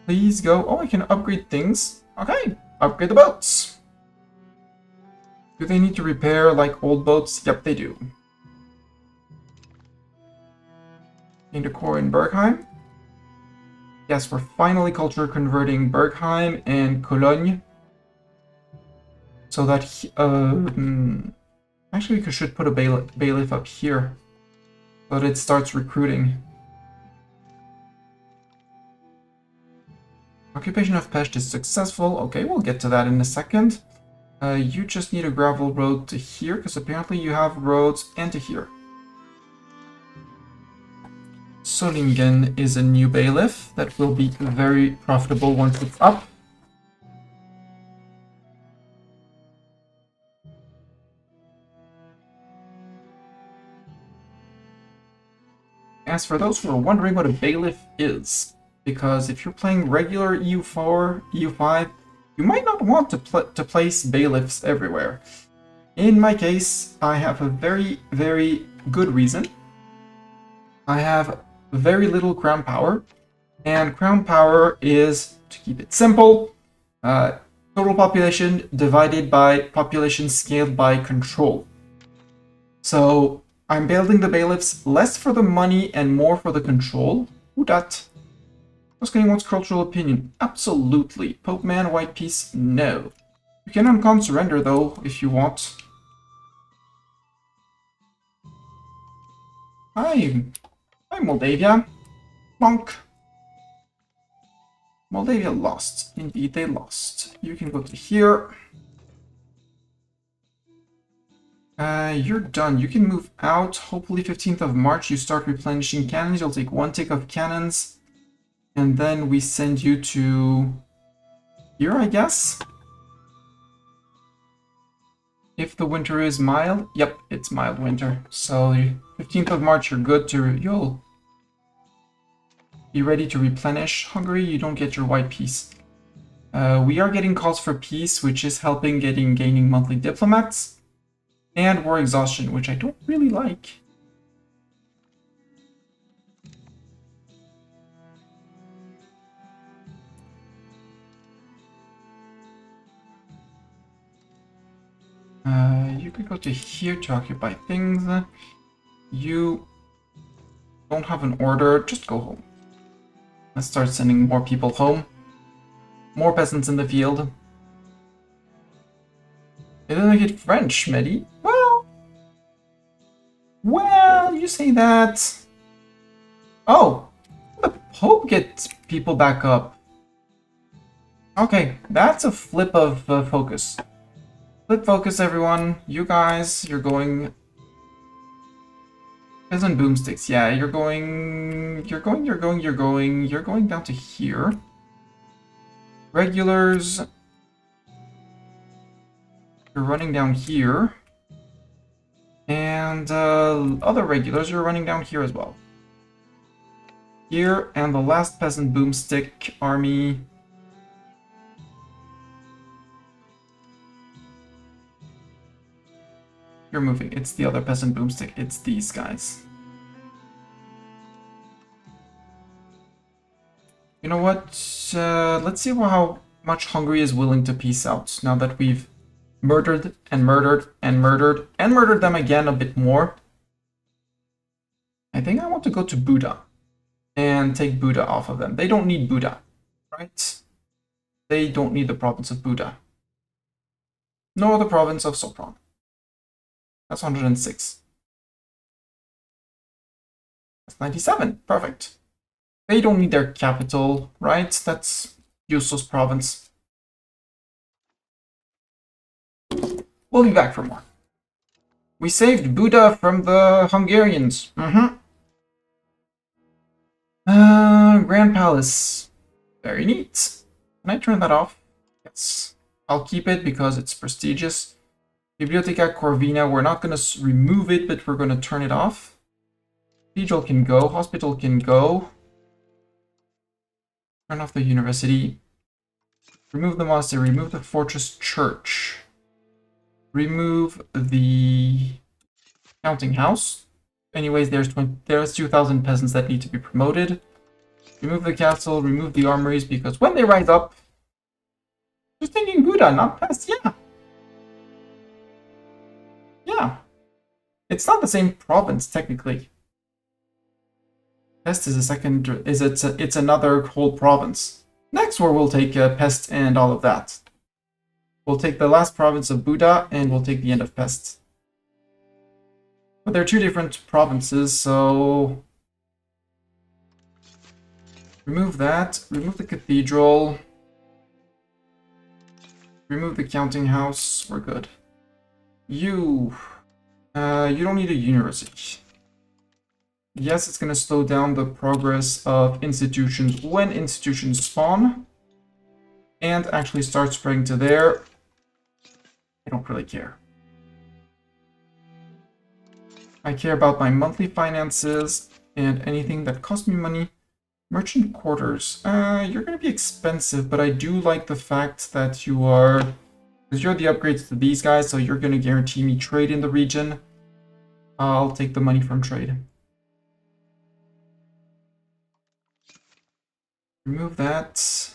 Please go. Oh, I can upgrade things. Okay, upgrade the boats. Do they need to repair like old boats? Yep, they do. Need a core in Bergheim. Yes, we're finally culture converting Bergheim and Cologne. So that actually we should put a bailiff up here, so that it starts recruiting. Occupation of Pest is successful. Okay, we'll get to that in a second. You just need a gravel road to here, because apparently you have roads and to here. Solingen is a new bailiff that will be very profitable once it's up. As for those who are wondering what a bailiff is, because if you're playing regular EU4, EU5, you might not want to place bailiffs everywhere. In my case, I have a very, very good reason. I have very little crown power, and crown power is, to keep it simple, Total population divided by population scaled by control. So I'm building the bailiffs less for the money and more for the control. Who dat? Asking what's cultural opinion? Absolutely. Pope man, white peace? No. You can uncon surrender though, if you want. Hi, Moldavia. Bonk. Moldavia lost. Indeed, they lost. You can go to here. You're done. You can move out. Hopefully 15th of March you start replenishing cannons. You'll take 1 tick of cannons. And then we send you to here, I guess? If the winter is mild. Yep, it's mild winter. So 15th of March you're good to... You'll be ready to replenish. Hungary, you don't get your white peace. We are getting calls for peace, which is helping gaining monthly diplomats. And war exhaustion, which I don't really like. You could go to here to occupy things. You don't have an order, just go home. Let's start sending more people home. More peasants in the field. And then I get French, Medi. Well, you say that. Oh, the Pope gets people back up. Okay, that's a flip of focus. Flip focus, everyone. You guys, you're going... Peasant boomsticks, yeah, you're going down to here. Regulars. You're running down here. And other regulars, you're running down here as well. Here, and the last peasant boomstick army. You're moving. It's the other peasant boomstick. It's these guys. You know what? Let's see how much Hungary is willing to peace out now that we've murdered and murdered and murdered and murdered them again a bit more. I think I want to go to Buda and take Buda off of them. They don't need Buda, right? They don't need the province of Buda. Nor the province of Sopron. That's 106. That's 97. Perfect. They don't need their capital, right? That's useless province. We'll be back for more. We saved Buda from the Hungarians. Grand Palace. Very neat. Can I turn that off? Yes. I'll keep it because it's prestigious. Biblioteca Corvina, we're not going to remove it, but we're going to turn it off. Cathedral can go. Hospital can go. Turn off the university. Remove the monastery. Remove the fortress church. Remove the counting house. Anyways, there's 2,000 peasants that need to be promoted. Remove the castle. Remove the armories, because when they rise up, just thinking Buda, not past. Yeah. Yeah. It's not the same province, technically. Pest is a second, it's another whole province. Next war we'll take Pest and all of that. We'll take the last province of Buda and we'll take the end of Pest. But they're two different provinces, so... Remove that, remove the cathedral. Remove the counting house, we're good. You don't need a university. Yes, it's going to slow down the progress of institutions when institutions spawn. And actually start spreading to there. I don't really care. I care about my monthly finances and anything that costs me money. Merchant quarters. You're going to be expensive, but I do like the fact that you are... Because you're the upgrades to these guys, so you're going to guarantee me trade in the region. I'll take the money from trade. Remove that.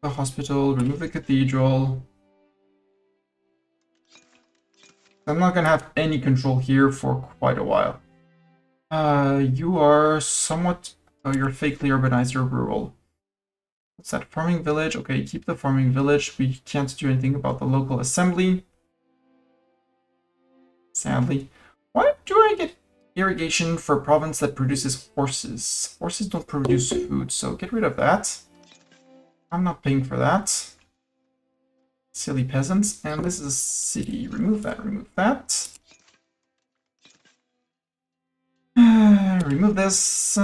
The hospital, remove the cathedral. I'm not gonna have any control here for quite a while. You are somewhat... Oh, you're fakely urbanized, you're rural. What's that? Farming village? Okay, keep the farming village. We can't do anything about the local assembly. Sadly. Why do I get irrigation for a province that produces horses? Horses don't produce food, so get rid of that. I'm not paying for that. Silly peasants. And this is a city. Remove that, remove that. Remove this.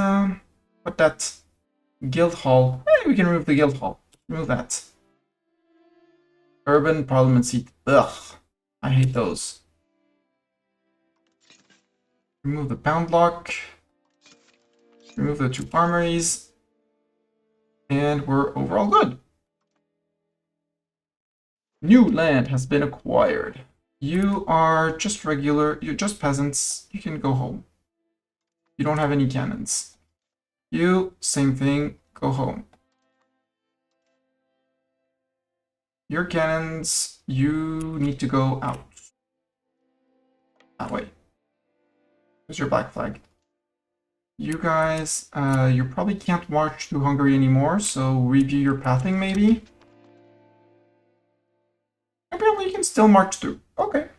Put that. Guild hall. Hey, we can remove the guild hall. Remove that. Urban parliament seat. Ugh. I hate those. Remove the pound block. Remove the 2 armories. And we're overall good. New land has been acquired. You are just regular, you're just peasants. You can go home. You don't have any cannons. You, same thing, go home. Your cannons, you need to go out. That way. There's your black flag. You guys, you probably can't march to Hungary anymore, so review your pathing maybe. Apparently you can still march through. Okay.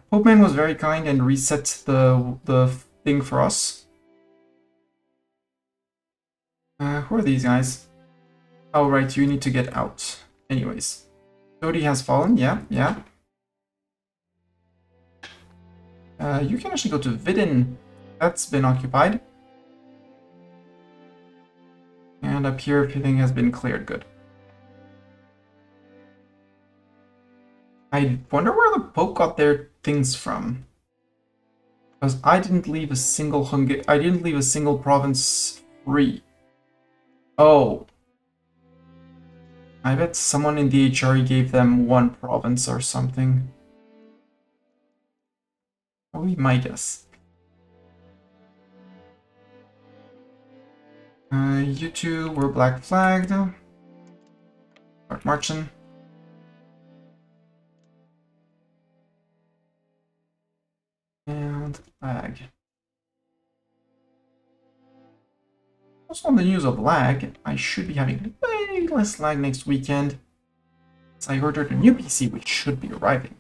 Pope Man was very kind and reset the thing for us. Who are these guys? Oh, right, you need to get out. Anyways. Dodi has fallen, yeah. You can actually go to Vidin. That's been occupied. And up here, everything has been cleared. Good. I wonder where the Pope got their things from. Because I didn't leave a single province free. Oh. I bet someone in the HRE gave them 1 province or something. Probably my guess. You two were black flagged. Start marching. And lag. Also on the news of lag, I should be having way less lag next weekend. As I ordered a new PC which should be arriving.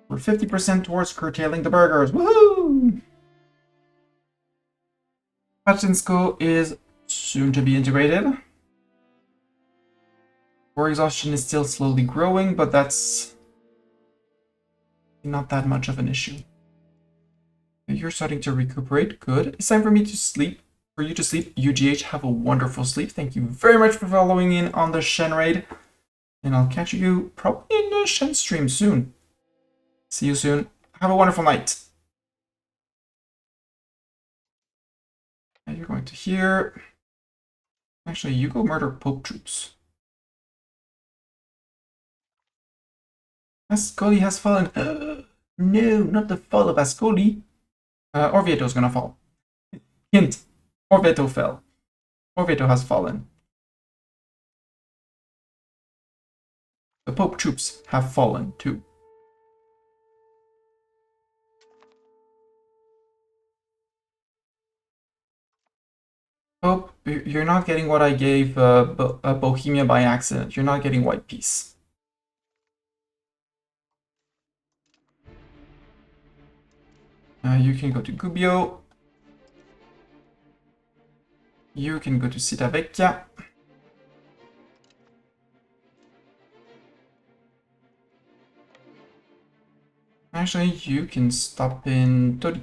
We're 50% towards curtailing the burgers. Woohoo! Pachinko is soon to be integrated. War exhaustion is still slowly growing, but that's not that much of an issue. You're starting to recuperate. Good. It's time for me to sleep. For you to sleep. UGH, have a wonderful sleep. Thank you very much for following in on the Shen raid. And I'll catch you probably in the Shen stream soon. See you soon. Have a wonderful night. And you're going to here. Actually, you go murder Pope troops. Ascoli has fallen. No, not the fall of Ascoli. Orvieto's gonna fall. Hint. Orvieto fell. Orvieto has fallen. The Pope troops have fallen too. Pope, you're not getting what I gave Bohemia by accident. You're not getting White Peace. You can go to Gubbio. You can go to Città Vecchia. Actually, you can stop in Tori.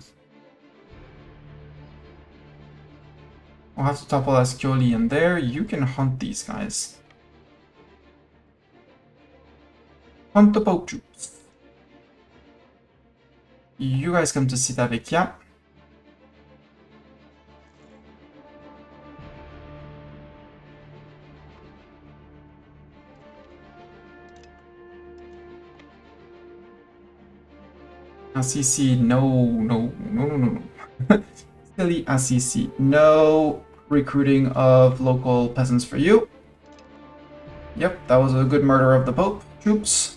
I'll have to topple Ascoli in there. You can hunt these guys. Hunt the Pope troops. You guys come to Città Vecchia. Assisi, no. Silly Assisi, no recruiting of local peasants for you. Yep, that was a good murder of the Pope troops.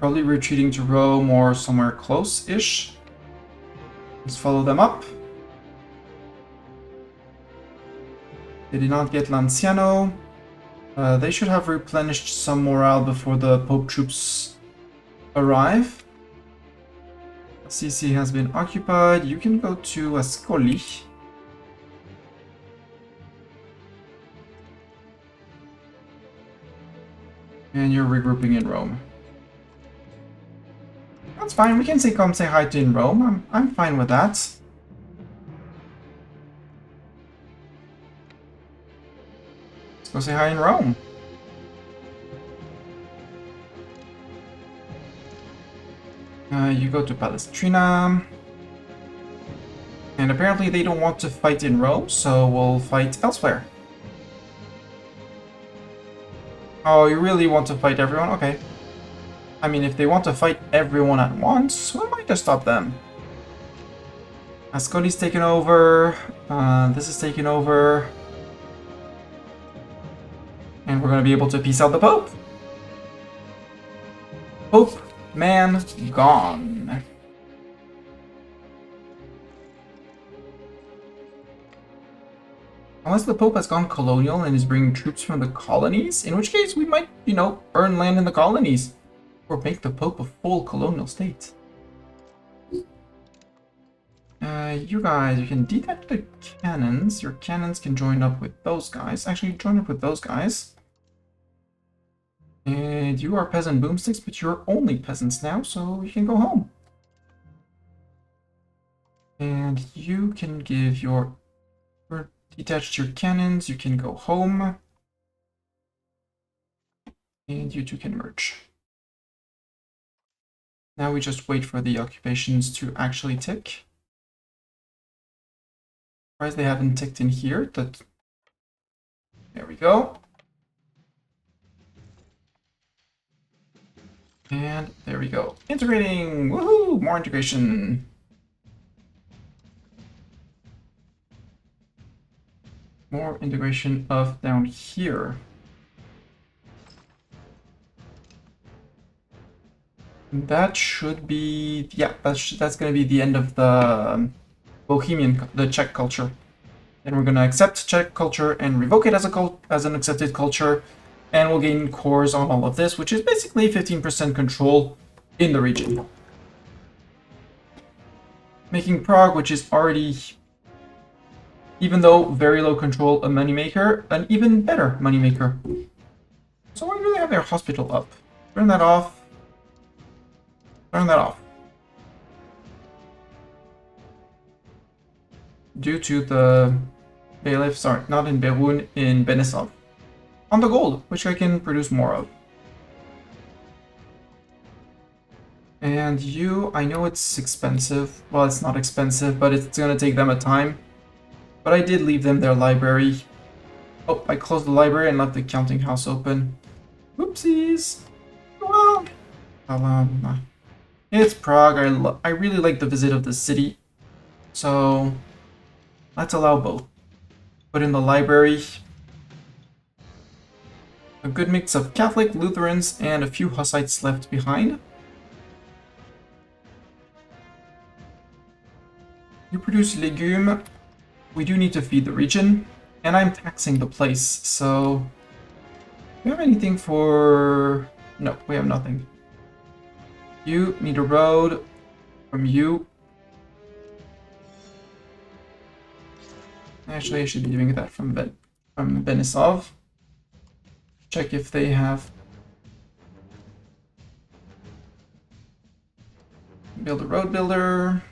Probably retreating to Rome or somewhere close-ish. Let's follow them up. They did not get Lanciano. They should have replenished some morale before the Pope troops arrive. Assisi has been occupied. You can go to Ascoli. And you're regrouping in Rome. That's fine. We can come say hi to in Rome. I'm fine with that. Let's go say hi in Rome. You go to Palestrina. And apparently they don't want to fight in Rome, so we'll fight elsewhere. Oh, you really want to fight everyone? Okay. I mean, if they want to fight everyone at once, we might just stop them. Ascoli's taken over. This is taken over. And we're going to be able to peace out the Pope. Pope man gone. Unless the Pope has gone colonial and is bringing troops from the colonies, in which case we might, you know, earn land in the colonies. Or make the Pope a full colonial state. You guys, you can detach the cannons. Your cannons can join up with those guys. Actually, join up with those guys. And you are peasant boomsticks, but you're only peasants now, so you can go home. And you can give your detached your cannons, you can go home. And you two can merge. Now we just wait for the occupations to actually tick. Surprised they haven't ticked in here. There we go. And there we go. Integrating! Woohoo! More integration. More integration of down here. That should be, yeah, that's going to be the end of the Bohemian, the Czech culture. Then we're going to accept Czech culture and revoke it as an accepted culture, and we'll gain cores on all of this, which is basically 15% control in the region. Making Prague, which is already, even though very low control, a moneymaker, an even better moneymaker. So why do they have their hospital up? Turn that off. Turn that off. Due to the bailiff, sorry, not in Berun, in Benesov. On the gold, which I can produce more of. And you, I know it's expensive. Well, it's not expensive, but it's gonna take them a time. But I did leave them their library. Oh, I closed the library and left the counting house open. Oopsies. Well, it's Prague. I really like the visit of the city. So let's allow both. Put in the library. A good mix of Catholic, Lutherans, and a few Hussites left behind. You produce legume. We do need to feed the region. And I'm taxing the place, so... Do we have anything for... No, we have nothing. You need a road from you. Actually, I should be doing that from Benisov. Check if they have... Build a road builder.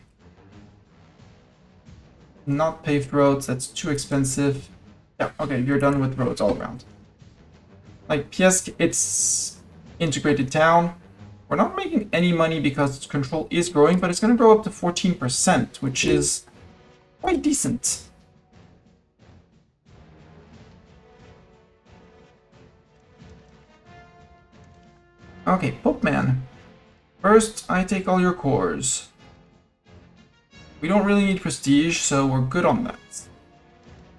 Not paved roads, that's too expensive. Yeah, okay, you're done with roads all around. Like Piesk, it's integrated town. We're not making any money because control is growing, but it's going to grow up to 14%, which is quite decent. Okay, Pope Man. First, I take all your cores. We don't really need prestige, so we're good on that.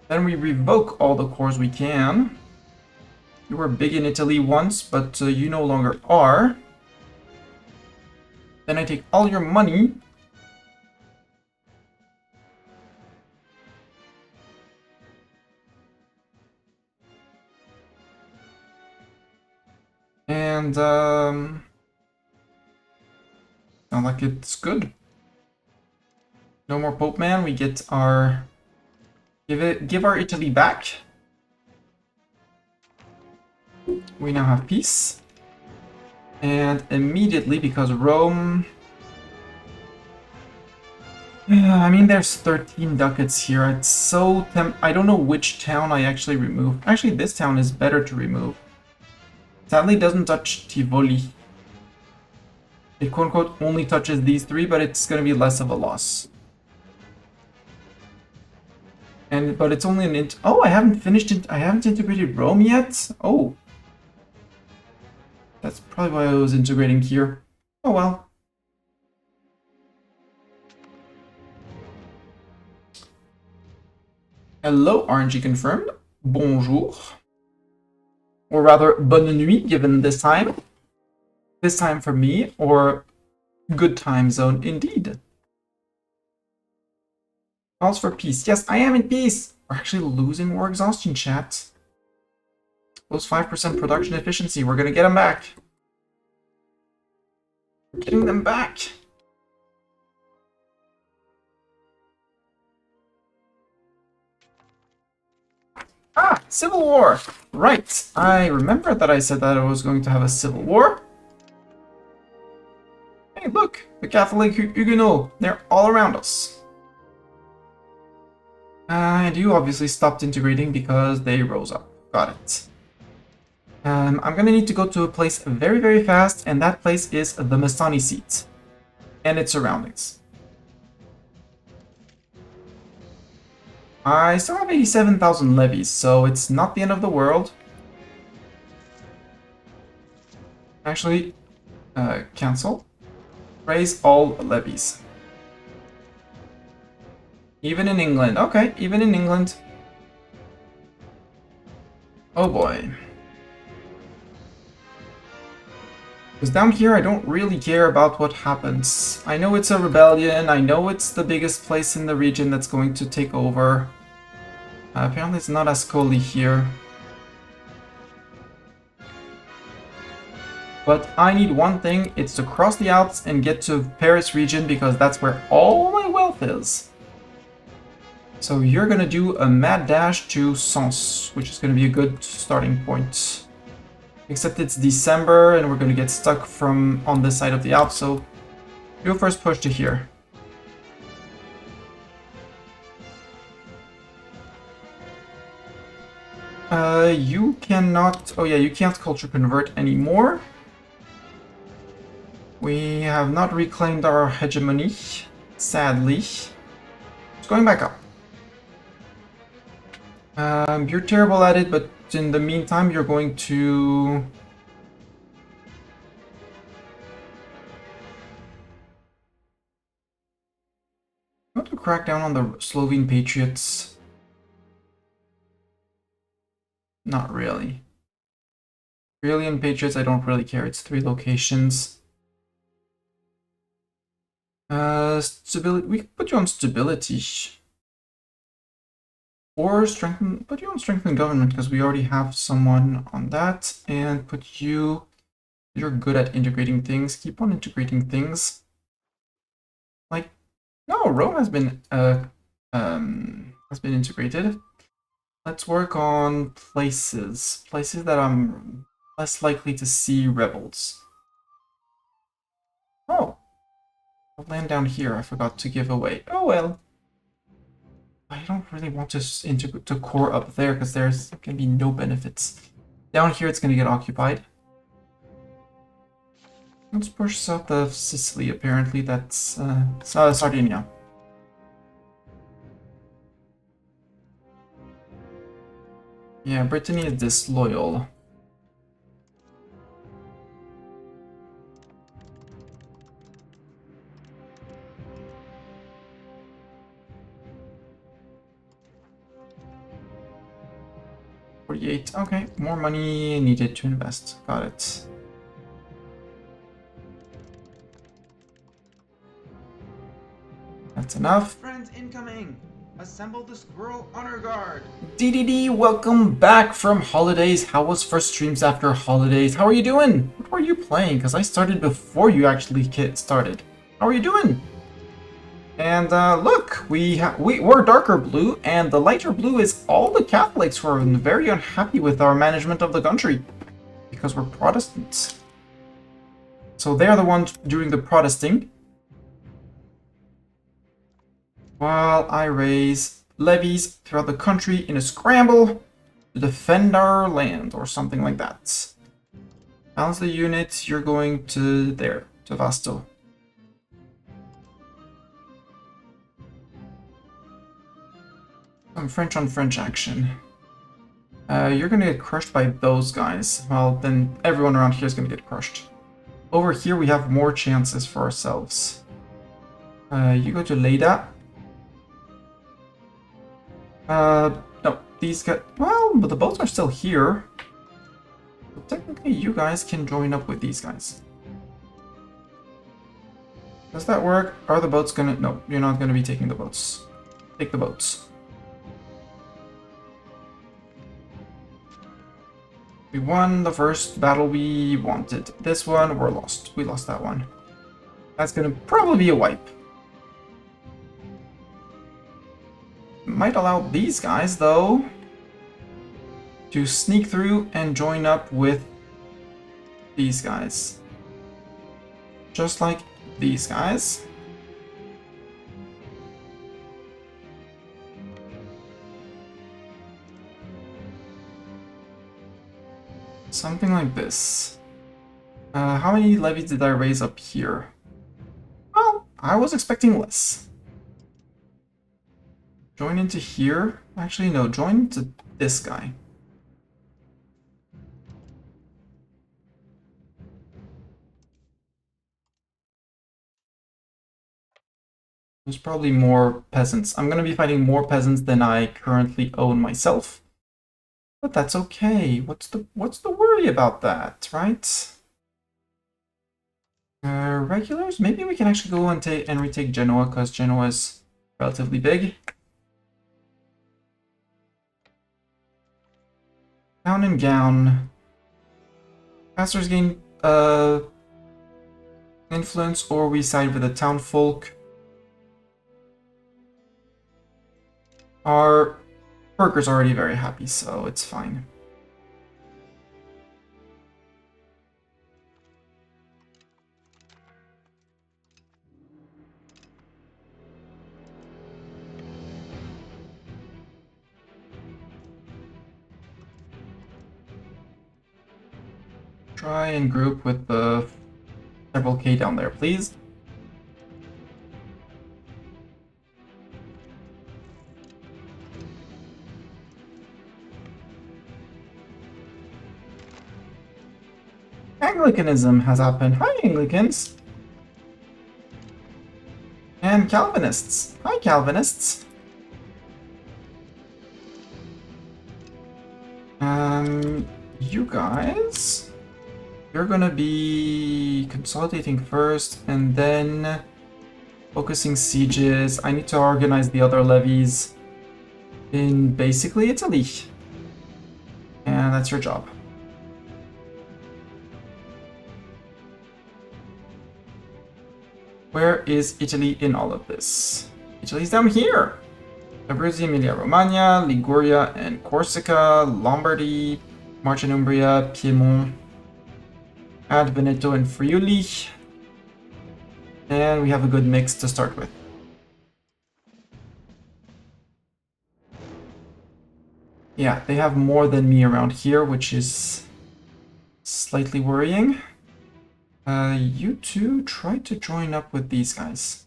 Then we revoke all the cores we can. You were big in Italy once, but you no longer are. Then I take all your money. And, sound like it's good. No more Pope Man, we get our... Give our Italy back. We now have peace. And immediately, because Rome... I mean, there's 13 ducats here. It's so I don't know which town I actually remove. Actually, this town is better to remove. Sadly, it doesn't touch Tivoli. It quote-unquote only touches these three, but it's going to be less of a loss. But it's only an oh, I haven't finished it. I haven't integrated Rome yet. Oh, that's probably why I was integrating here. Oh well. Hello, RNG confirmed. Bonjour. Or rather, bonne nuit, given this time. This time for me, or good time zone indeed. Calls for peace. Yes, I am in peace. We're actually losing war exhaustion, chat. Those 5% production efficiency, we're gonna get them back. We're getting them back. Ah, civil war. Right. I remember that I said that I was going to have a civil war. Hey, look, the Catholic Huguenots. They're all around us. And you obviously stopped integrating because they rose up. Got it. I'm gonna need to go to a place very, very fast, and that place is the Mastani seat and its surroundings. I still have 87,000 levies, so it's not the end of the world. Actually, cancel. Raise all levies. Even in England. Okay, even in England. Oh boy. Because down here, I don't really care about what happens. I know it's a rebellion, I know it's the biggest place in the region that's going to take over. Apparently it's not Ascoli here. But I need one thing, it's to cross the Alps and get to Paris region, because that's where all my wealth is. So you're gonna do a mad dash to Sens, which is gonna be a good starting point. Except it's December and we're gonna get stuck from on this side of the Alps, so do a first push to here. You cannot... Oh yeah, you can't culture convert anymore. We have not reclaimed our hegemony, sadly. It's going back up. You're terrible at it, but in the meantime, you're going to... I want to crack down on the Slovene patriots. Not really. Brilliant patriots, I don't really care. It's 3 locations. Stability. We can put you on stability. Or strengthen. Put you on strengthen government because we already have someone on that. And put you. You're good at integrating things. Keep on integrating things. Like, no, Rome has been integrated. Let's work on places. Places that I'm less likely to see rebels. Oh. I'll land down here. I forgot to give away. Oh well. I don't really want to integrate to core up there because there's going to be no benefits. Down here it's going to get occupied. Let's push south of Sicily, apparently. That's Sardinia. Yeah, Brittany is disloyal. $48. Okay, more money needed to invest. Got it. That's enough. Friends incoming! Assemble the squirrel honor guard! DDD, welcome back from holidays. How was first streams after holidays? How are you doing? What were you playing? Because I started before you actually started. How are you doing? And look, we're darker blue, and the lighter blue is all the Catholics who are very unhappy with our management of the country. Because we're Protestants. So they're the ones doing the protesting. While I raise levies throughout the country in a scramble to defend our land, or something like that. Balance the units, you're going to there, to Vasto. Some French on French action. You're gonna get crushed by those guys. Well, then everyone around here is gonna get crushed. Over here we have more chances for ourselves. You go to Leda. No, these guys... Well, but the boats are still here. So technically, you guys can join up with these guys. Does that work? Are the boats gonna... No, you're not gonna be taking the boats. Take the boats. We won the first battle we wanted. This one, we're lost. We lost that one. That's gonna probably be a wipe. Might allow these guys, though, to sneak through and join up with these guys. Just like these guys. Something like this. How many levies did I raise up here? Well, I was expecting less. Join into here? Actually, no, join into this guy. There's probably more peasants. I'm gonna be fighting more peasants than I currently own myself. But that's okay. What's the worry about that, right? Regulars? Maybe we can actually go and retake Genoa, because Genoa is relatively big. Gown and gown. Pastors gain influence, or we side with the town folk. Our workers are already very happy, so it's fine. Try and group with the several K down there, please. Anglicanism has happened. Hi, Anglicans! And Calvinists. Hi, Calvinists! You guys... You're gonna be consolidating first, and then focusing sieges. I need to organize the other levies in basically Italy. And that's your job. Where is Italy in all of this? Italy's down here! Abruzzi, Emilia-Romagna, Liguria and Corsica, Lombardy, March and Umbria, Piedmont, add Veneto and Friuli. And we have a good mix to start with. Yeah, they have more than me around here, which is slightly worrying. You two try to join up with these guys.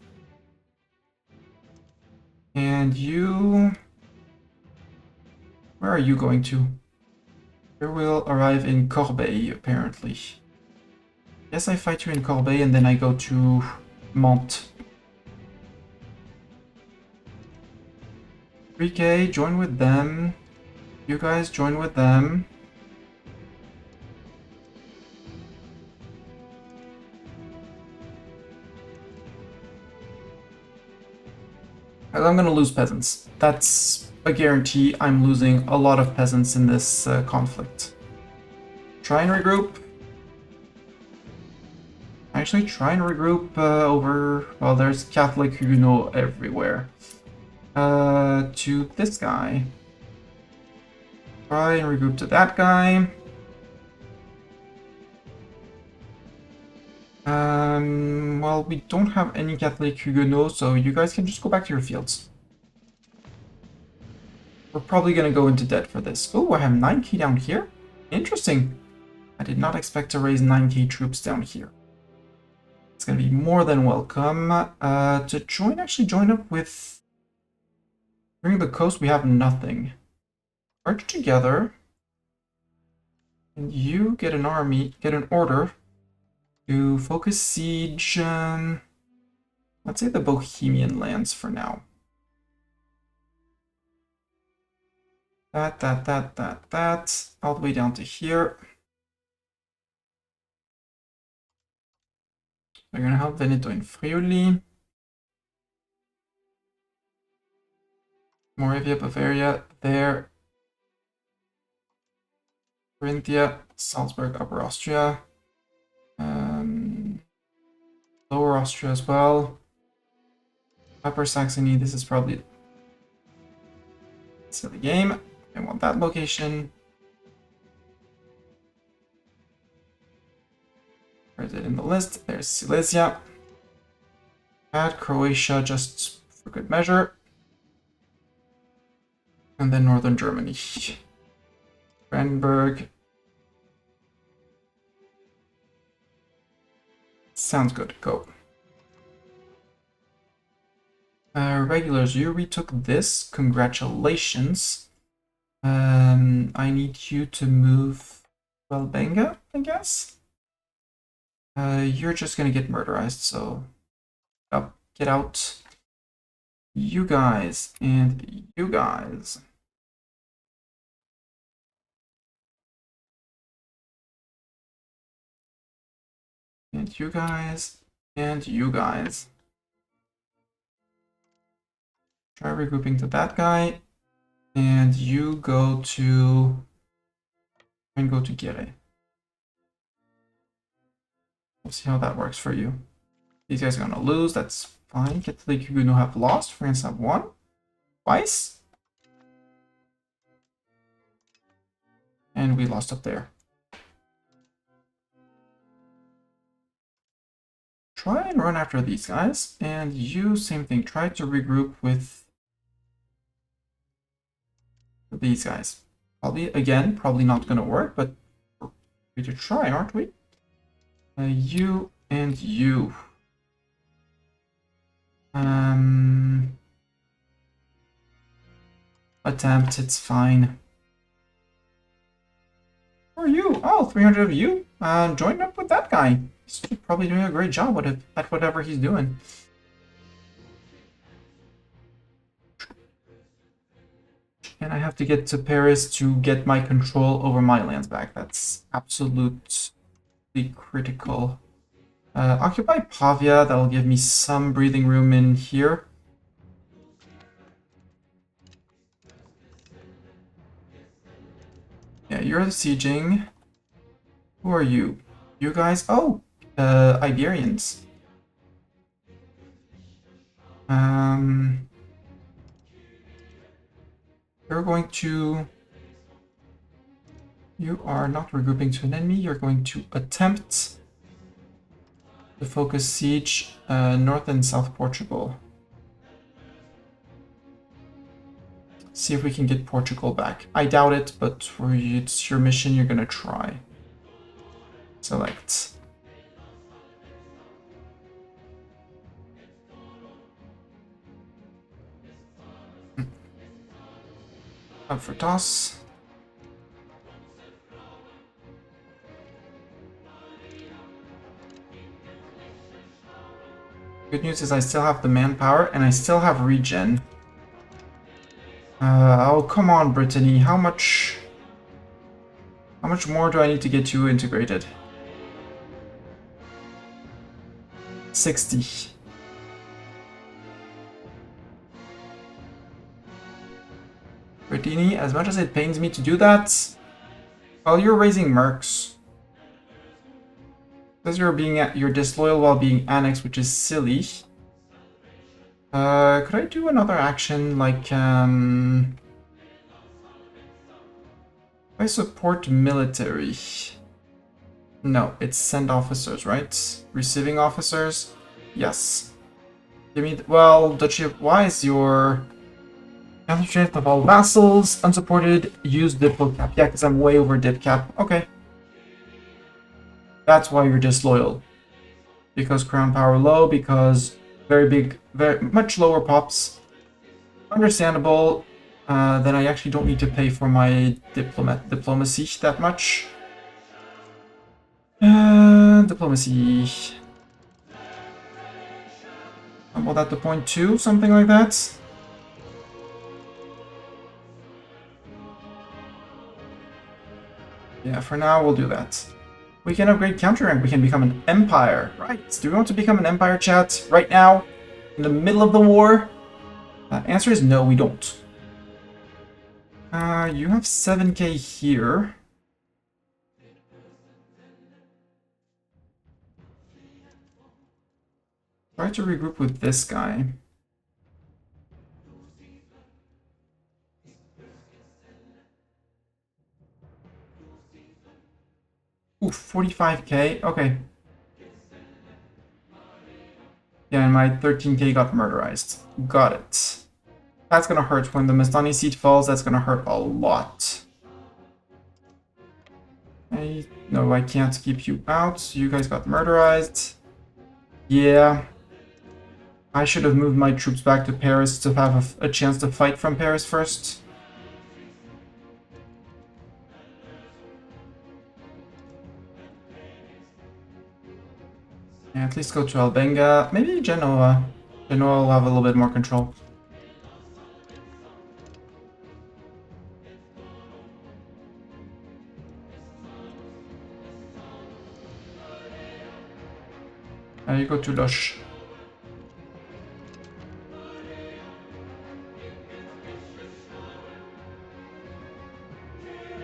And you... Where are you going to? You will arrive in Corbeil, apparently. Yes, I fight you in Corbeil and then I go to Mantes. 3K, join with them. You guys join with them. I'm gonna lose peasants. That's a guarantee. I'm losing a lot of peasants in this conflict. Try and regroup. Actually, try and regroup over... Well, there's Catholic Huguenot everywhere. To this guy. Try and regroup to that guy. Well, we don't have any Catholic Huguenot, so you guys can just go back to your fields. We're probably gonna go into debt for this. Oh, I have 9k down here? Interesting. I did not expect to raise 9k troops down here. It's gonna be more than welcome. To join, actually join up with... During the coast, we have nothing. Merge together. And you get an army, get an order to focus siege, let's say the Bohemian lands for now. That, all the way down to here. We're gonna help Veneto in Friuli. Moravia, Bavaria, there. Carinthia, Salzburg, Upper Austria. Lower Austria as well. Upper Saxony, this is probably a silly game. I want that location. Where is it in the list? There's Silesia. Add Croatia just for good measure. And then Northern Germany. Brandenburg. Sounds good. Go. Regulars, you retook this. Congratulations. I need you to move Welbenga, I guess. You're just gonna get murderized, so get out. You guys and you guys. And you guys and you guys. Try regrouping to that guy. And you go to... and go to Gire. We'll see how that works for you. These guys are gonna lose, that's fine. Catholic Huguenot have lost, France have won. Twice. And we lost up there. Try and run after these guys, and you, same thing, try to regroup with these guys. Probably not gonna work, but we're going to try, aren't we? You and you. Attempt, it's fine. Who are you? Oh, 300 of you? Join up with that guy. He's probably doing a great job at whatever he's doing. And I have to get to Paris to get my control over my lands back. That's absolutely critical. Occupy Pavia, that'll give me some breathing room in here. Yeah, you're sieging. Who are you? You guys? Oh, Iberians. You're going to... You are not regrouping to an enemy. You're going to attempt to focus siege North and South Portugal. See if we can get Portugal back. I doubt it, but for you, it's your mission, you're gonna try. Select. Up for toss. Good news is I still have the manpower and I still have regen. Oh, come on, Brittany. How much more do I need to get you integrated? 60. Bertini, as much as it pains me to do that, while you're raising mercs, because you're disloyal while being annexed, which is silly. Could I do another action like I support military? No, it's send officers, right? Receiving officers? Yes. Give me well, Duchy of why is your counter strength of all vassals unsupported? Use diplo cap. Yeah, because I'm way over dip cap. Okay. That's why you're disloyal. Because crown power low, because very big, very much lower pops. Understandable. Then I actually don't need to pay for my diplomacy that much. Diplomacy. About that to point two, something like that. Yeah, for now we'll do that. We can upgrade counter rank. We can become an empire. Right. Do we want to become an empire, chat? Right now? In the middle of the war? Answer is no, we don't. You have 7k here. Try to regroup with this guy. Ooh, 45k. Okay. Yeah, and my 13k got murderized. Got it. That's gonna hurt when the Mastani seat falls. That's gonna hurt a lot. No, I can't keep you out. You guys got murderized. Yeah. I should have moved my troops back to Paris to have a chance to fight from Paris first. Yeah, at least go to Albenga. Maybe Genoa. Genoa will have a little bit more control. You go to Lush.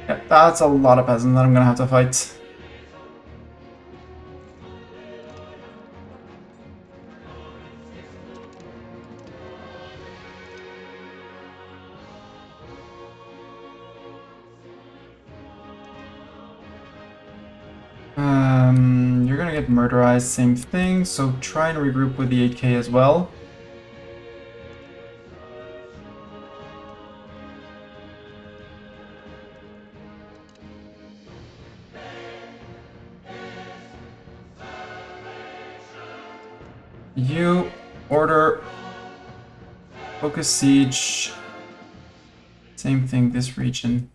Yeah, that's a lot of peasants that I'm gonna have to fight. You're gonna get murderized, same thing, so try and regroup with the 8k as well. You order focus siege. Same thing, this region.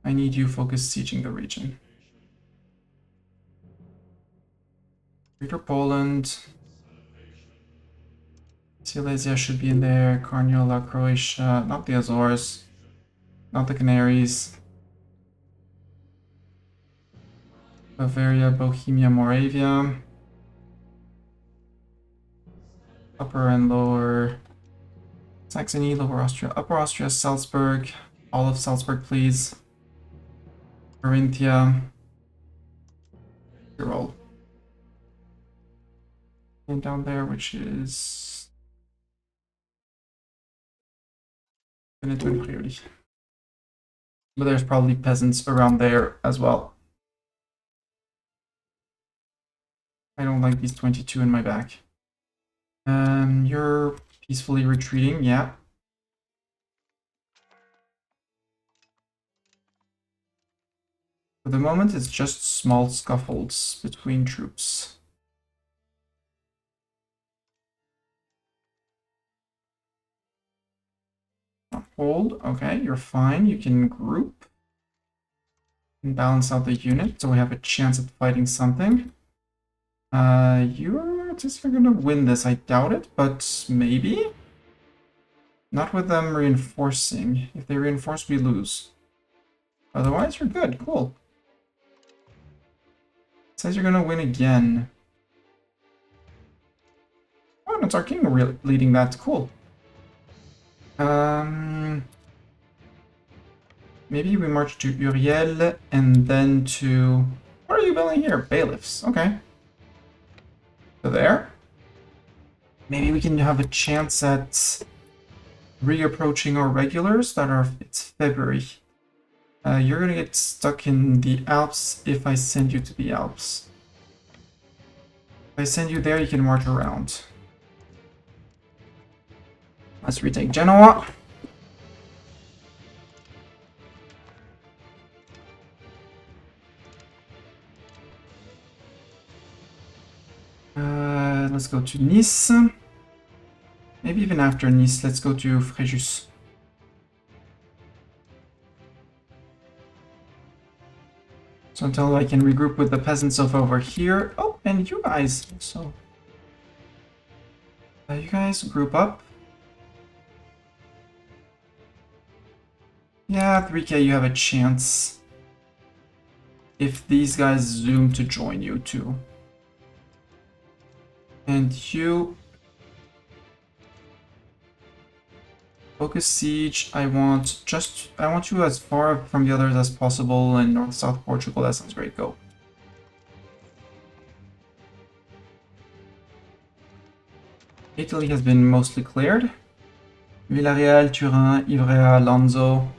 I need you focus sieging the region. Greater Poland. Silesia should be in there. Carniola, Croatia, not the Azores, not the Canaries. Bavaria, Bohemia, Moravia. Upper and lower Saxony, lower Austria, upper Austria, Salzburg. All of Salzburg, please. Carinthia. Tyrol. And down there, which is Veneto and Friuli. But there's probably peasants around there as well. I don't like these 22 in my back. You're peacefully retreating, yeah. For the moment, it's just small scuffles between troops. Hold, okay, you're fine. You can group and balance out the unit, so we have a chance at fighting something. You're just gonna win this, I doubt it, but maybe? Not with them reinforcing. If they reinforce, we lose. Otherwise, you're good, cool. It says you're gonna win again. Oh, and it's our king leading that, cool. Maybe we march to Uriel and then to... What are you building here? Bailiffs. Okay. So there. Maybe we can have a chance at reapproaching our regulars that are... It's February. You're gonna get stuck in the Alps if I send you to the Alps. If I send you there, you can march around. Let's retake Genoa. Let's go to Nice. Maybe even after Nice, let's go to Fréjus. So until I can regroup with the peasants of over here. Oh, and you guys. So, you guys group up. Yeah, 3k, you have a chance. If these guys zoom to join you too. And you... Focus Siege, I want you as far from the others as possible in North-South Portugal, that sounds great, go. Italy has been mostly cleared. Villarreal, Turin, Ivrea, Lanzo.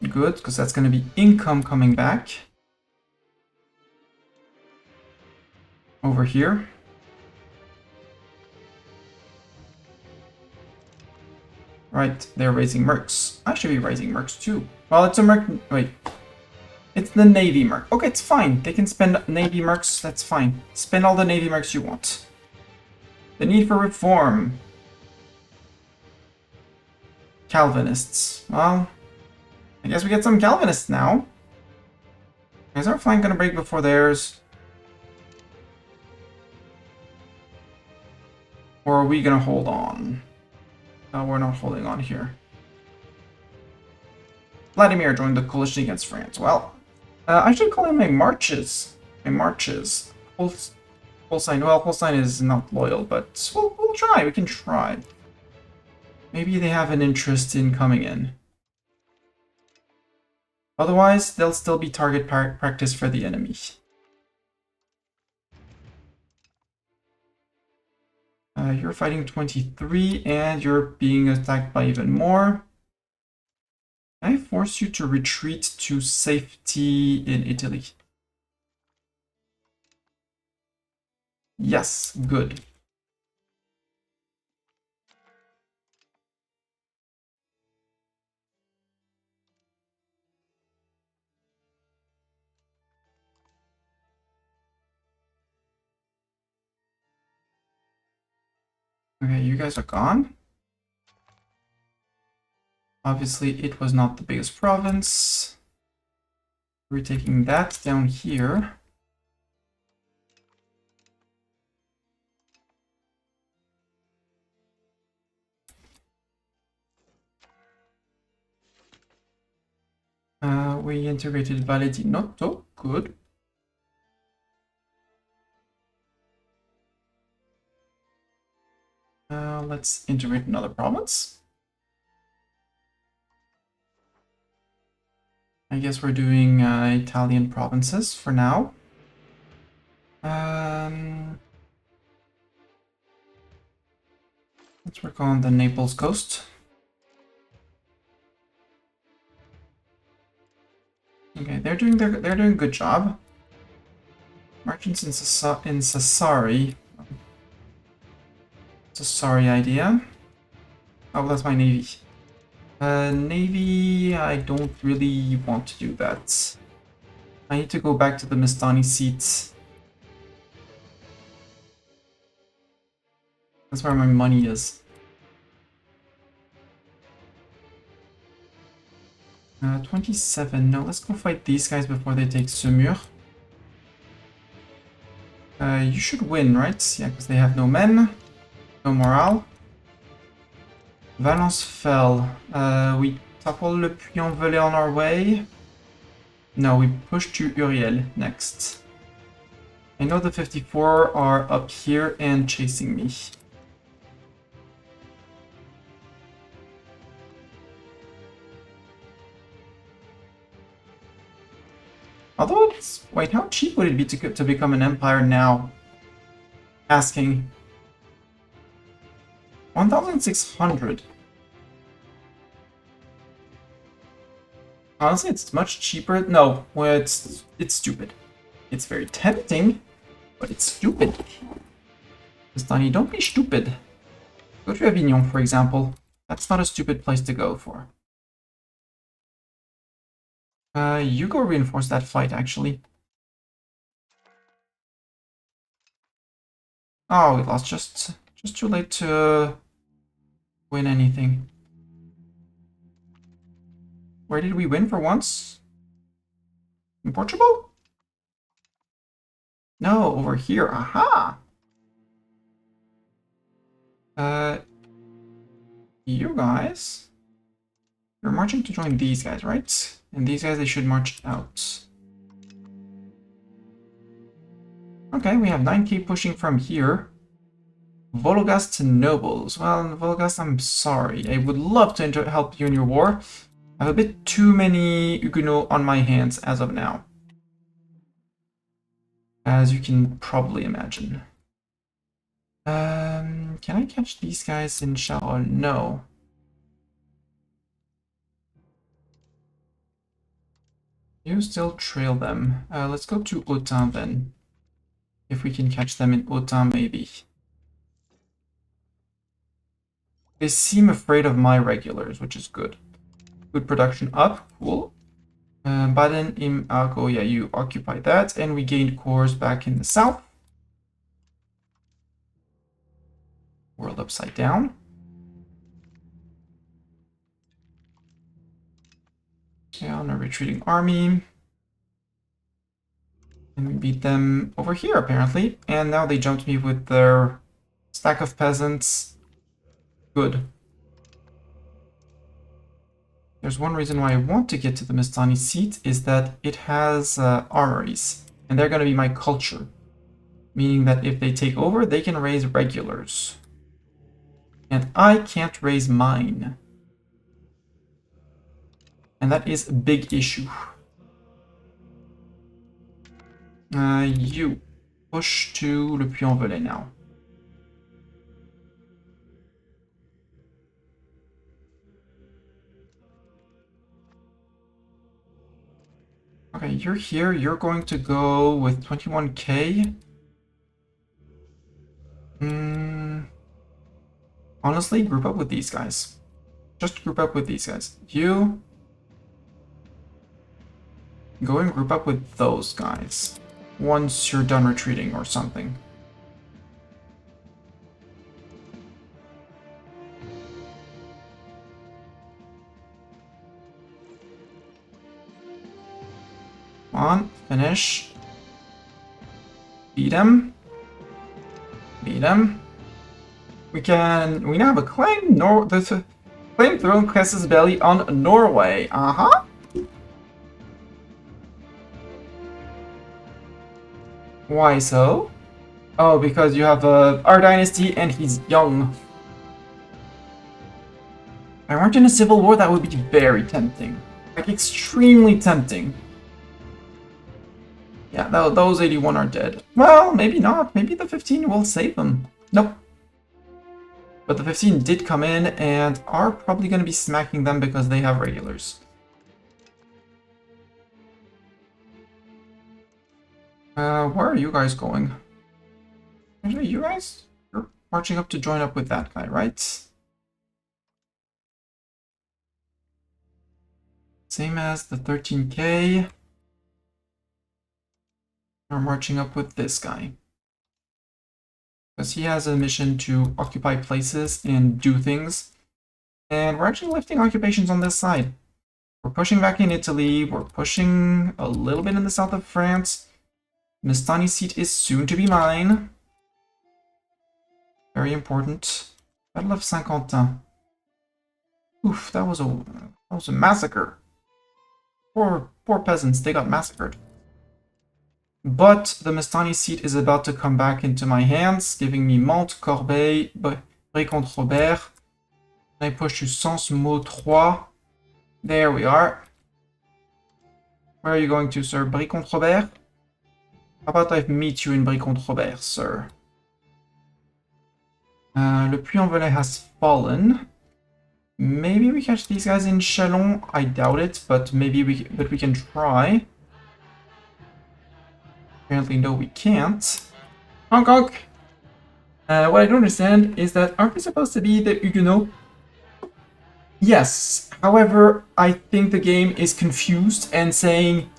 Good, because that's going to be income coming back. Over here. Right, they're raising mercs. I should be raising mercs too. Well, it's a merc... Wait. It's the Navy merc. Okay, it's fine. They can spend Navy mercs, that's fine. Spend all the Navy mercs you want. The need for reform. Calvinists. Well, I guess we get some Calvinists now. Is our flank gonna break before theirs? Or are we gonna hold on? No, we're not holding on here. Vladimir joined the coalition against France. Well, I should call him my marches. My marches. Holstein. Well, Holstein is not loyal, but we'll try. We can try. Maybe they have an interest in coming in. Otherwise, they'll still be target practice for the enemy. You're fighting 23, and you're being attacked by even more. I force you to retreat to safety in Italy. Yes, good. Okay, you guys are gone. Obviously, it was not the biggest province. We're taking that down here. We integrated Valle di Noto. Good. Let's integrate another province. I guess we're doing Italian provinces for now. Let's work on the Naples coast. Okay, they're doing a good job. Merchants in Sassari. It's a sorry idea. Oh, that's my navy. Navy, I don't really want to do that. I need to go back to the Mistani seat. That's where my money is. 27. No, let's go fight these guys before they take Saumur. You should win, right? Yeah, because they have no men. No morale. Valence fell. We topple Le Puy-en-Velay on our way. No, we push to Uriel next. I know the 54 are up here and chasing me. Although it's... Wait, how cheap would it be to become an empire now? Asking. 1,600. Honestly, it's much cheaper. No, well, it's stupid. It's very tempting, but it's stupid. Stani, don't be stupid. Go to Avignon, for example. That's not a stupid place to go for. You go reinforce that fight, actually. Oh, we lost just too late to win anything. Where did we win for once? In Portugal? No, over here. Aha! You guys... You're marching to join these guys, right? And these guys, they should march out. Okay, we have 9k pushing from here. Vologast to nobles. Well, Vologast, I'm sorry. I would love to help you in your war. I have a bit too many Huguenots on my hands as of now. As you can probably imagine. Can I catch these guys in Charolles? No. You still trail them. Let's go to Autun then. If we can catch them in Autun, maybe. They seem afraid of my regulars, which is good. Good production up, cool. Baden im Argo, yeah, you occupy that, and we gained cores back in the south. World upside down. Okay, on a retreating army. And we beat them over here, apparently. And now they jumped me with their stack of peasants. Good. There's one reason why I want to get to the Mestani seat is that it has armories. And they're going to be my culture. Meaning that if they take over, they can raise regulars. And I can't raise mine. And that is a big issue. You push to Le Puy-en-Velay now. Okay, you're here. You're going to go with 21k. Honestly, group up with these guys. Just group up with these guys. You go and group up with those guys. Once you're done retreating or something. Come on, finish. Beat him. Beat him. We now have a claim. The claim throne Cress's belly on Norway. Uh-huh. Why so? Oh, because you have our dynasty and he's young. If I weren't in a civil war, that would be very tempting. Like, extremely tempting. Yeah, those 81 are dead. Well, maybe not. Maybe the 15 will save them. Nope. But the 15 did come in and are probably going to be smacking them because they have regulars. Where are you guys going? Actually, you guys? You're marching up to join up with that guy, right? Same as the 13k. We're marching up with this guy. Because he has a mission to occupy places and do things. And we're actually lifting occupations on this side. We're pushing back in Italy. We're pushing a little bit in the south of France. Mestani seat is soon to be mine. Very important. Battle of Saint-Quentin. Oof, that was a massacre. Poor peasants, they got massacred. But the Mestani seat is about to come back into my hands, giving me Mantes, Corbeil, Brie-Comte-Robert. I push to Sens-Mo 3. There we are. Where are you going to, sir? Brie-contre-Robert? How about I meet you in Brie-contre-Robert, sir? Le Puy-en-Velay has fallen. Maybe we catch these guys in Chalon. I doubt it, but maybe we can try. Apparently, no, we can't. Honk honk! What I don't understand is that aren't we supposed to be the Huguenots? Yes. However, I think the game is confused and saying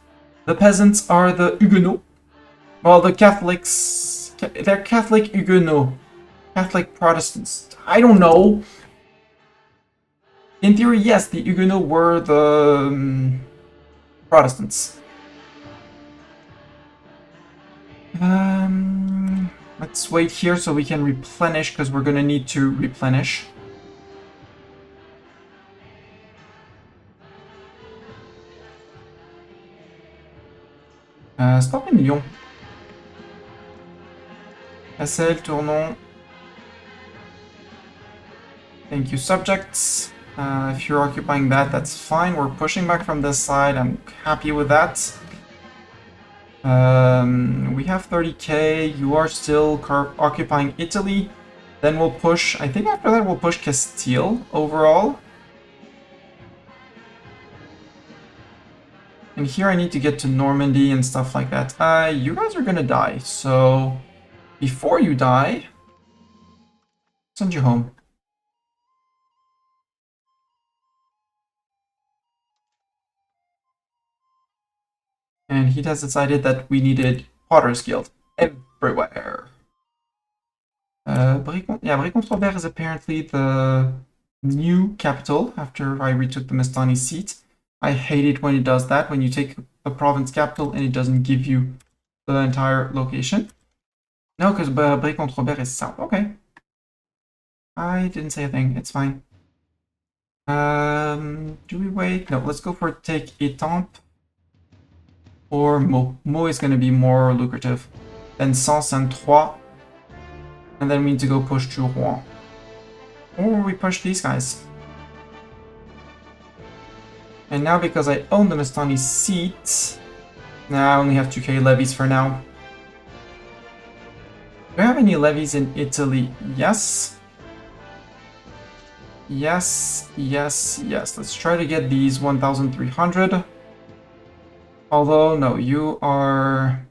the peasants are the Huguenots, while the Catholics, they're Catholic Huguenots, Catholic Protestants. I don't know. In theory, yes, the Huguenots were the Protestants. Let's wait here so we can replenish, because we're gonna need to replenish. Stop in Lyon. SL, Tournon. Thank you, subjects. If you're occupying that, that's fine. We're pushing back from this side. I'm happy with that. We have 30k. You are still occupying Italy. Then we'll push, I think after that we'll push Castile overall. And here I need to get to Normandy and stuff like that. You guys are gonna die, so before you die, send you home. And he has decided that we needed Potter's Guild everywhere. Brie-contre-Robert is apparently the new capital after I retook the Mestani seat. I hate it when it does that, when you take a province capital and it doesn't give you the entire location. No, because Brie-contre-Robert is south. Okay. I didn't say a thing. It's fine. Do we wait? No, let's go for take Étampes or Meaux. Meaux is going to be more lucrative. Then Sens and Troyes. And then we need to go push to Rouen. Or we push these guys. And now because I own the Mestani seat, now I only have 2k levies for now. Do I have any levies in Italy? Yes. Yes, yes, yes. Let's try to get these 1,300. Although, no, you are...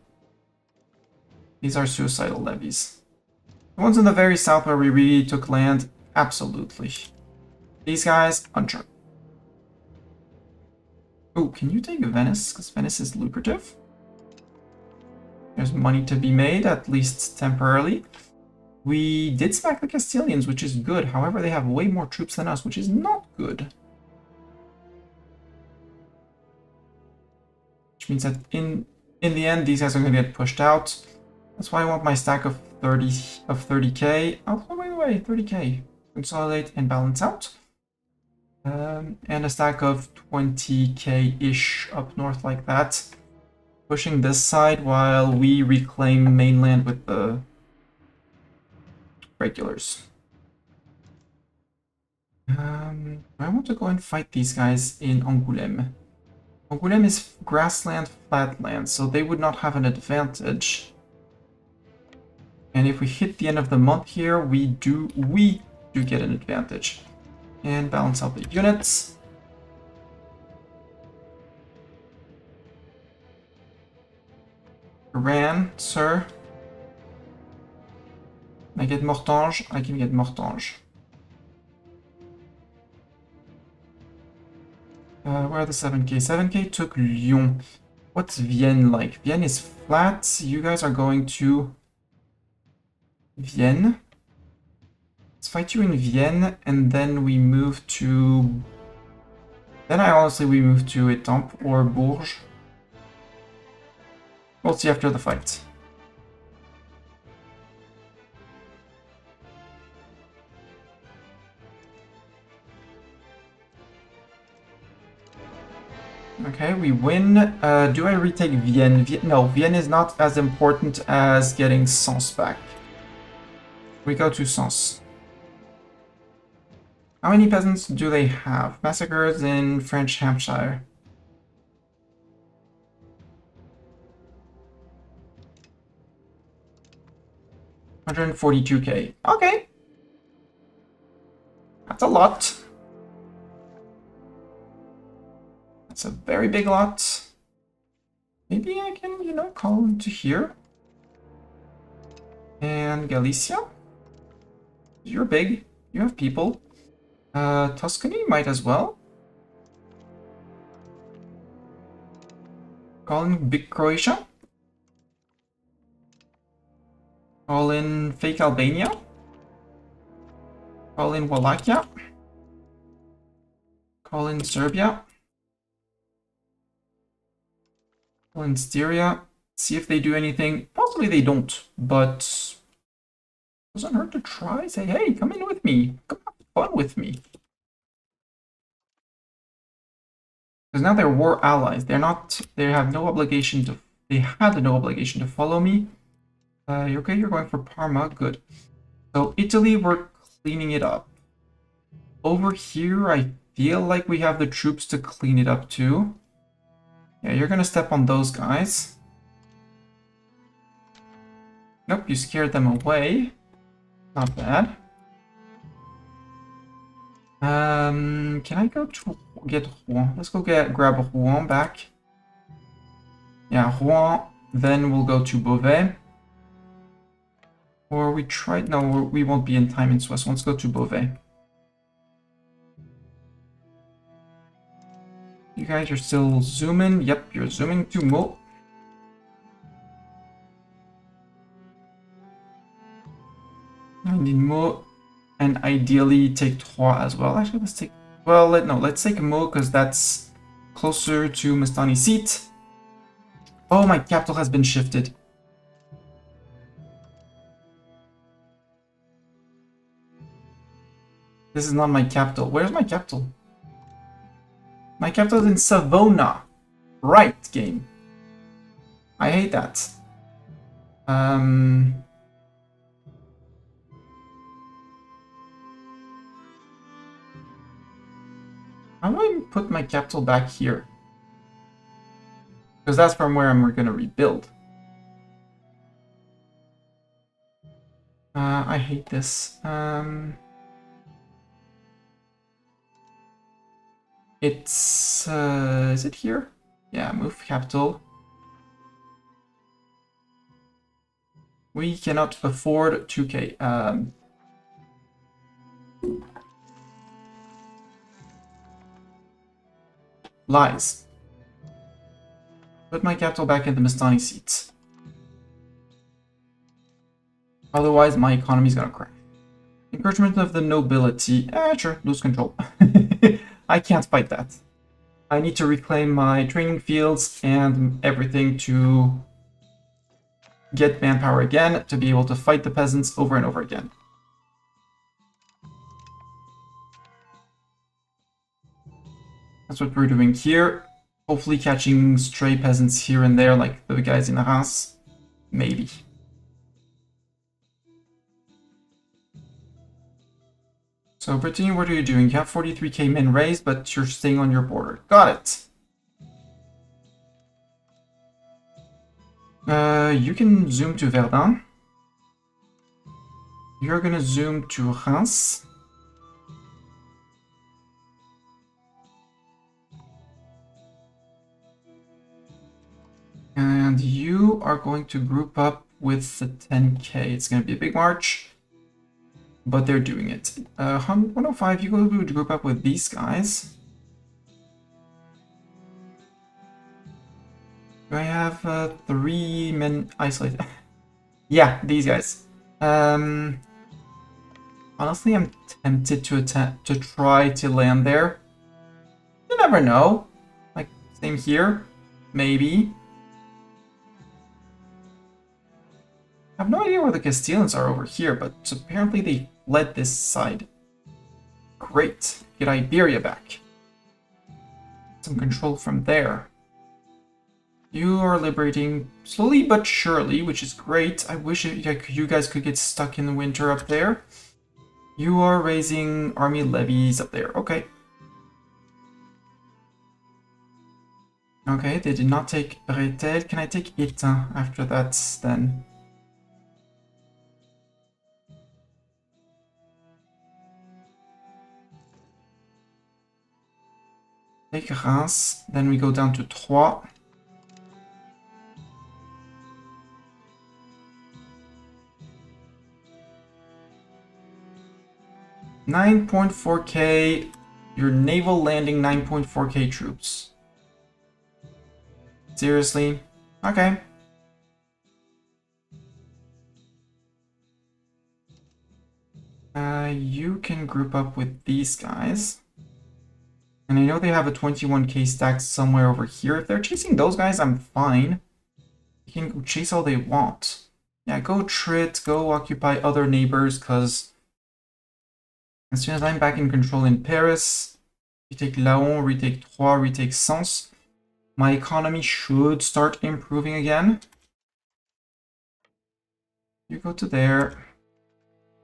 These are suicidal levies. The ones in the very south where we really took land, absolutely. These guys, unsure. Oh, can you take Venice? Because Venice is lucrative. There's money to be made, at least temporarily. We did smack the Castilians, which is good. However, they have way more troops than us, which is not good. Which means that in the end, these guys are going to get pushed out. That's why I want my stack of 30k. Oh, wait, 30k. Consolidate and balance out. And a stack of 20k-ish up north like that. Pushing this side while we reclaim mainland with the regulars. I want to go and fight these guys in Angoulême. Angoulême is grassland, flatland, so they would not have an advantage. And if we hit the end of the month here, we do get an advantage. And balance out the units. Iran, sir. I get Mortange, I can get Mortange. Where are the 7k? 7k took Lyon. What's Vienne like? Vienne is flat. You guys are going to Vienne. Let's fight you in Vienne, and then we move to... Then we move to Étampes or Bourges. We'll see after the fight. Okay, we win. Do I retake Vienne? No, Vienne is not as important as getting Sens back. We go to Sens. How many peasants do they have? Massacres in French Hampshire. 142k. Okay. That's a lot. That's a very big lot. Maybe I can, you know, call into here. And Galicia. You're big. You have people. Tuscany might as well. Call in Big Croatia. Call in Fake Albania. Call in Wallachia. Call in Serbia. Call in Styria. See if they do anything. Possibly they don't, but doesn't hurt to try. Say, hey, come in with me. Come have fun with me. Because now they're war allies. They're not. They have no obligation to. They had no obligation to follow me. Okay, you're going for Parma. Good. So Italy, we're cleaning it up. Over here, I feel like we have the troops to clean it up too. Yeah, you're gonna step on those guys. Nope, you scared them away. Not bad. Can I go to get Rouen? Let's go grab Rouen back. Yeah, Rouen. Then we'll go to Beauvais. Or we tried. No, we won't be in time in Swiss. Let's go to Beauvais. You guys are still zooming. Yep, you're zooming to Meaux. I need Meaux. And ideally take Troyes as well. Actually, let's take... Well, let's take Meaux because that's closer to Mestani seat. Oh, my capital has been shifted. This is not my capital. Where's my capital? My capital is in Savona. Right, game. I hate that. How do I put my capital back here? Because that's from where I'm going to rebuild. I hate this. It's... is it here? Yeah, move capital. We cannot afford 2k. Lies. Put my capital back in the Mestani seats. Otherwise, my economy is gonna crash. Encouragement of the nobility. Sure, lose control. I can't fight that. I need to reclaim my training fields and everything to get manpower again to be able to fight the peasants over and over again. That's what we're doing here. Hopefully catching stray peasants here and there like the guys in Reims. Maybe. So Brittany, what are you doing? You have 43k men raised, but you're staying on your border. Got it. You can zoom to Verdun. You're gonna zoom to Reims. And you are going to group up with the 10k. It's gonna be a big march, but they're doing it. 105, you go to group up with these guys. Do I have 3 men isolated? Yeah, these guys. Honestly, I'm tempted to try to land there. You never know. Like, same here. Maybe. I have no idea where the Castilians are over here, but apparently they fled this side. Great. Get Iberia back. Some control from there. You are liberating slowly but surely, which is great. I wish you guys could get stuck in the winter up there. You are raising army levies up there. Okay. Okay, they did not take Bretel. Can I take Étain after that then? Take Reims. Then we go down to Troyes. $9.4K. Your naval landing 9.4K troops. Seriously? Okay. You can group up with these guys. And I know they have a 21K stack somewhere over here. If they're chasing those guys, I'm fine. They can go chase all they want. Yeah, go Trit, go occupy other neighbors, because as soon as I'm back in control in Paris, retake Laon, retake Troyes, retake Sens, my economy should start improving again. You go to there.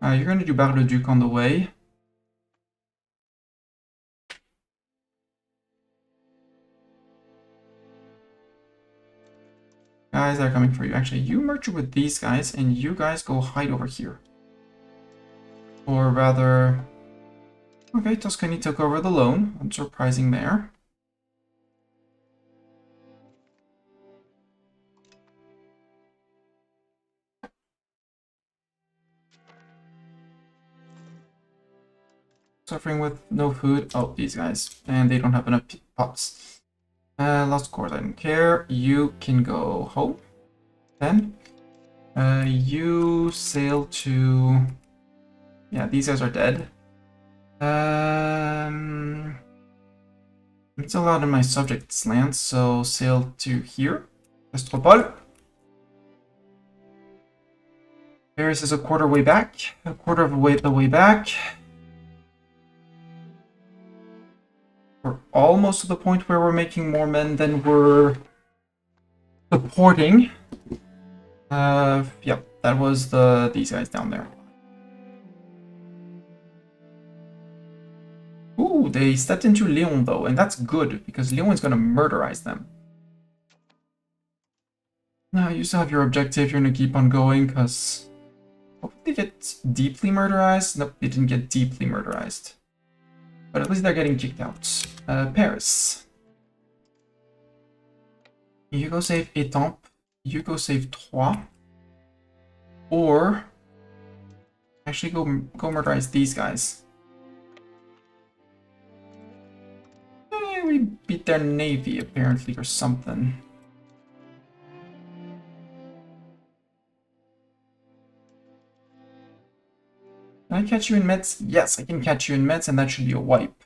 You're going to do Bar-le-Duc on the way. Guys are coming for you. Actually, you merge with these guys, and you guys go hide over here. Or rather... Okay, Tuscany took over the loan. Unsurprising there. Suffering with no food. Oh, these guys. And they don't have enough pots. Lost cores, I don't care. You can go home. Then. You sail to... Yeah, these guys are dead. It's a lot in my subject's land, so sail to here. Estropol. Paris is a quarter way back. A quarter of the way back. We're almost to the point where we're making more men than we're supporting. Yep, that was these guys down there. Ooh, they stepped into Lyon though, and that's good because Lyon is gonna murderize them. Now you still have your objective. You're gonna keep on going because hopefully they get deeply murderized. Nope, they didn't get deeply murderized. But at least they're getting kicked out. Paris. You go save Étampes. You go save Troyes. Or actually go murderize these guys. We beat their navy apparently or something. Can I catch you in Metz? Yes, I can catch you in Metz, and that should be a wipe.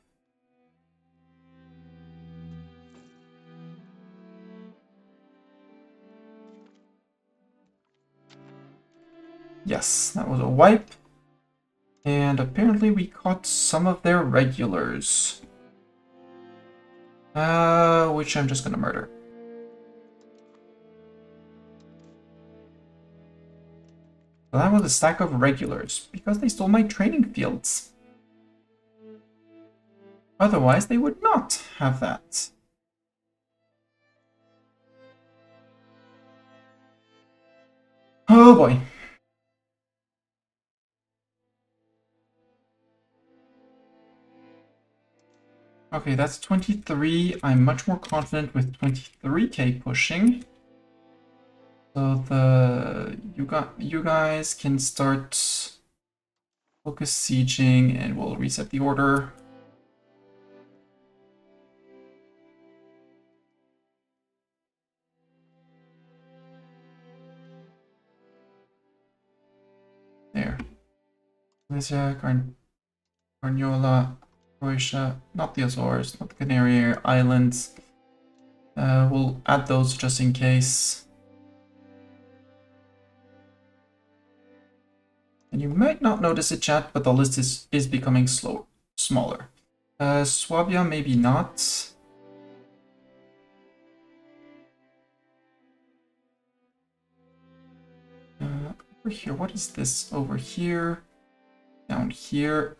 Yes, that was a wipe. And apparently we caught some of their regulars. Which I'm just gonna murder. Well, that was a stack of regulars, because they stole my training fields. Otherwise, they would not have that. Oh boy. Okay, that's 23. I'm much more confident with 23k pushing. So you guys can start focus sieging and we'll reset the order. There. Tunisia, Carniola, Croatia, not the Azores, not the Canary Islands. We'll add those just in case. And you might not notice it, chat, but the list is becoming smaller. Swabia, maybe not. Over here, what is this? Over here, down here.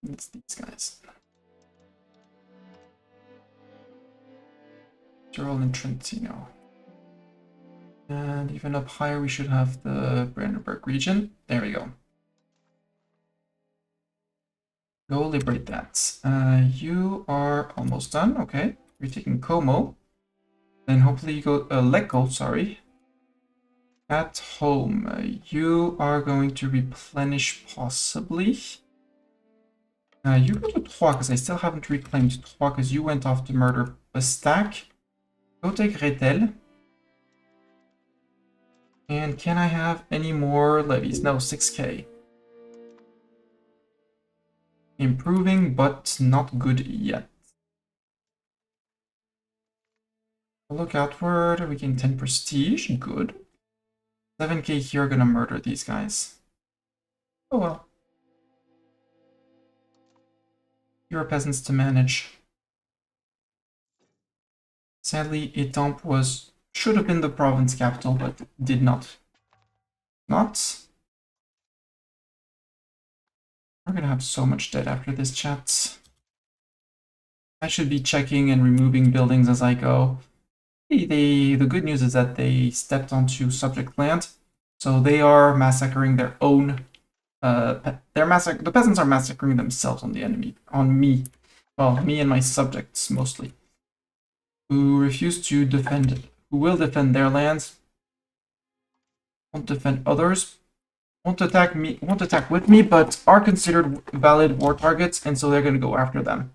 It's these guys. Tyrol and Trentino. And even up higher, we should have the Brandenburg region. There we go. Go liberate that. You are almost done. Okay. You're taking Como. Then hopefully you go Lecco, sorry. At home. You are going to replenish possibly. You go to Troyes, because I still haven't reclaimed Troyes, because you went off to murder a stack. Go take Retel. And can I have any more levies? No, 6k. Improving, but not good yet. Look outward, we gain 10 prestige, good. 7k here, gonna murder these guys. Oh well. Fewer peasants to manage. Sadly, Étampes should have been the province capital, but did not. We're gonna have so much debt after this chat. I should be checking and removing buildings as I go. The good news is that they stepped onto subject land, so they are massacring their own. The peasants are massacring themselves on the enemy, on me. Well, me and my subjects mostly, who refuse to defend, who will defend their lands, won't defend others, won't attack me, won't attack with me, but are considered valid war targets, and so they're going to go after them.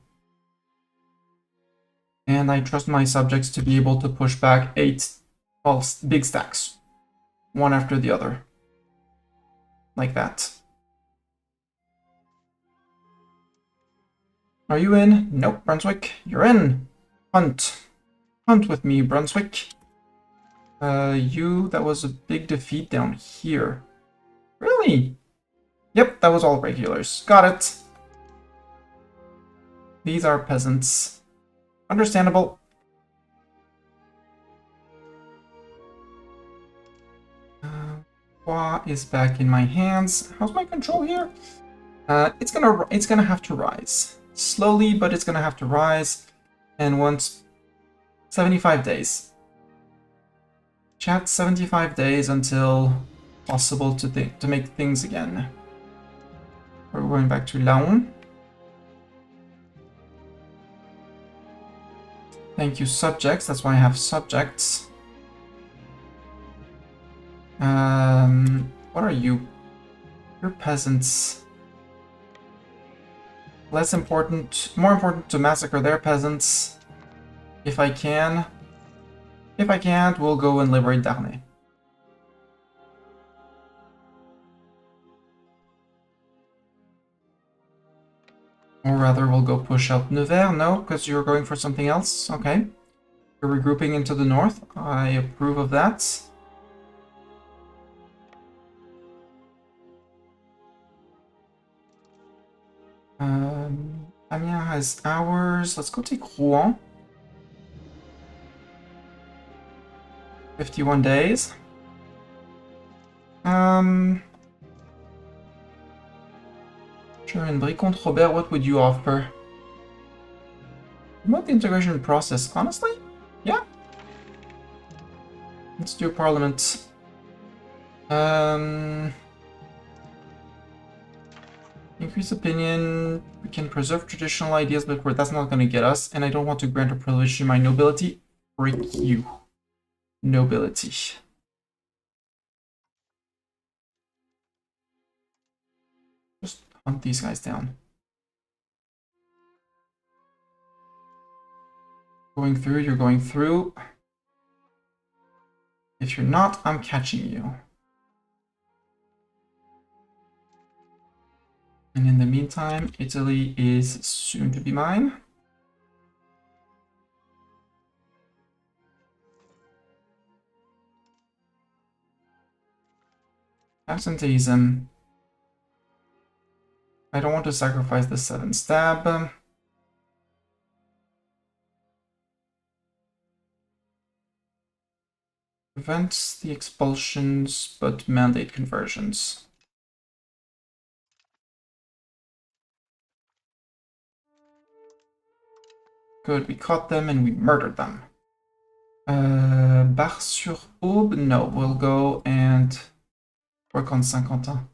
And I trust my subjects to be able to push back 8 big stacks, one after the other, like that. Are you in? Nope, Brunswick. You're in. Hunt. Hunt with me, Brunswick. That was a big defeat down here. Really? Yep, that was all regulars. Got it. These are peasants. Understandable. Qua is back in my hands. How's my control here? It's gonna have to rise. Slowly, but it's gonna have to rise. And once 75 days. Chat, 75 days until possible to make things again. We're going back to Laon. Thank you, subjects. That's why I have subjects. What are you? You're peasants. Less important, more important to massacre their peasants. If I can. If I can't, we'll go and liberate Darnay. Or rather, we'll go push out Nevers. No, because you're going for something else. Okay. You're regrouping into the north. I approve of that. Amiens has ours. Let's go take Rouen. 51 days. Sure, in Brie-Comte Robert, what would you offer? Promote the integration process, honestly? Yeah. Let's do parliament. Increase opinion. We can preserve traditional ideas, but that's not going to get us. And I don't want to grant a privilege to my nobility. Break you. Nobility. Just hunt these guys down. Going through, you're going through. If you're not, I'm catching you. And in the meantime, Italy is soon to be mine. Absenteeism. I don't want to sacrifice the 7 stab. Prevents the expulsions, but mandate conversions. Good, we caught them and we murdered them. Bar-sur-Aube? No, we'll go and work on Saint-Quentin.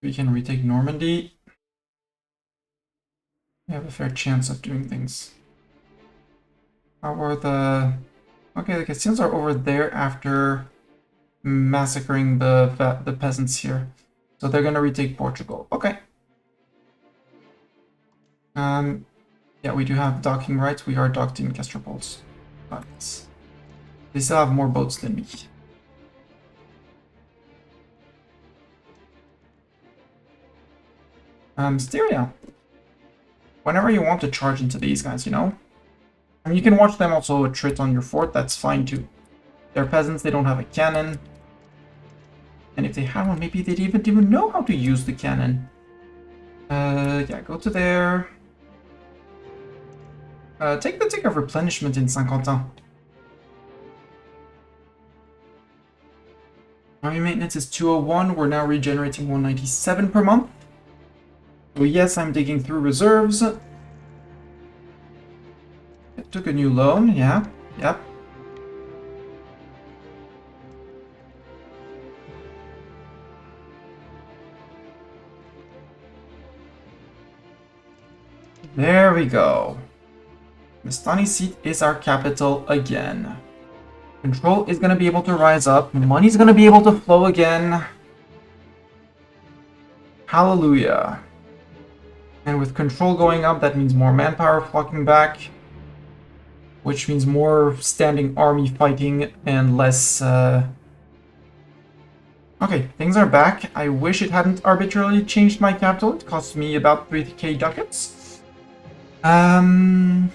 We can retake Normandy. We have a fair chance of doing things. How are the... Okay, the Castilians are over there after massacring the peasants here. So they're gonna retake Portugal. Okay. Yeah, we do have docking rights. We are docked in Castropols. But they still have more boats than me. Styria. Whenever you want to charge into these guys, you know? I mean, you can watch them also attrit on your fort, that's fine too. They're peasants, they don't have a cannon. And if they had one, maybe they'd even know how to use the cannon. Yeah, go to there. Take the tick of replenishment in Saint-Quentin. Army maintenance is 201, we're now regenerating 197 per month. So yes, I'm digging through reserves. I took a new loan, yeah, yep. There we go. Mestani seat is our capital again. Control is going to be able to rise up. Money's going to be able to flow again. Hallelujah. And with control going up, that means more manpower flocking back. Which means more standing army fighting and less... Okay, things are back. I wish it hadn't arbitrarily changed my capital. It cost me about 3k ducats. My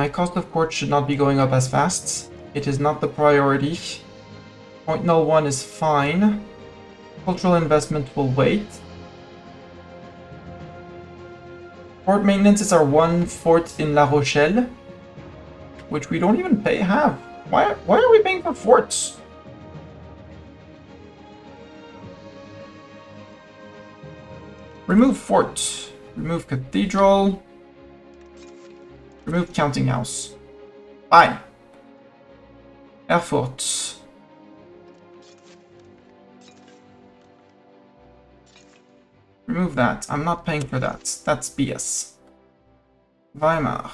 cost of court should not be going up as fast. It is not the priority. 0.01 is fine. Cultural investment will wait. Fort maintenance is our one fort in La Rochelle, which we don't even have. Why are we paying for forts? Remove fort. Remove cathedral. Remove counting house. Bye. Erfurt. Remove that. I'm not paying for that. That's BS. Weimar.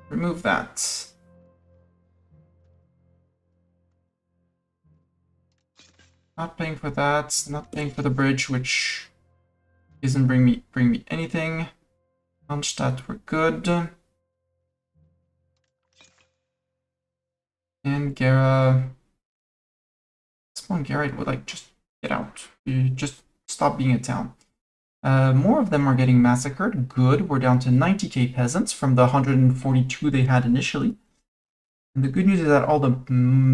Remove that. Not paying for that. Not paying for the bridge, which isn't bring me anything. Arnstadt, we're good. And Gera. This one, Gera would like just get out. You just stop being a town. More of them are getting massacred. Good. We're down to 90k peasants from the 142 they had initially. And the good news is that all the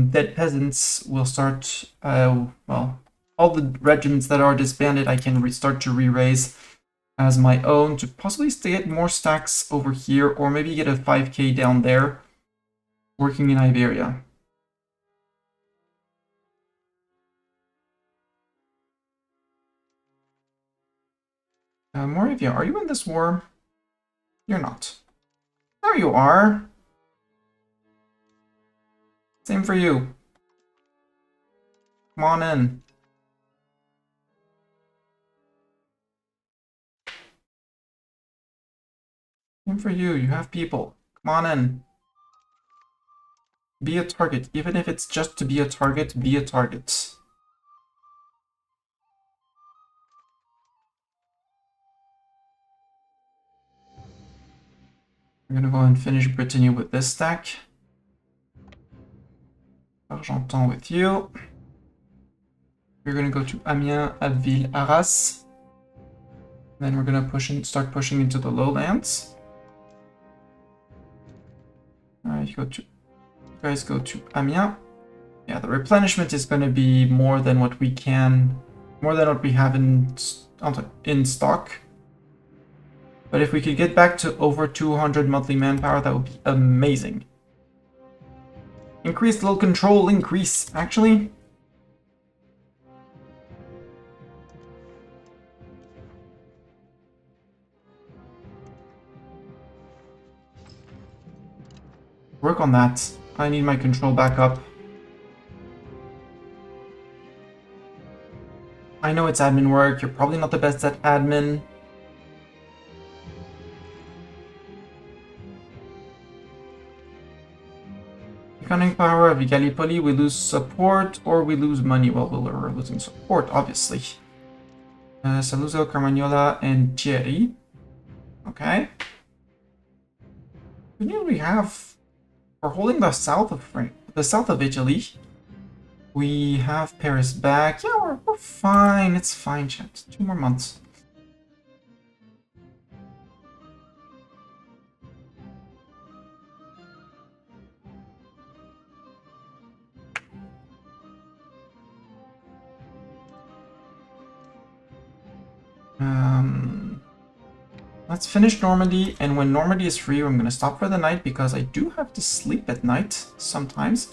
dead peasants will start, well, all the regiments that are disbanded I can start to re-raise as my own to possibly get more stacks over here or maybe get a 5k down there working in Iberia. Moravia, are you in this war? You're not. There you are. Same for you. Come on in. Same for you. You have people. Come on in. Be a target. Even if it's just to be a target, be a target. I'm gonna go and finish Brittany with this stack. Argentan with you. We're gonna go to Amiens, Abbeville, Arras. Then we're gonna start pushing into the lowlands. Alright, you guys go to Amiens. Yeah, the replenishment is gonna be more than what we have in stock. But if we could get back to over 200 monthly manpower, that would be amazing. Increase little control, increase, actually. Work on that. I need my control back up. I know it's admin work, you're probably not the best at admin. Economic power of Gallipoli, we lose support or we lose money. Well, we're losing support, obviously. Saluzzo, Carmagnola, and Thierry. Okay. Who do we have? We're holding the south of Italy. We have Paris back. Yeah, we're fine. It's fine, chat. 2 more months. Let's finish Normandy, and when Normandy is free, I'm gonna stop for the night because I do have to sleep at night sometimes.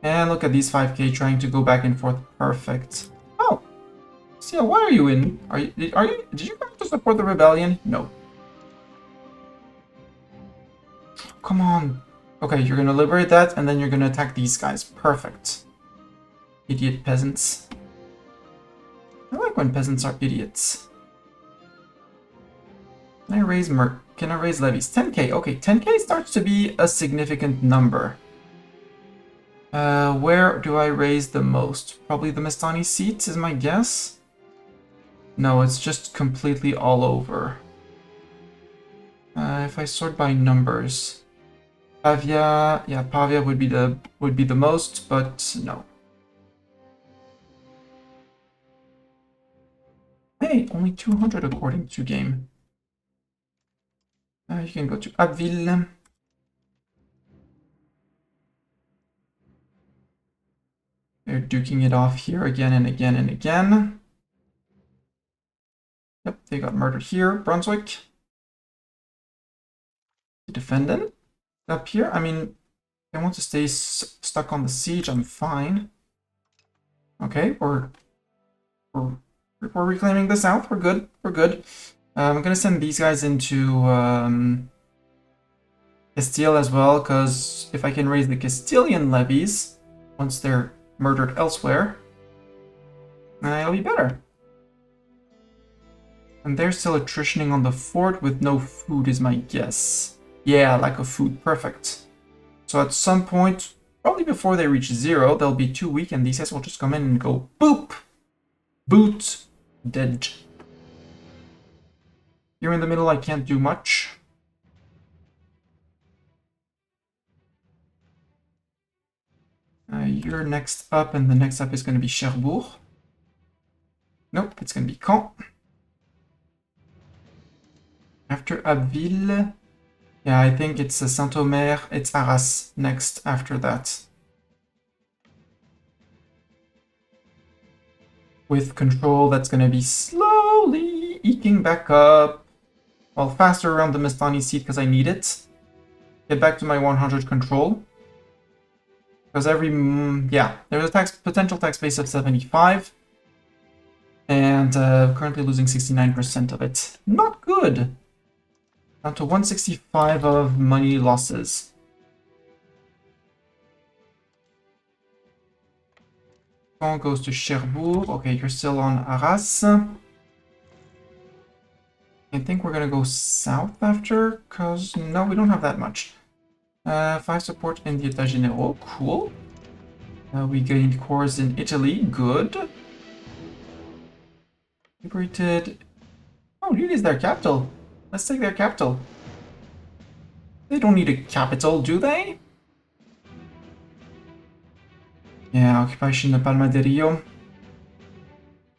And look at these 5k trying to go back and forth. Perfect. Oh, Sia, why are you in? Did you come to support the rebellion? No. Come on. Okay, you're gonna liberate that, and then you're gonna attack these guys. Perfect. Idiot peasants. I like when peasants are idiots. Can I raise levies? 10k. Okay, 10k starts to be a significant number. Where do I raise the most? Probably the Mestani seats is my guess. No, it's just completely all over. If I sort by numbers, Pavia, yeah, Pavia would be the most, but no. Hey, only 200 according to game. You can go to Abbeville. They're duking it off here again and again and again. Yep, they got murdered here. Brunswick. The defendant. Up here, I mean, I want to stay stuck on the siege, I'm fine. Okay, we're reclaiming the south, we're good, we're good. I'm gonna send these guys into Castile as well, because if I can raise the Castilian levies, once they're murdered elsewhere, it'll be better. And they're still attritioning on the fort with no food is my guess. Yeah, lack of food, perfect. So at some point, probably before they reach 0, they'll be too weak and these guys will just come in and go boop! Boot! Dead. Here in the middle I can't do much. You're next up, and the next up is going to be Cherbourg. Nope, it's going to be Caen. After Abbeville, yeah, I think it's Saint-Omer, it's Arras next after that. With control, that's going to be slowly eking back up. Well, faster around the Mestani seat because I need it. Get back to my 100 control. Because there's a potential tax base of 75. And currently losing 69% of it. Not good. Down to 165 of money losses. Caen goes to Cherbourg. Okay, you're still on Arras. I think we're gonna go south after, because no, we don't have that much. 5 support in the États Généraux, cool. We gained cores in Italy, good. Liberated. Oh, Lille is their capital. Let's take their capital. They don't need a capital, do they? Yeah, occupation of Palma de Rio.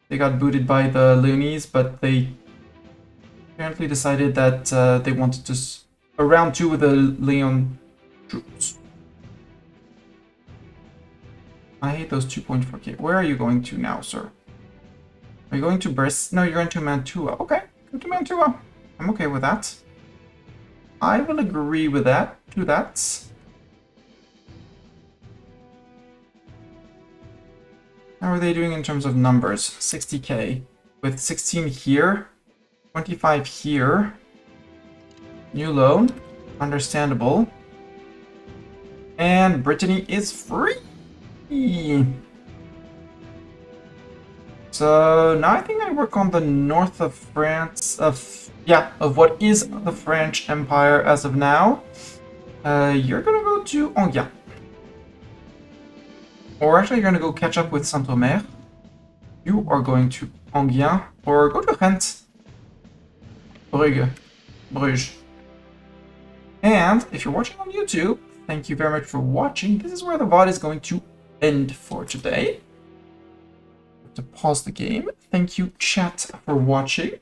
They got booted by the Leonese, but they apparently decided that they wanted to a round 2 with the Leon troops. I hate those 2.4k. Where are you going to now, sir? Are you going to Brest? No, you're going to Mantua. Okay, go to Mantua. I'm okay with that. I will agree with that. To that. How are they doing in terms of numbers? 60k. With 16 here. 25 here. New loan. Understandable. And Brittany is free! So So now I think I work on the north of France, of what is the French Empire as of now. You're gonna go to Enghien. Or actually you're gonna go catch up with Saint-Omer. You are going to Enghien, or go to Ghent. Bruges. And if you're watching on YouTube, thank you very much for watching. This is where the VOD is going to end for today. To pause the game. Thank you, chat, for watching.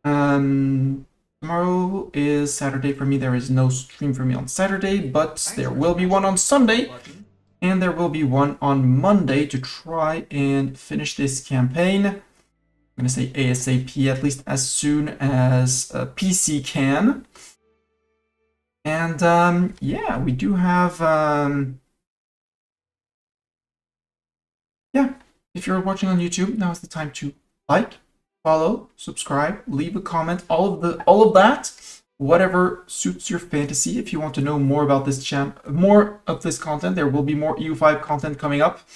Tomorrow is Saturday for me. There is no stream for me on Saturday, but there will be one on Sunday, and there will be one on Monday to try and finish this campaign. I'm gonna say ASAP, at least as soon as PC can. And yeah, we do have yeah. If you're watching on YouTube, now is the time to like, follow, subscribe, leave a comment, all of that, whatever suits your fantasy. If you want to know more about this more of this content, there will be more EU5 content coming up.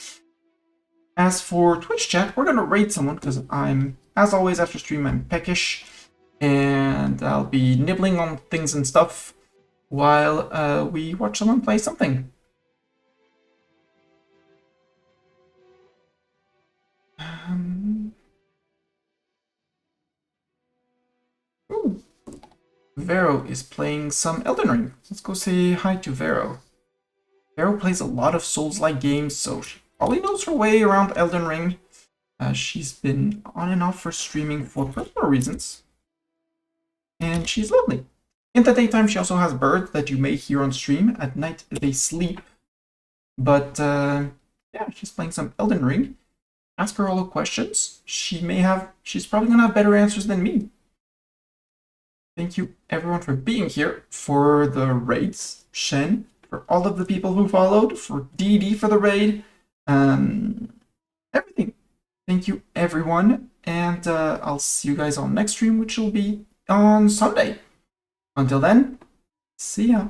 As for Twitch chat, we're gonna raid someone because I'm, as always, after stream, I'm peckish, and I'll be nibbling on things and stuff while we watch someone play something. Ooh. Vero is playing some Elden Ring. Let's go say hi to Vero. Vero plays a lot of Souls-like games, so she probably knows her way around Elden Ring. She's been on and off for streaming for personal reasons. And she's lovely. In the daytime, she also has birds that you may hear on stream. At night, they sleep. But yeah, she's playing some Elden Ring. Ask her all the questions. She's probably gonna have better answers than me. Thank you everyone for being here, for the raids, Shen, for all of the people who followed, for DD for the raid, everything. Thank you everyone, and I'll see you guys on next stream, which will be on Sunday. Until then, see ya.